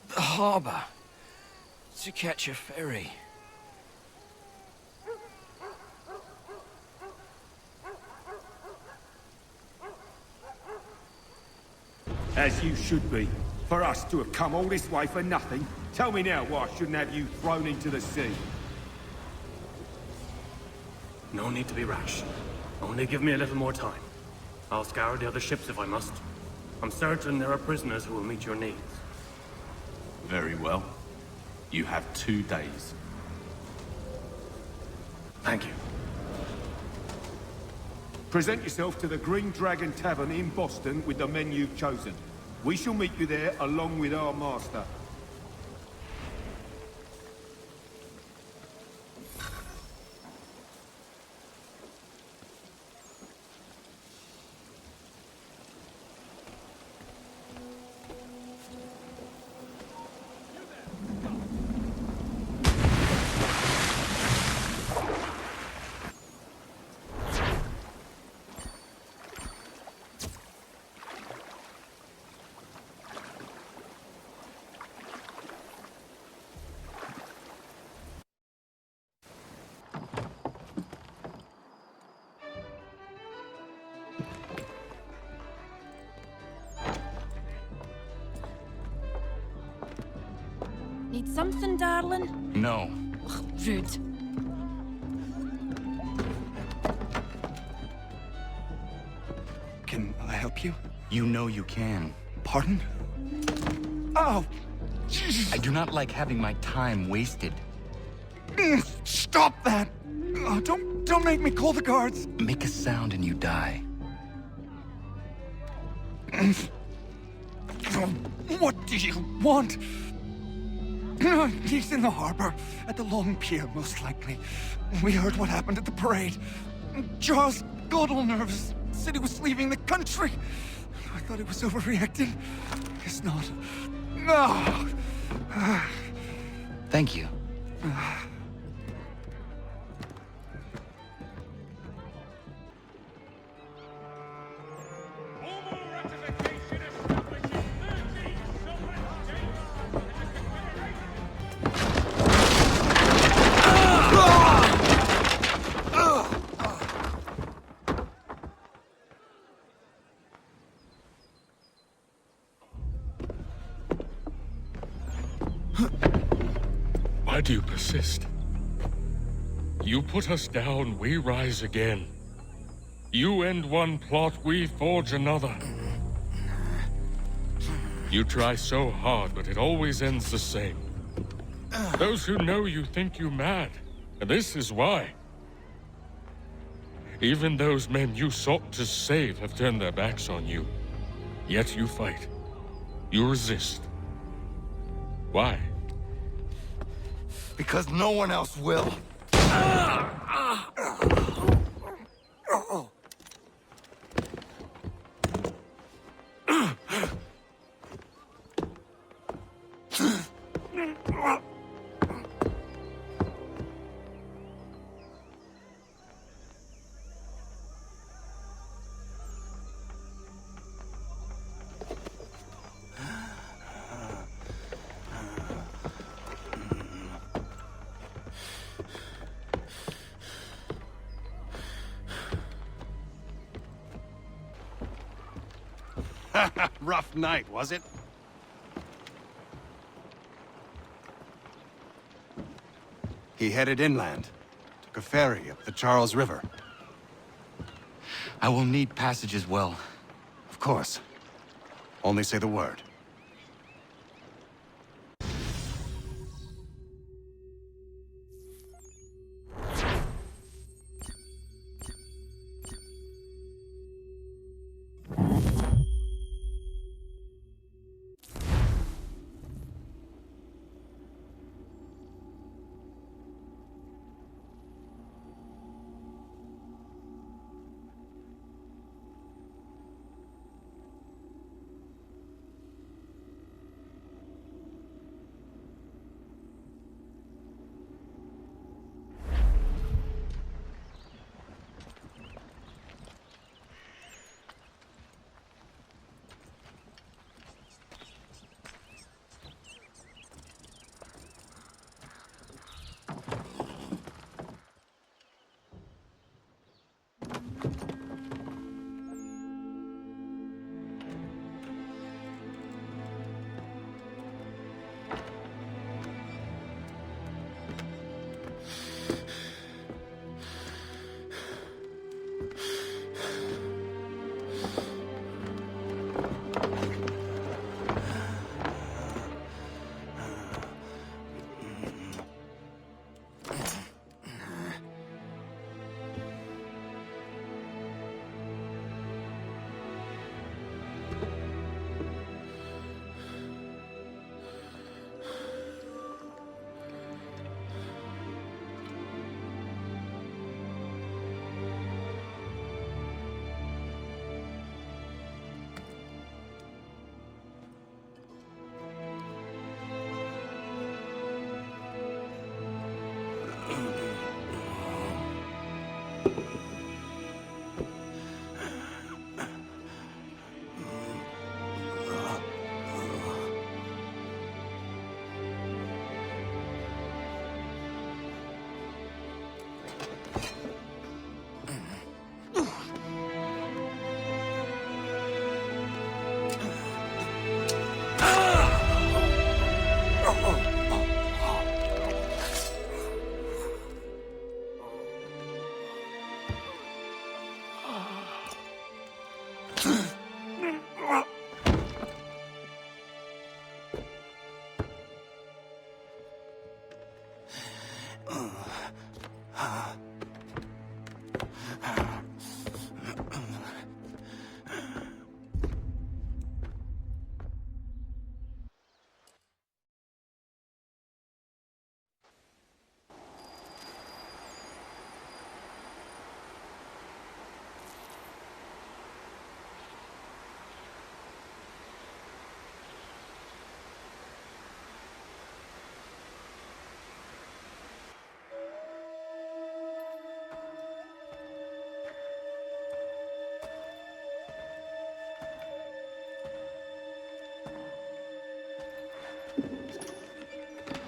The harbor. To catch a ferry. As you should be. For us to have come all this way for nothing. Tell me now why I shouldn't have you thrown into the sea. No need to be rash. Only give me a little more time. I'll scour the other ships if I must. I'm certain there are prisoners who will meet your needs. Very well. You have 2 days. Thank you. Present yourself to the Green Dragon Tavern in Boston with the men you've chosen. We shall meet you there along with our master. Need something, darling? No. Ugh, rude. Can I help you? You know you can. Pardon? Oh, I do not like having my time wasted. Stop that! Oh, don't make me call the guards. Make a sound and you die. What do you want? He's in the harbor, at the Long Pier, most likely. We heard what happened at the parade. Charles got all nervous, said he was leaving the country. I thought he was overreacting. Guess not. No! Thank you. Why do you persist? You put us down, we rise again. You end one plot, we forge another. You try so hard, but it always ends the same. Those who know you think you mad, and this is why. Even those men you sought to save have turned their backs on you. Yet you fight. You resist. Why? Because no one else will. Rough night, was it? He headed inland. Took a ferry up the Charles River. I will need passage as well. Of course. Only say the word.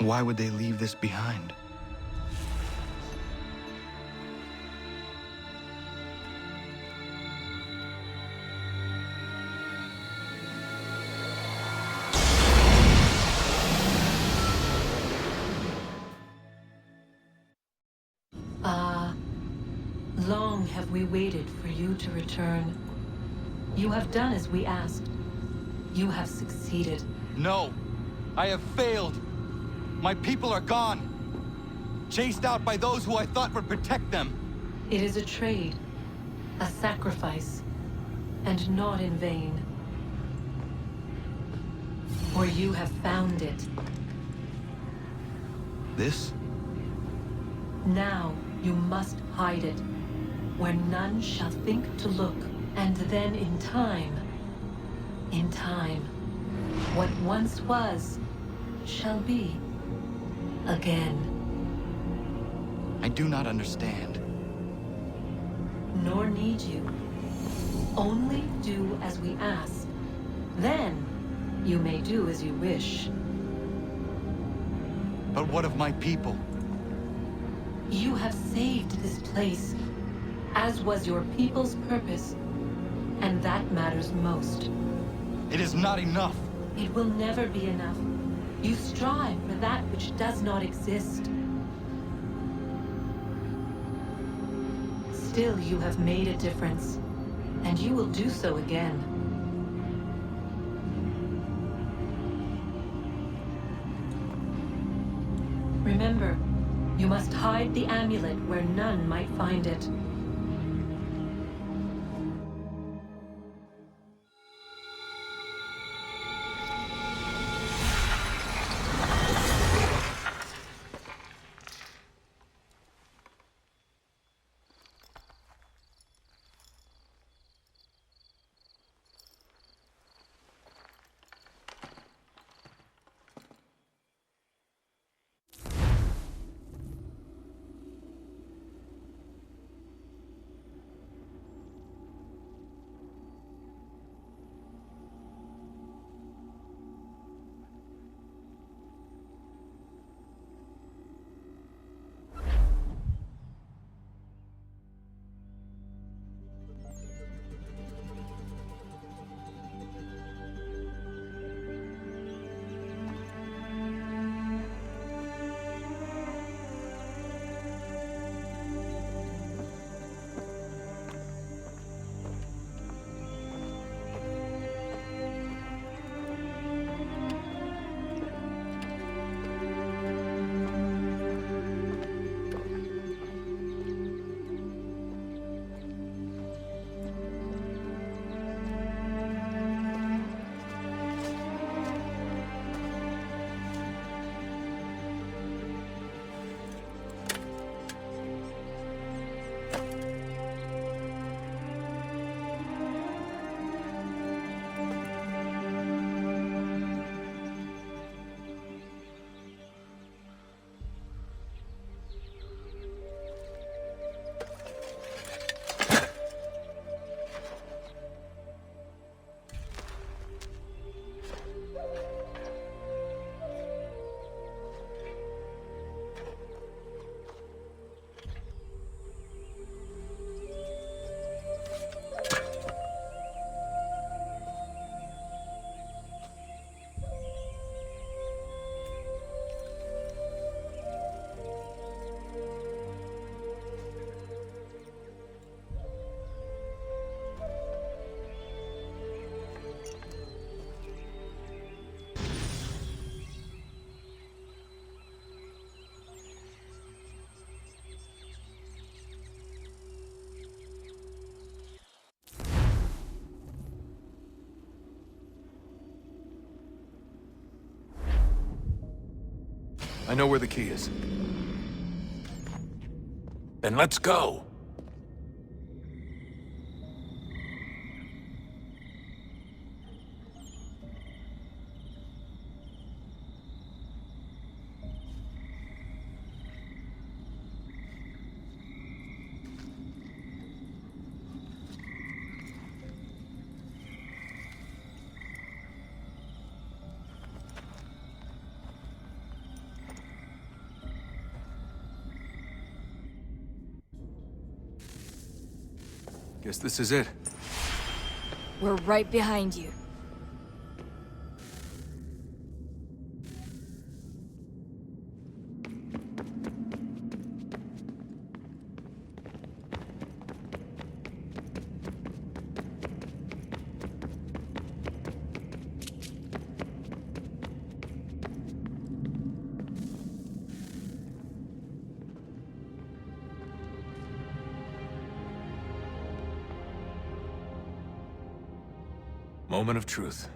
Why would they leave this behind? Long have we waited for you to return. You have done as we asked. You have succeeded. No! I have failed! My people are gone! Chased out by those who I thought would protect them! It is a trade, a sacrifice, and not in vain. For you have found it. This? Now you must hide it, where none shall think to look, and then in time, what once was, shall be again. I do not understand. Nor need you. Only do as we ask. Then, you may do as you wish. But what of my people? You have saved this place, as was your people's purpose, and that matters most. It is not enough. It will never be enough. You strive for that which does not exist. Still, you have made a difference, and you will do so again. Remember, you must hide the amulet where none might find it. I know where the key is. Then let's go. Guess this is it. We're right behind you. Moment of truth.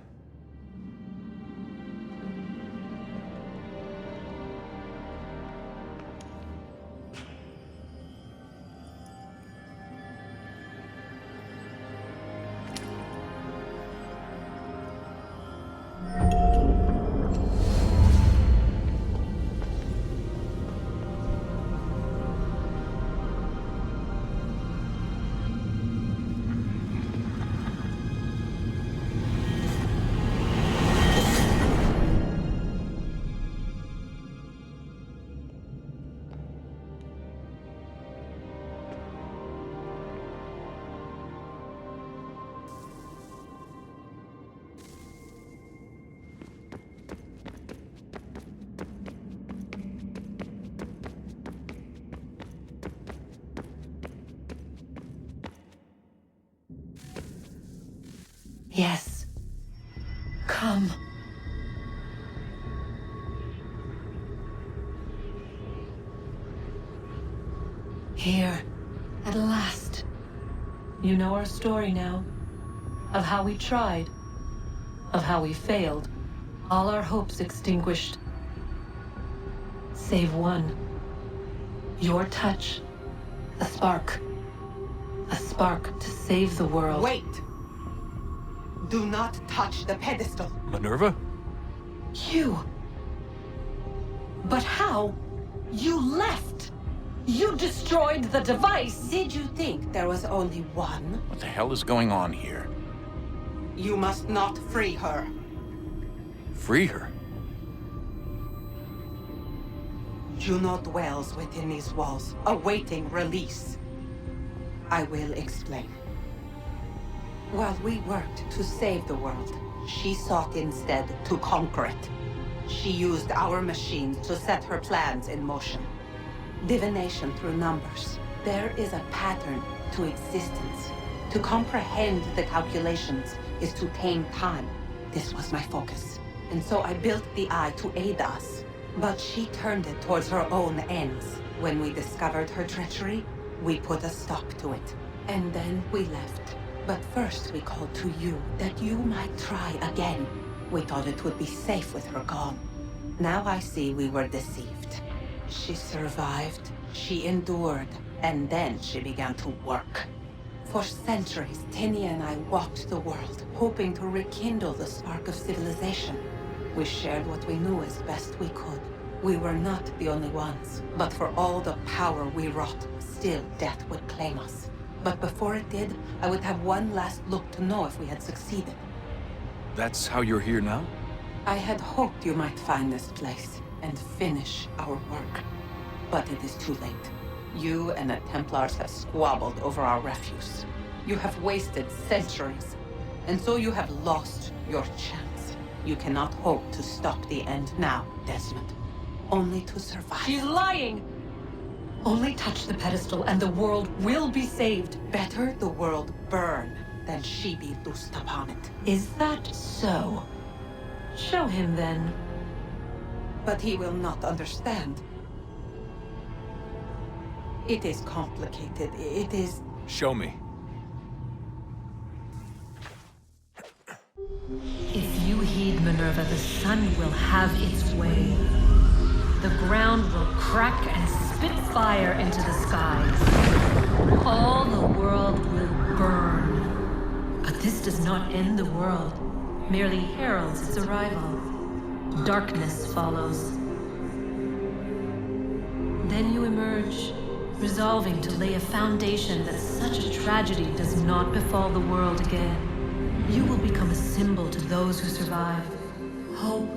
Yes. Come. Here, at last. You know our story now. Of how we tried. Of how we failed. All our hopes extinguished. Save one. Your touch. A spark. A spark to save the world. Wait! Do not touch the pedestal. Minerva? You. But how? You left! You destroyed the device! Did you think there was only one? What the hell is going on here? You must not free her. Free her? Juno dwells within these walls, awaiting release. I will explain. While we worked to save the world, she sought instead to conquer it. She used our machines to set her plans in motion. Divination through numbers. There is a pattern to existence. To comprehend the calculations is to tame time. This was my focus. And so I built the Eye to aid us. But she turned it towards her own ends. When we discovered her treachery, we put a stop to it. And then we left. But first we called to you, that you might try again. We thought it would be safe with her gone. Now I see we were deceived. She survived, she endured, and then she began to work. For centuries, Tinia and I walked the world, hoping to rekindle the spark of civilization. We shared what we knew as best we could. We were not the only ones, but for all the power we wrought, still death would claim us. But before it did, I would have one last look to know if we had succeeded. That's how you're here now? I had hoped you might find this place and finish our work. But it is too late. You and the Templars have squabbled over our refuse. You have wasted centuries, and so you have lost your chance. You cannot hope to stop the end now, Desmond. Only to survive. She's lying! Only touch the pedestal and the world will be saved. Better the world burn than she be loosed upon it. Is that so? Show him then. But he will not understand. It is complicated. It is... Show me. If you heed Minerva, the sun will have its way. The ground will crack and spit fire into the skies. All the world will burn. But this does not end the world, merely heralds its arrival. Darkness follows. Then you emerge, resolving to lay a foundation that such a tragedy does not befall the world again. You will become a symbol to those who survive. Hope,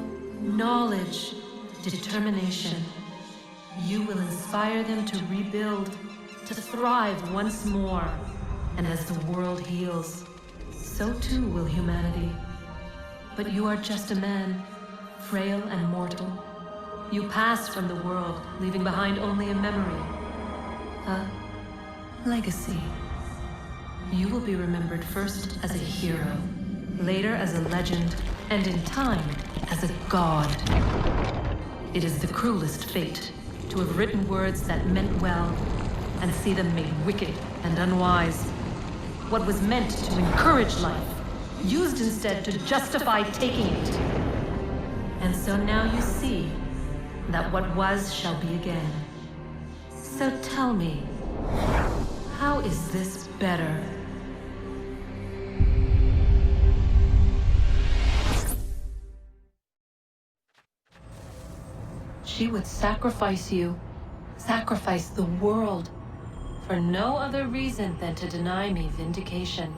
knowledge, determination. You will inspire them to rebuild, to thrive once more. And as the world heals, so too will humanity. But you are just a man, frail and mortal. You pass from the world, leaving behind only a memory. A legacy. You will be remembered first as a hero, later as a legend, and in time, as a god. It is the cruelest fate to have written words that meant well, and see them made wicked and unwise. What was meant to encourage life used instead to justify taking it. And so now you see that what was shall be again. So tell me, how is this better? She would sacrifice you, sacrifice the world, for no other reason than to deny me vindication.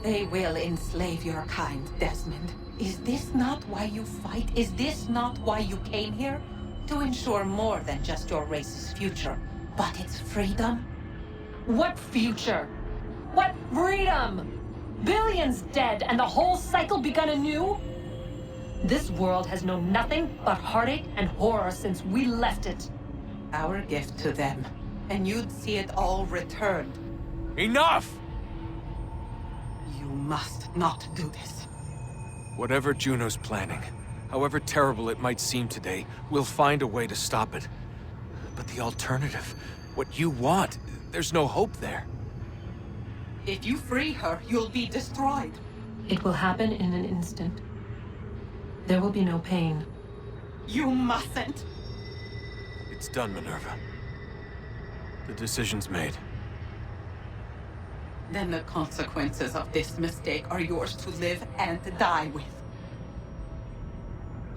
They will enslave your kind, Desmond. Is this not why you fight? Is this not why you came here? To ensure more than just your race's future, but its freedom? What future? What freedom? Billions dead and the whole cycle begun anew? This world has known nothing but heartache and horror since we left it. Our gift to them, and you'd see it all returned. Enough! You must not do this. Whatever Juno's planning, however terrible it might seem today, we'll find a way to stop it. But the alternative, what you want, there's no hope there. If you free her, you'll be destroyed. It will happen in an instant. There will be no pain. You mustn't. It's done, Minerva. The decision's made. Then the consequences of this mistake are yours to live and die with.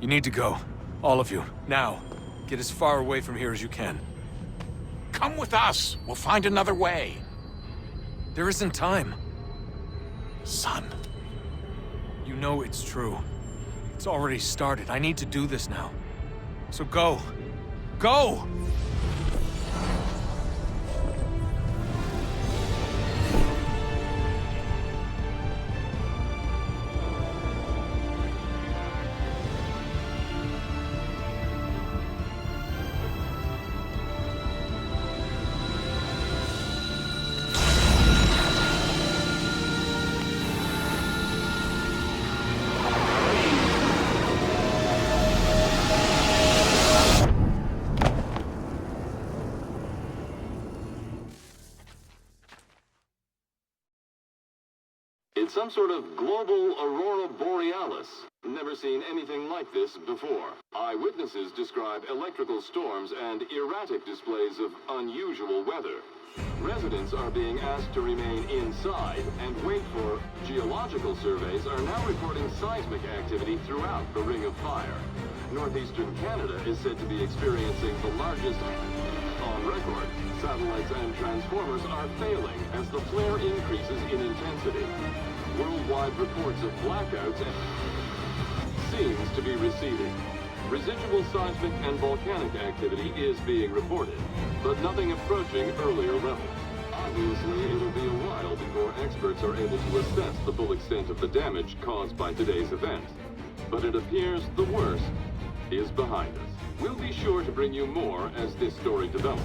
You need to go. All of you. Now. Get as far away from here as you can. Come with us. We'll find another way. There isn't time. Son. You know it's true. It's already started. I need to do this now. So go. Go! It's some sort of global aurora borealis. Never seen anything like this before. Eyewitnesses describe electrical storms and erratic displays of unusual weather. Residents are being asked to remain inside and wait for geological surveys are now reporting seismic activity throughout the Ring of Fire. Northeastern Canada is said to be experiencing the largest on record. Satellites and transformers are failing as the flare increases in intensity. Worldwide reports of blackouts seems to be receding. Residual seismic and volcanic activity is being reported, but nothing approaching earlier levels. Obviously, it'll be a while before experts are able to assess the full extent of the damage caused by today's event. But it appears the worst is behind us. We'll be sure to bring you more as this story develops.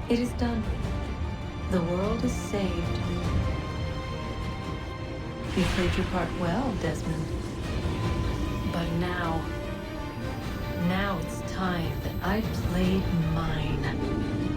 It is done. The world is saved. You played your part well, Desmond. But now it's time that I played mine.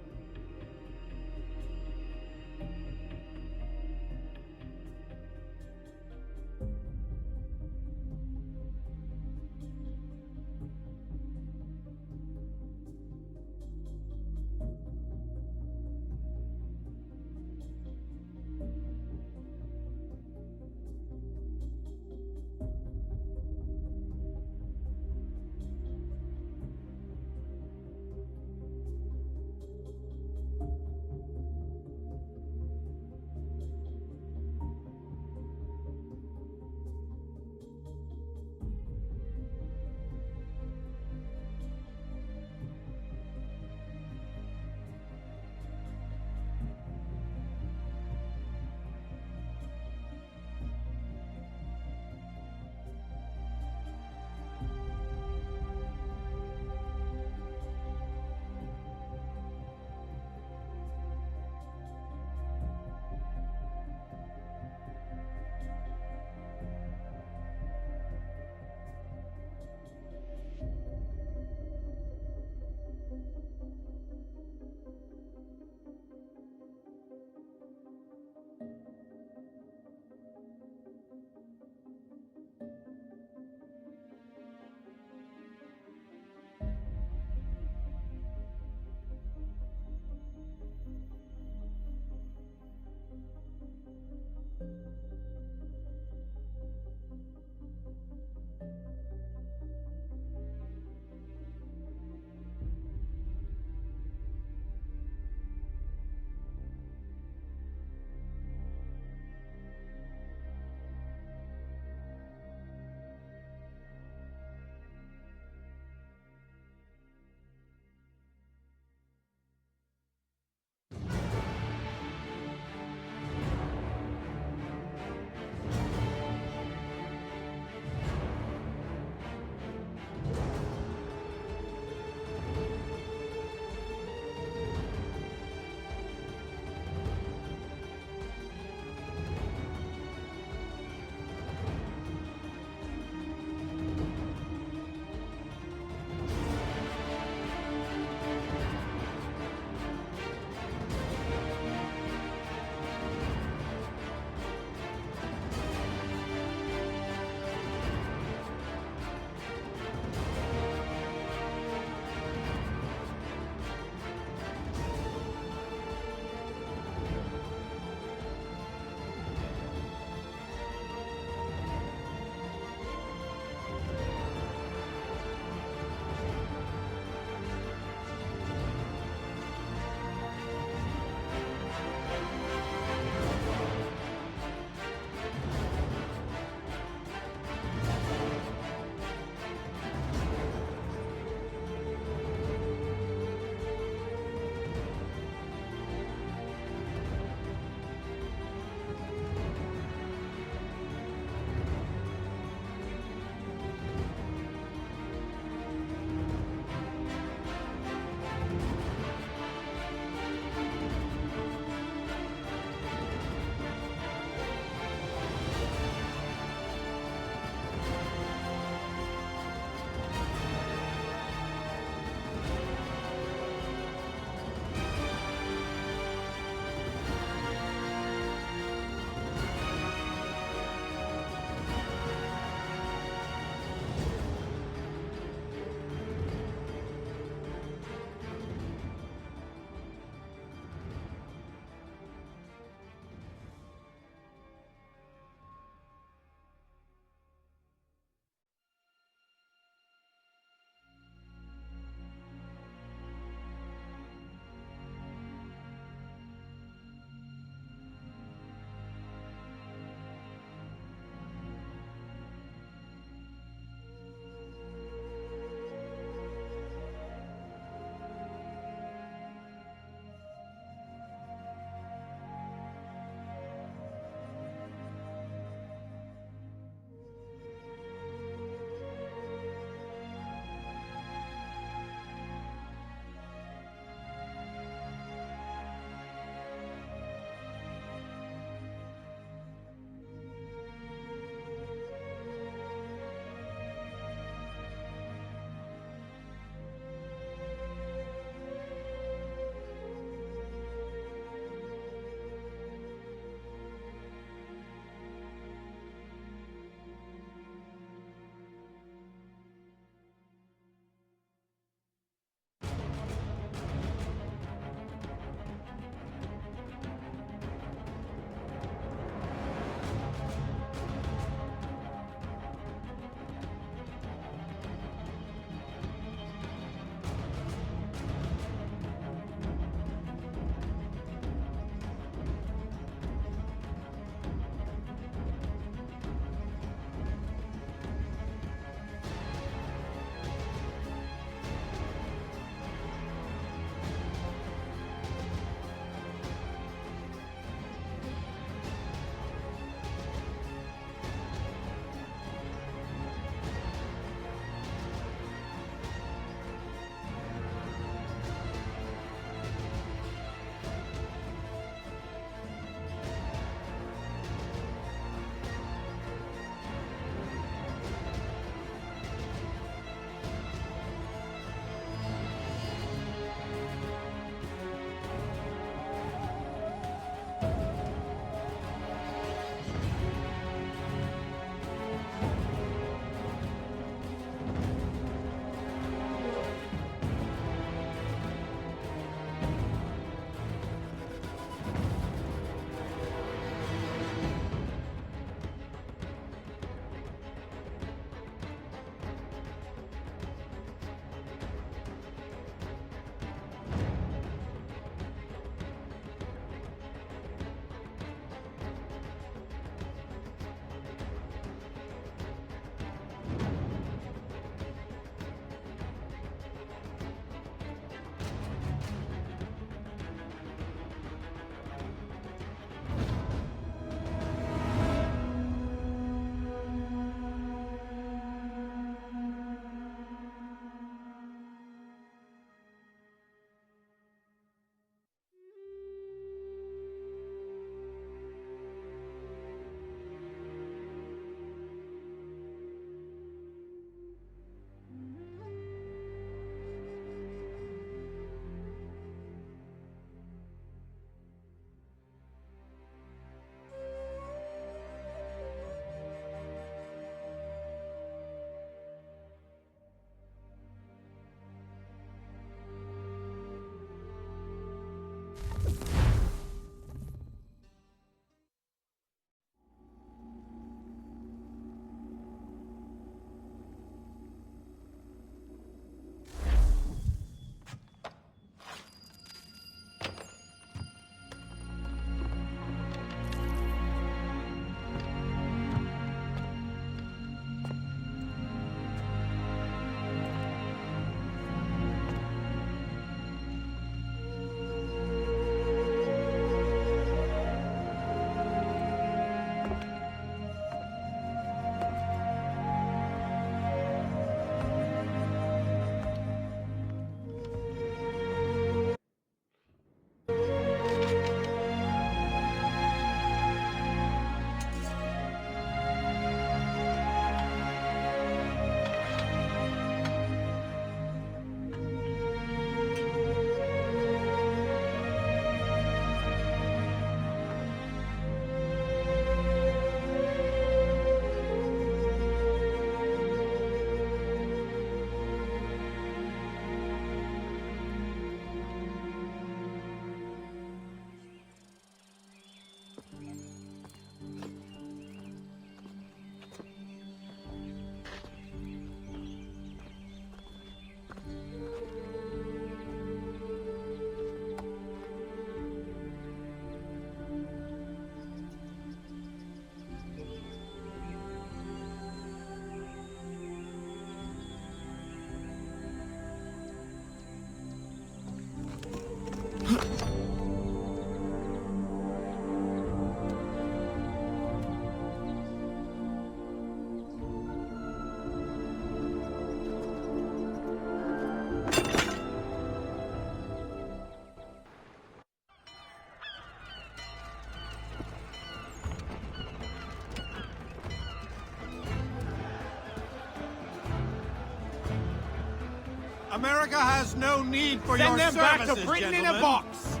America has no need for your Send them back to services, Britain in a gentlemen. box!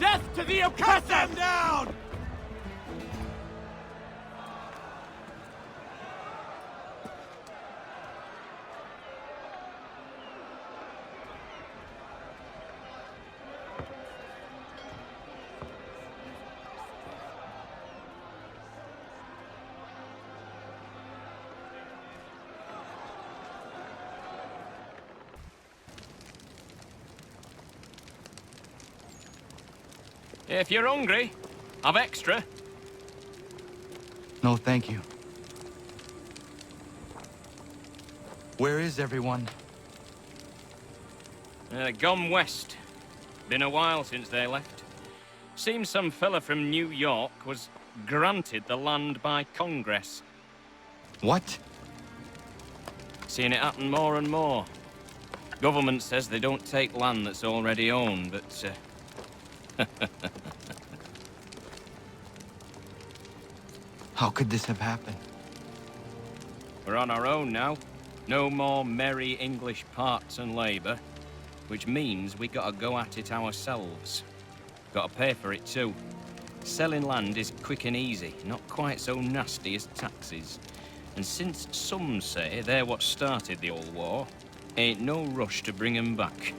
Death to the oppressor! Cut them down! If you're hungry, I've extra. No, thank you. Where is everyone? Gone west. Been a while since they left. Seems some fella from New York was granted the land by Congress. What? Seeing it happen more and more. Government says they don't take land that's already owned, but How could this have happened? we're on our own now. No more merry English parts and labour, which means we gotta go at it ourselves. Gotta pay for it too. Selling land is quick and easy, not quite so nasty as taxes. And since some say they're what started the old war, ain't no rush to bring 'em back.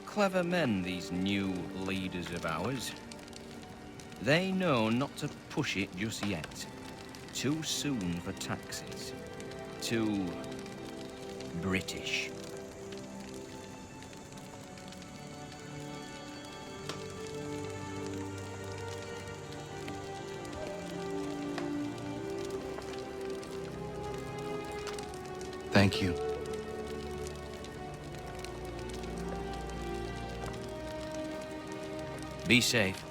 Clever men, these new leaders of ours. They know not to push it just yet. Too soon for taxes. Too British. Thank you. Be safe.